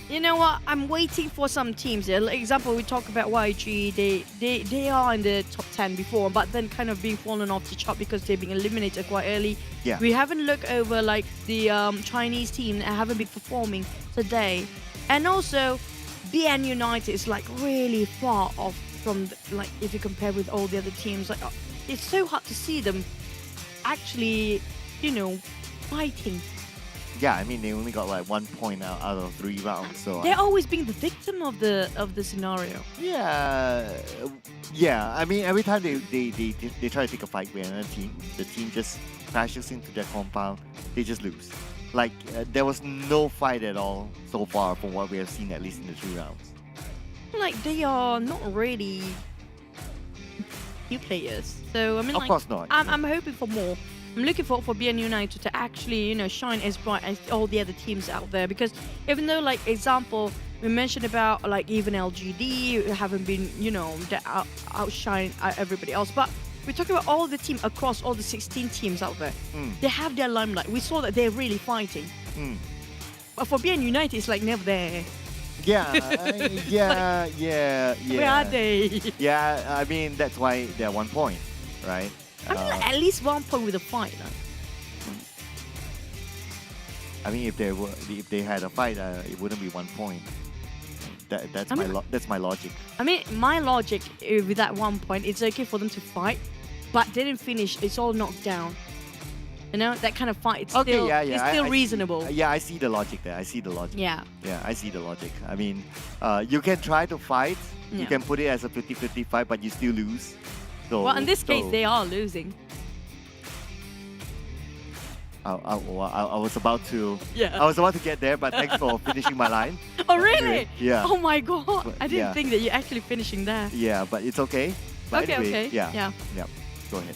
You know what? I'm waiting for some teams here. Like example, we talk about YG. They are in the top 10 before, but then kind of being fallen off the chart because they're being eliminated quite early. Yeah. We haven't looked over like the Chinese team that haven't been performing today, and also BN United is like really far off from like if you compare with all the other teams. Like it's so hard to see them actually, you know, fighting. Yeah, I mean they only got like 1 point out of 3 rounds, so they're always being the victim of the scenario. Yeah. I mean every time they try to take a fight with another team, the team just crashes into their compound. They just lose. Like there was no fight at all so far from what we have seen, at least in the 3 rounds. Like they are not really few players, so I mean, of course not. I'm hoping for more. I'm looking for BN United to actually, you know, shine as bright as all the other teams out there, because even though, like, example, we mentioned about, like, even LGD haven't been, you know, outshine everybody else, but we're talking about all the teams across all the 16 teams out there. They have their limelight. We saw that they're really fighting. But for BN United, it's like never there. Yeah, yeah. Where are they? Yeah, I mean, that's why they're 1 point, right? I mean, like, at least 1 point with a fight. I mean, if they had a fight, it wouldn't be 1 point. That's my logic. I mean, my logic with that 1 point, it's okay for them to fight, but they didn't finish. It's all knocked down. You know, that kind of fight. It's Okay, still, yeah. It's still reasonable. Yeah, I see the logic there. I see the logic. Yeah. Yeah, I see the logic. I mean, you can try to fight. You can put it as a 50-50 fight, but you still lose. So, well, in this case, they are losing. I was about to. Yeah. I was about to get there, but thanks for finishing my line. Oh really? Yeah. Oh my god! But, I didn't think that you're actually finishing there. Yeah, but it's okay. But anyway, okay. Yeah. Go ahead.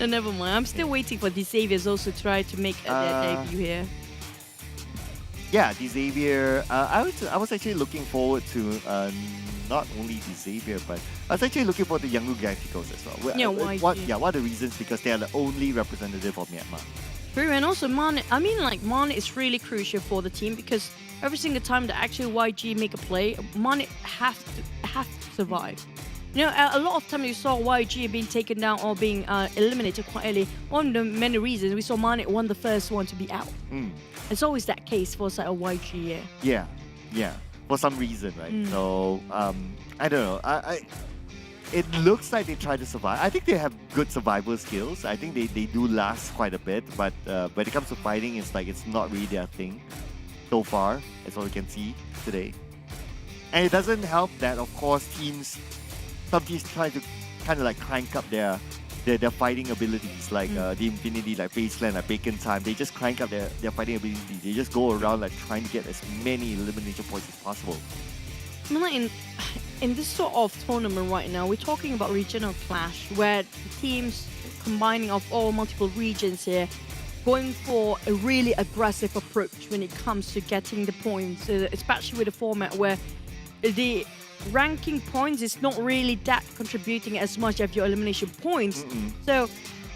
No, never mind. I'm still waiting for the Xaviers also try to make their debut here. Yeah, the Xavier. I was actually looking forward to not only the Xavier, but I was actually looking for the Yangon Galacticos as well. Yeah, why? What are the reasons? Because they are the only representative of Myanmar. True, and also Mane. I mean, like, Mane is really crucial for the team because every single time that actually YG make a play, Mane has to survive. You know, a lot of times you saw YG being taken down or being eliminated quite early. One of the many reasons we saw Mane one the first one to be out. It's always that case for like, a YG. Yeah. For some reason, right? So I don't know. It looks like they try to survive. I think they have good survival skills. I think they do last quite a bit, but when it comes to fighting, it's like it's not really their thing so far. That's all we can see today. And it doesn't help that, of course, some teams try to kind of like crank up their fighting abilities, like the Infinity, like Baseland, like Bacon Time. They just crank up their fighting abilities. They just go around like trying to get as many elimination points as possible. I mean, like in this sort of tournament right now, we're talking about regional clash, where the teams combining of all multiple regions here, going for a really aggressive approach when it comes to getting the points, especially with a format where the ranking points is not really that contributing as much of your elimination points. So,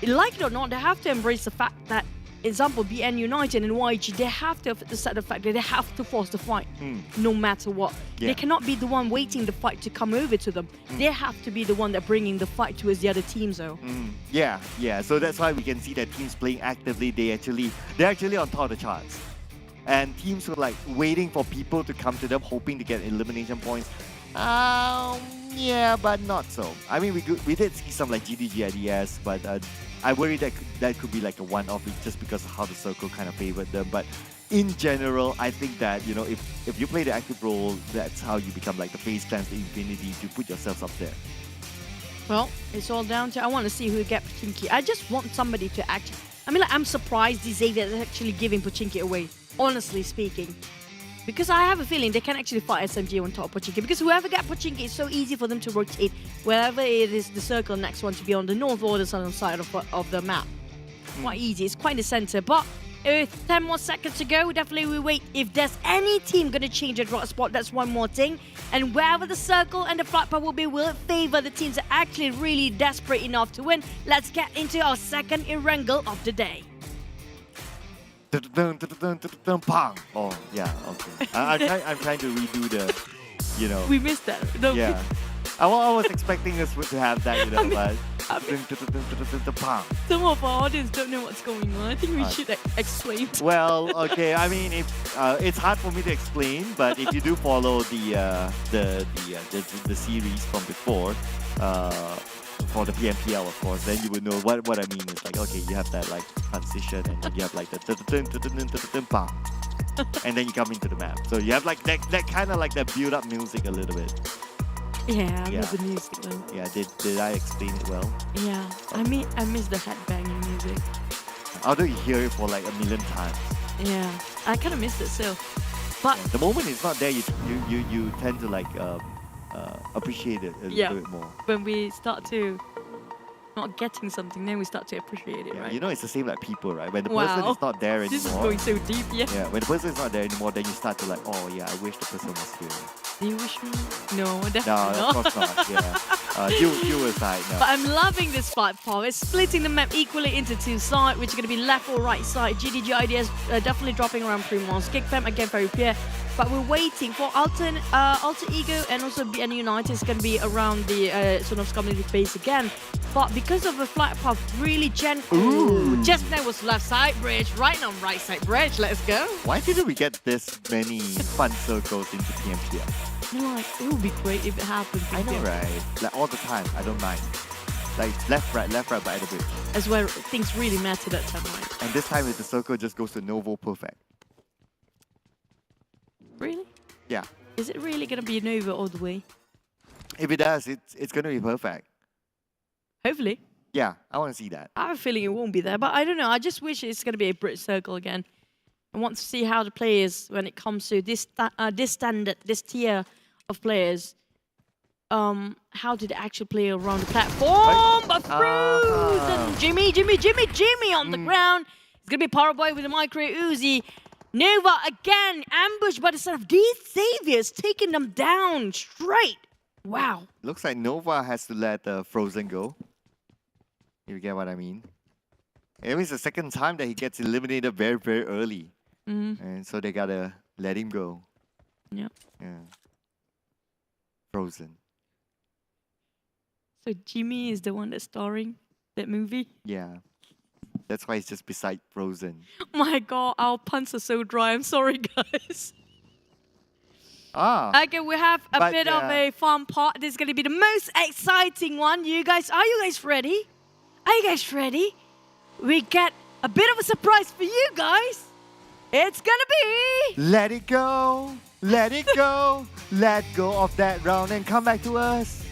like it or not, they have to embrace the fact that, example, BN United and YG, they have to accept the fact that they have to force the fight, no matter what. They cannot be the one waiting the fight to come over to them. They have to be the one that bringing the fight towards the other teams, though. Yeah. So that's why we can see that teams playing actively. They're actually on top of the charts, and teams were like waiting for people to come to them, hoping to get elimination points. Yeah, but not so. I mean, we did see some like GIDS, but I worry that could be like a one-off just because of how the circle kind of favored them. But in general, I think that, you know, if you play the active role, that's how you become like the FaZe clans, the Infinity, to put yourselves up there. Well, it's all down to, I want to see who gets Pochinki. I just want somebody to actually, I mean, like, I'm surprised Xavier is actually giving Pochinki away, honestly speaking. Because I have a feeling they can actually fight SMG on top of Pochinki. Because whoever gets Pochinki, it's so easy for them to rotate wherever it is the circle next one to be on the north or the southern side of the map. Quite easy. It's quite in the center. But 10 more seconds to go. Definitely we wait if there's any team going to change their drop spot. That's one more thing. And wherever the circle and the flat path will be, will it favor the teams that are actually really desperate enough to win? Let's get into our second wrangle of the day. Pang. Oh, yeah, okay. I'm trying to redo the, you know. We missed that. No, yeah. I was expecting us to have that, you know, but... Some of our audience don't know what's going on. I think we should explain. Well, okay. I mean, if it's hard for me to explain, but if you do follow the series from before, for the PMPL, of course, then you would know what I mean is like, okay, you have that like transition, and then you have like the and then you come into the map. So you have like that kind of like that build-up music a little bit. Yeah, I miss the music though. Yeah, did I explain it well? Yeah, I miss the headbanging music. Although you hear it for like a million times. Yeah, I kind of missed it still. But the moment it's not there, you tend to like appreciate it a little bit more. When we start to not getting something, then we start to appreciate it, right? You know, it's the same like people, right? When the person is not there anymore. This is going so deep, yeah. Yeah, when the person is not there anymore, then you start to like, oh yeah, I wish the person was here. Do you wish me? No, definitely not. No, of course not. Yeah, you aside. No. But I'm loving this fight part. It's splitting the map equally into two sides, which is going to be left or right side. GIDS definitely dropping around Primos. Geek again very clear. But we're waiting for Alter Ego and also BN United is going to be around the sort of community base again. But because of the flight path, really just now was left side bridge, right now right side bridge. Let's go. Why didn't we get this many fun circles into PMPL? You know, like, it would be great if it happened. I know, right? Like all the time, I don't mind. Like left, right by the bridge. That's where things really matter that time, right? And this time, the circle just goes to Novo perfect. Really? Yeah. Is it really going to be Nova all the way? If it does, it's going to be perfect. Hopefully. Yeah, I want to see that. I have a feeling it won't be there, but I don't know. I just wish it's going to be a Brit circle again. I want to see how the players, when it comes to this standard, this tier of players, how did they actually play around the platform? But Frozen! Jimmy on the ground. It's going to be Power Boy with a micro Uzi. Nova again, ambushed by the son of these Saviors, taking them down straight. Wow. Looks like Nova has to let Frozen go. You get what I mean? It was the second time that he gets eliminated very, very early. And so they gotta let him go. Yep. Yeah. Frozen. So Jimmy is the one that's starring that movie? Yeah. That's why he's just beside Frozen. My god, our puns are so dry. I'm sorry, guys. Okay, we have a bit of a fun part. This is going to be the most exciting one. Are you guys ready? Are you guys ready? We get a bit of a surprise for you guys. It's going to be... Let it go. Let it go. Let go of that round and come back to us.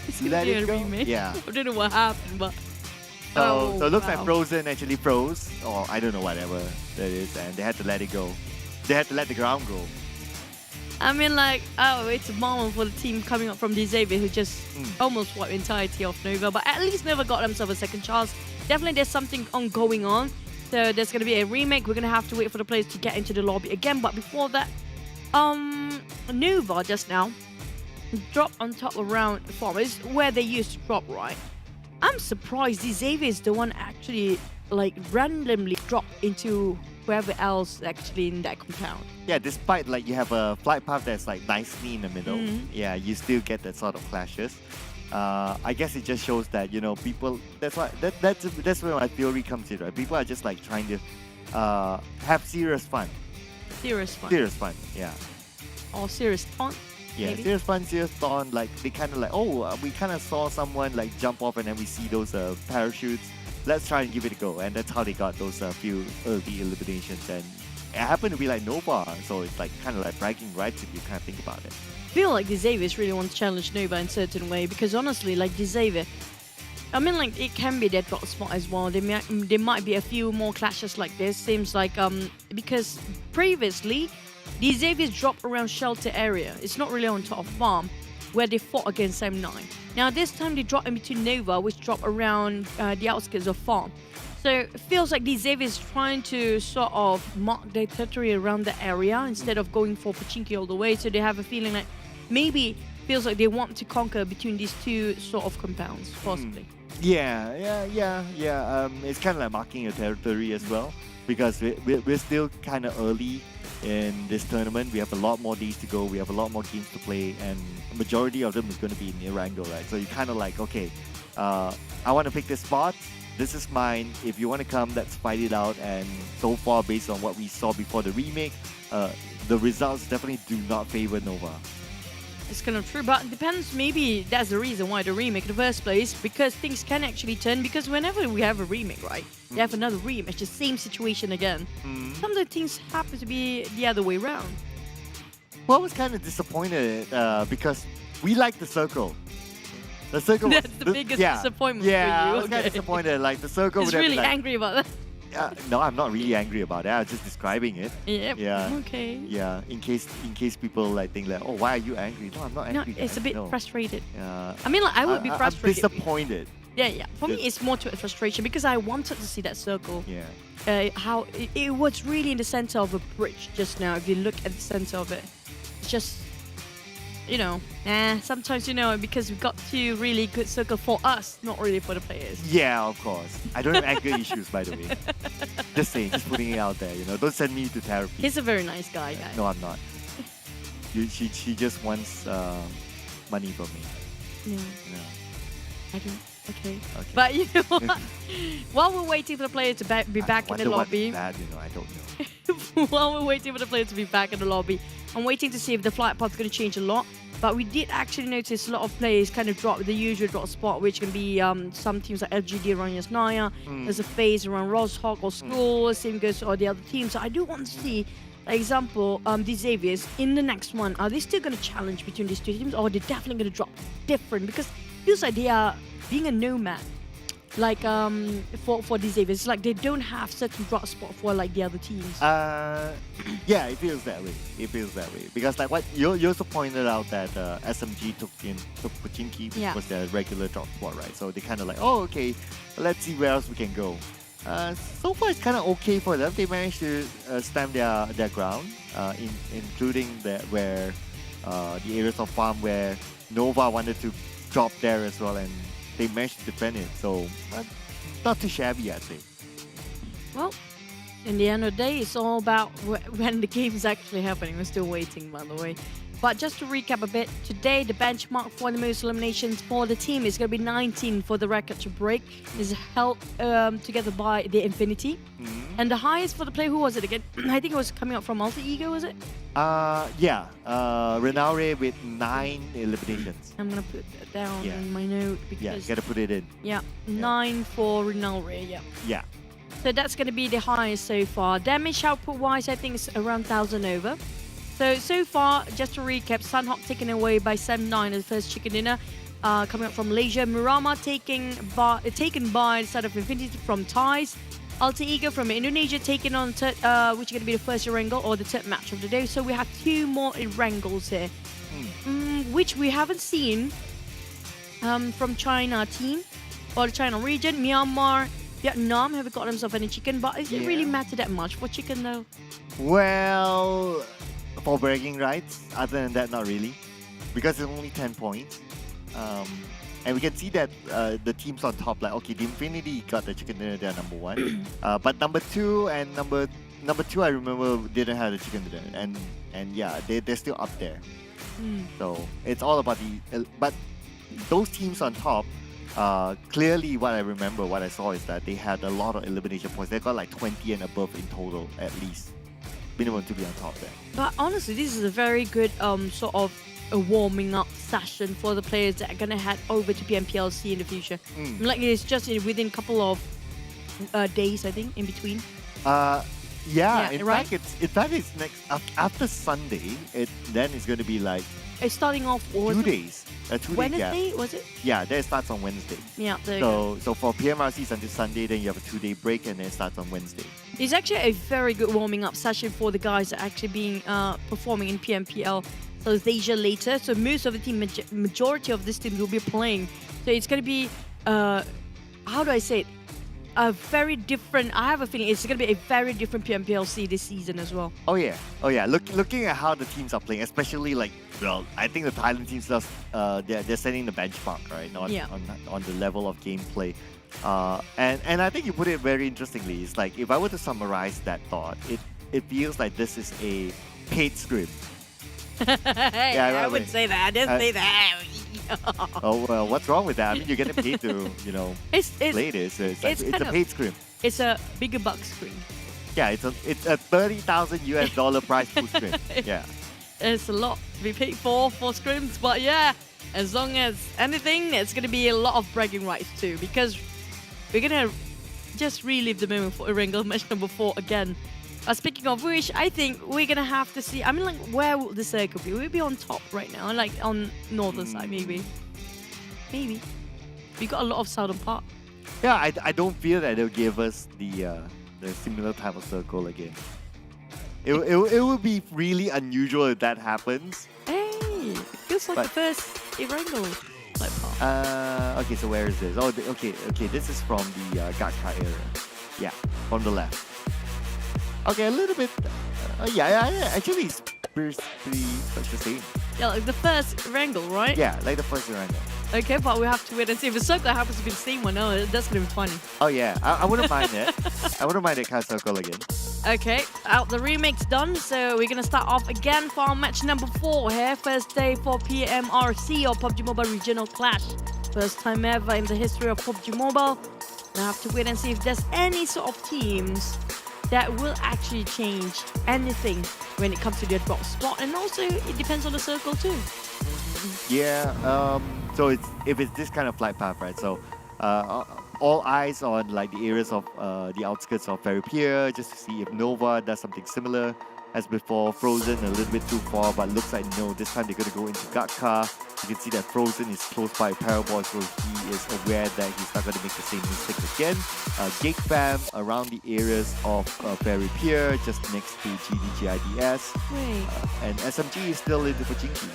It's going to be a remake. Yeah. I don't know what happened, but... So it looks like Frozen actually froze, or I don't know, whatever that is, and they had to let it go. They had to let the ground go. I mean, like, it's a moment for the team coming up from Xavier, who just almost wiped the entirety of Nova, but at least Nova got themselves a second chance. Definitely there's something going on. So there's going to be a remake. We're going to have to wait for the players to get into the lobby again, but before that, Nova just now dropped on top around the farm. It's where they used to drop, right? I'm surprised Xavier is the one actually like randomly dropped into whoever else actually in that compound. Yeah, despite like you have a flight path that's like nicely in the middle, yeah, you still get that sort of clashes. I guess it just shows that, you know, people, that's where my theory comes in, right? People are just like trying to have serious fun. Serious fun. Serious fun, yeah. Or serious taunt. Yeah, maybe? serious fun, serious taunt. Like they kind of like, we kind of saw someone like jump off, and then we see those parachutes. Let's try and give it a go, and that's how they got those few early eliminations. And it happened to be like Nova, so it's like kind of like bragging rights if you kind of think about it. I feel like Xavier really wants to challenge Nova in a certain way, because honestly, like Xavier, I mean, like it can be their drop spot as well. There might be a few more clashes like this. Seems like because previously the Xavier's dropped around shelter area. It's not really on top of farm where they fought against M9. Now this time they drop in between Nova, which drop around the outskirts of farm. So it feels like Xavier is trying to sort of mark their territory around the area instead of going for Pachinki all the way. So they have a feeling like maybe feels like they want to conquer between these two sort of compounds, possibly. Yeah. It's kind of like marking your territory as well, because we're still kind of early in this tournament. We have a lot more days to go. We have a lot more games to play, and majority of them is going to be in Erangel, right? So you kind of like, okay, I want to pick this spot. This is mine. If you want to come, let's fight it out. And so far, based on what we saw before the remake, the results definitely do not favor Nova. It's kind of true, but it depends. Maybe that's the reason why the remake in the first place, because things can actually turn. Because whenever we have a remake, right, we have another rematch, the same situation again. Some of the things happen to be the other way around. Well, I was kind of disappointed because we like the circle. The circle. That's the biggest disappointment for you. Yeah, I was kind of disappointed. Like the circle. He's really angry about that. No, I'm not really angry about it. I was just describing it. Yep. Yeah. Okay. Yeah. In case people like think like, oh, why are you angry? No, I'm not angry. No, it's a bit frustrated. Yeah. I mean, like, I would be frustrated. I'm disappointed. Yeah. For me, it's more to a frustration because I wanted to see that circle. Yeah. How it was really in the center of a bridge just now. If you look at the center of it, it's just, you know, sometimes, you know, because we've got two really good circle for us, not really for the players. Yeah, of course. I don't have anger issues, by the way. Just saying, just putting it out there, you know. Don't send me to therapy. He's a very nice guy, guys. No, I'm not. She just wants money from me. No. I don't. Okay. But you know what? While we're waiting for the players to be back in the lobby. Bad, you know, I don't know. While we're waiting for the players to be back in the lobby, I'm waiting to see if the flight path's going to change a lot. But we did actually notice a lot of players kind of drop the usual drop spot, which can be some teams like LGD around Yasnaya. There's a FaZe around Roshawk or School. Same goes for all the other teams. So I do want to see, for example, the Xaviers in the next one. Are they still going to challenge between these two teams, or are they definitely going to drop different? Because it feels like they are being a nomad. Like for the Xaviers, it's like they don't have certain drop spot for like the other teams. Yeah, it feels that way. It feels that way because like what you also pointed out that SMG took Pachinki, which was their regular drop spot, right? So they kind of like, oh, okay, let's see where else we can go. So far it's kind of okay for them. They managed to stand their ground, including where the areas of farm where Nova wanted to drop there as well, and they managed to defend it, so not too shabby, I'd say. Well, in the end of the day, it's all about when the game is actually happening. We're still waiting, by the way. But just to recap a bit, today the benchmark for the most eliminations for the team is going to be 19 for the record to break. Is held together by the Infinity. And the highest for the player, who was it again? I think it was coming up from Alter Ego, was it? Yeah. Renaure with 9 eliminations. I'm going to put that down in my note because... Yeah, you got to put it in. Yeah, 9 for Renaure, yeah. Yeah. So that's going to be the highest so far. Damage output-wise, I think it's around 1,000 over. So far, just to recap, Sunhawk taken away by 7-9 as the first chicken dinner. Coming up from Malaysia. Murama taken by the side of Infinity from Thais. Alter Ego from Indonesia taking on which is going to be the first Erangel or the third match of the day. So we have 2 more Erangels here, which we haven't seen from China team or the China region. Myanmar, Vietnam haven't got themselves any chicken, but is it really matter that much for chicken though? Well, for bragging rights, other than that, not really, because it's only 10 points. And we can see that the teams on top, like, okay, the Infinity got the chicken dinner, they're number 1. But number 2 and number 2, I remember, didn't have the chicken dinner. And yeah, they're still up there. So it's all about but those teams on top, clearly what I remember, what I saw is that they had a lot of elimination points. They got like 20 and above in total, at least. Minimum to be on top there. But honestly, this is a very good sort of a warming up session for the players that are going to head over to PMPLC in the future. Like it's just within a couple of days, I think, in between. Yeah, in fact, it's next after Sunday. Then it's going to be like it's starting off 2 days. A 2 day Wednesday, gap. was it? Yeah, then it starts on Wednesday. Yeah, there you go. So for PMRC it's until Sunday, then you have a 2 day break, and then it starts on Wednesday. It's actually a very good warming up session for the guys that are actually being performing in PMPL South Asia later. So most of the team, majority of this team will be playing. So it's going to be, how do I say it? a very different. I have a feeling it's going to be a very different PMPLC this season as well. Oh yeah. Looking at how the teams are playing, especially like, well, I think the Thailand teams just they're setting the benchmark, right? On the level of gameplay. And I think you put it very interestingly. It's like, if I were to summarize that thought, it feels like this is a paid script. Yeah, I wouldn't say that. I didn't say that. Oh well, what's wrong with that? I mean, you're getting paid to play this. So it's a paid script. It's a bigger buck screen. Yeah, it's a $30,000 prize pool script. Yeah. It's a lot to be paid for scrims, but yeah, as long as anything, it's gonna be a lot of bragging rights too, because we're gonna just relive the moment for Erangel match number 4 again. Speaking of which, I think we're gonna have to see. I mean, like, where will the circle be? We'll be on top right now, like on northern side, maybe. Maybe. We got a lot of southern part. Yeah, I don't feel that they'll give us the similar type of circle again. It would be really unusual if that happens. Hey, it feels like the first Erangel like part. Okay, so where is this? Oh, okay. This is from the Gatka area. Yeah, from the left. Okay, a little bit. Yeah. Actually, it's pretty much the same. Yeah, like the first Erangel, right? Yeah, like the first Erangel. Okay, but we have to wait and see if the circle happens to be the same one. No, that's gonna be funny. Oh yeah, I wouldn't mind it. I wouldn't mind that kind of circle again. Okay, the remake's done, so we're gonna start off again for our match number 4 here. First day for PMRC or PUBG Mobile Regional Clash. First time ever in the history of PUBG Mobile. We'll have to wait and see if there's any sort of teams that will actually change anything when it comes to their drop spot, and also it depends on the circle too. Yeah, so if it's this kind of flight path, right? So all eyes on like the areas of the outskirts of Ferry Pier, just to see if Nova does something similar as before. Frozen a little bit too far, but looks like no, this time they're going to go into Gatka. You can see that Frozen is close by Paraboy, so he is aware that he's not going to make the same mistake again. Geek fam around the areas of Ferry Pier, just next to GIDS. And SMG is still in the Pachinki.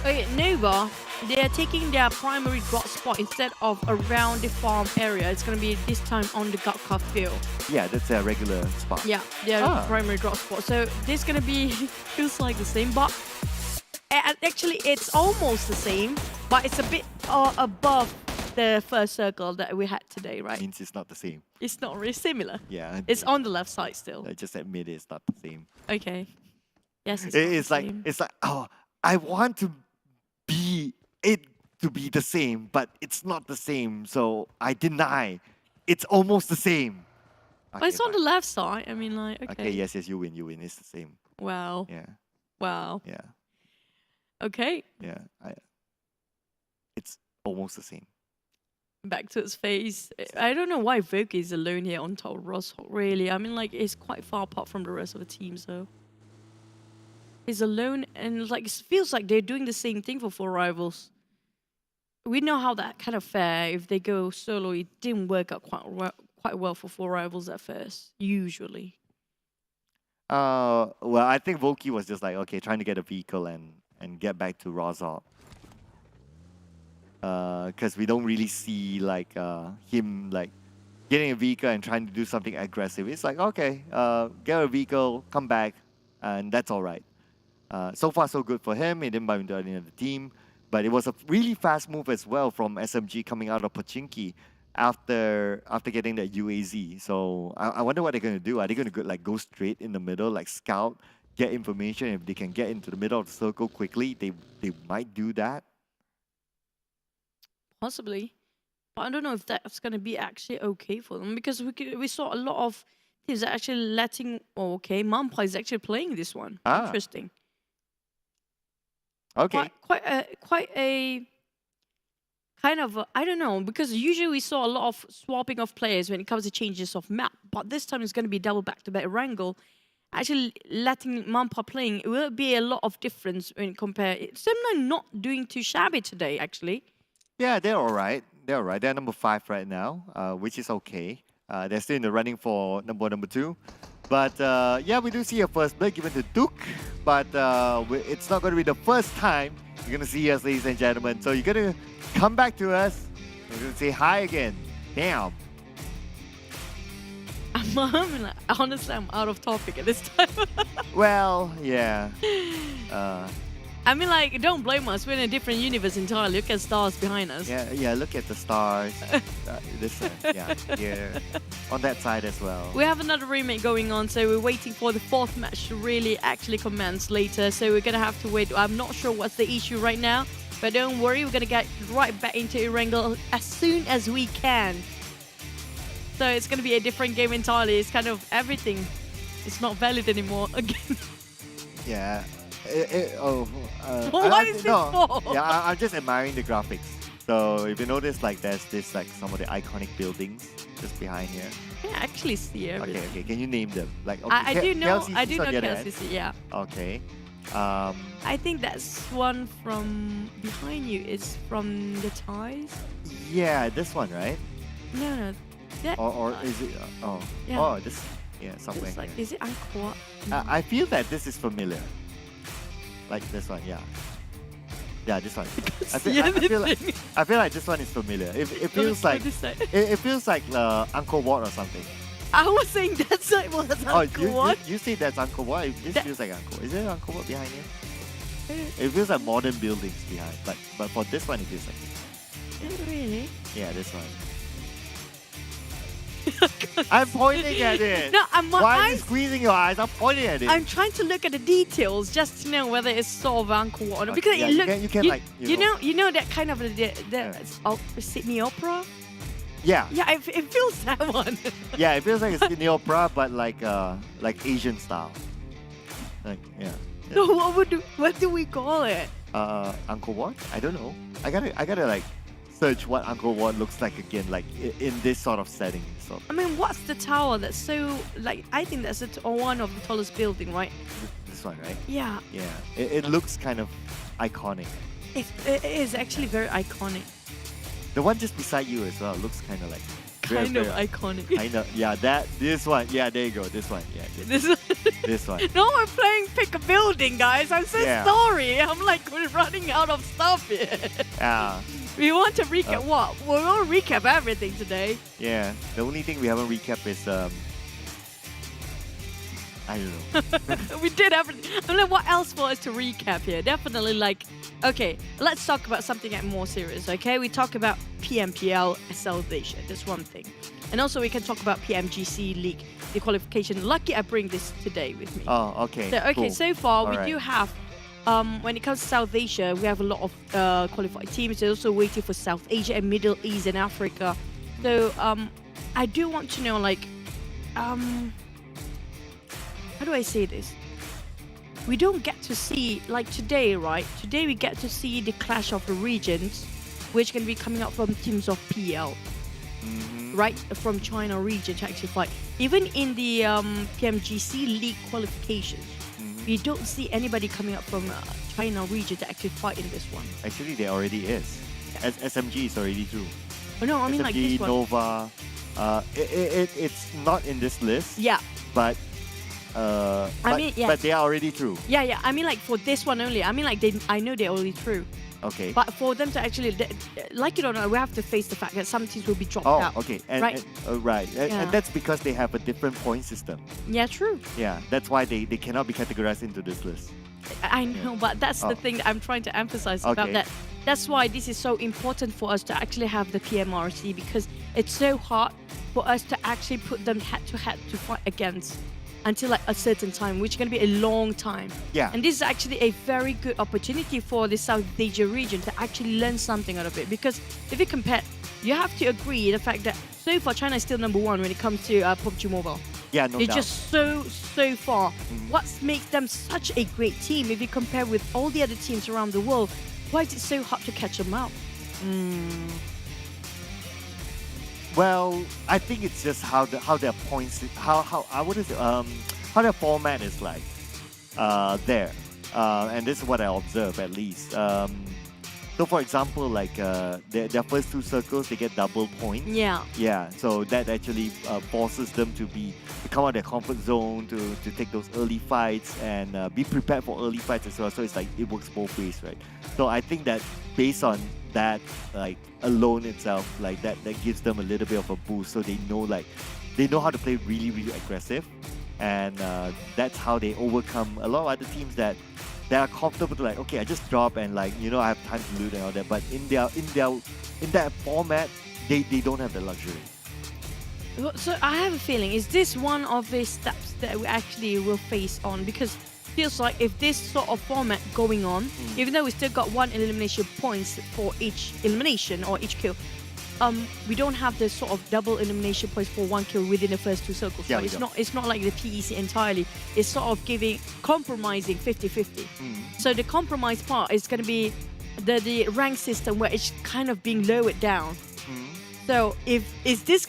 Okay, Nova, they are taking their primary drop spot instead of around the farm area. It's going to be this time on the Gatka field. Yeah, that's a regular spot. Yeah, their primary drop spot. So this is going to be, feels like the same, but actually it's almost the same, but it's a bit above the first circle that we had today, right? Means it's not the same. It's not really similar. Yeah. It's on the left side still. I just admit it's not the same. Okay. Yes, it's like, oh, I want to be it to be the same, but it's not the same, so I deny. It's almost the same. Okay, but it's on the left side. I mean, like, okay. Okay, yes, you win. It's the same. Wow. Yeah. Wow. Yeah. Okay. Yeah. It's almost the same. Back to its face. I don't know why Vogue is alone here on top of Roshok, really. I mean, like, it's quite far apart from the rest of the team, so. He's alone, and like it feels like they're doing the same thing for 4 rivals. We know how that kind of fare. If they go solo, it didn't work out quite well for 4 rivals at first, usually. Well, I think Volky was just like, okay, trying to get a vehicle and get back to Rozok. Because we don't really see like him like getting a vehicle and trying to do something aggressive. It's like, okay, get a vehicle, come back, and that's all right. So far, so good for him. He didn't bump into any of the team. But it was a really fast move as well from SMG coming out of Pachinki after getting that UAZ. So I wonder what they're going to do. Are they going to go straight in the middle, like scout, get information? If they can get into the middle of the circle quickly, they might do that. Possibly. But I don't know if that's going to be actually okay for them, because we saw a lot of teams actually letting... Oh, okay, Mampa is actually playing this one. Interesting. Okay. Quite a kind of, I don't know, because usually we saw a lot of swapping of players when it comes to changes of map, but this time it's going to be double back-to-back Erangel. Actually letting Mampa playing, it will be a lot of difference when compare. Semna not doing too shabby today, actually. Yeah, they're all right. They're all right. They're number 5 right now, which is okay. They're still in the running for number 2. But yeah, we do see a first blood given to Duke, but it's not going to be the first time you're going to see us, ladies and gentlemen. So you're going to come back to us. You're going to say hi again. Damn. Honestly, I'm out of topic at this time. Well, yeah. I mean, like, don't blame us. We're in a different universe entirely. Look at stars behind us. Yeah. Look at the stars. Here on that side as well. We have another remake going on, so we're waiting for the fourth match to really actually commence later. So we're gonna have to wait. I'm not sure what's the issue right now, but don't worry, we're gonna get right back into Erangel as soon as we can. So it's gonna be a different game entirely. It's kind of everything. It's not valid anymore again. Yeah. What is this for? Yeah, I'm just admiring the graphics. So if you notice, like there's this like some of the iconic buildings just behind here. I can actually see everything. Okay. Can you name them? Like okay, I do know. I do know KLCC. KLCC. Yeah. Okay. I think that's one from behind you is from the Thais. Yeah, this one, right? No. That, or is it? Yeah. Oh, this. Yeah, somewhere like, here. is it Angkor? I feel that this is familiar. Like this one, yeah. Yeah, this one. I feel like this one is familiar. It feels like it feels like Angkor Wat or something. I was saying that side was Angkor Wat. You say that's Angkor Wat. This feels like Angkor. Is there Angkor Wat behind here? It feels like modern buildings behind, but for this one it feels like. Really? Yeah, this one. I'm pointing at it. No, Why are you squeezing your eyes? I'm pointing at it. I'm trying to look at the details just to know whether it's sort of Angkor Wat or not. Because yeah, it looks. you can you know that kind of Sydney Opera. Yeah. Yeah, it feels that one. Yeah, it feels like a Sydney Opera, but like Asian style. Like yeah. No, what do we call it? Angkor Wat? I don't know. I gotta like search what Angkor Wat looks like again, like in this sort of setting. So I mean, what's the tower that's so like? I think that's one of the tallest building, right? This one, right? Yeah. Yeah. It looks kind of iconic. It is actually very iconic. The one just beside you as well looks kind of like kind of iconic. Kind of, yeah. This one, yeah. There you go. This one, yeah. This one. No, we're playing pick a building, guys. I'm so sorry. I'm like we're running out of stuff here. Yeah. We want to recap what? We want to recap everything today. Yeah. The only thing we haven't recapped is I don't know. We did everything. I mean, what else for us to recap here? Definitely like, okay, let's talk about something more serious, okay? We talk about PMPL South Asia. That's one thing. And also we can talk about PMGC League, the qualification. Lucky I bring this today with me. Oh, okay. So, okay, cool. so far All we right. do have, when it comes to South Asia, we have a lot of qualified teams. They're also waiting for South Asia and Middle East and Africa. So I do want to know, like, how do I say this? We don't get to see, like today, right? Today we get to see the clash of the regions, which can be coming up from teams of PL, right? From China region to actually fight. Even in the PMGC League qualifications, we don't see anybody coming up from China region to actually fight in this one. Actually, there already is. SMG is already through. Oh, no, I mean SMG, like this one. Nova. It's not in this list. Yeah. But yeah. but they are already through. Yeah. I mean, like for this one only. I mean, like I know they're already through. Okay. But for them to actually, like it or not, we have to face the fact that some teams will be dropped out. Oh, okay. Right. Right. Yeah. And that's because they have a different point system. Yeah, true. Yeah, that's why they cannot be categorized into this list. I know, but that's the thing that I'm trying to emphasize about that. That's why this is so important for us to actually have the PMRC, because it's so hard for us to actually put them head to fight against until like a certain time, which is going to be a long time. Yeah. And this is actually a very good opportunity for the South Asia region to actually learn something out of it. Because if you compare, you have to agree the fact that so far China is still number one when it comes to PUBG Mobile. Yeah, no They're doubt. just so far. What makes them such a great team if you compare with all the other teams around the world? Why is it so hard to catch them out? Well, I think it's just how their points, how their format is like there, and this is what I observe at least. So for example, like their first two circles, they get double points. Yeah. Yeah. So that actually forces them to come out of their comfort zone to take those early fights and be prepared for early fights as well. So it's like it works both ways, right? So I think that based on that, like alone itself, like that gives them a little bit of a boost. So they know like they know how to play really, really aggressive, and that's how they overcome a lot of other teams that are comfortable to like, okay, I just drop and like, you know, I have time to loot and all that. But in that format, they don't have the luxury. So I have a feeling, is this one of the steps that we actually will face on? Because it feels like if this sort of format going on, even though we still got 1 elimination points for each elimination or each kill, we don't have the sort of double elimination points for 1 kill within the first 2 circles. Yeah, right? It's not like the PEC entirely. It's sort of compromising 50-50. So the compromise part is going to be the rank system where it's kind of being lowered down. So if this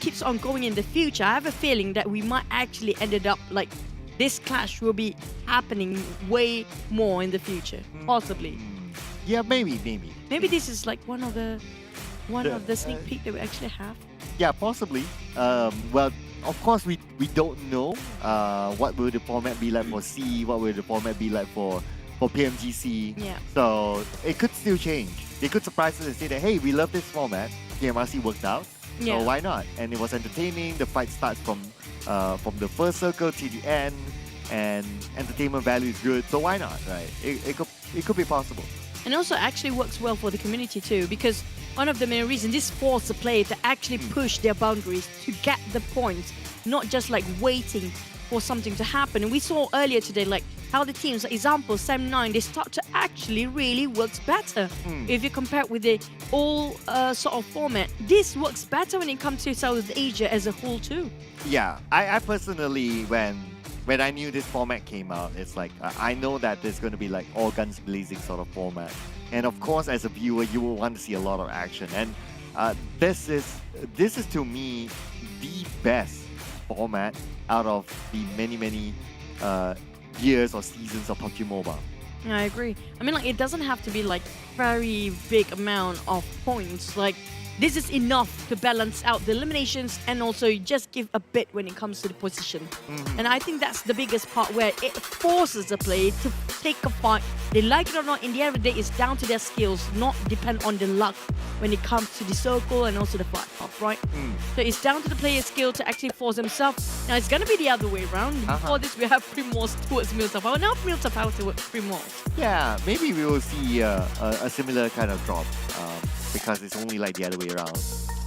keeps on going in the future, I have a feeling that we might actually ended up like this clash will be happening way more in the future, possibly. Yeah, maybe. Maybe this is like one of the sneak peek that we actually have. Yeah, possibly. Well, of course we don't know what will the format be like for C, what will the format be like for PMGC. Yeah. So it could still change. They could surprise us and say that, hey, we love this format. PMRC worked out, so why not? And it was entertaining. The fight starts from the first circle to the end, and entertainment value is good. So why not, right? It could be possible. And also actually works well for the community too, because one of the main reasons this forces the player to actually push their boundaries to get the points, not just like waiting for something to happen. And we saw earlier today like how the teams, like example, SEM9, they start to actually really works better. If you compare it with the all sort of format, this works better when it comes to South Asia as a whole too. Yeah, I personally, when I knew this format came out, it's like I know that there's going to be like all guns blazing sort of format, and of course as a viewer you will want to see a lot of action, and this is to me the best format out of the many years or seasons of PUBG Mobile. Yeah, I agree. I mean, like, it doesn't have to be like very big amount of points. Like, this is enough to balance out the eliminations and also just give a bit when it comes to the position. And I think that's the biggest part where it forces the player to take a fight. They like it or not, in the end of the day, it's down to their skills, not depend on the luck when it comes to the circle and also the flight path, right? So it's down to the player's skill to actually force themselves. Now, it's going to be the other way around. Before this, we have Primos towards Miltafao. Now, Miltafao towards Primos. Yeah, maybe we will see a similar kind of drop because it's only like the other way around.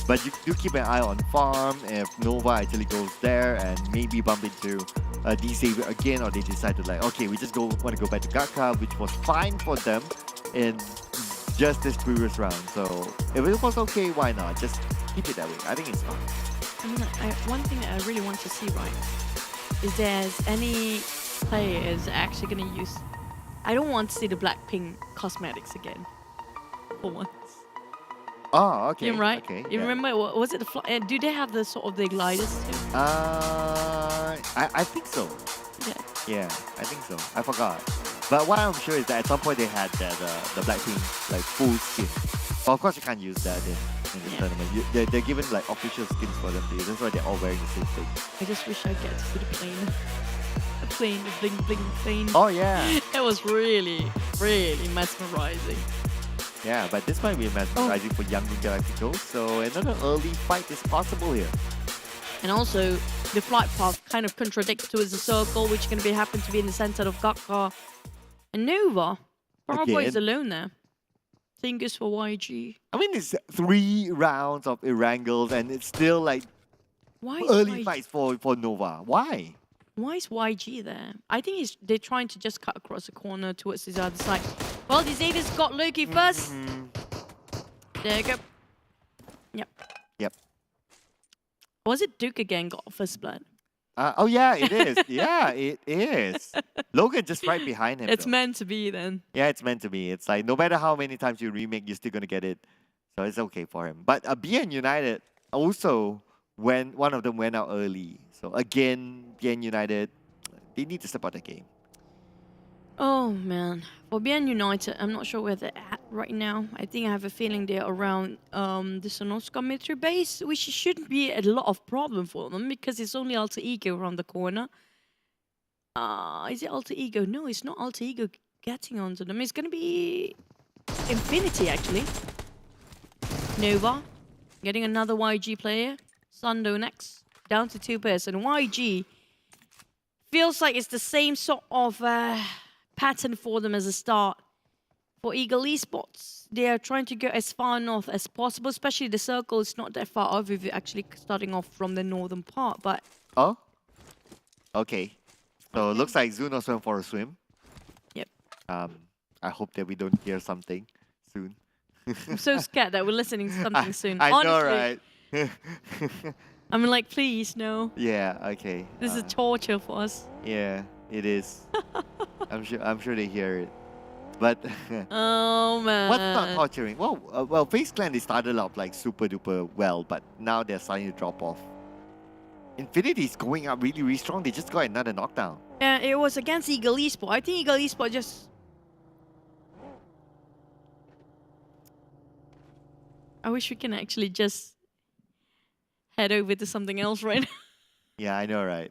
But you do keep an eye on farm if Nova actually goes there and maybe bump into D-Savior again, or they decide to like, okay, we just want to go back to Gatka, which was fine for them in just this previous round. So if it was okay, why not? Just keep it that way. I think it's fine. I mean, one thing that I really want to see, right, is there's any players actually going to use... I don't want to see the Blackpink cosmetics again, for once. Oh, okay. You're right. Okay, you remember, was it the do they have the sort of the gliders too? I think so. Yeah, I think so. I forgot. But what I'm sure is that at some point they had that the Blackpink like full skin. But of course you can't use that in the tournament. They're given like official skins for them to use. That's why they're all wearing the same thing. I just wish I get to see the plane. The plane, the bling bling plane. Oh yeah. That was really, really mesmerizing. Yeah, but this might be mesmerizing for Yangon Galacticos, so another early fight is possible here. And also, the flight path kind of contradicts towards the circle, which is going to happen to be in the center of Gatka. And Nova, Bravo is alone there. Fingers for YG. I mean, it's 3 rounds of Erangles, and it's still like early fights for Nova. Why? Why is YG there? I think they're trying to just cut across the corner towards the other side. Well, Xavier's got Loki first. There you go. Yep. Was it Duke again got first blood? Oh yeah, it is. Yeah, it is. Logan just right behind him. It's meant to be then. Yeah, it's meant to be. It's like no matter how many times you remake, you're still gonna get it. So it's okay for him. But BN United also, when one of them went out early. So again, BN United, they need to step out the game. Oh man, for BN United, I'm not sure where they're at right now. I think I have a feeling they're around the Sonoska military base, which shouldn't be a lot of problem for them because it's only Alter Ego around the corner. Is it Alter Ego? No, it's not Alter Ego getting onto them. It's going to be Infinity actually. Nova getting another YG player. Sundo next, down to 2 pairs. And YG feels like it's the same sort of pattern for them as a start. For Eagle Esports, they are trying to go as far north as possible, especially the circle is not that far off if you're actually starting off from the northern part, but... Oh? Okay. So it looks like Zunos went for a swim. Yep. I hope that we don't hear something soon. I'm so scared that we're listening to something soon. I Honestly, know, right? I mean, like, please, no. Yeah, okay. This is torture for us. Yeah, it is. I'm sure they hear it. But oh man, what's not torturing? Well, FaZe Clan, they started off like super duper well, but now they're starting to drop off. Infinity's going up really, really strong. They just got another knockdown. Yeah, it was against Eagle Esports. I think Eagle Esports just... I wish we can actually just head over to something else right now. Yeah, I know, right?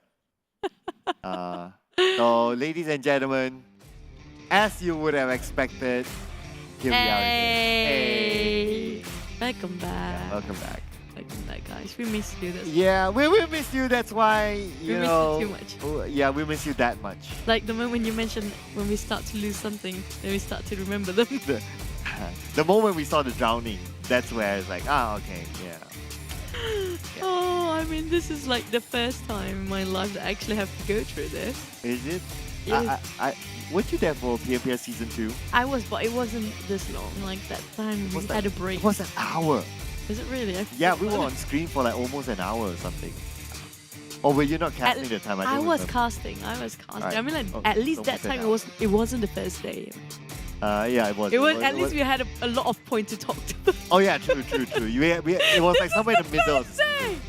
So, ladies and gentlemen, as you would have expected, here we are again. Hey! Welcome back. Yeah, welcome back. Welcome back, guys. We missed you. Yeah, we miss you. That's why, you know... We missed you too much. Yeah, we miss you that much. Like the moment you mentioned when we start to lose something, then we start to remember them. The moment we saw the drowning, that's where it's like, okay, yeah. Oh, I mean, this is like the first time in my life that I actually have to go through this. Is it? Yes. Weren't you there for PMPL Season 2? I was, but it wasn't this long. Like that time we had a break. It was an hour. Is it really? Yeah, we were on screen for like almost an hour or something. Or were you not casting the time? I was casting. Right. I mean, like, at least that time it wasn't the first day. Yeah, it was. At least we had a lot of points to talk to. Oh yeah, true. It was like somewhere in the middle of the season.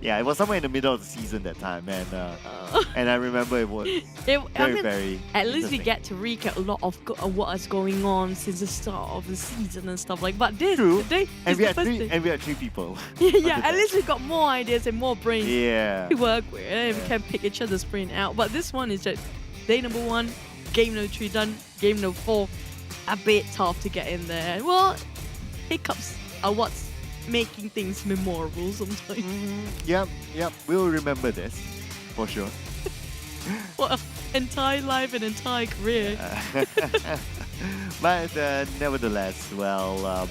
Yeah, it was somewhere in the middle of the season that time, and I remember it was very. At least we get to recap a lot of what is going on since the start of the season and stuff like. But this today, and we had three people. Yeah, at least we got more ideas and more brains. Yeah. To work with, and we can pick each other's brain out. But this one is just day number 1, game number 3 done, game number 4, a bit tough to get in there. Well, hiccups are what's making things memorable sometimes. Yep, we'll remember this for sure. What entire life and entire career. But nevertheless, well.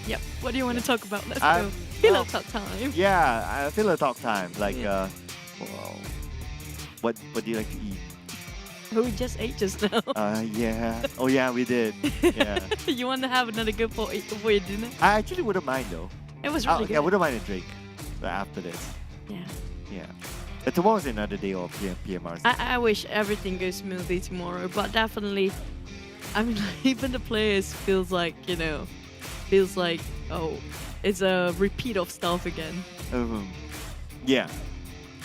Yep. What do you want to talk about? Let's go. Pillow talk time. Yeah, pillow talk time. Like, what do you like to eat? We just ate just now. Yeah. Oh yeah, we did. Yeah. You want to have another go for your dinner? I actually wouldn't mind though. It was really good. I wouldn't mind a drink after this. Yeah. Yeah. But tomorrow's another day of PMRC. I wish everything goes smoothly tomorrow, but definitely, I mean, even the players feels like, oh, it's a repeat of stuff again. Yeah.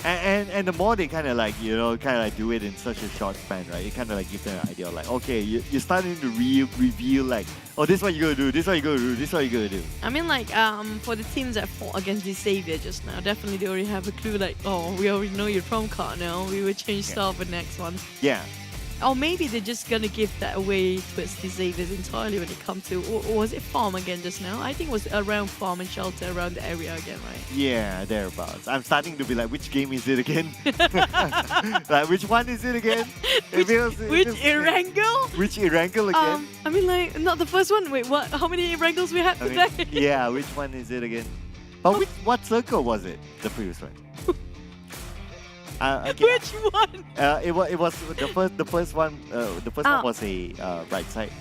And the more they kind of like, do it in such a short span, right? It kind of like gives them an idea of like, okay, you're starting to reveal like, oh, this is what you're gonna do, this is what you're gonna do, this is what you're gonna do. I mean, like, for the teams that fought against the Xavier just now, definitely they already have a clue like, oh, we already know your prom card now, we will change stuff for the next one. Yeah. Or maybe they're just gonna give that away towards the Xaviers entirely when it comes to, or was it farm again just now? I think it was around farm and shelter around the area again, right? Yeah, thereabouts. I'm starting to be like, which game is it again? Like, which one is it again? Which Erangel? Which Erangel again? I mean, like, not the first one. Wait, what? How many Erangels we had today? Yeah, which one is it again? But what circle was it? The previous one. Okay. Which one? It was the first one. The first one was a right side.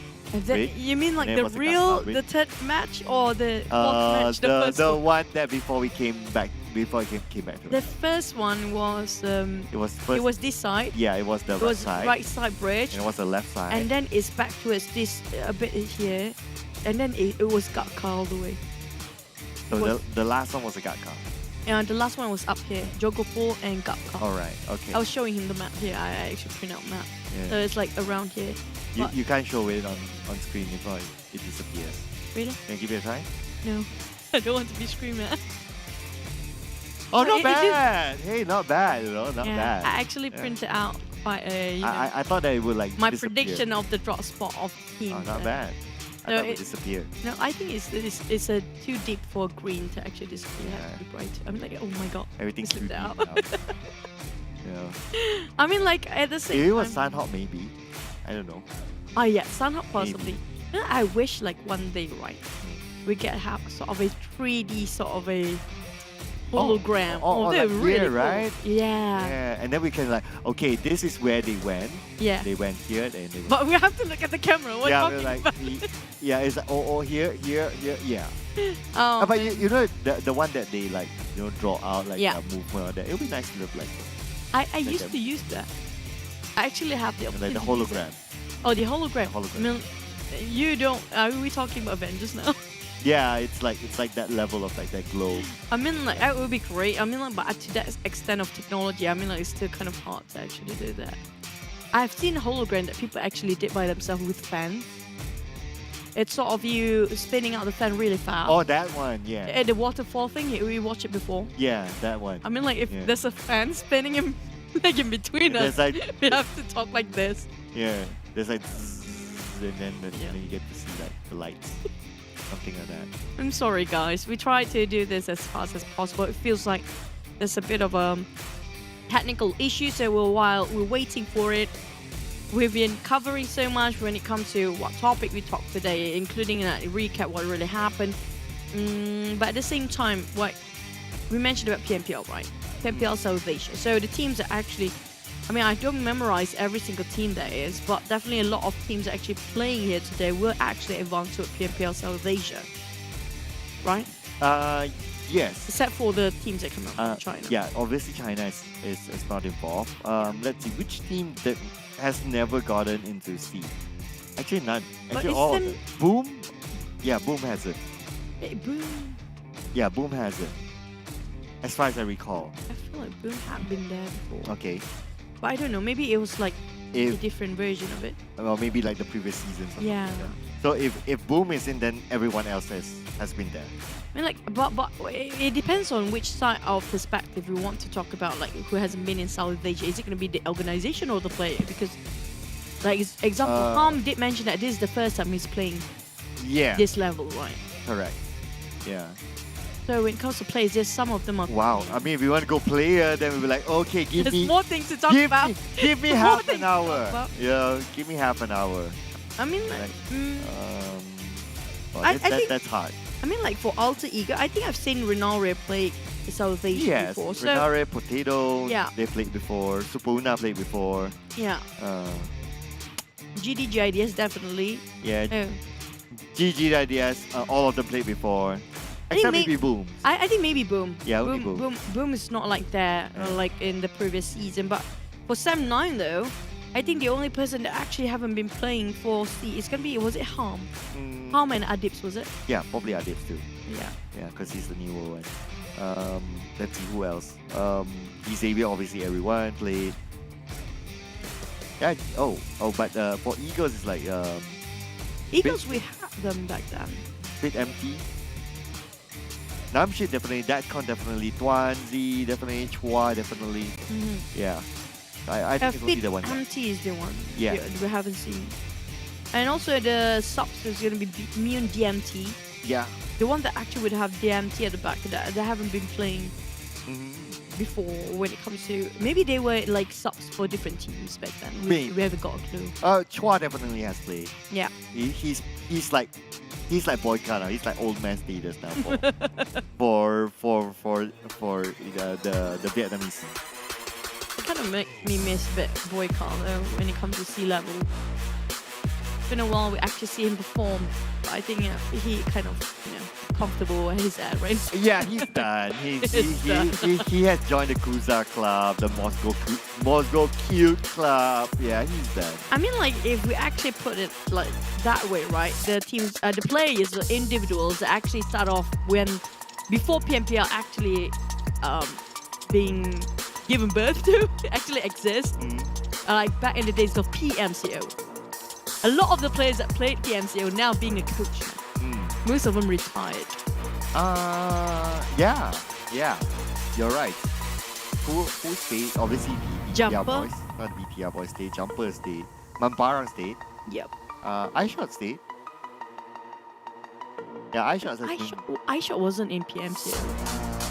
You mean like the third match or the fourth match? The one that before we came back. Before I came back to the first one was it was this side. Yeah, it was the right side bridge. And it was the left side. And then it's back towards this a bit here, and then it was Gatka all the way. So the last one was a Gatka. And the last one was up here, Jogopo and Gatka. Alright, okay. I was showing him the map here. I actually print out map. Yeah. So it's like around here. You can't show it on screen if it disappears. Really? Can you give it a try? No. I don't want to be screamed at. Oh, not bad! Hey, not bad, not bad. I actually printed out quite a... I thought that it would like my disappear. prediction of the drop spot of the team. Oh, not bad. I thought it would disappear. No, I think it's too deep for green to actually disappear. It has to be bright. I'm like, oh my god. Everything's too deep now. now. Yeah. I mean, like at the same If it was time. Sanhok, maybe. I don't know. Oh yeah, Sanhok possibly. Maybe. You know, I wish like one day, right, we get have sort of a 3D sort of a hologram. Like they're really here, cool. right? Yeah. Yeah, and then we can like, okay, this is where they went. Yeah. They went here and they went. But we have to look at the camera. What Yeah, talking we're like, about? yeah, it's like, oh, here, yeah. Oh, But you know the one that they like, draw out like Yeah. a movement. That it would be nice to look like. I used to use that. I actually have the Like opportunity the to use hologram. it. Oh, the hologram. hologram. I mean, you don't. Are we talking about Avengers now? Yeah, it's like that level of like that glow. I mean, like that would be great. I mean, like, but to that extent of technology, I mean, like it's still kind of hard to actually do that. I've seen hologram that people actually did by themselves with fans. It's sort of you spinning out the fan really fast. Oh, that one, yeah. The waterfall thing, we watched it before. Yeah, that one. I mean, like if Yeah. there's a fan spinning in, like in between us, There's like we have to talk like this. yeah, there's like zzz, and then you get to see like the lights, something like that. I'm sorry, guys. We try to do this as fast as possible. It feels like there's a bit of a technical issue, so while we're waiting for it, we've been covering so much when it comes to what topic we talked today, including a recap what really happened. But at the same time, what we mentioned about PMPL, right? PMPL South Asia. So the teams are actually, I mean, I don't memorize every single team there is, but definitely a lot of teams are actually playing here today will actually advance to PMPL South Asia, right? Yes. Except for the teams that come out from China. Yeah, obviously China is not involved. Let's see, which team that has never gotten into C? Actually, none. But Actually, all of isn't- them. Boom? Yeah, Boom has it. Hey, Boom. Yeah, Boom has it. As far as I recall. I feel like Boom had been there before. Okay. But I don't know, maybe it was like a If, different version of it. or maybe like the previous season. Something Yeah. like that. So if Boom is in, then everyone else has been there. I mean, like, but it depends on which side of perspective we want to talk about, like, who hasn't been in South Asia. Is it going to be the organization or the player? Because, like, example, Ham did mention that this is the first time he's playing Yeah. this level, right? Correct. Yeah. So when it comes to players, there's some of them are. Wow. I mean, if you want to go player, then we'll be like, okay, give There's me more things to talk give about. Me, give me More half things an to talk hour. about. Yeah, give me half an hour. I mean, like, Well, I that's, think- that's hard. I mean, like for Alter Ego, I think I've seen Renare play South Asia Yes, before. So Renare, Potato, Yeah. they played before. Supuna played before. yeah, GIDS definitely. Yeah, Oh. GG ideas, all of them played before. I think Except maybe Boom. I think maybe Boom. Yeah, maybe Boom. Boom is not like that, like in the previous season. But for Sam 9 though, I think the only person that actually haven't been playing for C is gonna be, was it Ham? Ham and Adips, was it? Yeah, probably Adibs too. Yeah. Yeah, because he's the newer one. Let's see who else. Xavier, obviously everyone played. Yeah. But for Eagles, it's like Eagles, we had them back then. bit empty. Namshit definitely, Datcon definitely, Tuanzi definitely, Chua definitely. Yeah. I think it will be Fit the one. Empty is the one. Yeah. We haven't seen. And also the subs is gonna be Immune DMT. Yeah. The one that actually would have DMT at the back that they haven't been playing before when it comes to, maybe they were like subs for different teams back then. We haven't got a clue. Chua definitely has played. Yeah. He's like boycott now. He's like old man status now for the Vietnamese. It kind of make me miss a bit Boycott though when it comes to sea level. It's been a while we actually see him perform, but I think he kind of, comfortable where he's at, right? Yeah, he's done. He has joined the Kuza Club, the Moscow Cute Club. Yeah, he's done. I mean, like, if we actually put it like that way, right? The teams, the players, the individuals actually start off before PMPL actually being given birth to, actually exist. Like back in the days of PMCO. A lot of the players that played PMCO now being a coach. Most of them retired. Yeah. You're right. Who stayed? Obviously the Jumper. BTR boys. Not BTR boys stayed. Jumper stayed. Mamparang stayed. Yep. iShot stayed. Yeah, iShot. iShot wasn't in PMCO.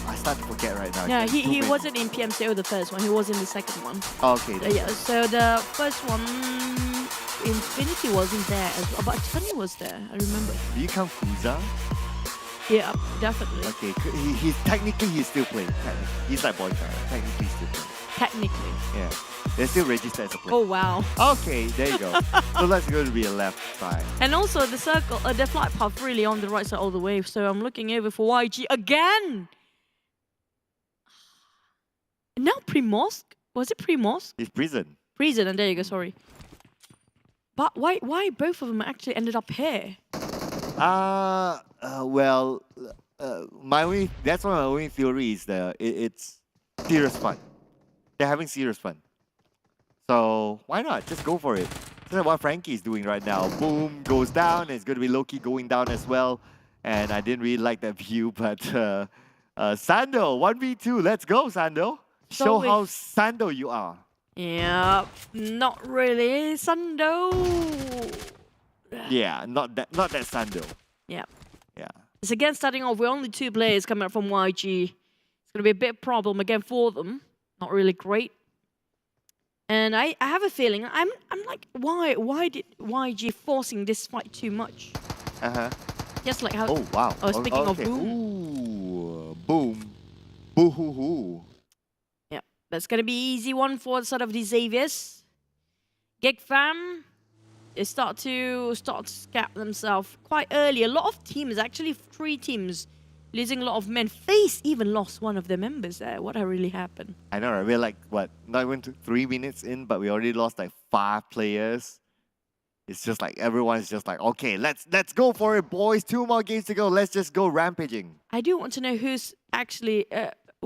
I start to forget right now. No, There's too he many. wasn't in PMCO the first one. He was in the second one. Okay. Yeah, so the first one, Infinity wasn't there as well, but Tony was there. I remember. Do you count Fuza? Yeah, definitely. Okay, he's technically still playing. He's like boyfriend. Technically still playing. Technically. Yeah. They're still registered as a player. Oh wow. Okay, there you go. So let's go to be a left side. And also the circle, the flight path really on the right side all the way. So I'm looking over for YG again. Now Primorsk? Was it Primorsk? It's prison. Prison, and there you go, sorry. But why both of them actually ended up here? Well, that's one of my only theories. It's serious fun. They're having serious fun. So why not? Just go for it. That's what Frankie is doing right now. Boom, goes down. It's going to be Loki going down as well. And I didn't really like that view, but Sando, 1v2. Let's go, Sando. Show how Sando you are. Yeah, not really. Sando. Yeah, not that Sando. Yeah. Yeah. It's again starting off with only 2 players coming up from YG. It's going to be a bit problem again for them. Not really great. And I have a feeling, I'm like, why did YG forcing this fight too much? Just like how... Oh, wow. Oh, speaking of okay. boom. Ooh, boom. Boo-hoo-hoo. Yeah, that's going to be easy one for sort of the Xaviers. Geek fam, they start to scap themselves quite early. A lot of teams, actually 3 teams, losing a lot of men. FaZe even lost one of their members there. What really happened? I know, right? We're like, what, not even 3 minutes in, but we already lost like 5 players. It's just like, everyone's just like, okay, let's go for it, boys. 2 more games to go. Let's just go rampaging. I do want to know who's actually,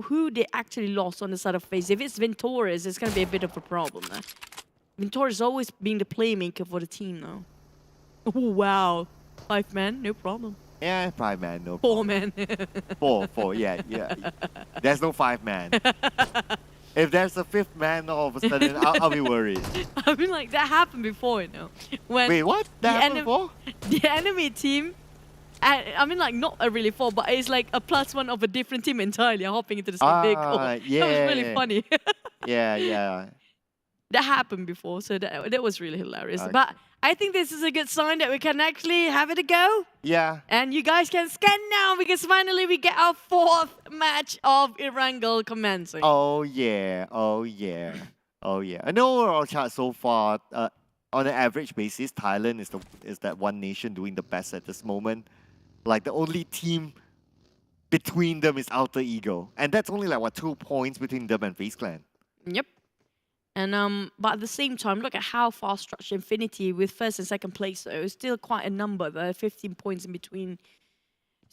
who they actually lost on the side of FaZe. If it's Ventores, it's going to be a bit of a problem there. Ventores always being the playmaker for the team, though. Oh, wow. 5 man, no problem. Yeah, 5 man, no 4 man. 4, yeah. There's no 5 man. If there's a 5th man, all of a sudden, I'll be worried. I mean, like, that happened before, you know. When Wait, what? That happened before? The enemy team, I mean, like, not a really 4, but it's like a +1 of a different team entirely hopping into the same vehicle. Yeah. That was really funny. Yeah. That happened before, so that was really hilarious. Okay. But I think this is a good sign that we can actually have it a go. Yeah. And you guys can scan now because finally we get our 4th match of Erangel commencing. Oh yeah. I know overall chart so far, on an average basis, Thailand is that one nation doing the best at this moment. Like the only team between them is Alter Ego. And that's only like, what, 2 points between them and FaZe Clan. Yep. And but at the same time, look at how far stretched Infinity with 1st and 2nd place. So it's still quite a number. There are 15 points in between.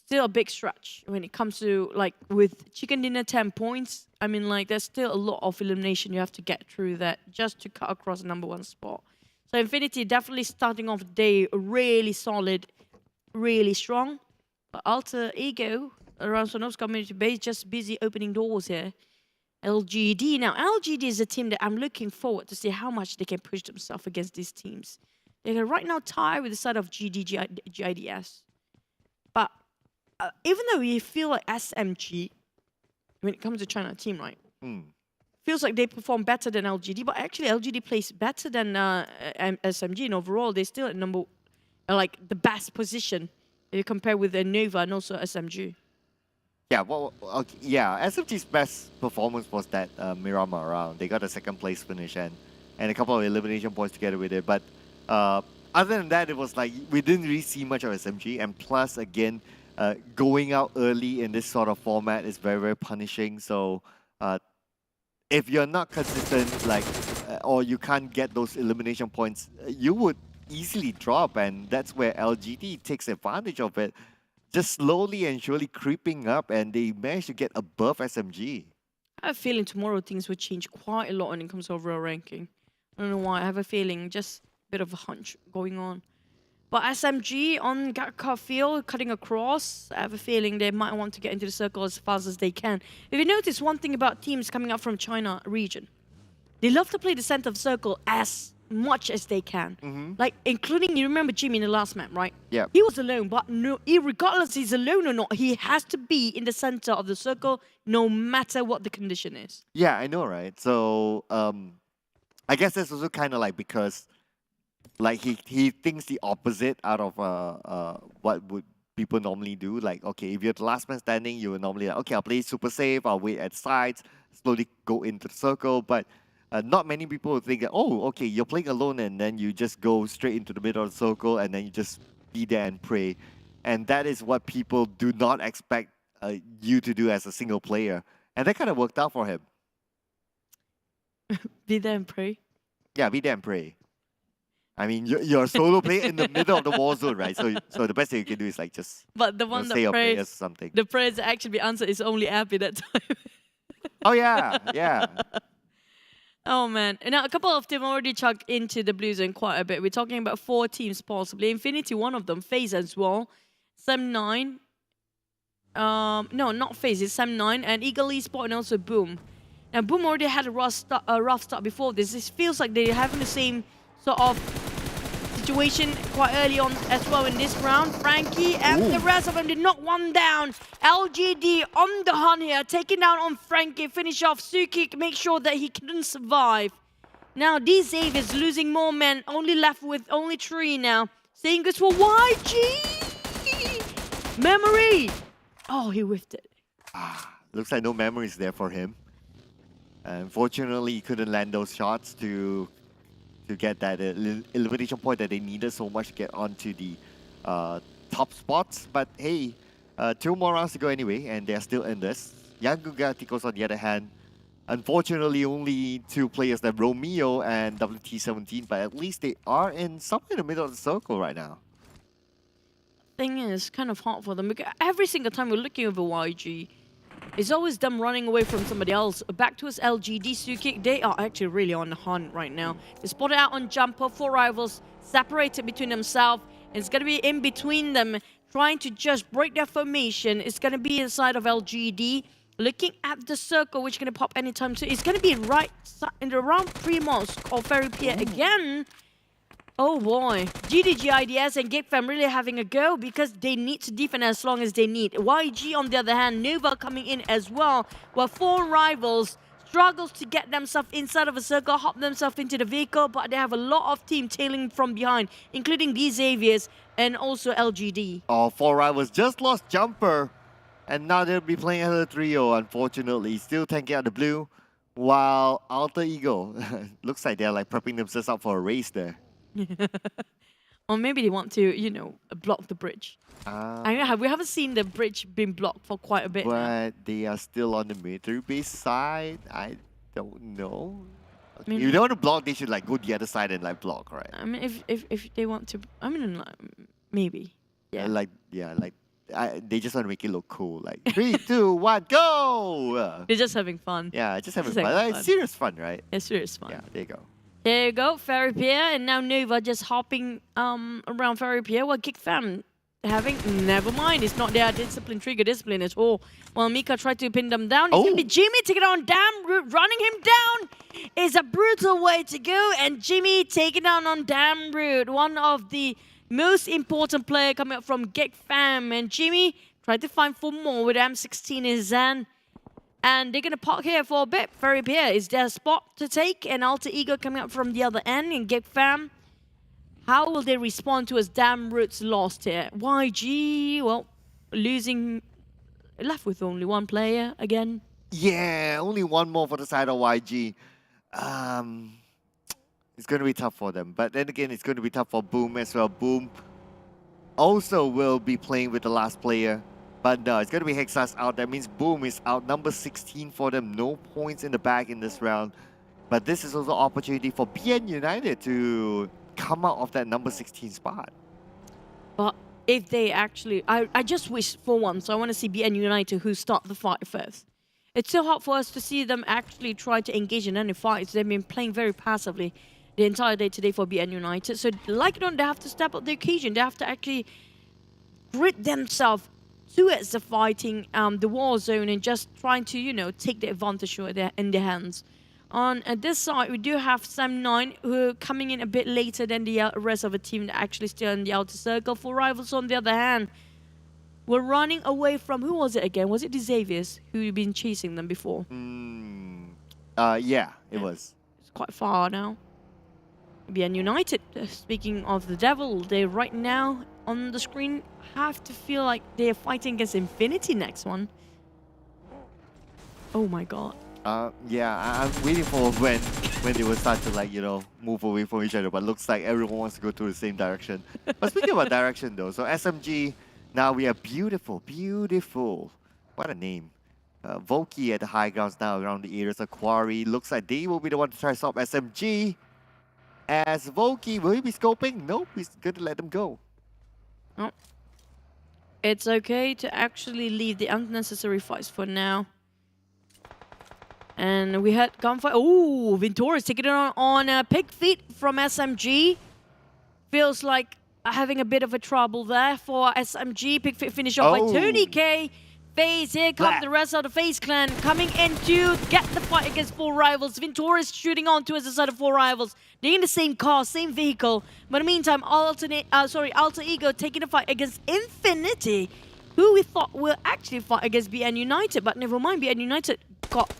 Still a big stretch when it comes to, like, with Chicken Dinner 10 points. I mean, like, there's still a lot of elimination you have to get through that just to cut across the #1 spot. So Infinity definitely starting off the day really solid, really strong. But Alter Ego around Sonov's community base just busy opening doors here. LGD. Now, LGD is a team that I'm looking forward to see how much they can push themselves against these teams. They're right now tied with the side of GIDS. But even though you feel like SMG, when it comes to China team, right? Feels like they perform better than LGD, but actually LGD plays better than SMG, and overall they're still at like the best position if you compare with the Nova and also SMG. Yeah, well, okay, yeah. SMG's best performance was that Myanmar round. They got a 2nd place finish and a couple of elimination points together with it. But other than that, it was like we didn't really see much of SMG. And plus, again, going out early in this sort of format is very, very punishing. So if you're not consistent, like, or you can't get those elimination points, you would easily drop. And that's where LGD takes advantage of it. Just slowly and surely creeping up, and they managed to get above SMG. I have a feeling tomorrow things will change quite a lot when it comes to overall ranking. I don't know why. I have a feeling, just a bit of a hunch going on. But SMG on Gatka field, cutting across, I have a feeling they might want to get into the circle as fast as they can. If you notice one thing about teams coming up from China region, they love to play the center of the circle as much as they can. Mm-hmm. Like, including, you remember Jimmy in the last map, right? Yeah. He was alone, but no, regardless he's alone or not, he has to be in the center of the circle no matter what the condition is. Yeah, I know, right? So, I guess that's also kind of like because, like, he thinks the opposite out of what would people normally do. Like, okay, if you're the last man standing, you would normally like, okay, I'll play super safe, I'll wait at sides, slowly go into the circle, but not many people would think that, oh, okay, you're playing alone and then you just go straight into the middle of the circle and then you just be there and pray. And that is what people do not expect you to do as a single player. And that kind of worked out for him. Be there and pray? Yeah, be there and pray. I mean, you're a solo player in the middle of the war zone, right? So the best thing you can do is like just but the one say that your prayers prays, or something. the prayers that actually be answered is only Abby that time. Oh, yeah, yeah. Oh, man. Now, a couple of them already chugged into the blue zone quite a bit. We're talking about 4 teams possibly. Infinity, one of them. FaZe as well. Sam9. No, not FaZe. It's Sam9 and Eagle Esports and also Boom. Now, Boom already had a rough start before this. This feels like they're having the same sort of situation quite early on as well in this round. Frankie and the rest of them did not one down. LGD on the hunt here, taking down on Frankie, finish off Suki, make sure that he couldn't survive. Now these Xavier's losing more men, only left with only 3 now. Saying goes for YG! Memory! Oh, he whiffed it. Looks like no memories there for him. Unfortunately, he couldn't land those shots to get that elimination point that they needed so much to get onto the top spots. But hey, 2 more rounds to go anyway, and they're still in this. Yangon Galacticos, on the other hand, unfortunately only 2 players, that Romeo and WT17, but at least they are somewhere in the middle of the circle right now. Thing is, kind of hard for them because every single time we're looking over YG, it's always them running away from somebody else. Back to us, LGD, Suki. They are actually really on the hunt right now. They spotted out on Jumper, 4 rivals separated between themselves. It's going to be in between them, trying to just break their formation. It's going to be inside of LGD. Looking at the circle, which is going to pop anytime soon. It's going to be right in the round 3 mosque or Ferry Pier again. Oh boy, GIDS and Geek really having a go because they need to defend as long as they need. YG on the other hand, Nova coming in as well, while 4 rivals struggles to get themselves inside of a circle, hop themselves into the vehicle, but they have a lot of team tailing from behind, including these Xaviers and also LGD. Oh, 4 rivals just lost Jumper, and now they'll be playing as a trio, unfortunately. Still tanking out the blue, while Alter Ego, looks like they're like prepping themselves up for a race there. Or maybe they want to, you know, block the bridge. I know we haven't seen the bridge being blocked for quite a bit but now. They are still on the military base side. I don't know. I mean, if they want to block, they should like go the other side and like block, right? I mean, if they want to, I mean, like, maybe. Yeah. They just want to make it look cool. Like 3, 2, 1, go! They're just having fun. Yeah, just having fun. Like, serious fun, right? It's serious fun. Yeah, there you go. There you go, Ferry Pier, and now Nova just hopping around Ferry Pier. Well, Geek Fam having, never mind, it's not their trigger discipline at all. While Mika tried to pin them down, it's going to be Jimmy taking on Damn Root. Running him down is a brutal way to go, and Jimmy taking down on Damn Root, one of the most important player coming up from Geek Fam. And Jimmy tried to find 4 more with M16 in his hand. And they're going to park here for a bit. Ferry Pier is their spot to take. And Alter Ego coming up from the other end in Geek Fam. How will they respond to as Damn Roots lost here? YG, well, losing, left with only 1 player again. Yeah, only 1 more for the side of YG. It's going to be tough for them. But then again, it's going to be tough for Boom as well. Boom also will be playing with the last player. But no, it's going to be Hexas out. That means Boom is out. Number 16 for them. No points in the bag in this round. But this is also an opportunity for BN United to come out of that number 16 spot. But if they actually... I just wish for once, I want to see BN United who start the fight first. It's so hard for us to see them actually try to engage in any fights. They've been playing very passively the entire day today for BN United. So like it or not, they have to step up the occasion. They have to actually grit themselves towards the fighting, the war zone, and just trying to, you know, take the advantage in their hands. On this side, we do have Sam9, who are coming in a bit later than the rest of the team that actually still in the outer circle. For Rivals, on the other hand, we're running away from, who was it again? Was it the Xaviers who've been chasing them before? Yeah, it was. It's quite far now. BN United, speaking of the devil, they right now on the screen have to feel like they're fighting against Infinity next one. Oh my god. Yeah, I'm waiting for when they will start to, like, you know, move away from each other, but looks like everyone wants to go to the same direction. But speaking about direction though, so SMG, now we are beautiful. What a name. Volky at the high grounds now around the areas of Quarry. Looks like they will be the one to try to stop SMG. As Volky, will he be scoping? Nope, he's going to let them go. Oh. It's okay to actually leave the unnecessary fights for now. And we had gunfight. Oh, Venturas taking it on pig feet from SMG. Feels like having a bit of a trouble there for SMG. Pig feet finish off by 20k. FaZe, here comes the rest of the FaZe clan coming in to get the fight against 4 Rivals. Venturas shooting on towards the side of 4 Rivals. They're in the same car, same vehicle. But in the meantime, Alter Ego taking the fight against Infinity, who we thought will actually fight against BN United. But never mind, BN United got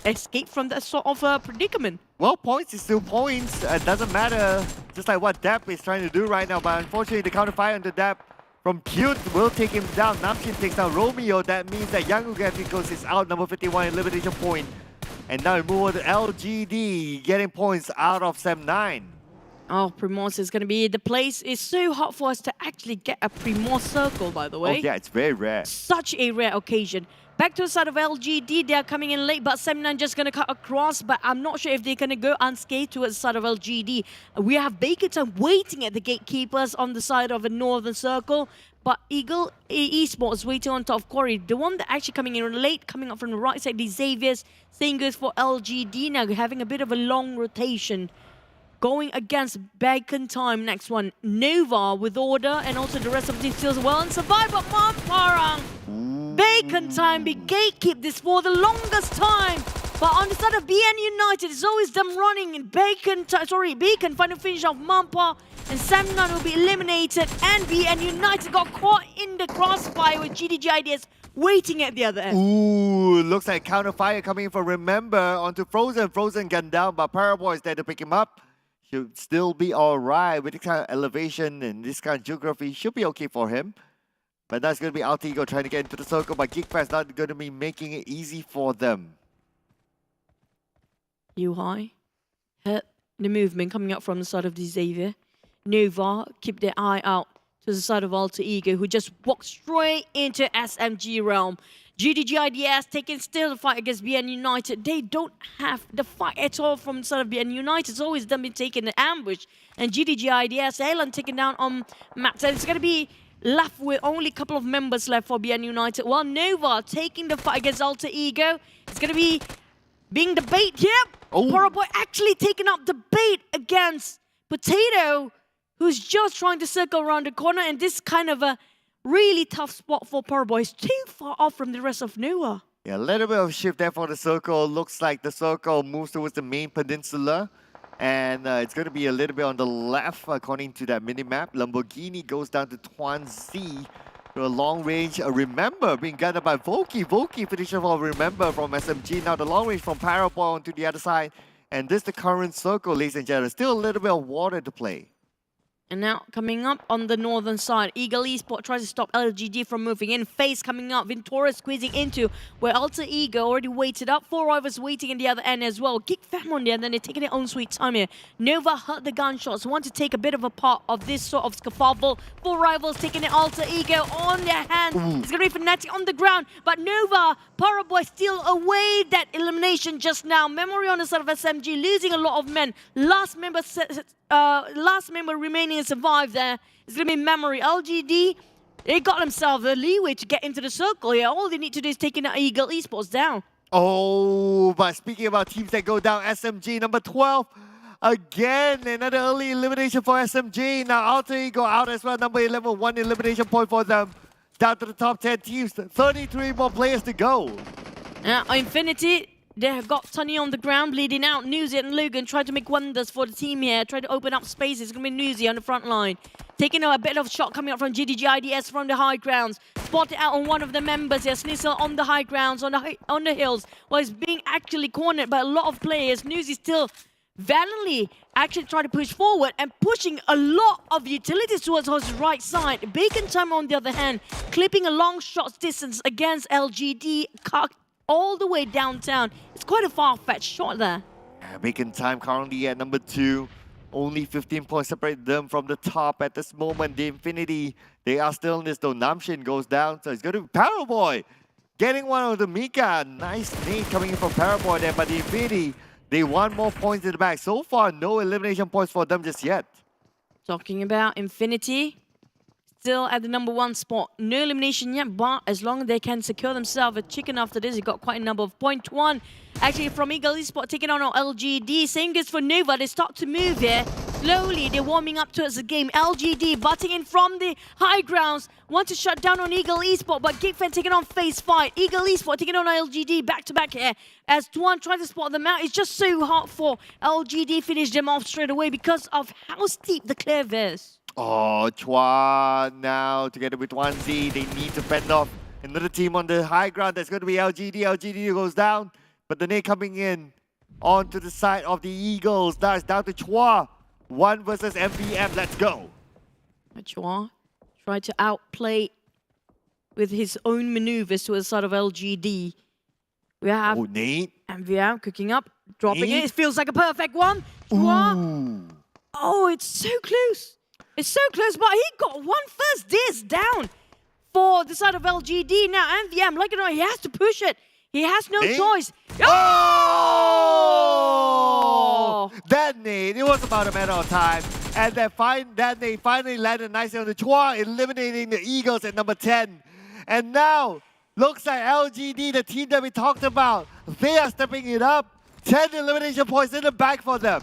escaped from that sort of predicament. Well, points is still points. It doesn't matter. Just like what Dap is trying to do right now. But unfortunately, the counter fire on the Dap from Cute will take him down. Namshin takes down Romeo. That means that Yangon Galacticos is out, number 51, elimination point. And now we move on to LGD, getting points out of Sam9. Oh, Primorse is going to be... The place is so hard for us to actually get a Primorse circle, by the way. Oh, yeah, it's very rare. Such a rare occasion. Back to the side of LGD, they are coming in late, but Sam9 just going to cut across, but I'm not sure if they're going to go unscathed towards the side of LGD. We have Baker Time waiting at the gatekeepers on the side of the northern circle, but Eagle Esports waiting on top of Quarry. The one that actually coming in late, coming up from the right side, the Xaviers, same goes for LGD now, having a bit of a long rotation. Going against Bacon Time, next one. Nova with order, and also the rest of the team still well and survive, but Parang. Bacon Time be gatekeep this for the longest time. But on the side of BN United, it's always them running in Bacon final finish of Mampa, and Sam9 will be eliminated, and BN United got caught in the crossfire with GIDS waiting at the other end. Ooh, looks like counter fire coming from Remember onto Frozen. Frozen gunned down, but Paraboy is there to pick him up. Should still be alright with this kind of elevation and this kind of geography. Should be okay for him. But that's going to be Alter Ego trying to get into the circle, but Geek not going to be making it easy for them. UI hit the movement coming up from the side of the Xavier. Nova keep their eye out to the side of Alter Ego, who just walked straight into SMG realm. GIDS taking still the fight against BN United. They don't have the fight at all from the side of BN United. It's always them been taking an ambush. And GIDS, Helen taken down on Max. And it's going to be left with only a couple of members left for BN United. While Nova taking the fight against Alter Ego. It's going to be being the bait here. Paraboy actually taking up the bait against Potato, who's just trying to circle around the corner. And this kind of a really tough spot for Paraboy. It's too far off from the rest of Nova. Yeah, a little bit of shift there for the circle. Looks like the circle moves towards the main peninsula. And it's going to be a little bit on the left according to that minimap. Lamborghini goes down to Tuanzi to a long range. Remember being gunned by Volky. Volky finishes off Remember from SMG. Now the long range from Paraboy onto the other side. And this is the current circle, ladies and gentlemen. Still a little bit of water to play. And now coming up on the northern side, Eagle Esports tries to stop LGD from moving in. FaZe coming up, Ventura squeezing into where Alter Ego already waited up. 4 Rivals waiting in the other end as well. Geek Fam on the end, then they're taking their own sweet time here. Nova heard the gunshots, want to take a bit of a part of this sort of scuffle. 4 Rivals taking the Alter Ego on their hands. It's going to be Fnatic on the ground, but Nova, Paraboy still away that elimination just now. Memory on the side of SMG, losing a lot of men. Last member remaining and survive there. It's going to be Memory. LGD, they got themselves the leeway to get into the circle here. All they need to do is take the Eagle Esports down. Oh, but speaking about teams that go down, SMG number 12. Again, another early elimination for SMG. Now Alter Ego out as well. Number 11, 1 elimination point for them. Down to the top 10 teams. 33 more players to go. Infinity They have got Tunny on the ground, bleeding out. Newsy and Logan trying to make wonders for the team here. Trying to open up spaces. It's going to be Newsy on the front line. Taking a bit of shot coming up from GIDS from the high grounds. Spotted out on one of the members here. Snizzle on the high grounds, on the hills. Well, he's being actually cornered by a lot of players. Newsy still valiantly actually trying to push forward and pushing a lot of utilities towards his right side. Bacon Time, on the other hand, clipping a long shot distance against LGD, all the way downtown. It's quite a far-fetched shot there. Bacon Time currently at number 2. Only 15 points separate them from the top at this moment. The Infinity, they are still in this though. Namshin goes down, so it's going to be Paraboy getting one of the Mika. Nice nade coming in from Paraboy there, but the Infinity, they want more points in the back. So far, no elimination points for them just yet. Talking about Infinity, still at the number 1 spot. No elimination yet, but as long as they can secure themselves a chicken after this, they got quite a number of 0.1. Actually, from Eagle Esports taking on LGD. Same goes for Nova. They start to move here. Slowly, they're warming up towards the game. LGD butting in from the high grounds. Want to shut down on Eagle Esports, but Geek taking on FaZe Fight. Eagle Esports taking on LGD back-to-back here. As Tuan tries to spot them out, it's just so hard for LGD finish them off straight away because of how steep the cliff is. Oh, Chua now together with 1Z, they need to fend off another team on the high ground. That's going to be LGD. LGD goes down, but the nade coming in onto the side of the Eagles. Now it's down to Chua. 1 versus MVM. Let's go. Chua tried to outplay with his own maneuvers to the side of LGD. We have Nate. MVM cooking up, dropping it. It feels like a perfect one. Chua. Oh, it's so close. It's so close, but he got one first diss down for the side of LGD. Now, MVM, like you know, he has to push it. He has no choice. Oh! That nade, it was about a matter of time. And that nade finally landed nicely on the Chua, eliminating the Eagles at number 10. And now, looks like LGD, the team that we talked about, they are stepping it up. 10 elimination points in the bag for them.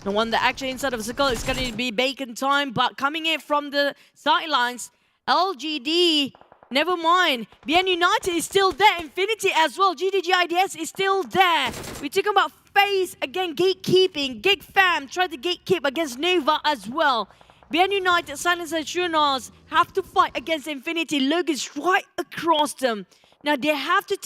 The one that actually inside of the circle is going to be Bacon Time, but coming in from the sidelines, LGD, never mind. BN United is still there, Infinity as well, GIDS is still there. We're talking about FaZe, again, gatekeeping. Geek Fam tried to gatekeep against Nova as well. BN United, Silence and Shunas have to fight against Infinity. Logan's right across them. Now they have to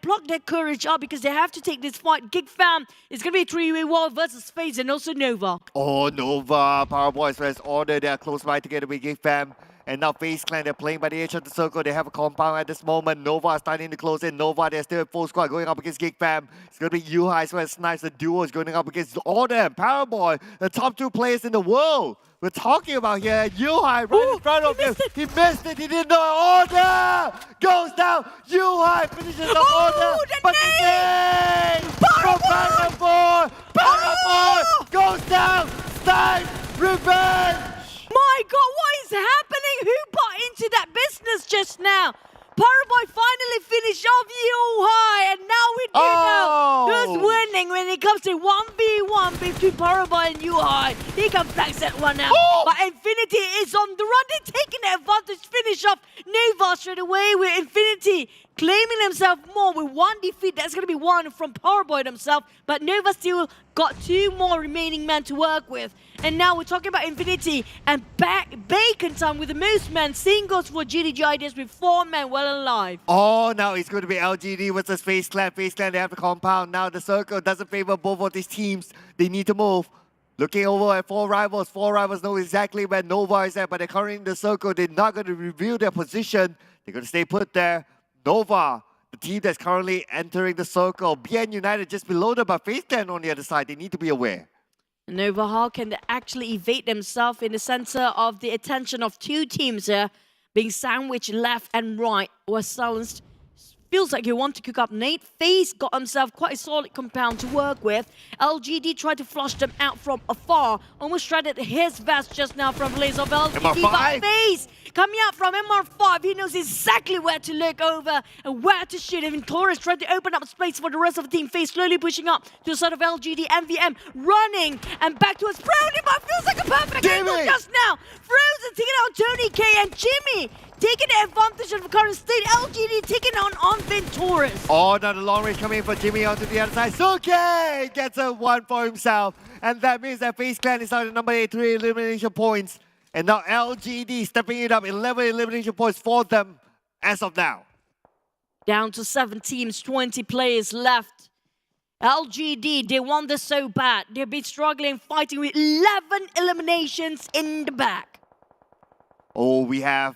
pluck their courage up because they have to take this fight. Geek Fam is going to be a 3-way war versus FaZe and also Nova. Oh, Nova, Power Boys versus Order. They are close by together with Geek Fam. And now FaZe Clan, they're playing by the edge of the circle. They have a compound at this moment. Nova is starting to close in. Nova, they're still at full squad going up against Geek Fam. It's going to be Yuhai as well as Snipes. The duo is going up against Order and Power Boy, the top 2 players in the world. We're talking about here. Yuhai right in front of him. He missed it. He didn't know. Order goes down. Yuhai finishes the Order. But the nade from Paraboy. Paraboy goes down. Snipes. Revenge. My God, what is happening? Who bought into that business just now? Paraboy finally finished off Yuhai, and now we do know who's winning when it comes to 1v1 between Paraboy and Yuhai. He can flex that one out. But Infinity is on the run. They're taking the advantage, finish off Nova straight away with Infinity claiming himself more with 1 defeat. That's going to be 1 from Paraboy himself. But Nova still got 2 more remaining men to work with. And now we're talking about Infinity and Bacon Time with the most men. Same goes for GIDS with 4 men well alive. Oh, now it's going to be LGD versus FaZe Clan. FaZe Clan, they have the compound. Now the circle doesn't favor both of these teams. They need to move. Looking over at 4 rivals. 4 rivals know exactly where Nova is at, but they're currently in the circle. They're not going to reveal their position. They're going to stay put there. Nova, the team that's currently entering the circle. BN United just below them, but FaZe Clan on the other side. They need to be aware. Nova, how can they actually evade themselves in the center of the attention of 2 teams here, being sandwiched left and right, or silenced? Feels like he wants to cook up Nate. FaZe got himself quite a solid compound to work with. LGD tried to flush them out from afar. Almost shredded his vest just now from Blaze of LGD. But FaZe coming out from MR5. He knows exactly where to look over and where to shoot. Even Torres tried to open up space for the rest of the team. FaZe slowly pushing up to the side of LGD. MVM running and back towards Brownie, but feels like a perfect angle just now. Frozen taking out Tony K and Jimmy. taking advantage of the current state. LGD taking on Venturas. Oh, another long range coming in for Jimmy onto the other side. Suke gets a 1 for himself. And that means that FaZe Clan is out at number 8, 3 elimination points. And now LGD stepping it up, 11 elimination points for them as of now. Down to 7 teams, 20 players left. LGD, they want this so bad. They've been struggling, fighting with 11 eliminations in the back. Oh, we have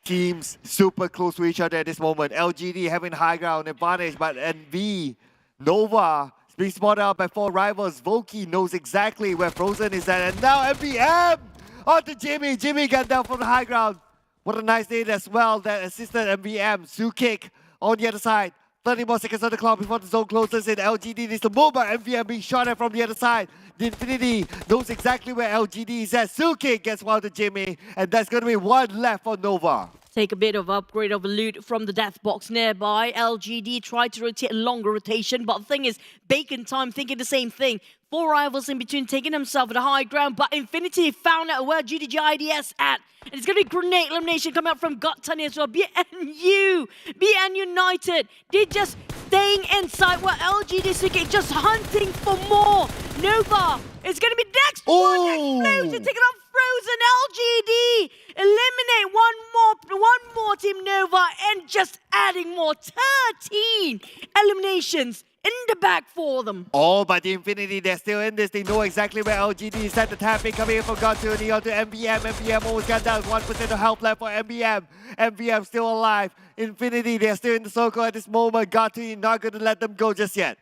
teams super close to each other at this moment. LGD having high ground advantage, but NV, Nova, being spotted out by 4 rivals. Voki knows exactly where Frozen is at. And now MVM onto Jimmy. Jimmy got down from the high ground. What a nice nade as well that assisted MVM. Su-kick on the other side. 30 more seconds on the clock before the zone closes in. LGD needs to move, but MVM being shot at from the other side. The Infinity knows exactly where LGD is at. Su-kick gets one to Jimmy, and that's going to be 1 left for Nova. Take a bit of upgrade of loot from the death box nearby. LGD tried to rotate a longer rotation, but the thing is, Bacon Time thinking the same thing. 4 rivals in between, taking himself at the high ground, but Infinity found out where GIDS at. And it's going to be grenade elimination coming out from GOT as well. BN United, they're just staying inside while LGD is just hunting for more. Nova is going to be next one. Explosion taking on Frozen. LGD eliminate one more team Nova and just adding more 13 eliminations in the back for them. Oh, but the Infinity, they're still in this. They know exactly where LGD is at. The tapping coming in from Gotuni onto MVM. MVM almost got down. 1% of health left for MVM. MVM still alive. Infinity, they're still in the circle at this moment. Gotuni not going to let them go just yet.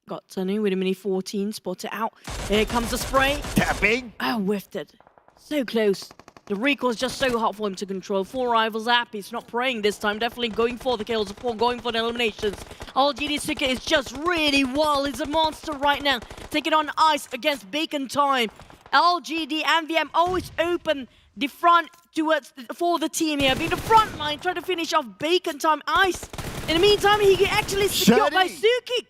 Gotuni with a mini 14, spot it out. Here comes the spray. Tapping. Oh, whiffed it. So close. The recoil is just so hard for him to control. 4 rivals happy. He's not praying this time. Definitely going for the kills. 4 going for the eliminations. LGD Suka is just really wild. He's a monster right now. Taking on ice against Bacon Time. LGD and VM always open the front for the team here. Being the front line, trying to finish off Bacon Time ice. In the meantime, he actually secured by Suki.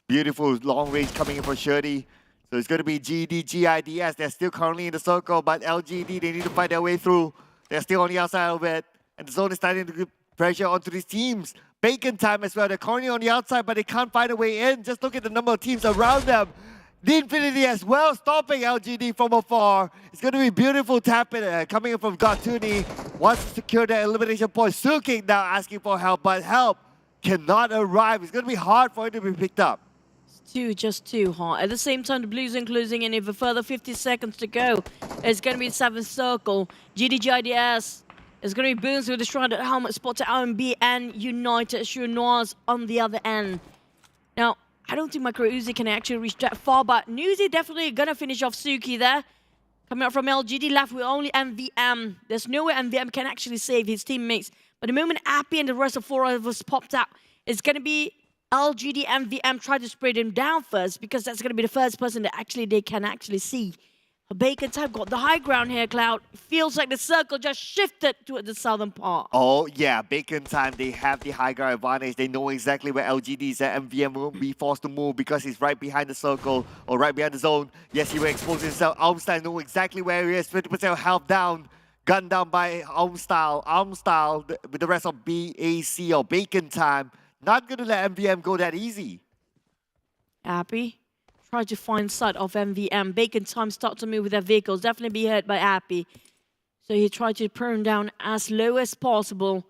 Beautiful long range coming in for Shirty. So it's going to be GIDS. They're still currently in the circle, but LGD, they need to fight their way through. They're still on the outside of it. And the zone is starting to put pressure onto these teams. Bacon Time as well. They're currently on the outside, but they can't find a way in. Just look at the number of teams around them. The Infinity as well, stopping LGD from afar. It's going to be beautiful tapping coming in from Gotuni. Wants to secure the elimination point. Suking now asking for help, but help cannot arrive. It's going to be hard for it to be picked up. Just too hard. At the same time, the Blues are closing in with a further 50 seconds to go. It's going to be 7th circle. GIDS is going to be Boons with the shrouded helmet spot to RMB and United Chinois on the other end. Now, I don't think Micro Uzi can actually reach that far, but Nuzi definitely going to finish off Suki there. Coming out from LGD, left with only MVM. There's no way MVM can actually save his teammates. But the moment Appy and the rest of 4 of us popped out, it's going to be LGD and VM try to spray them down first because that's going to be the first person that they can actually see. Bacon Time got the high ground here, Cloud. Feels like the circle just shifted to the southern part. Oh, yeah. Bacon Time, they have the high ground advantage. They know exactly where LGD is at. MVM won't be forced to move because he's right behind the circle or right behind the zone. Yes, he will expose himself. Armstyle knows exactly where he is. 50% health down. Gunned down by Armstyle. Armstyle with the rest of BAC or Bacon Time. Not going to let MVM go that easy. Appy try to find sight of MVM. Bacon Time start to move with their vehicles. Definitely be hurt by Appy. So he tried to prune down as low as possible.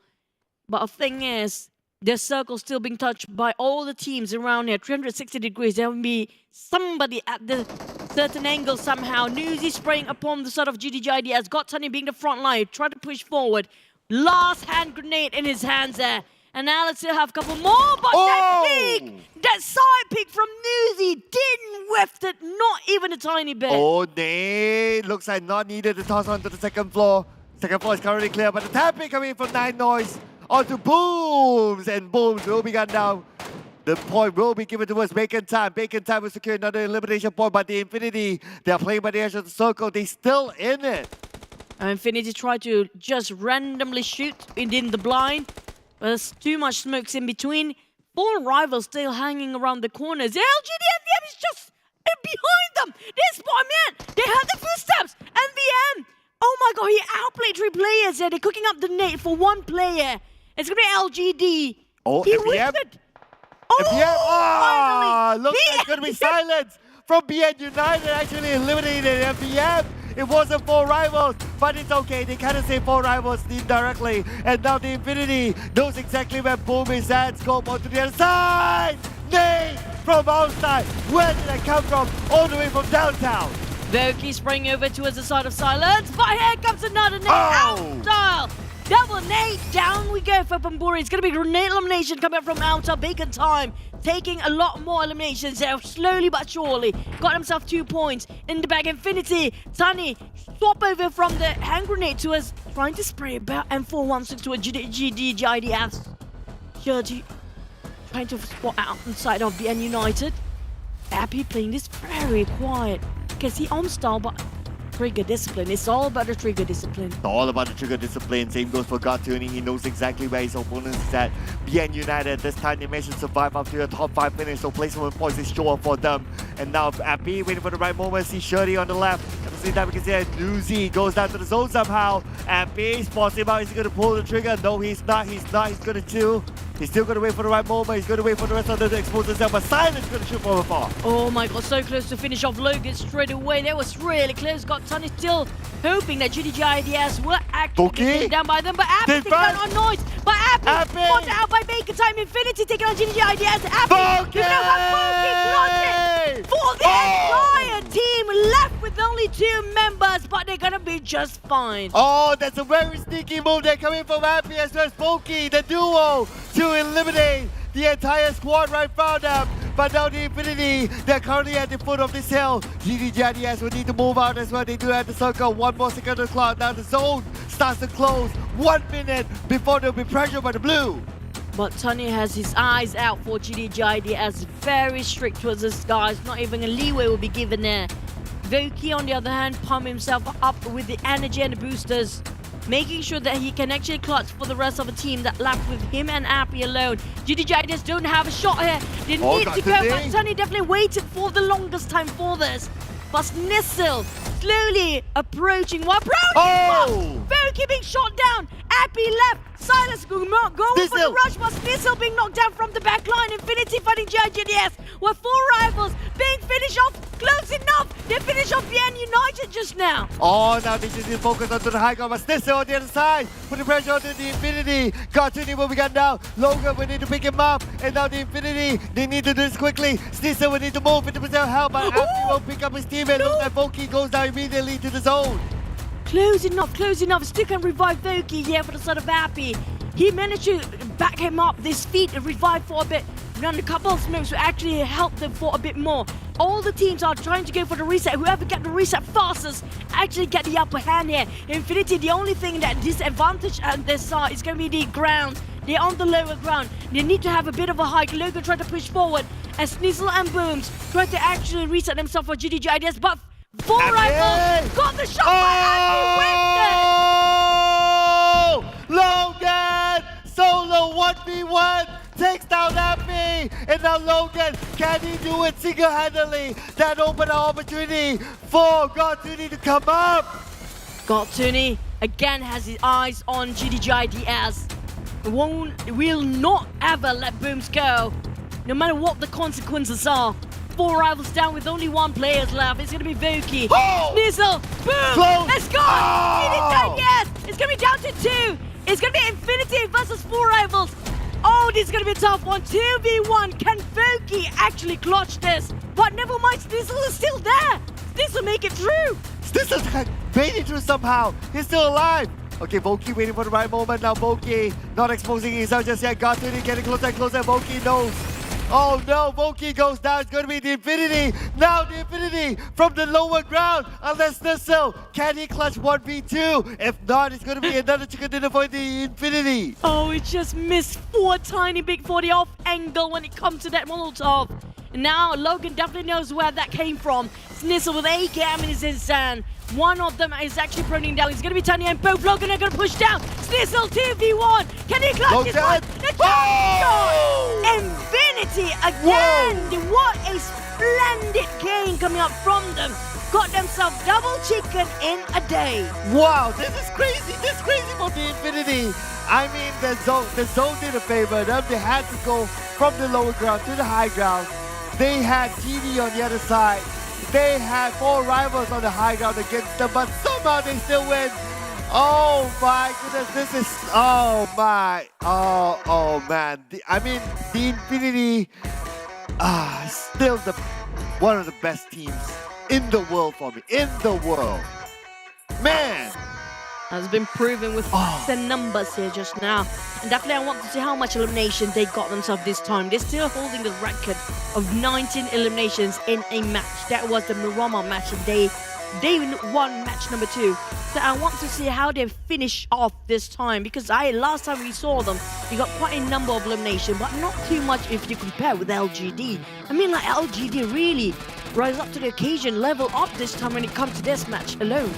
But the thing is, their circle's still being touched by all the teams around here. 360 degrees. There will be somebody at the certain angle somehow. Newsy spraying upon the side of GIDS. Gotani being the front line. Try to push forward. Last hand grenade in his hands there. And now let's still have a couple more, but that side peek from Newsy didn't whiff it, not even a tiny bit. Oh, they looks like not needed to toss onto the second floor. Second floor is currently clear, but the tapping coming from Nine Noise onto Booms, and Booms will be gunned down. The point will be given towards Bacon Time. Bacon Time will secure another elimination point, but the Infinity, they are playing by the edge of the circle. They still in it. Infinity tried to just randomly shoot within the blind. There's too much smokes in between. 4 rivals still hanging around the corners. LGD and VM is just behind them. This boy, man, they have the footsteps. NVM Oh my god, he outplayed 3 players there. They're cooking up the nade for 1 player. It's gonna be LGD. Oh, he FBM. whispered. Oh, finally. looks like it's going to be silence from BN United, actually eliminated FBM. It wasn't 4 rivals, but it's okay. They kind of say 4 rivals indirectly. And now the Infinity knows exactly where Boom is at. Scope onto the other side. Nate from outside. Where did that come from? All the way from downtown. Voki spraying over towards the side of silence, but here comes another nade out style. Double nade, down we go for Bamburi. It's going to be grenade elimination coming up from outer bacon time. Taking a lot more eliminations there, slowly but surely. Got himself 2 points in the bag. Infinity, Sunny, swap over from the hand grenade to us, trying to spray about M416 to a GIDS. Shirty trying to spot out inside of BN United. Happy playing this very quiet. Can see on style, but trigger discipline. It's all about the trigger discipline. It's all about the trigger discipline. Same goes for God Tuning. He knows exactly where his opponents is at. BN United, this time they managed to survive up to the top 5 finish, so placement points is sure for them. And now Appy waiting for the right moment. See Shirty on the left. At the same time, we can see that Nuzi goes down to the zone somehow. Appy spots him out. Is he going to pull the trigger? No, he's not. He's going to do. He's still going to wait for the right moment. He's going to wait for the rest of them to expose themselves. But Silence going to shoot from afar. Oh my god, so close to finish off Logan straight away. That was really close. Got Tony still hoping that GIDS will actually be taken down by them. But Appy taking out on Noise. But Appy spotted out by Bacon Time. Infinity taking on GIDS. Appy, you know how Bogey for the entire team. Left with only 2 members, but they're going to be just fine. Oh, that's a very sneaky move. They're coming from Appy as well as Pokey, the duo, to eliminate the entire squad right from them. But now the Infinity, they're currently at the foot of this hill. GIDS will need to move out as well. They do have the circle. 1 more second to the clock. Now the zone starts to close. 1 minute before they'll be pressured by the blue. But Tony has his eyes out for GIDS. Very strict towards this guys. Not even a leeway will be given there. Voki, on the other hand, pump himself up with the energy and the boosters, making sure that he can actually clutch for the rest of the team that left with him and Appy alone. GIDS don't have a shot here. They need to go, but Tony definitely waited for the longest time for this. But Snissel slowly approaching. Voki being shot down. Appy left. Silas going for the rush, but Snissel being knocked down from the back line. Infinity fighting GIDS with 4 rivals being finished off close enough. They finish off BN United just now. Oh, now they just need to focus onto the high ground, but Snissel on the other side, putting pressure onto the Infinity. Cartoony moving on now. Logan will need to pick him up, and now the Infinity, they need to do this quickly. Snissel will need to move into position help, but Appy will pick up his teammate. Looks like Voki goes down immediately to the zone. Close enough. Still can revive Voki here for the side of Appy. He managed to back him up, this feet, and revive for a bit. Run a couple of smokes to actually help them for a bit more. All the teams are trying to go for the reset. Whoever get the reset fastest actually get the upper hand here. Infinity, the only thing that disadvantage at their side is going to be the ground. They're on the lower ground. They need to have a bit of a hike. Logan tried to push forward as Sneasel and Booms tried to actually reset themselves for GIDS, but 4 rifles got the shot by Appy with it! Logan! Solo 1v1 takes down Appy, and now Logan, can he do it single-handedly? That opened an opportunity for Godtuni to come up. Godtuni again has his eyes on GIDS. Will not ever let Booms go, no matter what the consequences are. 4 rivals down with only 1 player left. It's going to be Voki. Snizzle, boom, let's go! GIDS, it's going to be down to 2. It's going to be Infinity versus 4 rivals. Oh, this is going to be a tough one. 2v1. Can Voki actually clutch this? But never mind, Snizzle is still there. Snizzle make it through. Snizzle's made it through somehow. He's still alive. Okay, Voki waiting for the right moment. Now Voki not exposing himself just yet. Got to it, getting closer and closer. Voki knows. Oh no, Voki goes down. It's going to be the Infinity. Now the Infinity from the lower ground. Unless Snizzle, can he clutch 1v2? If not, it's going to be another chicken dinner for the Infinity. Oh, it just missed 4 tiny big 40 off angle when it comes to that Molotov. Now Logan definitely knows where that came from. Snizzle with a cam in his hand. One of them is actually proning down. It's going to be Tanya and both Logan are going to push down. Snizzle 2v1. Can he clutch this one? The shot! Infinity again. What a splendid game coming up from them. got themselves double chicken in a day. Wow, this is crazy. This is crazy for the Infinity. I mean, the zone did a favor. They had to go from the lower ground to the high ground. They had GD on the other side. They had 4 rivals on the high ground against them, but somehow they still win. Oh my goodness, this is, oh my, oh man. I mean, the Infinity, still one of the best teams in the world for me, in the world. Man! Has been proven with the numbers here just now. And definitely I want to see how much elimination they got themselves this time. They're still holding the record of 19 eliminations in a match. That was the Myanmar match, and they won match number 2. So I want to see how they finish off this time, because last time we saw them, we got quite a number of elimination, but not too much if you compare with LGD. I mean, like, LGD really rise up to the occasion, level up this time when it comes to this match alone.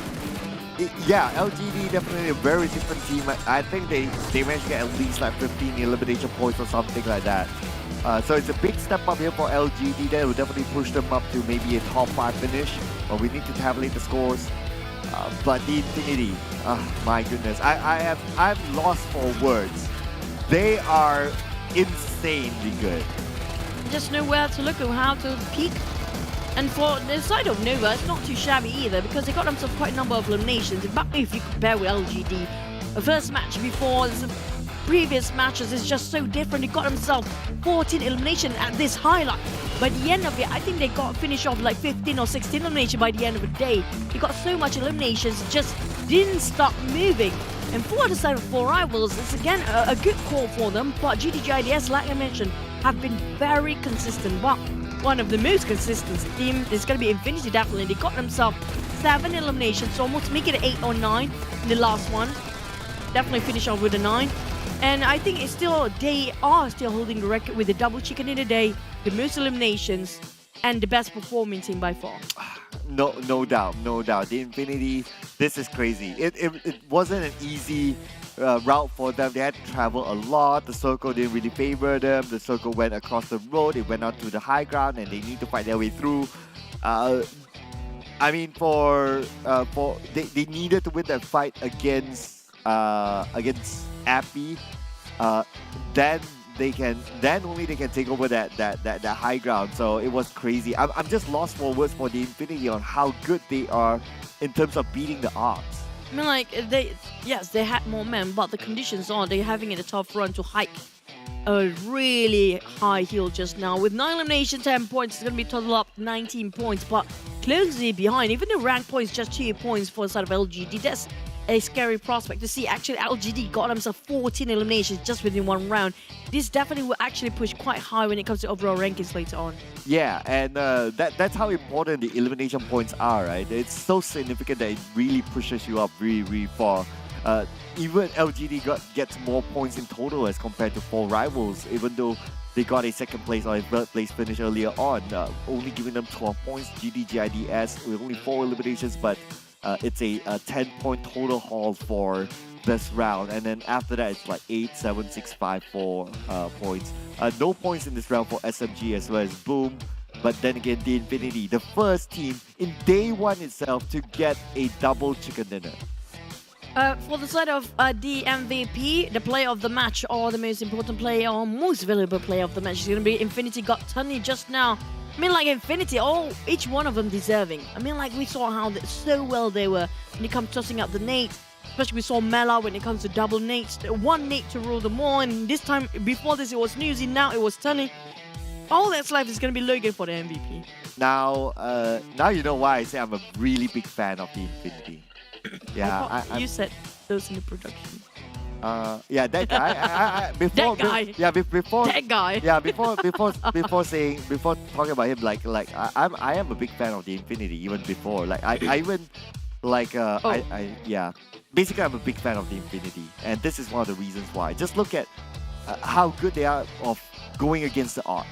Yeah, LGD definitely a very different team. I think they managed to get at least like 15 elimination points or something like that. So it's a big step up here for LGD. That will definitely push them up to maybe a top 5 finish. But we need to tabulate the scores. But the Infinity, my goodness, I'm lost for words. They are insanely good. Just know where to look and how to peak. And for the side of Nova, it's not too shabby either, because they got themselves quite a number of eliminations. But if you compare with LGD, the first match before the previous matches is just so different. They got themselves 14 eliminations at this highlight. By the end of it, I think they got finished off like 15 or 16 eliminations by the end of the day. They got so much eliminations, just didn't stop moving. And for the side of 4 rivals, it's again a good call for them. But GIDS, like I mentioned, have been very consistent. But one of the most consistent team is going to be Infinity, definitely. They got themselves 7 eliminations, so almost make it 8 or 9 in the last one. Definitely finish off with a 9. And I think they are still holding the record with the double chicken in a day, the most eliminations, and the best performing team by far. No doubt. The Infinity, this is crazy. It wasn't an easy route for them. They had to travel a lot. The circle didn't really favor them. The circle went across the road. It went out to the high ground, and they need to fight their way through. I mean, they needed to win that fight against Appy. Then only they can take over that high ground. So it was crazy. I'm just lost for words for the Infinity on how good they are in terms of beating the odds. I mean, like, they had more men, but the conditions are they're having it a tough run to hike a really high hill just now. With 9 eliminations, 10 points, it's going to be total up 19 points, but closely behind. Even the rank points, just 2 points for the side of LGD. That's a scary prospect to see. Actually, LGD got themselves 14 eliminations just within 1 round. This definitely will actually push quite high when it comes to overall rankings later on. Yeah, and that's how important the elimination points are, right? It's so significant that it really pushes you up really, really far. Even LGD gets more points in total as compared to 4 rivals, even though they got a 2nd place or a 3rd place finish earlier on, only giving them 12 points. GIDS with only 4 eliminations, but it's a 10-point total haul for this round, and then after that it's like 8, 7, 6, 5, 4 points. No points in this round for SMG as well as Boom, but then again the Infinity, the first team in day 1 itself to get a double chicken dinner. For the side of the MVP, the player of the match, or the most important player, or most valuable player of the match is going to be Infinity. Got Tunny just now. I mean, like, Infinity, each one of them deserving. I mean, like, we saw how so well they were when it comes to tossing out the nades. Especially we saw Mela when it comes to double nades. 1 nade to rule them all, and this time, before this, it was Newsy, now it was Tunny. All that's left is going to be Logan for the MVP. Now you know why I say I'm a really big fan of the Infinity. Yeah, you said those in the production. Yeah, that guy. Before talking about him, I am a big fan of the Infinity even before. Like I even basically I'm a big fan of the Infinity, and this is one of the reasons why. Just look at how good they are of going against the odds.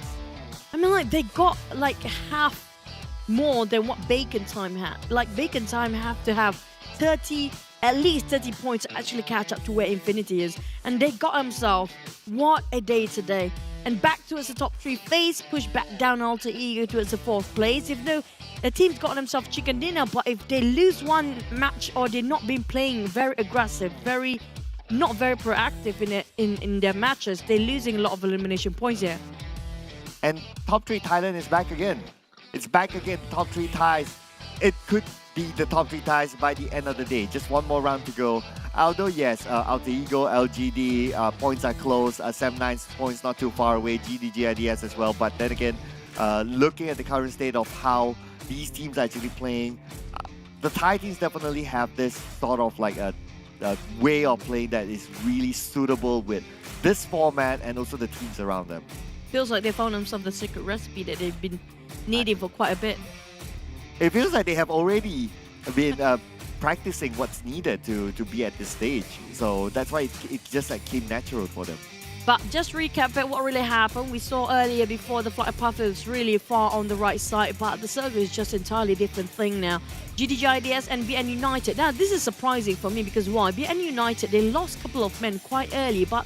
I mean, like, they got like half more than what Bacon Time had. Like, Bacon Time have to have 30 at least 30 points to actually catch up to where Infinity is. And they got themselves, what a day today. And back towards the top 3, FaZe pushed back down Alter Ego towards the 4th place. Even though the team's got themselves chicken dinner, but if they lose one match or they've not been playing very aggressive, not very proactive in their matches, they're losing a lot of elimination points here. And top 3 Thailand is back again. It's back again, top 3 ties. It could be the top 3 ties by the end of the day. Just one more round to go. Although, yes, Alter Ego, LGD, points are close. 7-9's points not too far away. GIDS as well. But then again, looking at the current state of how these teams are actually playing, the Thai teams definitely have this sort of like a way of playing that is really suitable with this format and also the teams around them. Feels like they found themselves the secret recipe that they've been needing for quite a bit. It feels like they have already been practicing what's needed to be at this stage. So that's why it just like came natural for them. But just recap what really happened. We saw earlier before the flight path was really far on the right side, but the circle is just entirely different thing now. GIDS and BN United. Now this is surprising for me because why? BN United, they lost a couple of men quite early, but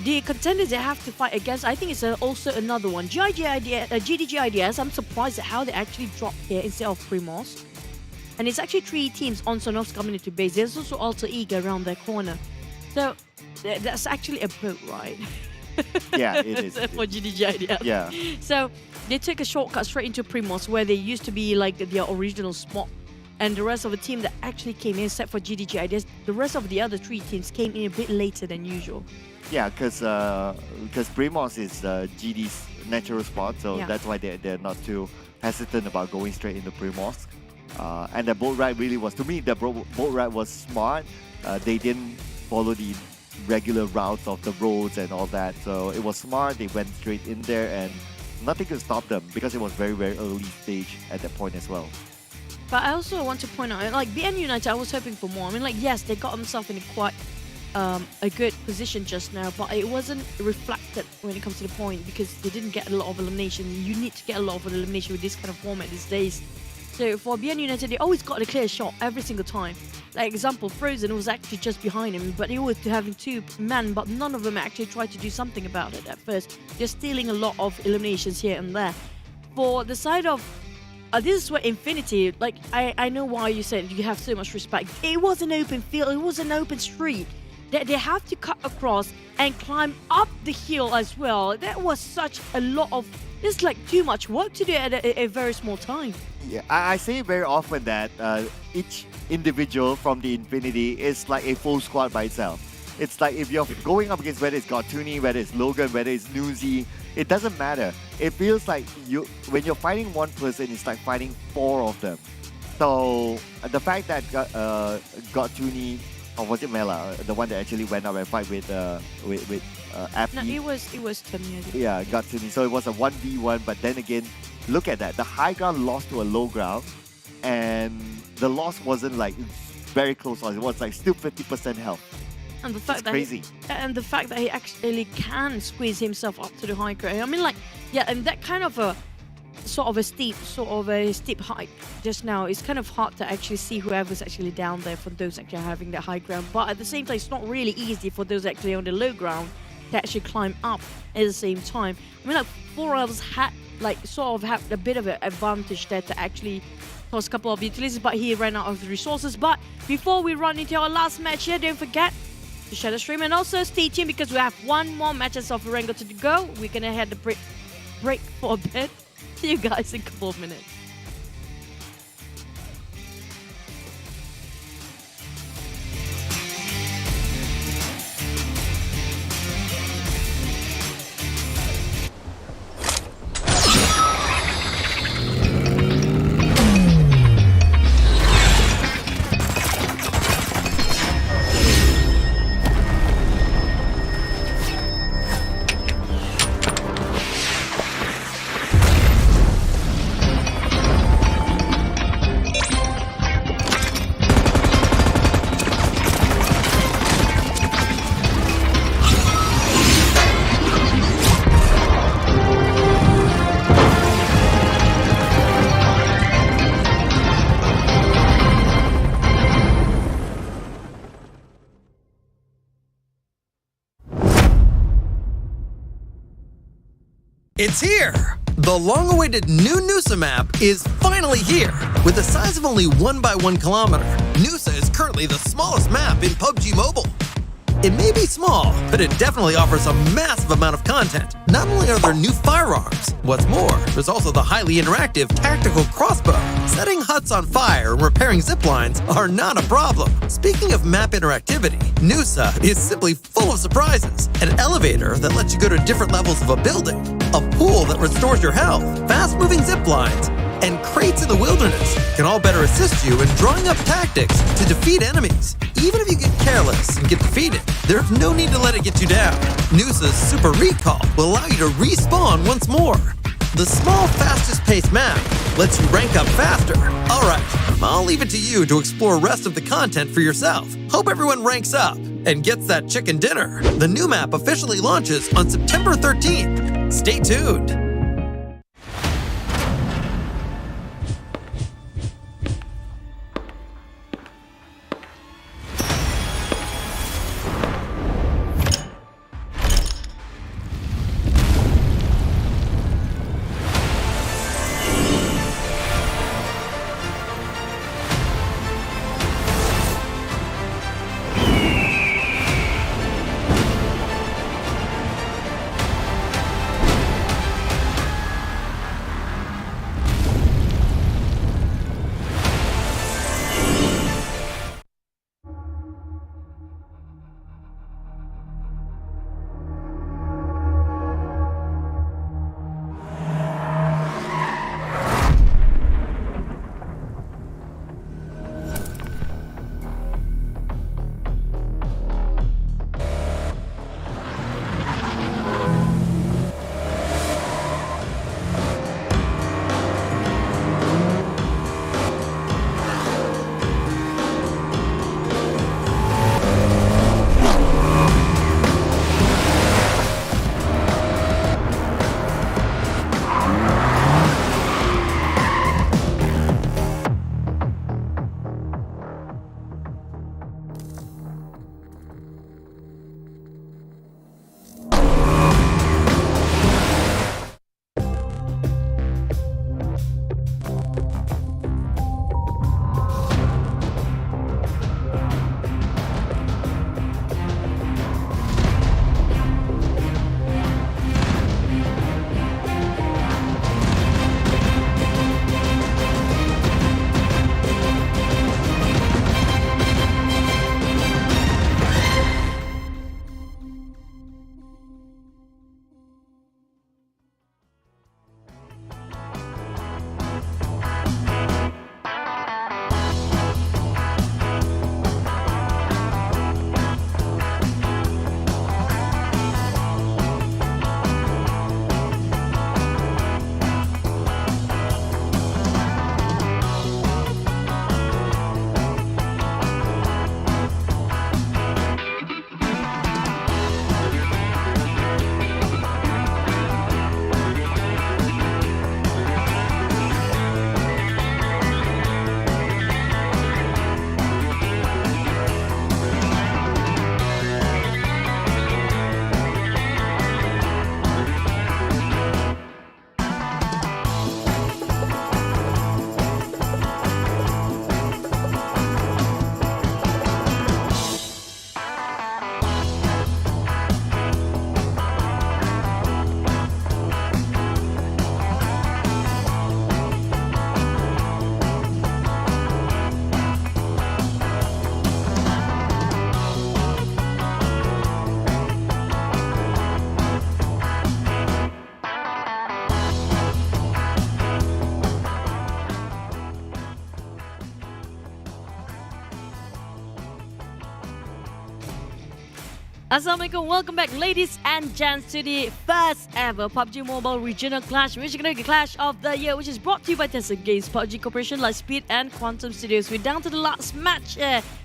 the contenders they have to fight against, I think it's also another one. GIDS, I'm surprised at how they actually dropped here instead of Primos. And it's actually 3 teams on Sonov's community base. There's also Alter Ego around their corner. So that's actually a boat ride. Yeah, it is. For GIDS. Yeah. So they took a shortcut straight into Primos where they used to be like their original spot. And the rest of the team that actually came in, except for GIDS, the rest of the other 3 teams came in a bit later than usual. Yeah, because Primos is GD's natural spot, so Yeah. that's why they're not too hesitant about going straight into Primos. And the boat ride really was, to me, the boat ride was smart. They didn't follow the regular routes of the roads and all that, so it was smart. They went straight in there and nothing could stop them because it was very, very early stage at that point as well. But I also want to point out, like BN United, I was hoping for more. I mean, like, yes, they got themselves in a quite a good position just now, but it wasn't reflected when it comes to the point because they didn't get a lot of elimination. You need to get a lot of elimination with this kind of format these days. So for BN United, they always got a clear shot every single time. Like example, Frozen was actually just behind him, but he was having 2 men, but none of them actually tried to do something about it at first. They're stealing a lot of eliminations here and there. For the side of this is where Infinity, like, I know why you said you have so much respect. It was an open field, it was an open street. They have to cut across and climb up the hill as well. That was such a lot of, it's like too much work to do at a very small time. Yeah, I say very often that each individual from the Infinity is like a full squad by itself. It's like if you're going up against whether it's Gotuni, whether it's Logan, whether it's Nuzi, it doesn't matter. It feels like when you're fighting one person, it's like fighting 4 of them. So the fact that Gotuni, or was it Mela, the one that actually went up and fight with Appy? No, it was Tony. Yeah, Gotuni. So it was a 1v1, but then again, look at that. The high ground lost to a low ground, and the loss wasn't like very close loss. It was like still 50% health. And the fact It's crazy. And the fact that he actually can squeeze himself up to the high ground. I mean, like, yeah, and that kind of a sort of a steep height just now. It's kind of hard to actually see whoever's actually down there for those actually having that high ground. But at the same time, it's not really easy for those actually on the low ground to actually climb up at the same time. I mean, like, 4 others had like sort of had a bit of an advantage there to actually toss a couple of utilities, but he ran out of resources. But before we run into our last match here, don't forget to share the stream and also stay tuned because we have 1 more matches of Rango to go. We're gonna head the break for a bit. See you guys in a couple of minutes. It's here! The long-awaited new Nusa map is finally here! With a size of only 1 kilometer, Nusa is currently the smallest map in PUBG Mobile. It may be small, but it definitely offers a massive amount of content. Not only are there new firearms, what's more, there's also the highly interactive tactical crossbow. Setting huts on fire and repairing zip lines are not a problem. Speaking of map interactivity, Nusa is simply full of surprises. An elevator that lets you go to different levels of a building, a pool that restores your health, fast-moving zip lines, and crates in the wilderness can all better assist you in drawing up tactics to defeat enemies. Even if you get careless and get defeated, there's no need to let it get you down. Nusa's Super Recall will allow you to respawn once more. The small, fastest-paced map lets you rank up faster. Alright, I'll leave it to you to explore the rest of the content for yourself. Hope everyone ranks up and gets that chicken dinner. The new map officially launches on September 13th. Stay tuned. Assalamualaikum, welcome back ladies and gents to the first ever PUBG Mobile Regional Clash, Regional Clash of the Year, which is brought to you by Tencent Games, PUBG Corporation, Lightspeed and Quantum Studios. We're down to the last match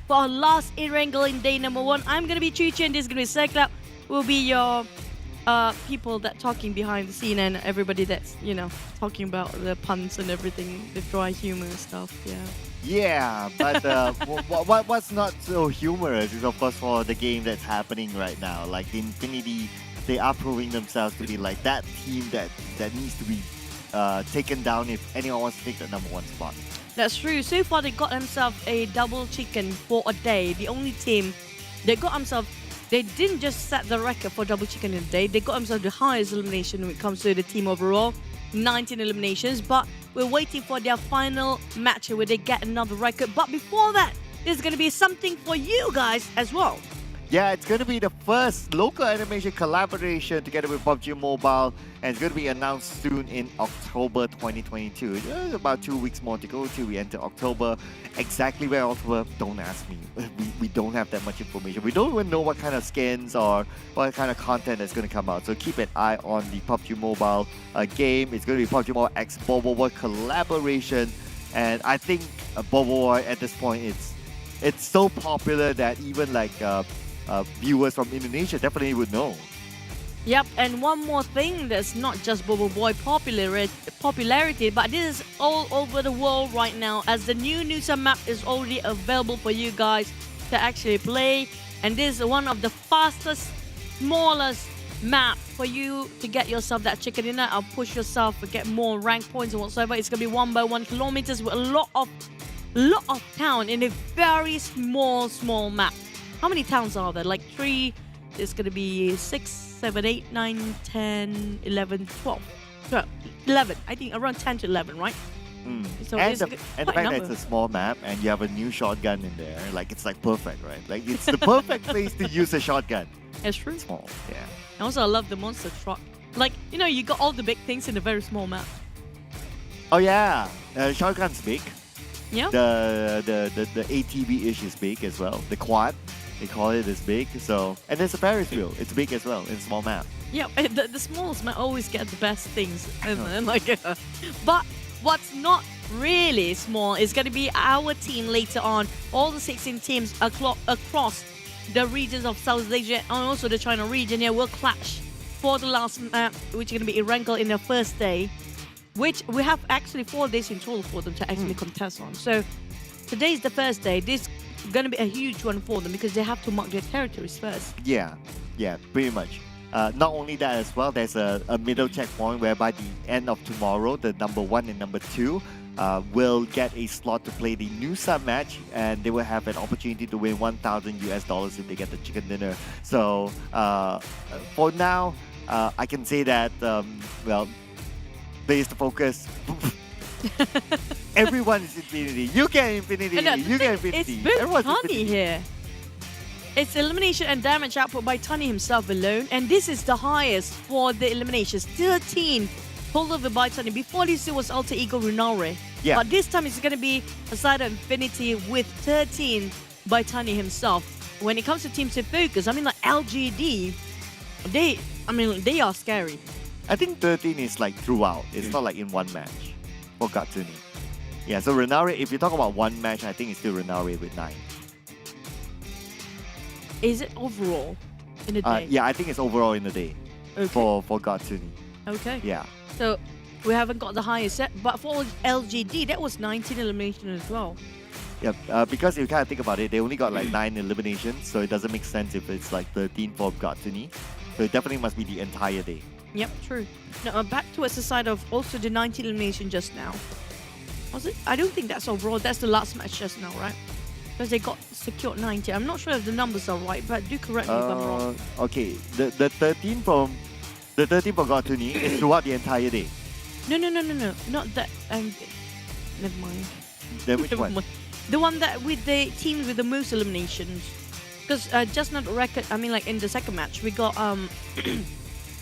for our last in-wrangle in day number 1. I'm going to be Chi-Chi and this is going to be Cyclop. Will be your people that talking behind the scene and everybody that's, you know, talking about the puns and everything, the dry humor and stuff, yeah. Yeah, but what's not so humorous is of course for the game that's happening right now, like the Infinity they are proving themselves to be like that team that needs to be taken down if anyone wants to take the number 1 spot. That's true. So far, they got themselves a double chicken for a day. The only team they got themselves, they didn't just set the record for double chicken in a day. They got themselves the highest elimination when it comes to the team overall, 19 eliminations. But we're waiting for their final match where they get another record. But before that, there's going to be something for you guys as well. Yeah, it's going to be the first local animation collaboration together with PUBG Mobile, and it's going to be announced soon in October 2022. There's about 2 weeks more to go till we enter October. Exactly where October, don't ask me. We don't have that much information. We don't even know what kind of skins or what kind of content that's going to come out. So keep an eye on the PUBG Mobile game. It's going to be PUBG Mobile x Bobo Boy collaboration, and I think Bobo Boy at this point it's so popular that even like viewers from Indonesia definitely would know. Yep, and one more thing that's not just Bobo Boy popularity, but this is all over the world right now, as the new Nusa map is already available for you guys to actually play. And this is one of the fastest, smallest map for you to get yourself that chicken dinner or push yourself to get more rank points and whatsoever. It's going to be 1 by 1 kilometers with a lot of town in a very small map. How many towns are there? Like 3, it's going to be 6, 7, 8, 9, 10, 11, 12. 11. I think around 10 to 11, right? So and the quite fact that it's a small map and you have a new shotgun in there, like it's like perfect, right? Like it's the perfect place to use a shotgun. It's true. Small, yeah. And also, I love the monster truck. Like, you know, you got all the big things in a very small map. Oh yeah, shotgun's big. Yeah. The ATV-ish is big as well. The quad, they call it, is big. So, and there's a Ferris wheel. It's big as well in a small map. Yeah, the smallest map always get the best things. And like, but what's not really small is going to be our team later on. All the 16 teams across the regions of South Asia and also the China region here will clash for the last map, which is going to be Irangal in the first day, which we have actually 4 days in total for them to actually contest on. So today is the first day. This is going to be a huge one for them because they have to mark their territories first. Yeah, pretty much. Not only that as well, there's a middle checkpoint where by the end of tomorrow, the number 1 and number 2 will get a slot to play the Nusa match, and they will have an opportunity to win $1,000 if they get the chicken dinner. So for now, I can say that, well, there's the focus. Everyone is Infinity. You get Infinity. You get Infinity. It's very funny here. It's elimination and damage output by Tani himself alone, and this is the highest for the eliminations. 13 pulled over by Tani. Before this, it was Alter Ego Runare. Yeah. But this time, it's going to be a side of Infinity with 13 by Tani himself. When it comes to teams to focus, I mean, like LGD, they are scary. I think 13 is like throughout. It's not like in one match for Gatsuni. Yeah, so Runare, if you talk about one match, I think it's still Runare with 9. Is it overall in a day? Yeah, I think it's overall in the day for Gatsuni. Okay. Yeah. So we haven't got the highest set, but for LGD, that was 19 eliminations as well. Yeah, because if you kind of think about it, they only got like 9 eliminations, so it doesn't make sense if it's like 13 for Gatsuni. So it definitely must be the entire day. Yep, true. Now, back towards the side of also the 19 elimination just now. Was it? I don't think that's overall. That's the last match just now, right? Because they got secured 90. I'm not sure if the numbers are right, but do correct me if I'm wrong. Okay, the 13 for Gatsuni is throughout the entire day. No. Not that. Never mind. Then which one? The one that with the teams with the most eliminations. Because just not record. I mean, like in the second match, we got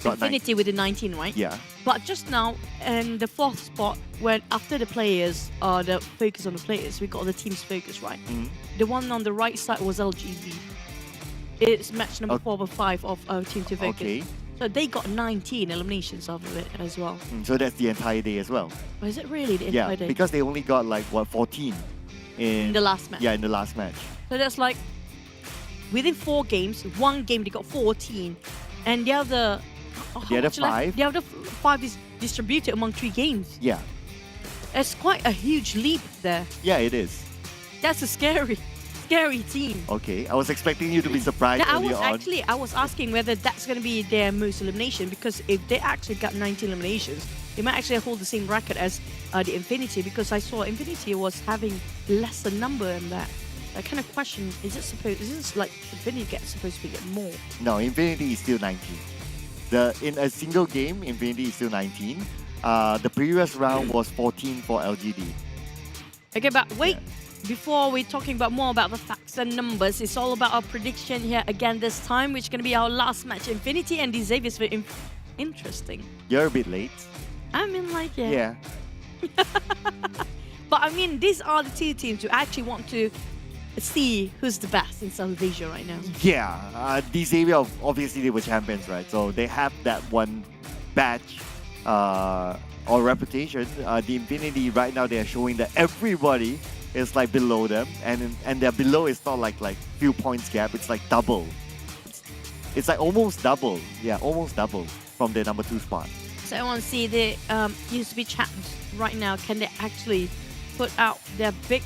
Infinity with the 19, right? Yeah. But just now, in the 4th spot, when after the players, the focus on the players, we got the team's focus, right? Mm-hmm. The one on the right side was LGB. It's match number 4 or 5 of Team to Focus. Okay. So they got 19 eliminations out of it as well. So that's the entire day as well. Or is it really the entire day? Yeah, because they only got like, 14 in the last match. Yeah, in the last match. So that's like, within 4 games, 1 game they got 14. And the other... The other 5? The other 5 is distributed among 3 games. Yeah. It's quite a huge leap there. Yeah, it is. That's a scary scary team. Okay, I was expecting you to be surprised Now, earlier on. I was asking whether that's going to be their most elimination, because if they actually got 19 eliminations, they might actually hold the same record as the Infinity, because I saw Infinity was having lesser number than that. I kind of question, is this like Infinity supposed to get more? No, Infinity is still 19. In a single game, Infinity is still 19. The previous round was 14 for LGD. Okay, but wait. Before we're talking about more about the facts and numbers, it's all about our prediction here again this time, which is going to be our last match. Infinity and Xavier's very interesting. You're a bit late. I mean, like, yeah. Yeah. But I mean, these are the two teams who actually want to see who's the best in South Asia right now. Yeah, Xavier, obviously they were champions, right? So they have that one badge or reputation. The Infinity right now, they are showing that everybody is like below them, and their below is not like few points gap. It's like double. It's like almost double. Yeah, almost double from their number 2 spot. So I want to see the used to be champs right now. Can they actually put out their big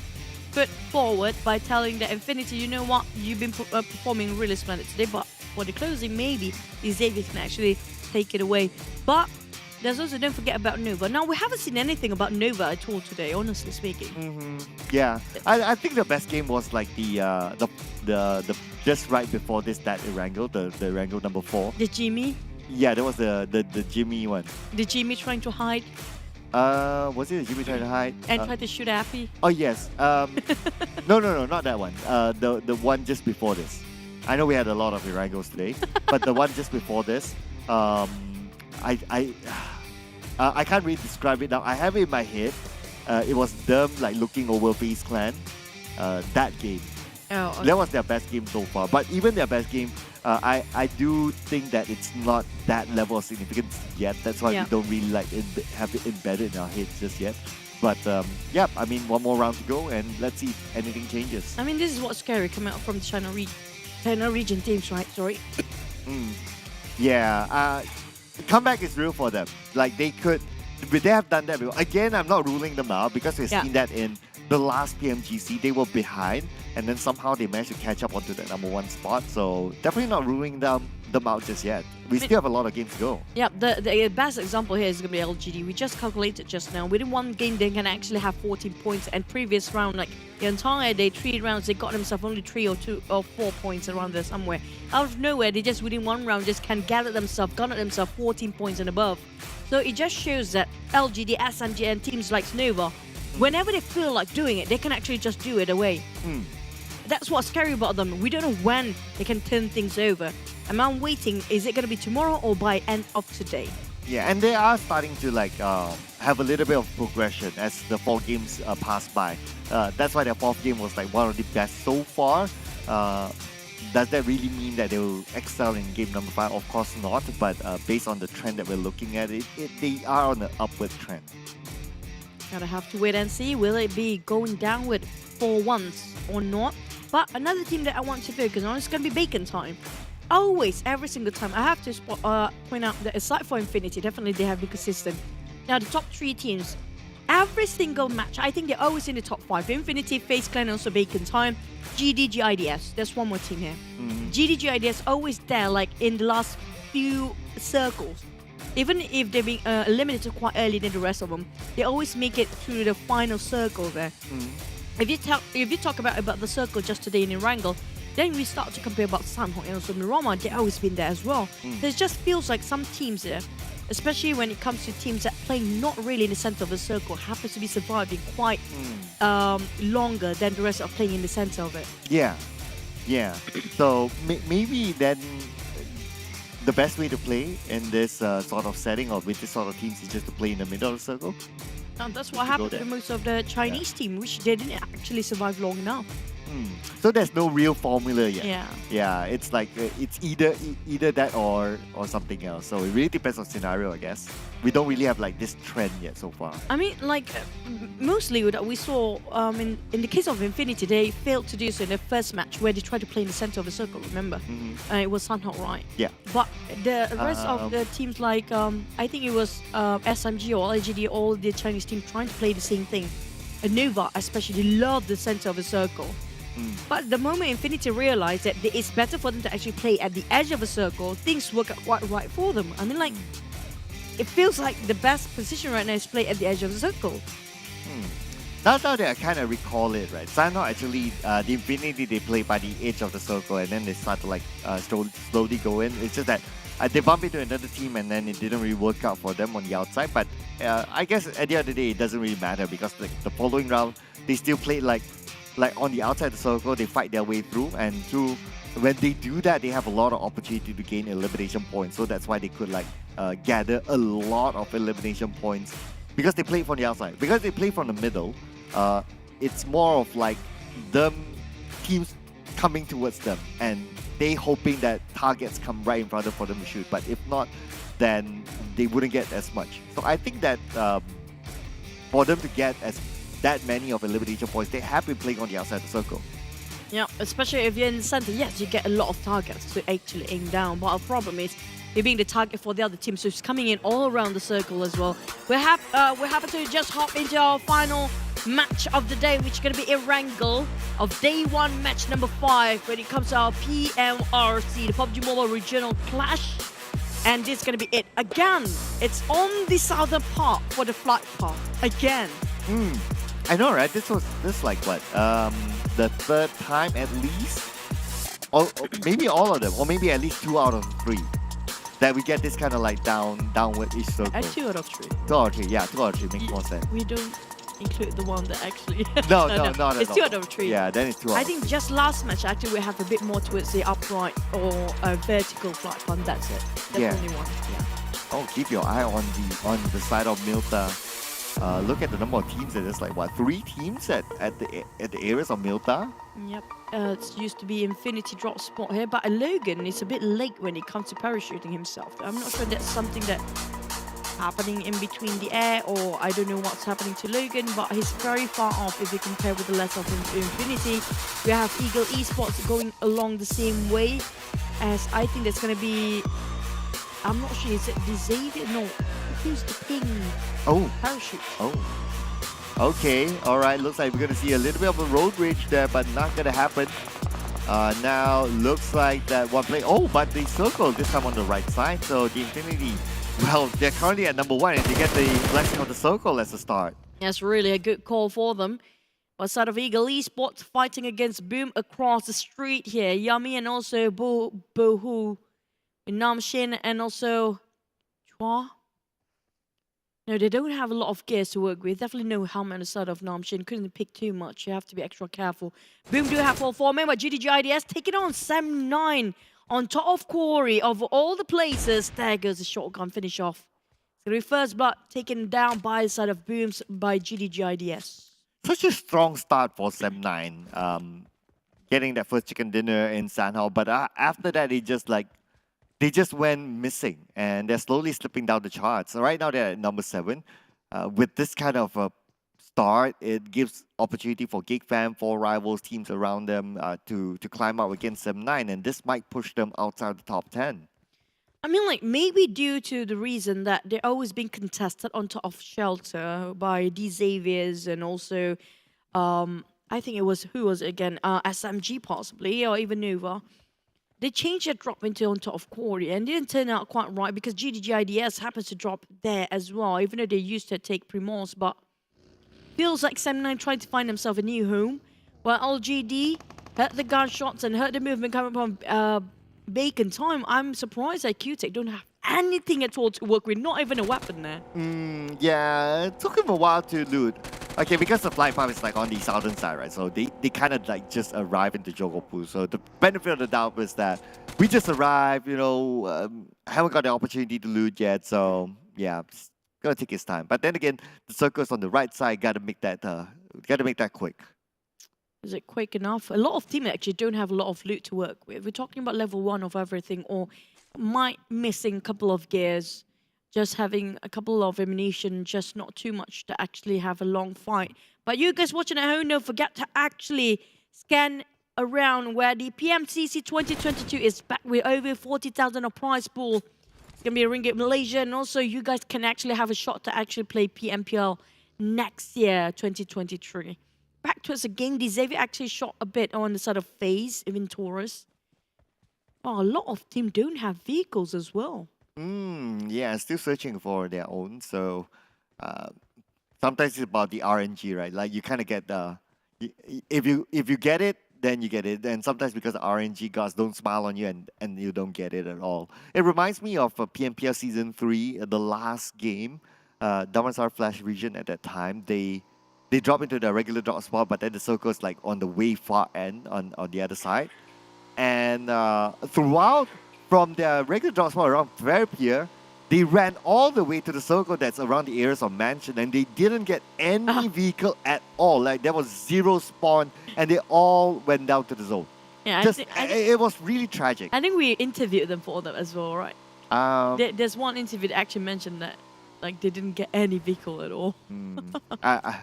foot forward by telling the Infinity, you know what, you've been performing really splendid today, but for the closing, maybe the Xavier can actually take it away. But there's also, don't forget about Nova. Now, we haven't seen anything about Nova at all today, honestly speaking. Yeah, I think the best game was like the just right before this, that Erangel, the Erangel number 4. The Jimmy? Yeah, that was the Jimmy one. The Jimmy trying to hide? Was it the Jimmy trying to hide? And try to shoot Appy? Oh, yes. No, not that one. The one just before this. I know we had a lot of Erangels today, but the one just before this, I can't really describe it now. I have it in my head. It was them like looking over FaZe Clan. That game. Oh, okay. That was their best game so far. But even their best game, I do think that it's not that level of significance yet. That's why we don't really like have it embedded in our heads just yet. But yeah, I mean, one more round to go, and let's see if anything changes. I mean, this is what's scary coming out from the China region teams, right? Sorry. Yeah, comeback is real for them. Like they have done that before. Again, I'm not ruling them out because we've seen that in the last PMGC. They were behind, and then somehow they managed to catch up onto the number 1 spot. So definitely not ruling them out just yet. We still have a lot of games to go. Yeah, the best example here is going to be LGD. We just calculated just now. Within one game, they can actually have 14 points. And previous round, like the entire day, 3 rounds, they got themselves only 3 or 2 or 4 points around there somewhere. Out of nowhere, they just within one round just can gather themselves 14 points and above. So it just shows that LGD, SMG, and teams like Nova, whenever they feel like doing it, they can actually just do it away. That's what's scary about them. We don't know when they can turn things over. And I'm waiting, is it going to be tomorrow or by end of today? Yeah, and they are starting to like have a little bit of progression as the 4 games pass by. That's why their 4th game was like one of the best so far. Does that really mean that they will excel in game number 5? Of course not, but based on the trend that we're looking at, they are on an upward trend. Gotta have to wait and see, will it be going downward for once or not? But another team that I want to focus on is going to be Bacon Time. Always, every single time, I have to point out that aside for Infinity, definitely they have been consistent. Now, the top 3 teams, every single match, I think they're always in the top 5. Infinity, FaZe Clan, also Bacon Time, GIDS. There's one more team here. GIDS always there, like in the last few circles. Even if they're being eliminated quite early than the rest of them, they always make it through the final circle there. If you talk about the circle just today in Erangel, then we start to compare about Sanhok and also Mirama. They've always been there as well. So it just feels like some teams there, especially when it comes to teams that play not really in the center of the circle, happens to be surviving quite longer than the rest of playing in the center of it. Yeah. So maybe then the best way to play in this sort of setting or with this sort of teams is just to play in the middle of the circle. And that's what happened to most of the Chinese team, which they didn't actually survive long enough. So there's no real formula yet. Yeah, it's like it's either that or something else. So it really depends on scenario, I guess. We don't really have like this trend yet so far. I mean, like mostly we saw in the case of Infinity, they failed to do so in the first match where they tried to play in the center of the circle. Remember, it was Sanhok, right? Yeah. But the rest of the teams, like I think it was SMG or LGD, all the Chinese teams trying to play the same thing. And Nova especially love the center of the circle. But the moment Infinity realized that it's better for them to actually play at the edge of a circle, things work out quite right for them. I mean, like, it feels like the best position right now is play at the edge of the circle. Now that I kind of recall it, right? Sano actually, the Infinity, they play by the edge of the circle and then they start to like slowly go in. It's just that they bump into another team and then it didn't really work out for them on the outside. But I guess at the end of the day, it doesn't really matter because the following round, they still played like on the outside of the circle, they fight their way through. And when they do that, they have a lot of opportunity to gain elimination points. So that's why they could like gather a lot of elimination points because they play from the outside. Because they play from the middle, it's more of like teams coming towards them and they hoping that targets come right in front of for them to shoot. But if not, then they wouldn't get as much. So I think that for them to get that many of elimination points, they have been playing on the outside of the circle. Yeah, especially if you're in the center, yes, you get a lot of targets to actually aim down. But our problem is you're being the target for the other team, so it's coming in all around the circle as well. We're happy to just hop into our final match of the day, which is going to be a wrangle of day 1, match number 5, when it comes to our PMRC, the PUBG Mobile Regional Clash. And this is going to be it. Again, it's on the southern part for the flight path. Again. I know, right? This like what? The third time at least? Or maybe all of them, or maybe at least 2 out of 3. That we get this kind of like downward-ish circle. At 2 out of 3. 2 out of 3, yeah, 2 out of 3 makes more sense. We don't include the one that actually... No, not at It's all. 2 out of 3. Yeah, then it's 2 out I of 3. think just last match, actually, we have a bit more towards the upright or a vertical flight path. That's it. That's Yeah. the only one. Yeah. Oh, keep your eye on the side of Milta. Look at the number of teams. There's like what, 3 teams at the areas of Milta. Yep. It used to be Infinity drop spot here, but Logan is a bit late when it comes to parachuting himself. I'm not sure that's something that's happening in between the air, or I don't know what's happening to Logan, but he's very far off if you compare with the rest of Infinity. We have Eagle Esports going along the same way, as I think there's going to be, I'm not sure, is it the Xavier? No, who's the ping parachute? Okay, alright, looks like we're going to see a little bit of a road rage there, but not going to happen. Now, looks like that one play, but they circled this time on the right side, so the Infinity, well, they're currently at number 1 and they get the blessing of the circle as a start. That's really a good call for them. But side of Eagle Esports fighting against Boom across the street here. Yummy and also Bohu, Namshin and also Chua. No, they don't have a lot of gears to work with. Definitely no helmet on the side of Namshin. Couldn't pick too much. You have to be extra careful. Boom do have all 4 men, but GIDS taking on Sam9 on top of Corey. Of all the places, there goes the shotgun finish off. It's going to be first blood taken down by the side of Booms by GIDS. Such a strong start for Sam9. Getting that first chicken dinner in Sanhao, but after that, they just went missing and they're slowly slipping down the charts. So right now they're at number 7. With this kind of start, it gives opportunity for Geek Fam, 4 rivals, teams around them to climb up against Sam9, and this might push them outside the top 10. I mean, like, maybe due to the reason that they're always being contested on top of Shelter by the Xaviers and also, I think it was, who was it again? SMG possibly, or even Nova. They changed their drop into on top of Quarry and didn't turn out quite right because GIDS happens to drop there as well, even though they used to take Primos, but feels like Sam9 trying to find himself a new home. While LGD heard the gunshots and heard the movement coming from Bacon Time. I'm surprised that QTech don't have anything at all to work with, not even a weapon there. Yeah, it took him a while to loot. Okay, because the flight path is like on the southern side, right? So they kind of like just arrive into Jogopu. So the benefit of the doubt was that we just arrived, haven't got the opportunity to loot yet. So yeah, it's gonna take its time. But then again, the circle's on the right side. Gotta make that quick. Is it quick enough? A lot of teams actually don't have a lot of loot to work with. We're talking about level 1 of everything, or might missing a couple of gears. Just having a couple of ammunition, just not too much to actually have a long fight. But you guys watching at home, don't forget to actually scan around where the PMCC 2022 is back with over 40,000 of prize pool. It's going to be a Ringgit Malaysia, and also you guys can actually have a shot to actually play PMPL next year, 2023. back towards the game. Xavier actually shot a bit on the side of FaZe, even Taurus. Oh, a lot of teams don't have vehicles as well. Yeah, still searching for their own. So sometimes it's about the RNG, right? Like you kind of get the if you get it, then you get it. And sometimes because the RNG gods don't smile on you and you don't get it at all. It reminds me of PMPL Season 3, the last game. Dogma Flash region at that time, they drop into the regular drop spot, but then the circle is like on the way far end on the other side. And throughout, from their regular drop spot around Pier, they ran all the way to the circle that's around the areas of Mansion, and they didn't get any vehicle at all. Like there was 0 spawn, and they all went down to the zone. Yeah, it was really tragic. I think we interviewed them for that as well, right? There's one interview that actually mentioned that, like they didn't get any vehicle at all.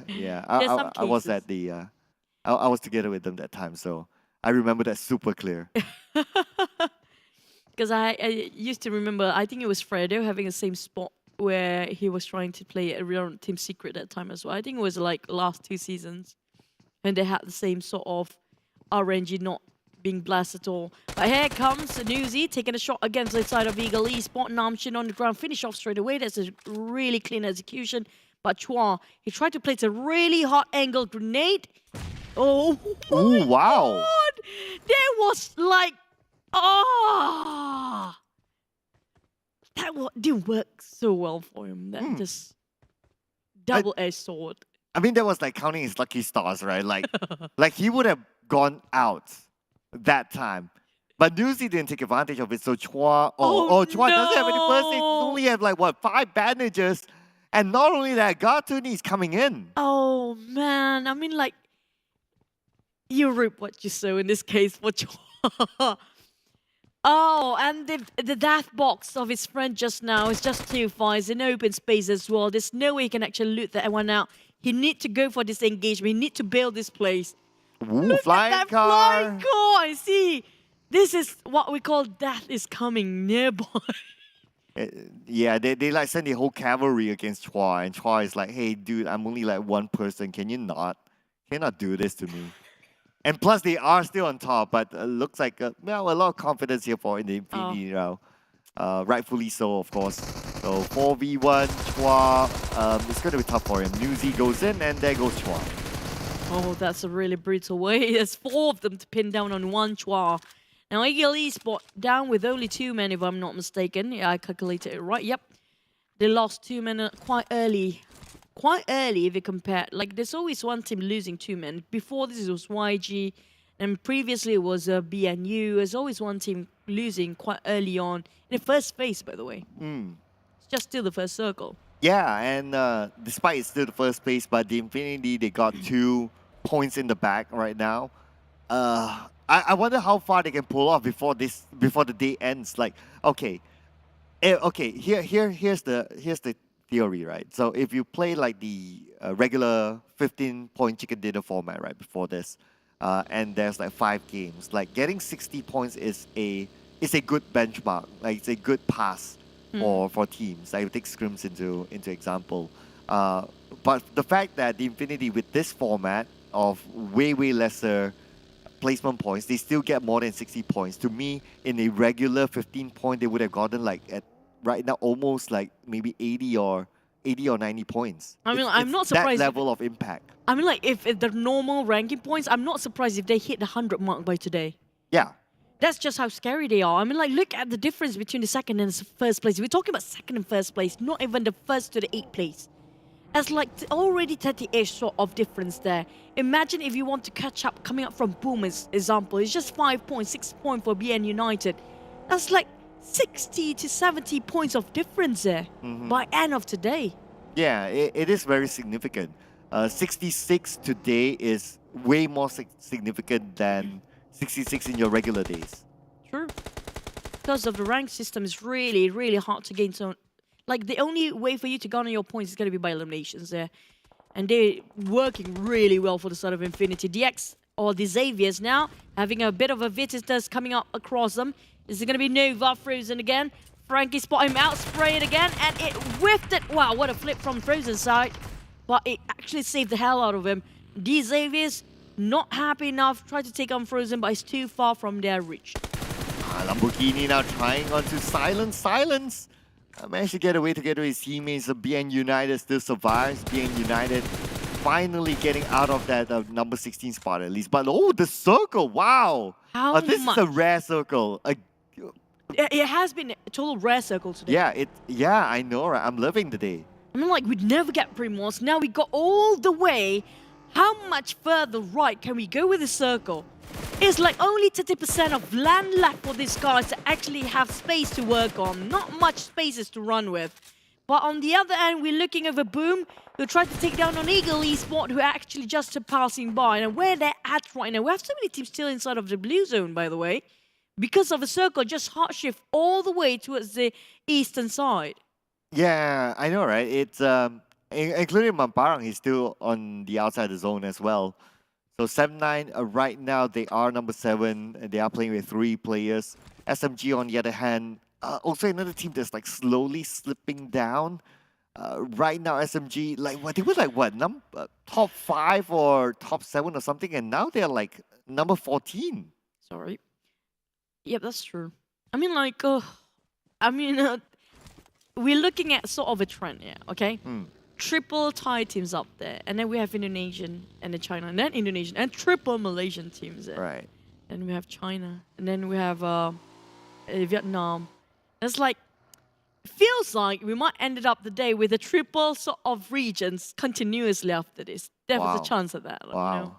Yeah, I was at the, I was together with them that time, so I remember that super clear. Because I used to remember, I think it was Fredo having the same spot where he was trying to play a real Team Secret that time as well. I think it was like last 2 seasons, and they had the same sort of RNG not being blasted at all. But here comes Newsy taking a shot against the side of Eagle Esport. Namshin on the ground, finish off straight away. That's a really clean execution. But Chua, he tried to place a really hot angle grenade. Oh, wow. God. There was like, that didn't work so well for him. That just double-edged sword. I mean, that was like counting his lucky stars, right? Like, like he would have gone out that time. But Newsy didn't take advantage of it, so Chua, Chua doesn't have any first aid. He only have like, what, 5 bandages. And not only that, Gartuni is coming in. Oh, man. I mean, like, you reap what you sow in this case for Chua. Oh, and the death box of his friend just now is just too far. It's in open space as well. There's no way he can actually loot that one out. He need to go for this engagement. He need to build this place. Ooh, Look flying at that car. flying car. See, this is what we call death is coming nearby. Yeah, they like send the whole cavalry against Chua, and Chua is like, hey, dude, I'm only like 1 person. Can you not do this to me? And plus, they are still on top, but looks like well, a lot of confidence here for in the Infinity round. Rightfully so, of course. So 4v1, Chua, it's going to be tough for him. Newsy goes in, and there goes Chua. Oh, that's a really brutal way. There's 4 of them to pin down on 1 Chua. Now, Eagle Esport down with only 2 men, if I'm not mistaken. Yeah, I calculated it right. Yep. They lost 2 men quite early. Quite early if you compare. Like, there's always one team losing 2 men. Before this, it was YG. And previously, it was BNU. There's always one team losing quite early on. In the first phase, by the way. It's just still the first circle. Yeah, and despite it's still the first place, but the Infinity, they got 2 points in the back right now. I wonder how far they can pull off before the day ends. Like, okay, here's the theory, right? So if you play like the regular 15-point chicken dinner format, right, before this, and there's like 5 games, like getting 60 points is a good benchmark. Like it's a good pass for teams. Like take scrims into example. But the fact that the Infinity with this format of way lesser placement points, they still get more than 60 points. To me, in a regular 15-point, they would have gotten like at right now almost like maybe 80 or 90 points. I mean, I'm not surprised. That level of impact. I mean, like, if the normal ranking points, I'm not surprised if they hit the 100 mark by today. Yeah. That's just how scary they are. I mean, like, look at the difference between the second and the first place. We're talking about second and first place, not even the first to the 8th place. That's like already 30-ish sort of difference there. Imagine if you want to catch up coming up from Boom, as example. It's just 5 points, 6 points for BN United. That's like 60 to 70 points of difference there by end of today. Yeah, it is very significant. 66 today is way more significant than 66 in your regular days. True. Because of the rank system, it's really hard to gain some. Like, the only way for you to garner your points is going to be by eliminations there. And they're working really well for the side of Infinity. DX, or the Xaviers now, having a bit of a visitors coming up across them. Is it going to be Nova Frozen again? Frankie spot him out, spray it again, and it whiffed it. Wow, what a flip from Frozen side. But it actually saved the hell out of him. Xaviers not happy enough, try to take on Frozen, but it's too far from their reach. Lamborghini now trying on to silence. Managed to get away together with his teammates. BN United still survives. BN United finally getting out of that number 16 spot at least. But oh, the circle, wow. This is a rare circle. It has been a total rare circle today. Yeah, I know, right? I'm loving the day. I mean, like, we'd never get Primos. Now we got all the way. How much further right can we go with the circle? It's like only 30% of land left for these guys to actually have space to work on. Not much spaces to run with. But on the other end, we're looking over Boom, who tried to take down on Eagle Esports, who are actually just passing by. And where they're at right now, we have so many teams still inside of the blue zone, by the way. Because of a circle, just hard shift all the way towards the eastern side. Yeah, I know, right? It's including Mamparang, he's still on the outside of the zone as well. So 7-9 right now, they are number 7, and they are playing with 3 players. SMG on the other hand, also another team that's like slowly slipping down. Right now, SMG, like what they were like what top 5 or top 7 or something, and now they're like number 14. Sorry. Yep, that's true. I mean, like, we're looking at sort of a trend here, okay? Triple Thai teams up there, and then we have Indonesian and then China, and then Indonesian, and triple Malaysian teams there. Right. And we have China, and then we have Vietnam. It's like, feels like we might ended up the day with a triple sort of regions continuously after this. There was a chance of that. Like, wow. You know?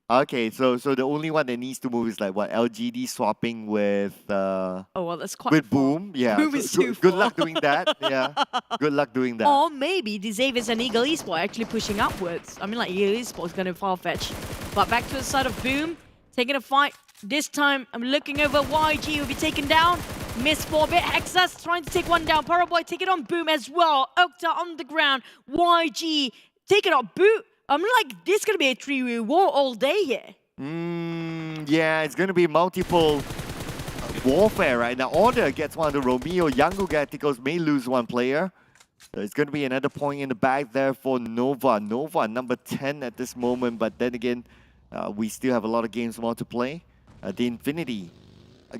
Okay, so the only one that needs to move is like what, LGD swapping with that's quite with far. Boom. Yeah. Boom is too good far. luck doing that. Yeah. Good luck doing that. Or maybe the Xaviers and Eagle Esports are actually pushing upwards. I mean, like, Eagle Esports is going to far-fetch. But back to the side of Boom, taking a fight. This time, I'm looking over YG will be taken down. Miss for a bit. Hexus trying to take one down. Paraboy taking on Boom as well. Okta on the ground. YG taking on Boom. I'm like, this is going to be a 3-way war all day here. Yeah, it's going to be multiple warfare right now. Order gets one to Romeo. Yangon Galacticos may lose one player. So it's going to be another point in the bag there for Nova. Nova, number 10 at this moment. But then again, we still have a lot of games more to play. The Infinity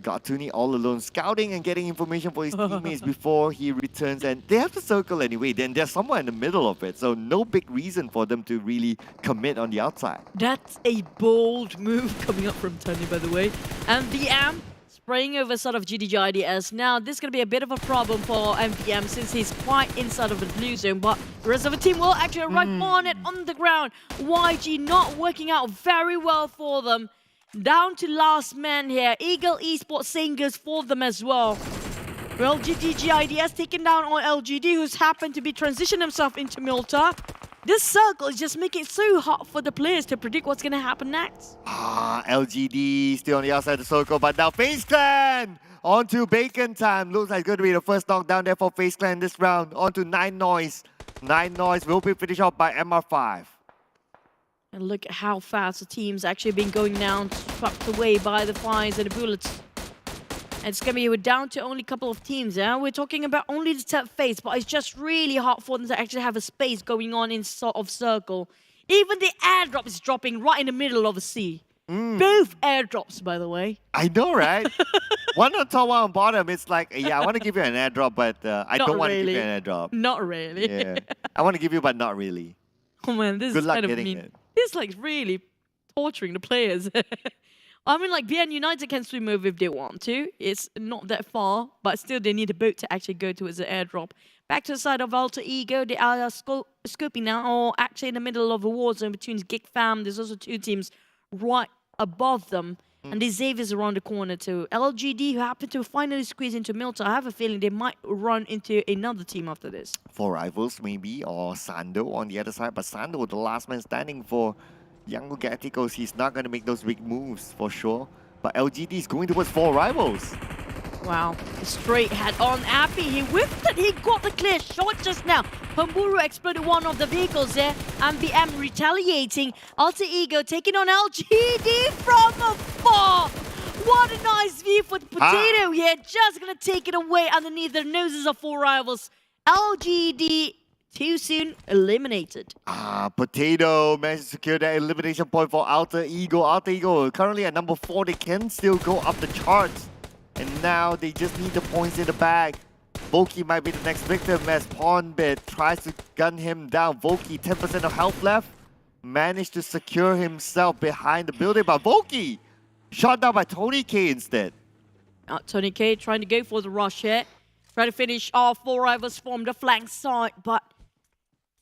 got Tuni all alone, scouting and getting information for his teammates before he returns. And they have to circle anyway. Then they're somewhere in the middle of it. So no big reason for them to really commit on the outside. That's a bold move coming up from Tony, by the way. And VM spraying over sort of GIDS. Now, this is going to be a bit of a problem for MVM since he's quite inside of the blue zone. But the rest of the team will actually arrive on it on the ground. YG not working out very well for them. Down to last man here. Eagle Esports singers for them as well. Well, GIDS taking down on LGD, who's happened to be transitioning himself into Milta. This circle is just making it so hard for the players to predict what's going to happen next. LGD still on the outside of the circle, but now FaZe Clan on to Bacon time. Looks like it's going to be the first knockdown there for FaZe Clan this round. On to 9 Noise. 9 Noise will be finished off by MR5. And look at how fast the team's actually been going down, swept away by the fires and the bullets. And it's going to be down to only a couple of teams, yeah? We're talking about only the third phase, but it's just really hard for them to actually have a space going on in sort of circle. Even the airdrop is dropping right in the middle of the sea. Both airdrops, by the way. I know, right? One on top, one on bottom. It's like, yeah, I want to give you an airdrop, but I don't want to give you an airdrop. Not really. Yeah. I want to give you, but not really. Oh man, this Good is luck kind of getting mean. it. This is like really torturing the players. I mean, like, BN United can swim over if they want to. It's not that far, but still they need a boat to actually go towards the airdrop. Back to the side of Alter Ego, they are scoping now, or actually in the middle of a war zone between Geek Fam. There's also 2 teams right above them. And the Xaviers around the corner too. LGD, who happen to finally squeeze into Milta. I have a feeling they might run into another team after this. 4 Rivals maybe, or Sando on the other side. But Sando, the last man standing for Yangon Galacticos, he's not going to make those big moves for sure. But LGD is going towards 4 Rivals. Wow, straight head on Appy. He whipped it. He got the clear shot just now. Pamburu exploded one of the vehicles there. And BM retaliating. Alter Ego taking on LGD from afar. What a nice view for the potato here. Just going to take it away underneath the noses of 4 Rivals. LGD too soon eliminated. Potato managed to secure that elimination point for Alter Ego. Alter Ego currently at number 4. They can still go up the charts. And now they just need the points in the bag. Voki might be the next victim as Pawnbit tries to gun him down. Voki, 10% of health left. Managed to secure himself behind the building, but Voki shot down by Tony K instead. Tony K trying to go for the rush here. Try to finish off 4 rivals from the flank side, but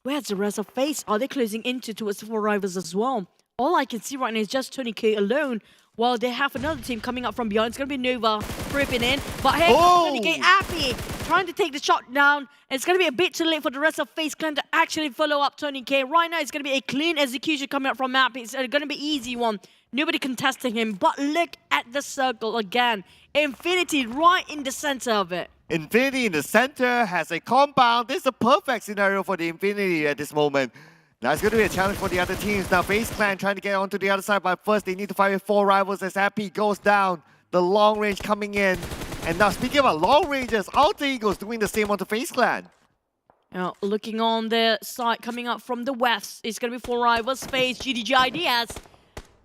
where's the rest of FaZe? Are they closing into towards the 4 rivals as well? All I can see right now is just Tony K alone, while they have another team coming up from behind. It's going to be Nova creeping in, but here comes Tony K, Appy trying to take the shot down. It's going to be a bit too late for the rest of FaZe Clan to actually follow up Tony K. Right now, it's going to be a clean execution coming up from Appy. It's going to be easy one. Nobody contesting him, but look at the circle again. Infinity right in the center of it. Infinity in the center has a compound. This is a perfect scenario for the Infinity at this moment. Now it's going to be a challenge for the other teams. Now FaZe Clan trying to get onto the other side, but first they need to fight with 4 rivals as Appy goes down. The long range coming in. And now speaking about long ranges, Alter Ego's doing the same onto FaZe Clan. Now looking on the side coming up from the west, it's going to be 4 rivals, FaZe, GIDS,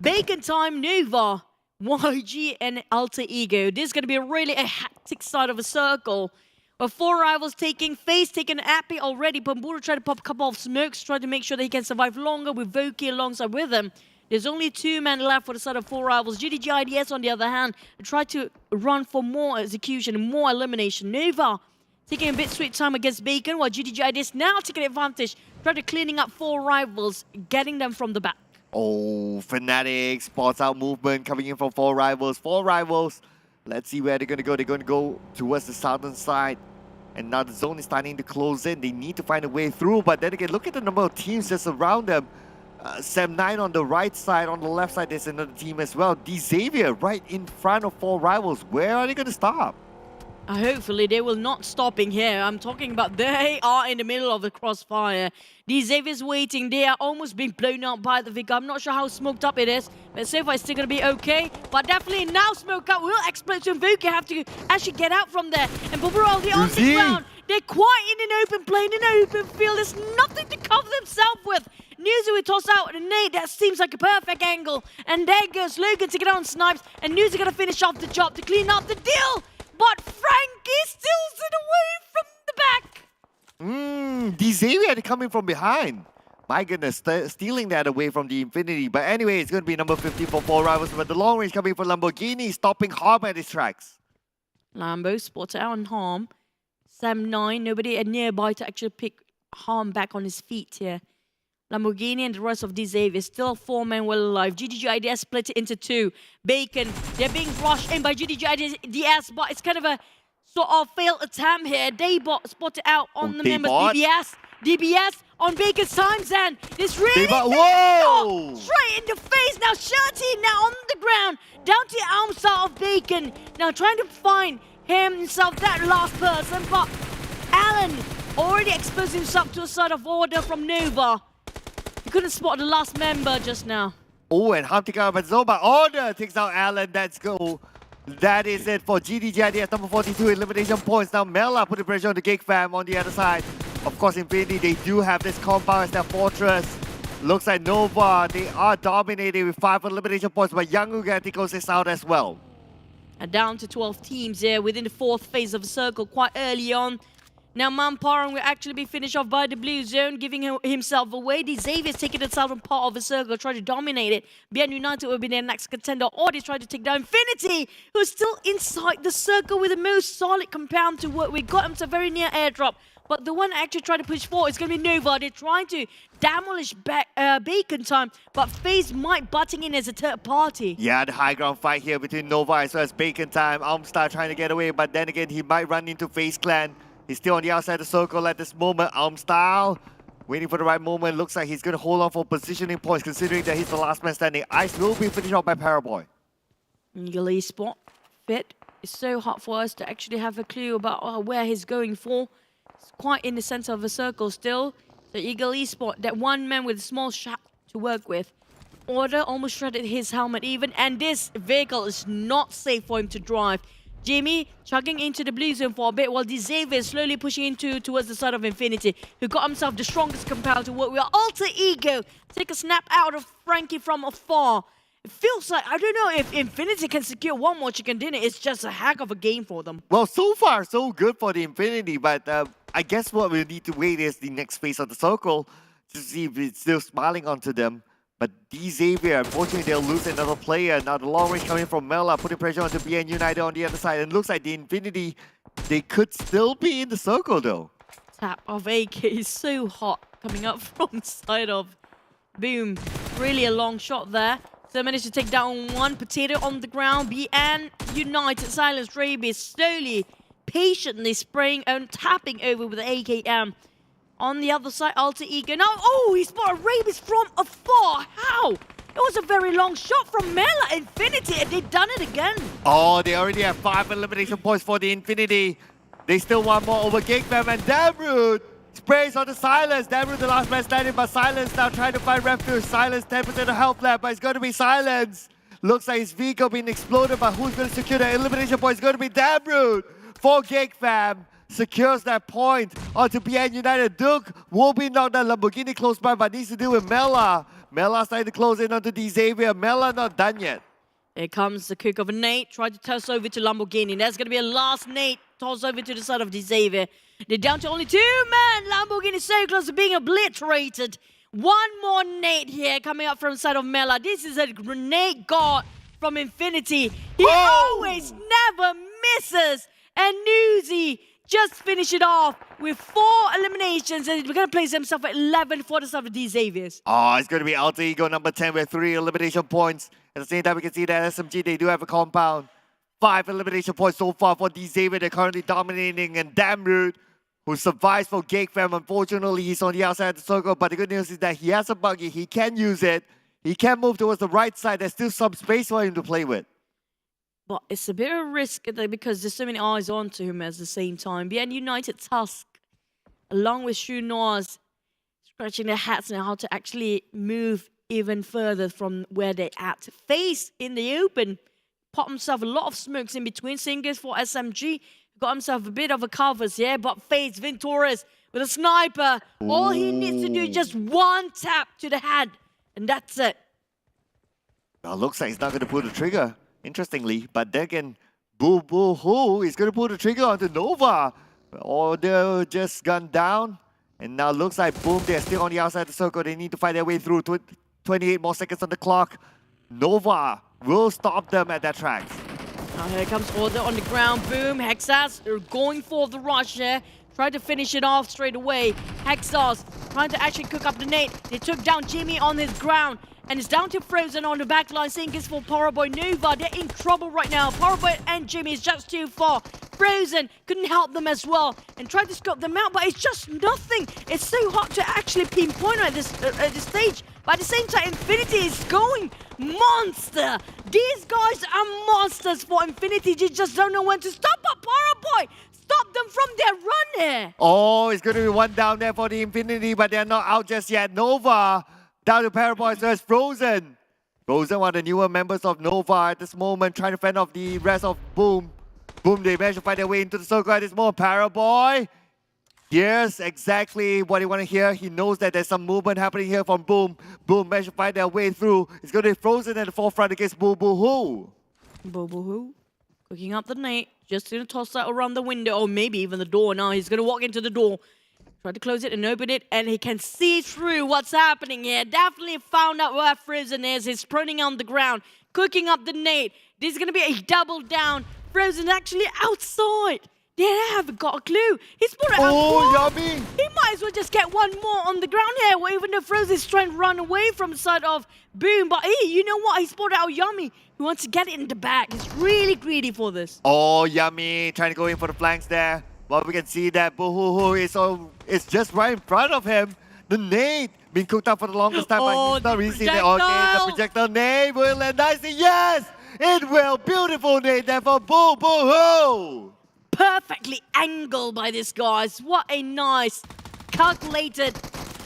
Bacon Time, Nova, YG and Alter Ego. This is going to be really a hectic side of a circle. With 4 rivals taking FaZe, taking Appy already. Bamburu trying to pop a couple of smokes, trying to make sure that he can survive longer with Voki alongside with him. There's only 2 men left for the side of 4 rivals. GIDS on the other hand, try to run for more execution and more elimination. Nova taking a bit sweet time against Bacon, while GIDS now taking advantage, trying to cleaning up 4 rivals, getting them from the back. Oh, Fnatic spots out movement coming in from 4 rivals. 4 rivals. Let's see where they're going to go. They're going to go towards the southern side. And now the zone is starting to close in. They need to find a way through. But then again, look at the number of teams just around them. Sam9 on the right side. On the left side, there's another team as well. Xavier right in front of 4 rivals. Where are they going to stop? Hopefully they will not stopping here. I'm talking about they are in the middle of the crossfire. Xavier's waiting. They are almost being blown out by the Vic. I'm not sure how smoked up it is, but so far it's still going to be okay. But definitely now smoke up will explode soon. Vuki have to actually get out from there. And Bobberaldi on the ground. They're quite in an open plane, in an open field. There's nothing to cover themselves with. Nuzu will toss out a nade. That seems like a perfect angle. And there goes Logan to get on snipes. And Nuzu going to finish off the job to clean up the deal. But Frankie steals it away from the back. Xavier coming from behind. My goodness, stealing that away from the Infinity. But anyway, it's going to be number 50 for 4 rivals. But the long range coming from Lamborghini, stopping Harm at his tracks. Lambo spots out on Harm. Sam9, nobody nearby to actually pick Harm back on his feet here. Lamborghini and the rest of Xavier, still 4 men well alive. GIDS split it into 2. Bacon, they're being rushed in by GIDS, but it's kind of a sort of failed attempt here. Daybot spotted out on the members. DBS on Bacon's times, and this really whoa! Straight in the face. Now Shirty now on the ground, down to the arm side of Bacon. Now trying to find himself that last person, but Alan already exposed himself to a side of order from Nova. He couldn't spot the last member just now. Oh, and Humpty out by Zoba. Order takes out Alan. Let's go. That is it for GIDS number 42 elimination points. Now Mela put the pressure on the Geek fam on the other side. Of course, Infinity, they do have this compound as their fortress. Looks like Nova, they are dominating with 5 elimination points, but Yangon Galacticos is out as well. And down to 12 teams here within the 4th phase of the circle quite early on. Now Mamparang will actually be finished off by the blue zone, giving himself away. Xavier's taking the southern part of the circle, trying to dominate it. BN United will be their next contender, or they try to take down Infinity, who's still inside the circle with the most solid compound to work with. Got him to very near airdrop. But the one actually trying to push forward is going to be Nova. They're trying to demolish Bacon Time, but FaZe might butting in as a third party. Yeah, the high ground fight here between Nova as well as Bacon Time. Almstar trying to get away, but then again, he might run into FaZe Clan. He's still on the outside of the circle at this moment. Almstar waiting for the right moment. Looks like he's going to hold on for positioning points, considering that he's the last man standing. Ice will be finished off by Paraboy. Eagle Esport fit. It's so hard for us to actually have a clue about where he's going for. It's quite in the center of the circle still. So Eagle Esport, that one man with a small shot to work with. Order almost shredded his helmet even, and this vehicle is not safe for him to drive. Jimmy chugging into the blue zone for a bit while Xavier slowly pushing towards the side of Infinity, who got himself the strongest compile to work with. Alter Ego take a snap out of Frankie from afar. It feels like, I don't know if Infinity can secure one more chicken dinner. It's just a heck of a game for them. Well, so far, so good for the Infinity, but I guess what we need to wait is the next phase of the circle to see if it's still smiling onto them. But Xavier, unfortunately, they'll lose another player. Now the long range coming from Mela, putting pressure onto BN United on the other side. And it looks like the Infinity, they could still be in the circle though. Tap of AK is so hot coming up from the side of Boom. Really a long shot there. So managed to take down one potato on the ground. BN United, Silence Rabies slowly, patiently spraying and tapping over with the AKM. On the other side, Alter Ego. Now, oh, he spotted Rabies from afar. How? It was a very long shot from Mela Infinity, and they've done it again. Oh, they already have 5 elimination points for the Infinity. They still want more over Geekfam, and Damroot sprays on the Silence. Damroot, the last man standing, but Silence now trying to find refuge. Silence, 10% of health left, but it's going to be Silence. Looks like his vehicle being exploded, but who's going to secure the elimination point? It's going to be Damroot for Geekfam. Secures that point onto BN United. Duke will be knocked down. Lamborghini close by, but needs to deal with Mela. Mela starting to close in onto Xavier. Mela not done yet. Here comes the kick of a nade. Tried to toss over to Lamborghini. That's going to be a last nade. Toss over to the side of Xavier. They're down to only 2 men. Lamborghini so close to being obliterated. One more nade here coming up from the side of Mela. This is a grenade god from Infinity. He always never misses. And Newsy just finish it off with 4 eliminations, and we're going to place himself at 11 for the side of Xavier's. Oh, it's going to be Alter Ego number 10 with 3 elimination points. At the same time, we can see that SMG, they do have a compound. 5 elimination points so far for Xavier. They're currently dominating, and Damroot, who survives for Geekfam. Unfortunately, he's on the outside of the circle, but the good news is that he has a buggy. He can use it. He can move towards the right side. There's still some space for him to play with. But it's a bit of a risk because there's so many eyes onto him at the same time. BN United Tusk, along with Shu Noah's, scratching their hats now how to actually move even further from where they're at. FaZe in the open, popped himself a lot of smokes in between. Singers for SMG, got himself a bit of a covers here, but FaZe Venturas with a sniper. All he needs to do is just one tap to the head, and that's it. Well, looks like he's not going to pull the trigger. Interestingly, but then again, Boo Boo Hoo is going to pull the trigger onto Nova. Order just gone down, and now looks like Boom, they're still on the outside of the circle. They need to find their way through. 28 more seconds on the clock. Nova will stop them at their tracks. Now here comes Order on the ground. Boom, Hexas, they're going for the rush here. Try to finish it off straight away. Hexas trying to actually cook up the nade. They took down Jimmy on his ground. And it's down to Frozen on the back line. Sinkers for Paraboy Nova. They're in trouble right now. Paraboy and Jimmy is just too far. Frozen couldn't help them as well and tried to scope them out, but it's just nothing. It's so hard to actually pinpoint at this stage. But at the same time, Infinity is going monster. These guys are monsters for Infinity. They just don't know when to stop. But Paraboy, stop them from their run here. Oh, it's going to be one down there for the Infinity, but they're not out just yet. Nova down to Paraboy, so it's Frozen. Frozen, one of the newer members of Nova at this moment, trying to fend off the rest of Boom. Boom, they managed to find their way into the circle at this moment. Paraboy, here's exactly what he want to hear. He knows that there's some movement happening here from Boom. Boom managed to find their way through. It's going to be Frozen at the forefront against Boo Boo Hoo. Boo Boo Hoo, cooking up the nade. Just going to toss that around the window, or maybe even the door. Now he's going to walk into the door. Try to close it and open it, and he can see through what's happening here. Definitely found out where Frozen is. He's proning on the ground, cooking up the nade. This is going to be a double down. Frozen actually outside. They haven't got a clue. He's put it out. Yummy. He might as well just get one more on the ground here, even though Frozen's trying to run away from the side of Boom. But hey, you know what? He spotted out Yummy. He wants to get it in the back. He's really greedy for this. Oh, Yummy trying to go in for the flanks there. Well, we can see that Boo Hoo is just right in front of him. The nade being cooked up for the longest time, but he's not really seeing it. Okay, the projectile nade will land nicely. Yes, it will. Beautiful nade there for Boo Boo Hoo. Perfectly angled by this guys. What a nice calculated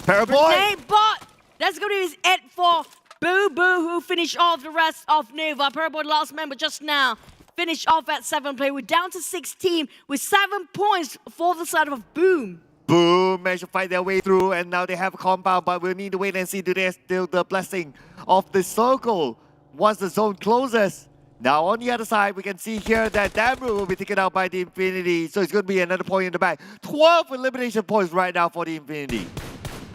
Paraboy. nade, but that's going to be it for Boo Boo Hoo. Finish off the rest of Nova. Paraboy last member just now. finish off at 7 play. We're down to 16 with 7 points for the side of Boom. Boom, managed to fight their way through, and now they have a compound, but we'll need to wait and see. Do they steal the blessing of the circle once the zone closes? Now on the other side, we can see here that Damru will be taken out by the Infinity, so it's going to be another point in the back. 12 elimination points right now for the Infinity.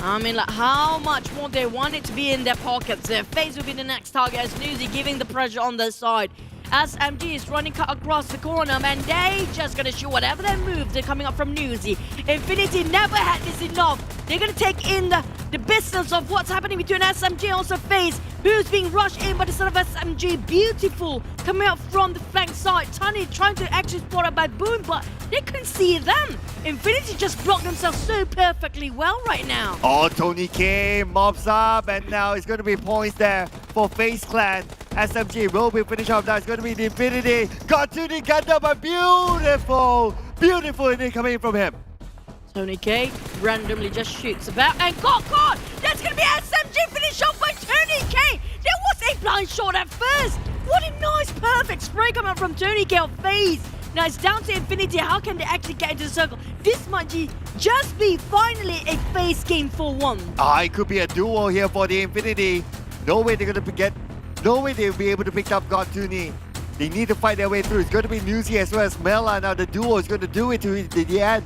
I mean, like, how much more they want it to be in their pockets. Their FaZe will be the next target as Newsy giving the pressure on their side. As MG is running cut across the corner, man, they just gonna shoot whatever their moves they're coming up from Newsy. Infinity never had this enough. They're gonna take in the business of what's happening between SMG and also FaZe, who's being rushed in by the son of SMG. Beautiful coming up from the flank side. Tani trying to actually spot up by Boom, but they couldn't see them. Infinity just blocked themselves so perfectly well right now. Oh, Tony K mobs up, and now it's going to be points there for FaZe Clan. SMG will be finished off. Now it's going to be the Infinity. Got to the Gundam, but beautiful inning coming from him. Tony K randomly just shoots about and got caught. That's going to be SMG finish off by Tony K. There was a blind shot at first. What a nice, perfect spray coming out from Tony K of FaZe. Now it's down to Infinity. How can they actually get into the circle? This might just be finally a FaZe game for one. It could be a duo here for the Infinity. No way they're going to get. No way they'll be able to pick up Gotuni. They need to fight their way through. It's going to be Newsy as well as Mela. Now the duo is going to do it to the end.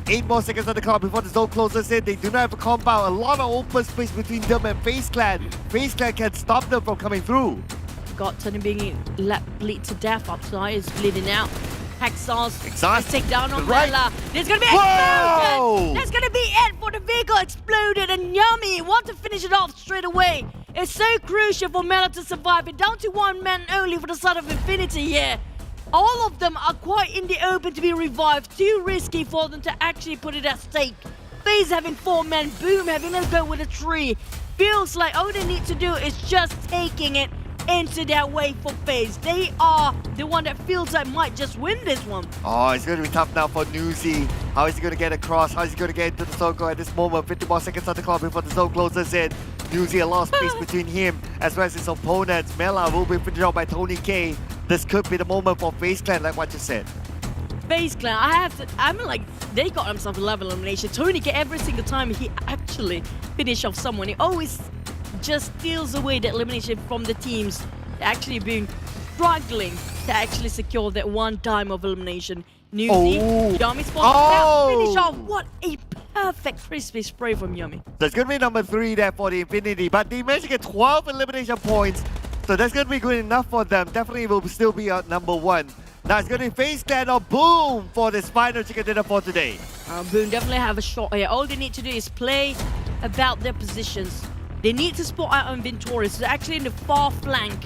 8 more seconds on the clock before the zone closes in. They do not have a compound. A lot of open space between them and FaZe Clan. FaZe Clan can stop them from coming through. Gotuni being let bleed to death outside. Is bleeding out. Hexos. Exhaust. Take down on Right. Mela. There's going to be an explosion. That's going to be it for the vehicle exploded. And Yummy want to finish it off straight away. It's so crucial for Mela to survive. It down to 1 man only for the side of Infinity here. All of them are quite in the open to be revived. Too risky for them to actually put it at stake. FaZe having 4 men. Boom having to go with a 3. Feels like all they need to do is just taking it into their way for FaZe. They are the one that feels like might just win this one. Oh, it's going to be tough now for Newsy. How is he going to get across? How is he going to get into the circle at this moment? 50 more seconds on the clock before the zone closes in. Newsy, a lot of space between him as well as his opponents. Mela will be finished off by Tony K. This could be the moment for FaZe Clan, like what you said. FaZe Clan, I'm like, they got themselves a level elimination. Tony K, every single time he actually finish off someone, he always just steals away the elimination from the teams that actually been struggling to actually secure that one time of elimination. Newsy, Yummy spot, finish off. What a perfect crispy spray from Yummy. So it's going to be number 3 there for the Infinity, but they managed to get 12 elimination points. So that's going to be good enough for them. Definitely will still be at number 1. Now it's going to be FaZe Clan or Boom for this final chicken dinner for today. Boom definitely have a shot here. All they need to do is play about their positions. They need to spot out on Venturis. They're actually in the far flank.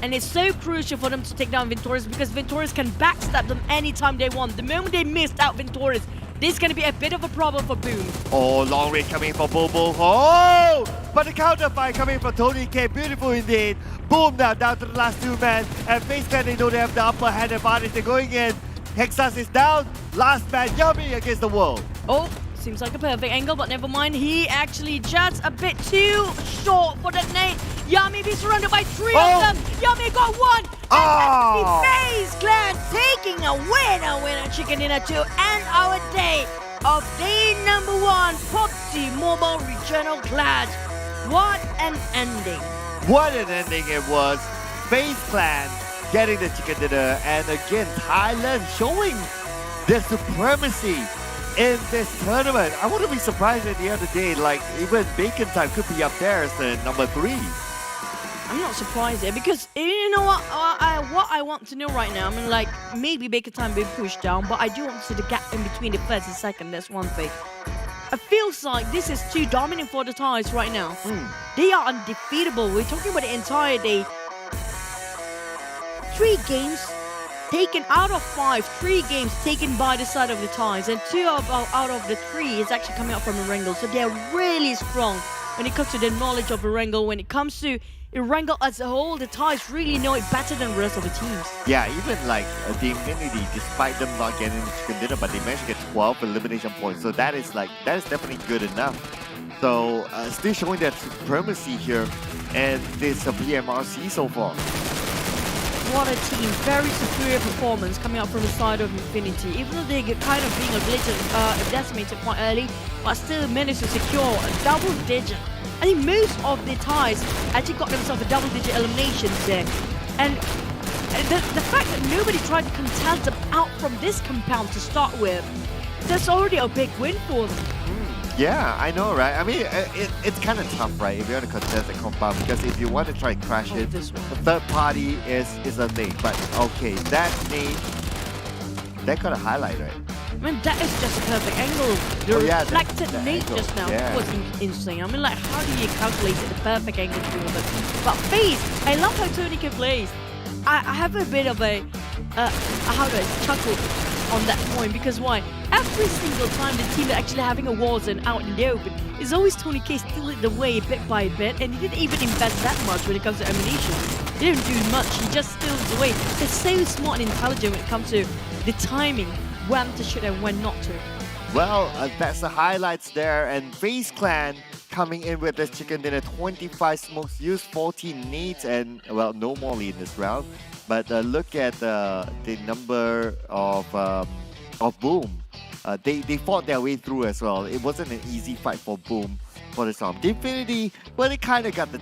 And it's so crucial for them to take down Venturis because Venturis can backstab them anytime they want. The moment they missed out Venturis, this is going to be a bit of a problem for Boom. Oh, long range coming from Bobo. Oh! But the counter fight coming from Tony K. Beautiful indeed. Boom now down to the last 2 men. And FaZe Clan, they know they have the upper hand advantage. They're going in. Hexas is down. Last man, Yummy against the world. Oh, seems like a perfect angle, but never mind. He actually just a bit too short for that nade. Yummy be surrounded by 3 of them. Yummy got 1. And FaZe Clan taking a winner chicken dinner to end our day of day number 1 PUBG Mobile Regional Clash. What an ending. What an ending it was. FaZe Clan getting the chicken dinner, and again Thailand showing their supremacy in this tournament. I wouldn't be surprised at the end of the day, like even Bacon Time could be up there as the number 3. I'm not surprised there because you know what I want to know right now. I mean, like maybe Bacon Time being pushed down, but I do want to see the gap in between the first and second. That's one thing. It feels like this is too dominant for the Thais right now. They are undefeatable. We're talking about the entire day. 3 games taken out of 5. 3 games taken by the side of the Thais, and 2 out of the 3 is actually coming out from Erangel. So they're really strong when it comes to the knowledge of Erangel. When it comes to Erangel as a whole, the Thais really know it better than the rest of the teams. Yeah, even like the Infinity, despite them not getting the chicken dinner, but they managed to get 12 elimination points. So that is definitely good enough. So still showing that supremacy here, and this PMRC so far. what a team. Very superior performance coming out from the side of Infinity. Even though they get kind of being decimated quite early, but still managed to secure a double digit. I think most of the ties actually got themselves a double digit eliminations there. And the fact that nobody tried to contest them out from this compound to start with, that's already a big win for them. Yeah, I know, right? I mean, it's kind of tough, right? If you want to contest a compound, because if you want to try and crash it, the third party is a thing. But okay, that nade, that got a highlight, right? I mean, that is just a perfect angle. The reflected nade just now was insane. I mean, like, how do you calculate it, the perfect angle for them? But FaZe, I love how Tony can plays. I have a bit of a, how do I chuckle on that point, because why? Every single time the team that actually having a Warzone out in the open is always Tony K stealing the way bit by bit, and he didn't even invest that much when it comes to ammunition. He didn't do much, he just steals away. They're so smart and intelligent when it comes to the timing, when to shoot and when not to. Well, that's the highlights there, and FaZe Clan coming in with this chicken dinner, 25 smokes used, 14 nades, and well, no molly in this round. But look at the number of Boom. They fought their way through as well. It wasn't an easy fight for Boom for this round. Infinity, well, they kind of got the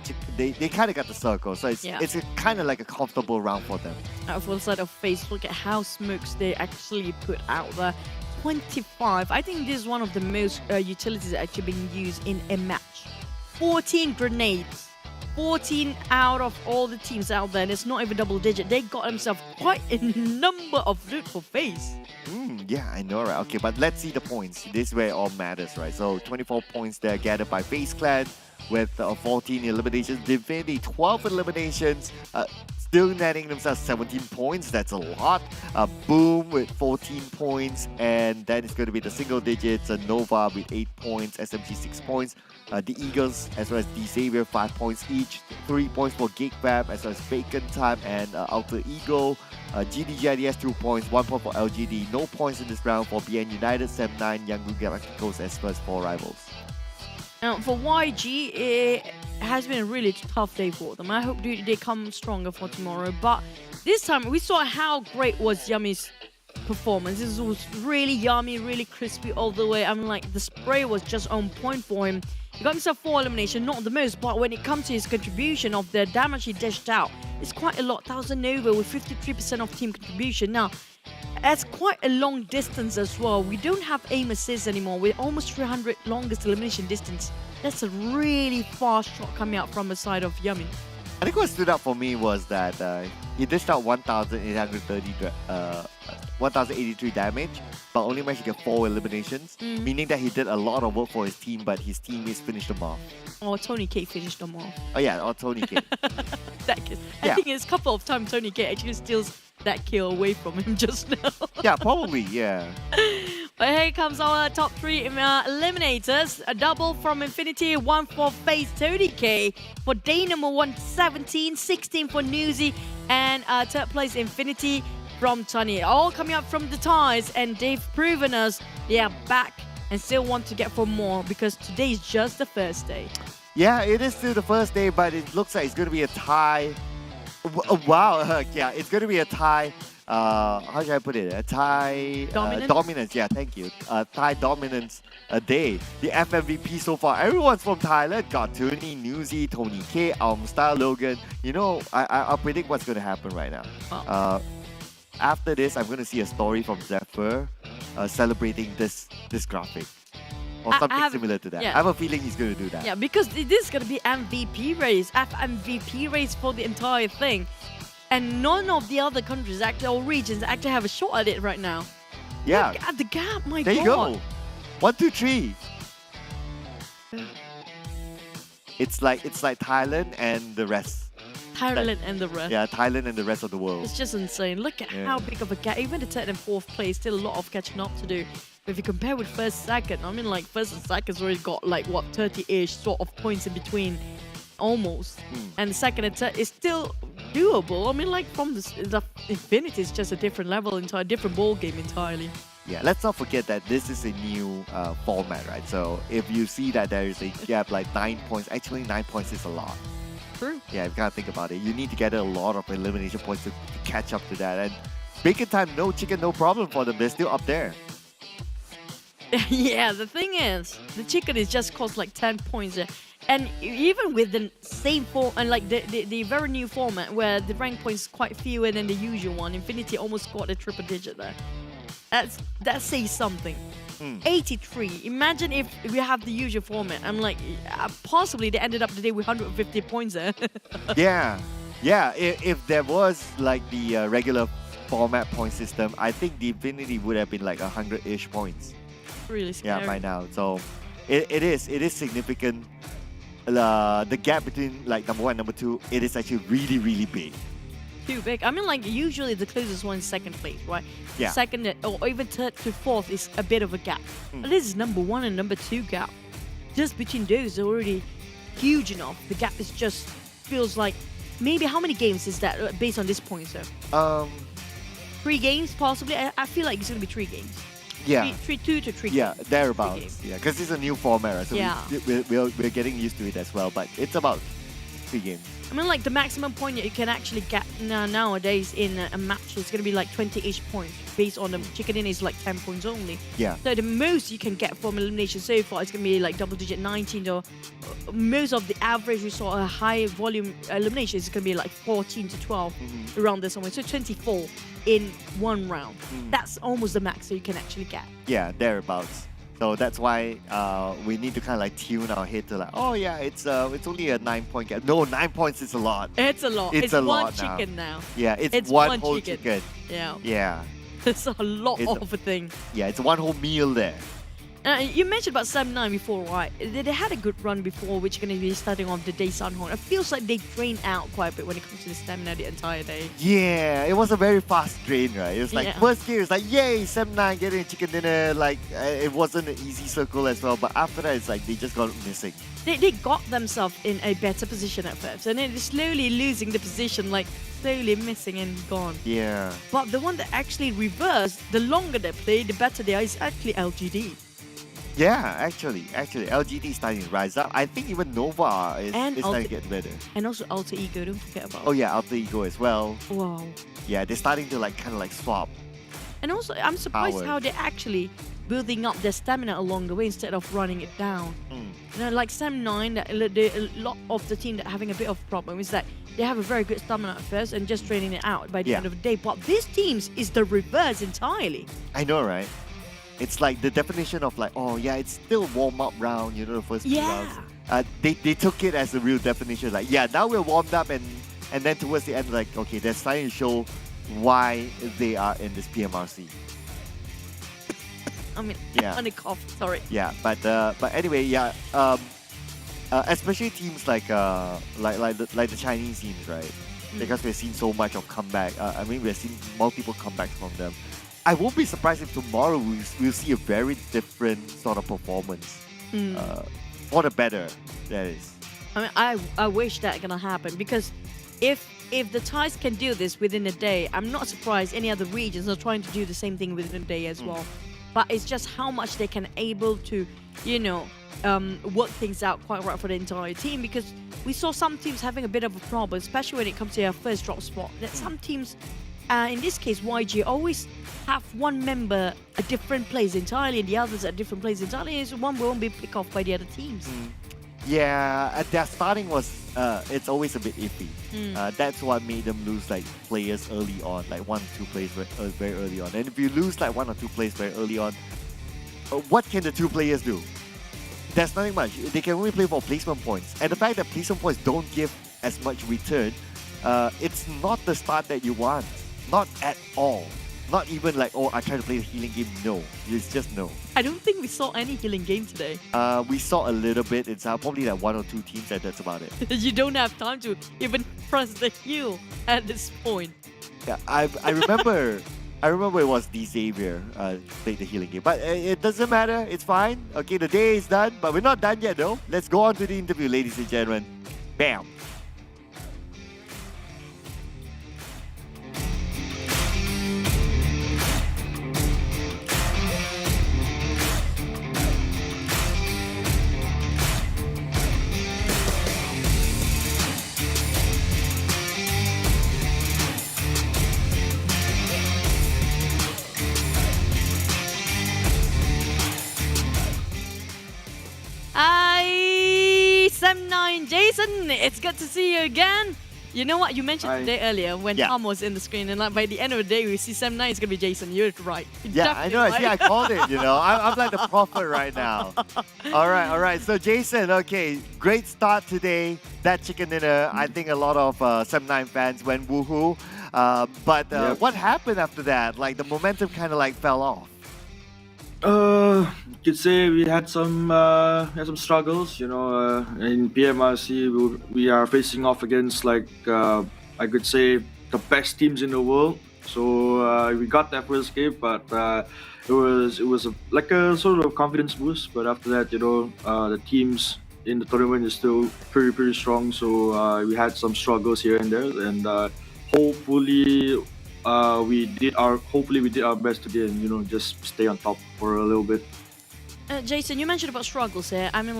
circle, so it's kind of like a comfortable round for them. For the side of FaZe, look at how smokes they actually put out there. 25. I think this is one of the most utilities actually being used in a match. 14 grenades. 14 out of all the teams out there, and it's not even double digit. They got themselves quite a number of loot for FaZe. Yeah, I know, right? Okay, but let's see the points. This is where it all matters, right? So 24 points there gathered by FaZe Clan with 14 eliminations. Infinity 12 eliminations. Still netting themselves 17 points. That's a lot. Boom with 14 points, and then it's going to be the single digits. Nova with 8 points, SMG 6 points. The Eagles as well as the Xavier 5 points each. 3 points for Geek as well as Bacon Time and Alter Ego. GIDS 2 points, 1 point for LGD. No points in this round for BN United, Sem9, Yangon Galacticos as well as 4 rivals. Now for YG, it has been a really tough day for them. I hope they come stronger for tomorrow. But this time we saw how great was Yummy's performance. This was really yummy, really crispy all the way. I mean, like, the spray was just on point for him. He got himself 4 elimination, not the most, but when it comes to his contribution of the damage he dished out, it's quite a lot. 1000 Nova with 53% of team contribution. Now, that's quite a long distance as well. We don't have aim assist anymore. We're almost 300 longest elimination distance. That's a really fast shot coming out from the side of Yummy. I think what stood out for me was that he dished out 1,083 damage, but only managed to get 4 eliminations, meaning that he did a lot of work for his team, but his teammates finished them off. Or Tony K finished them off. Oh yeah, or Tony K. That kid. I think it's a couple of times Tony K actually steals that kill away from him just now. Yeah, probably, yeah. But here comes our top 3 eliminators. A double from Infinity, 1 for FaZe, Tony K. For day number 1, 17, 16 for Newsy, and third place Infinity from Tony. All coming up from the ties, and they've proven us they are back and still want to get for more, because today is just the first day. Yeah, it is still the first day, but it looks like it's going to be a tie. Wow, yeah, it's going to be a tie. How should I put it? A tie dominance. Yeah, thank you. Thai dominance day. The FMVP so far. Everyone's from Thailand. Got Tony, Newsy, Tony K, Star, Logan. You know, I'll predict what's going to happen right now. After this, I'm going to see a story from Zephyr celebrating this graphic. Or something similar to that. Yeah. I have a feeling he's going to do that. Yeah, because this is going to be MVP race, FMVP race for the entire thing. And none of the other countries actually, or regions actually have a shot at it right now. Yeah. Look at the gap, my God. There you go. 1, 2, 3. It's like Thailand and the rest. Thailand and the rest. Yeah, Thailand and the rest of the world. It's just insane. Look at how big of a gap. Even the third and fourth place, still a lot of catching up to do. But if you compare with first, second, I mean, like, first and second's already got, like, what, 30-ish sort of points in between, almost. And the second and third is still doable. I mean, like, from the Infinity, it's just a different level, a different ball game entirely. Yeah, let's not forget that this is a new format, right? So if you see that there is a gap like 9 points, actually 9 points is a lot. True. Yeah, you gotta think about it. You need to get a lot of elimination points to catch up to that. And bacon time, no chicken, no problem for them. They're still up there. Yeah, the thing is, the chicken is just cost like 10 points. And even with the same form, and like the very new format where the rank points quite fewer than the usual one, Infinity almost got a triple digit there. That says something. 83. Imagine if we have the usual format. I'm like, possibly they ended up the day with 150 points there. Yeah. If there was like the regular format point system, I think the Infinity would have been like 100-ish points. Really scary. Yeah, by now. So it is significant. The gap between like number 1 and number 2, it is actually really, really big. Too big. I mean, like, usually the closest one is second place, right? Yeah. Second or even third to fourth is a bit of a gap. But this is number 1 and number 2 gap. Just between those are already huge enough. The gap is just feels like maybe how many games is that based on this point, sir? 3 games possibly. I feel like it's gonna be 3 games. Yeah. 2 to 3 Yeah, games. thereabouts. Yeah, because it's a new format, right? So Yeah. we're getting used to it as well. But it's about 3 games. I mean, like, the maximum point that you can actually get nowadays in a match is going to be like 20-ish points. Based on the chicken in is like 10 points only. Yeah. So the most you can get from elimination so far is going to be like double-digit 19. Or most of the average we saw a high volume elimination is going to be like 14 to 12 around there somewhere. So 24 in one round. That's almost the max that you can actually get. Yeah, thereabouts. So that's why we need to kind of like tune our head to like, oh yeah, it's only a 9-point gap. No, 9 points is a lot. It's a lot. It's a one lot chicken now. Yeah, it's one whole chicken. Yeah. Yeah. It's a lot of a thing. Yeah, it's one whole meal there. You mentioned about 7-9 before, right? They had a good run before, which is going to be starting off the day Sunhorn. It feels like they drain out quite a bit when it comes to the stamina the entire day. Yeah, it was a very fast drain, right? It was like, Yeah. first game, it's like, yay, 7-9, getting a chicken dinner. Like, it wasn't an easy circle as well. But after that, it's like, they just got missing. They got themselves in a better position at first, and then they're slowly losing the position, like slowly missing and gone. Yeah. But the one that actually reversed, the longer they play, the better they are, is actually LGD. Yeah, actually, LGD is starting to rise up. I think even Nova is starting to get better. And also Alter Ego, don't forget about. Oh yeah, Alter Ego as well. Wow. Yeah, they're starting to like kind of like swap. And also, I'm surprised Power. how they're actually building up their stamina along the way instead of running it down. You know, like Sam 9, a lot of the team that are having a bit of problem is that they have a very good stamina at first and just draining it out by the end of the day. But this team's is the reverse entirely. I know, right? It's like the definition of like, oh yeah, it's still warm-up round, you know, the first few rounds. They took it as the real definition. Like, yeah, now we're warmed up, and then towards the end, like, okay, they're starting to show why they are in this PMRC. I mean, Yeah. on the cough, sorry. Yeah, but anyway, yeah, especially teams like the Chinese teams, right? Because we've seen so much of comeback. I mean, we've seen multiple comebacks from them. I won't be surprised if tomorrow we'll see a very different sort of performance. For the better, that is. I mean, I wish that gonna happen, because if the Thais can do this within a day, I'm not surprised any other regions are trying to do the same thing within a day as well. But it's just how much they can able to, you know, work things out quite right for the entire team, because we saw some teams having a bit of a problem, especially when it comes to their first drop spot. That some teams, in this case YG, always have one member a different place entirely and the others at different places entirely, and so one won't be picked off by the other teams. Yeah, their starting was, it's always a bit iffy. That's what made them lose like players early on, like 1 or 2 players very early on. And if you lose like 1 or 2 players very early on, what can the 2 players do? There's nothing much. They can only play for placement points. And the fact that placement points don't give as much return, it's not the start that you want. Not at all. Not even like, oh, I try to play the healing game. No, it's just no. I don't think we saw any healing game today. We saw a little bit. It's probably like 1 or 2 teams, and that's about it. You don't have time to even press the heal at this point. Yeah, I remember. I remember it was D Xavier played the healing game, but it doesn't matter. It's fine. Okay, the day is done, but we're not done yet, though. Let's go on to the interview, ladies and gentlemen. Bam. It's good to see you again. You know what? You mentioned today earlier when Tom was in the screen, and like by the end of the day, we see Sam 9 is going to be Jason. You're right. Yeah, I know. Right. See, I called it, I'm like the prophet right now. All right. So, Jason, okay, great start today. That chicken dinner, I think a lot of Sam 9 fans went woohoo. But what happened after that? Like, the momentum kind of like fell off. You could say we had some struggles. In PMRC, we are facing off against I could say the best teams in the world. So we got that first game, but it was like a sort of confidence boost. But after that, the teams in the tournament is still pretty strong. So we had some struggles here and there, and hopefully we did our best today, and just stay on top for a little bit. Jason, you mentioned about struggles here. I mean,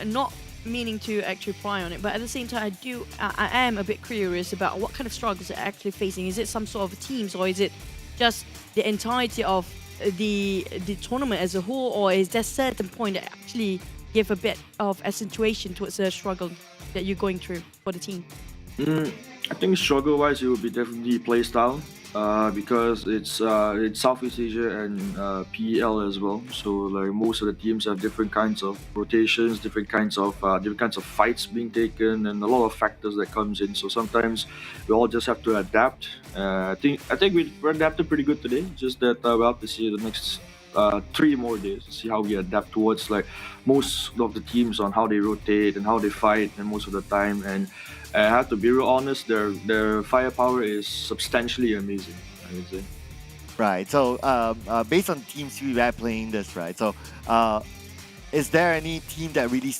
not meaning to actually pry on it, but at the same time, I am a bit curious about what kind of struggles they're actually facing. Is it some sort of teams, or is it just the entirety of the tournament as a whole, or is there a certain point that actually give a bit of accentuation towards the struggle that you're going through for the team? I think struggle-wise, it would be definitely play style, because it's Southeast Asia and PEL as well. So like most of the teams have different kinds of rotations, different kinds of fights being taken, and a lot of factors that comes in. So sometimes we all just have to adapt. I think we're adapted pretty good today. Just that we'll have to see the next 3 more days to see how we adapt towards like most of the teams on how they rotate and how they fight, and most of the time. And I have to be real honest, their firepower is substantially amazing, I would say. Right. So based on teams we are playing this, right? So is there any team that really,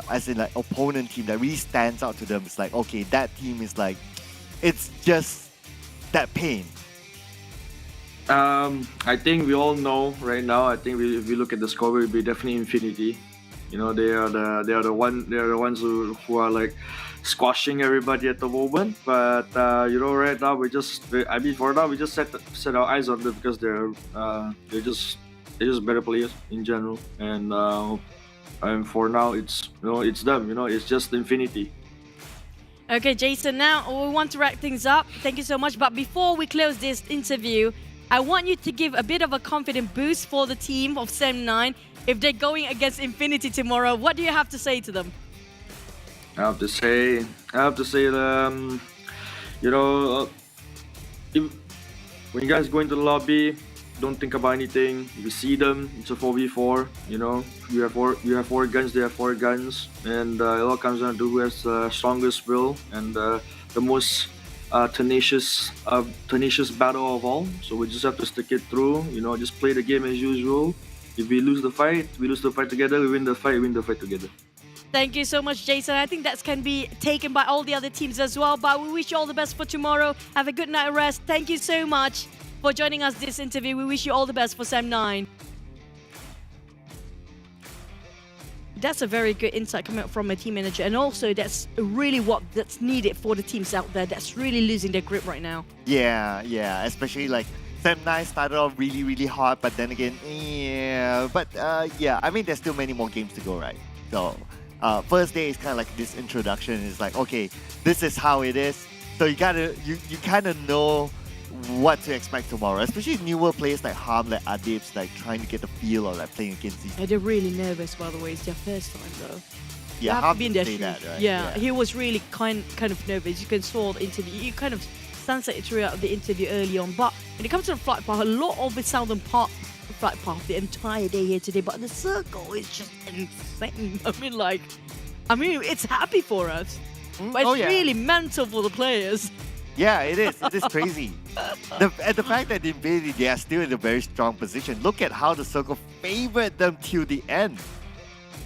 as in like opponent team, that really stands out to them? It's like, okay, that team is like, it's just that pain. I think we all know right now. I think if we look at the score, it will be definitely Infinity. They are the ones who are like squashing everybody at the moment. But right now we just set our eyes on them because they're just better players in general. And for now it's them. It's just Infinity. Okay, Jason. Now we want to wrap things up. Thank you so much. But before we close this interview, I want you to give a bit of a confident boost for the team of Sam 9 if they're going against Infinity tomorrow. What do you have to say to them? I have to say that, when you guys go into the lobby, don't think about anything. If you see them, it's a 4v4. You have 4 guns, they have 4 guns, and it all comes down to who has the strongest will and the most tenacious battle of all. So we just have to stick it through. Just play the game as usual. If we lose the fight, we lose the fight together. We win the fight together. Thank you so much, Jason. I think that can be taken by all the other teams as well. But we wish you all the best for tomorrow. Have a good night rest. Thank you so much for joining us this interview. We wish you all the best for Sam 9. That's a very good insight coming up from a team manager, and also that's really that's needed for the teams out there that's really losing their grip right now. Yeah, especially like Sam 9 started off really hard, but then again, I mean, there's still many more games to go, right? So first day is kind of like this introduction. It's like, okay, this is how it is. So you kind of know what to expect tomorrow, especially newer players like Harm, like Adibs, like trying to get the feel of like playing against these. And they're really nervous, by the way. It's their first time though. Yeah, Harm did say that, right? Yeah, he was really kind of nervous. You can saw the interview. You kind of sensed it throughout the interview early on. But when it comes to the flight path, a lot of the southern part flight path the entire day here today. But the circle is just insane. I mean, it's happy for us, but it's really mental for the players. Yeah, it is. It is crazy. And the fact that they are still in a very strong position. Look at how the circle favored them till the end.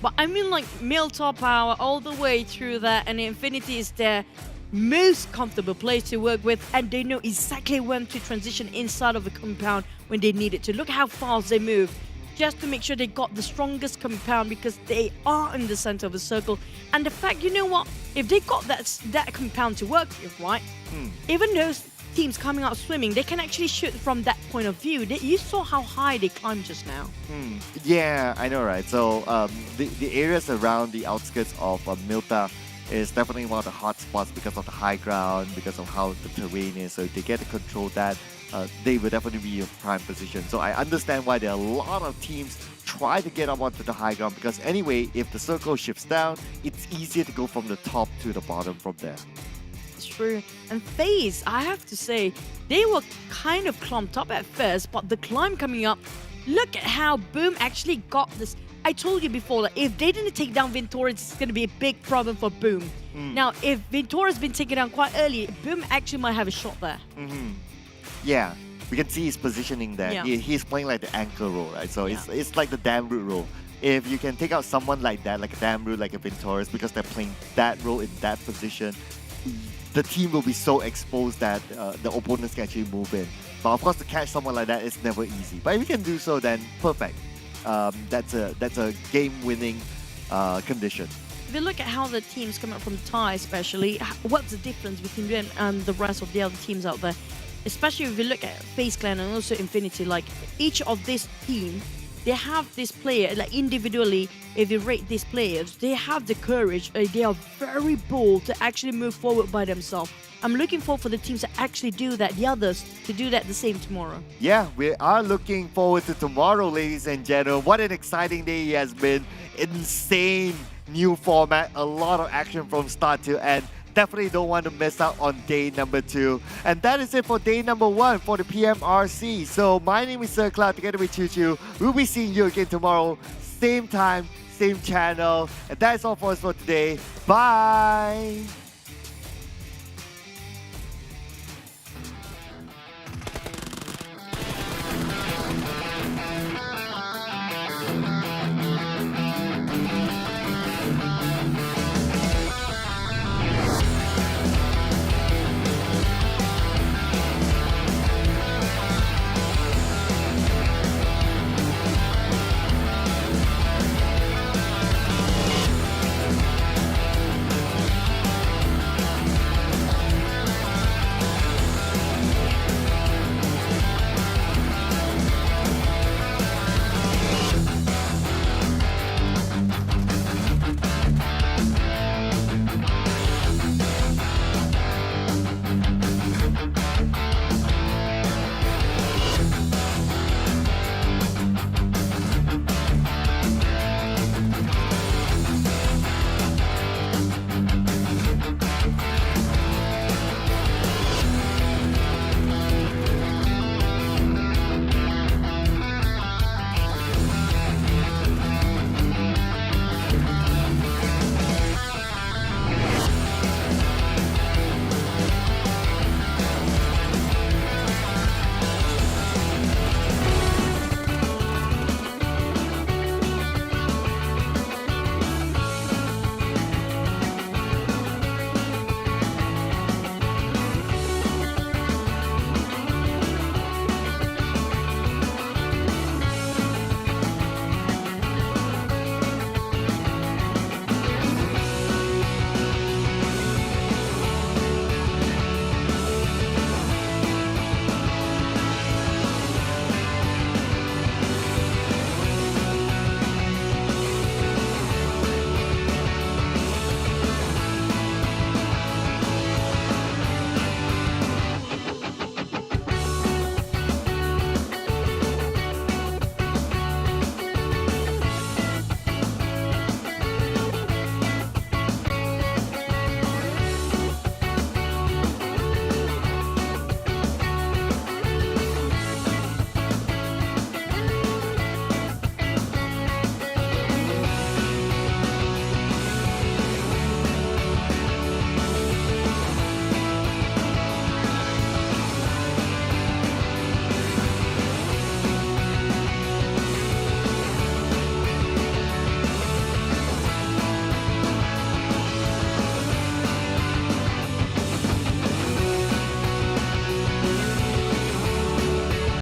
But I mean, like, mil top power all the way through that, and Infinity is their most comfortable place to work with, and they know exactly when to transition inside of a compound when they need it to. Look how fast they move, just to make sure they got the strongest compound, because they are in the center of the circle. And the fact, you know what, if they got that compound to work with, right, even those teams coming out swimming, they can actually shoot from that point of view. You saw how high they climbed just now. Yeah, I know, right? So the areas around the outskirts of Milta is definitely one of the hot spots because of the high ground, because of how the terrain is. So if they get to control that, they will definitely be in prime position. So I understand why there are a lot of teams try to get up onto the high ground, because anyway, if the circle shifts down, it's easier to go from the top to the bottom from there. It's true. And FaZe, I have to say, they were kind of clumped up at first, but the climb coming up, look at how Boom actually got this. I told you before that if they didn't take down Ventura, it's going to be a big problem for Boom. Now, if Ventura's been taken down quite early, Boom actually might have a shot there. Yeah, we can see his positioning there. Yeah. He's playing like the anchor role, right? So it's like the damn root role. If you can take out someone like that, like a damn root, like a Venturus, because they're playing that role in that position, the team will be so exposed that the opponents can actually move in. But of course, to catch someone like that is never easy. But if you can do so, then perfect. That's a game-winning condition. If you look at how the teams come out from Thai, especially, what's the difference between them and the rest of the other teams out there? Especially if you look at FaZe Clan and also Infinity, like each of this team, they have this player, like individually, if you rate these players, they have the courage, they are very bold to actually move forward by themselves. I'm looking forward for the teams to actually do that, the others to do that the same tomorrow. Yeah, we are looking forward to tomorrow, ladies and gentlemen. What an exciting day it has been. Insane new format, a lot of action from start to end. Definitely don't want to miss out on day number 2. And that is it for day number 1 for the PMRC. So my name is Sir Cloud, together with Choo Choo. We'll be seeing you again tomorrow, same time, same channel. And that's all for us for today. Bye!